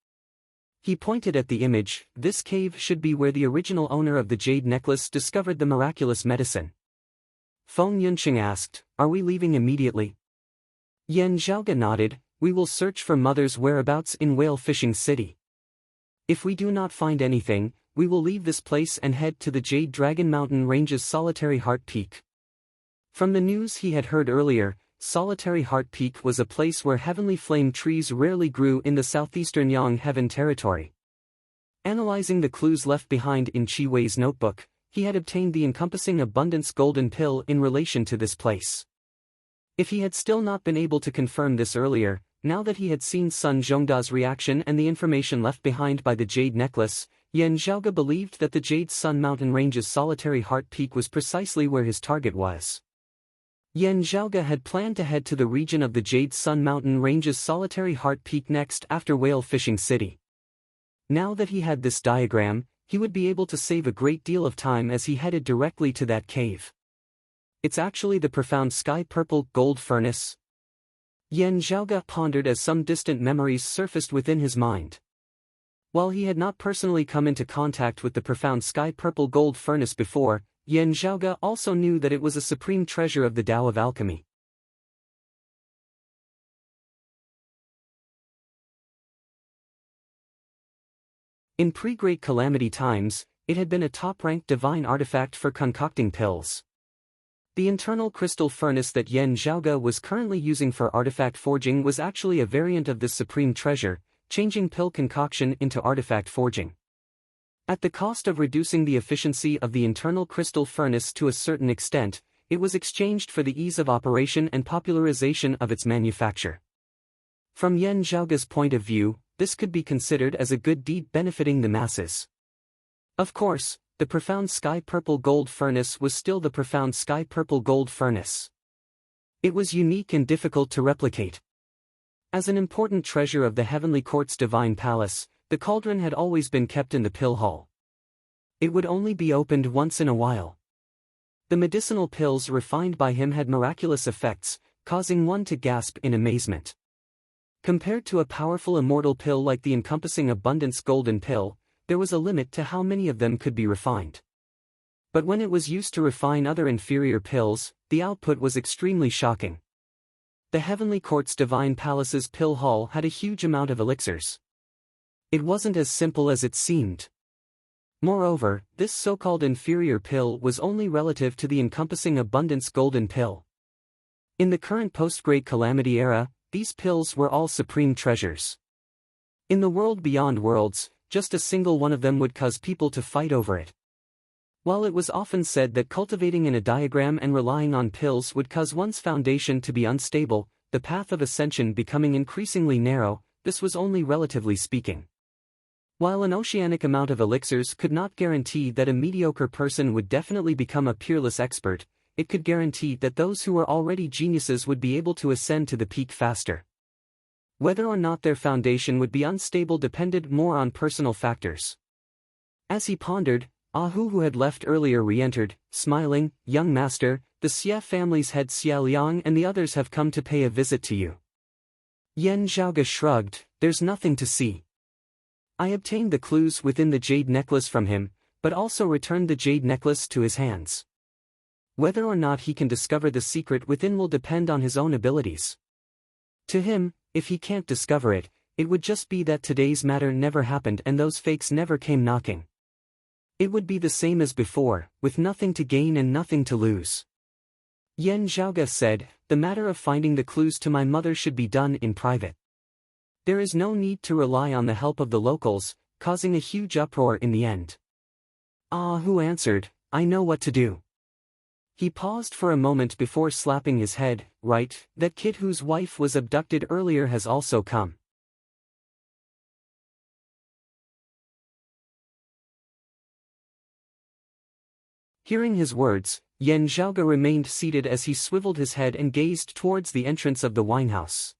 He pointed at the image. This cave should be where the original owner of the jade necklace discovered the miraculous medicine. Feng Yunqing asked, "Are we leaving immediately?" Yen Zhaoge nodded, "We will search for mother's whereabouts in Whale Fishing City. If we do not find anything, we will leave this place and head to the Jade Dragon Mountain Range's Solitary Heart Peak." From the news he had heard earlier, Solitary Heart Peak was a place where heavenly flame trees rarely grew in the southeastern Yang Heaven territory. Analyzing the clues left behind in Qi Wei's notebook, he had obtained the encompassing abundance golden pill in relation to this place. If he had still not been able to confirm this earlier, now that he had seen Sun Zhongda's reaction and the information left behind by the jade necklace, Yen Zhaoge believed that the Jade Sun Mountain Range's Solitary Heart Peak was precisely where his target was. Yen Zhaoge had planned to head to the region of the Jade Sun Mountain Range's Solitary Heart Peak next after Whale Fishing City. Now that he had this diagram, he would be able to save a great deal of time as he headed directly to that cave. It's actually the profound sky-purple gold furnace. Yen Zhaoge pondered as some distant memories surfaced within his mind. While he had not personally come into contact with the profound sky-purple gold furnace before, Yen Zhaoge also knew that it was a supreme treasure of the Tao of alchemy. In pre-Great Calamity times, it had been a top-ranked divine artifact for concocting pills. The internal crystal furnace that Yen Zhaoge was currently using for artifact forging was actually a variant of this supreme treasure, changing pill concoction into artifact forging. At the cost of reducing the efficiency of the internal crystal furnace to a certain extent, it was exchanged for the ease of operation and popularization of its manufacture. From Yen Zhaoge's point of view, this could be considered as a good deed benefiting the masses. Of course, the profound sky-purple gold furnace was still the profound sky-purple gold furnace. It was unique and difficult to replicate. As an important treasure of the Heavenly Court's divine palace, the cauldron had always been kept in the pill hall. It would only be opened once in a while. The medicinal pills refined by him had miraculous effects, causing one to gasp in amazement. Compared to a powerful immortal pill like the encompassing abundance golden pill, there was a limit to how many of them could be refined. But when it was used to refine other inferior pills, the output was extremely shocking. The Heavenly Court's divine palace's pill hall had a huge amount of elixirs. It wasn't as simple as it seemed. Moreover, this so-called inferior pill was only relative to the encompassing abundance golden pill. In the current post-Great Calamity era, these pills were all supreme treasures. In the world beyond worlds, just a single one of them would cause people to fight over it. While it was often said that cultivating in a diagram and relying on pills would cause one's foundation to be unstable, the path of ascension becoming increasingly narrow, this was only relatively speaking. While an oceanic amount of elixirs could not guarantee that a mediocre person would definitely become a peerless expert, it could guarantee that those who were already geniuses would be able to ascend to the peak faster. Whether or not their foundation would be unstable depended more on personal factors. As he pondered, Ahu, who had left earlier, re-entered, smiling. "Young master, the Xie family's head Xie Liang and the others have come to pay a visit to you." Yan Zhaoge shrugged. "There's nothing to see. I obtained the clues within the jade necklace from him, but also returned the jade necklace to his hands. Whether or not he can discover the secret within will depend on his own abilities. To him, if he can't discover it, it would just be that today's matter never happened and those fakes never came knocking. It would be the same as before, with nothing to gain and nothing to lose." Yan Zhaoge said, "The matter of finding the clues to my mother should be done in private. There is no need to rely on the help of the locals, causing a huge uproar in the end." Ahu answered, "I know what to do." He paused for a moment before slapping his head. "Right, that kid whose wife was abducted earlier has also come." Hearing his words, Yan Zhaoge remained seated as he swiveled his head and gazed towards the entrance of the winehouse.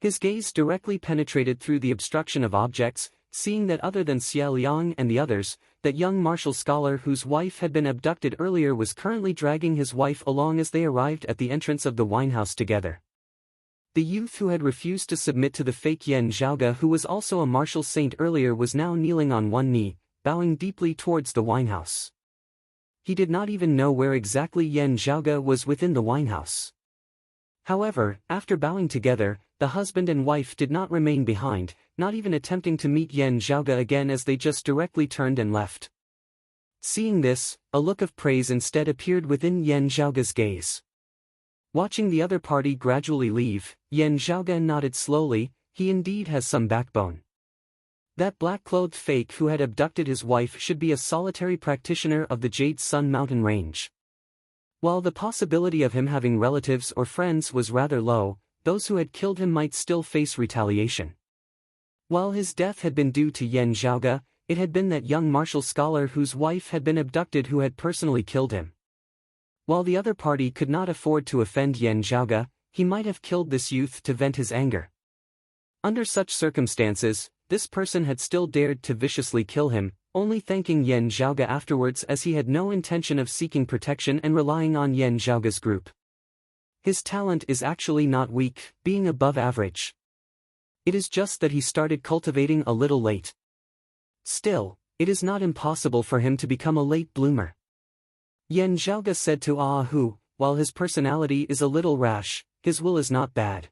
His gaze directly penetrated through the obstruction of objects, seeing that other than Xie Liang and the others, that young martial scholar whose wife had been abducted earlier was currently dragging his wife along as they arrived at the entrance of the winehouse together. The youth who had refused to submit to the fake Yan Zhaoge, who was also a martial saint earlier, was now kneeling on one knee, bowing deeply towards the winehouse. He did not even know where exactly Yan Zhaoge was within the winehouse. However, after bowing together, the husband and wife did not remain behind, not even attempting to meet Yan Zhaoge again, as they just directly turned and left. Seeing this, a look of praise instead appeared within Yan Zhaoge's gaze. Watching the other party gradually leave, Yan Zhaoge nodded slowly. He indeed has some backbone. That black-clothed fake who had abducted his wife should be a solitary practitioner of the Jade Sun Mountain range. While the possibility of him having relatives or friends was rather low, those who had killed him might still face retaliation. While his death had been due to Yan Zhaoge, it had been that young martial scholar whose wife had been abducted who had personally killed him. While the other party could not afford to offend Yan Zhaoge, he might have killed this youth to vent his anger. Under such circumstances, this person had still dared to viciously kill him, only thanking Yan Zhaoge afterwards, as he had no intention of seeking protection and relying on Yan Zhaoge's group. His talent is actually not weak, being above average. It is just that he started cultivating a little late. Still, it is not impossible for him to become a late bloomer. Yan Zhaoge said to Ahu, "While his personality is a little rash, his will is not bad.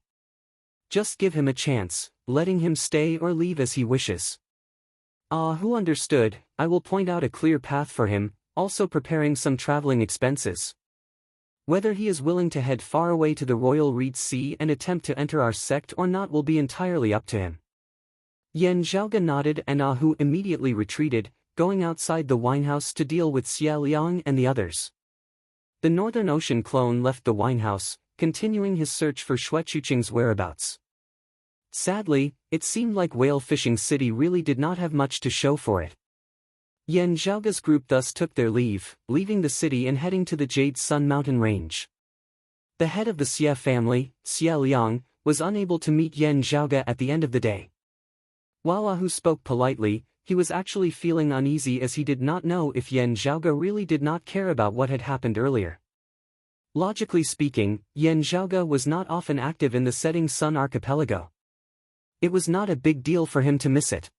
Just give him a chance, letting him stay or leave as he wishes." Ahu understood. "I will point out a clear path for him, also preparing some traveling expenses. Whether he is willing to head far away to the Royal Reed Sea and attempt to enter our sect or not will be entirely up to him." Yan Zhaoge nodded and Ahu immediately retreated, going outside the winehouse to deal with Xie Liang and the others. The Northern Ocean clone left the winehouse, continuing his search for Xue Chuqing's whereabouts. Sadly, it seemed like Whale Fishing City really did not have much to show for it. Yan Zhaoge's group thus took their leave, leaving the city and heading to the Jade Sun Mountain range. The head of the Xie family, Xie Liang, was unable to meet Yan Zhaoge at the end of the day. While Ahu spoke politely, he was actually feeling uneasy, as he did not know if Yan Zhaoge really did not care about what had happened earlier. Logically speaking, Yan Zhaoge was not often active in the setting Sun archipelago. It was not a big deal for him to miss it.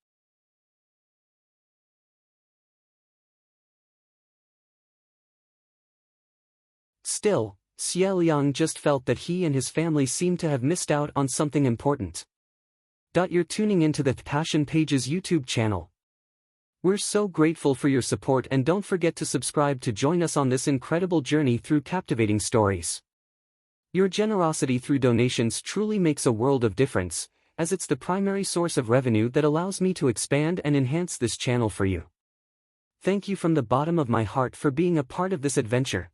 Still, Xie Liang just felt that he and his family seemed to have missed out on something important. You're tuning into the Passion Pages YouTube channel. We're so grateful for your support, and don't forget to subscribe to join us on this incredible journey through captivating stories. Your generosity through donations truly makes a world of difference, as it's the primary source of revenue that allows me to expand and enhance this channel for you. Thank you from the bottom of my heart for being a part of this adventure.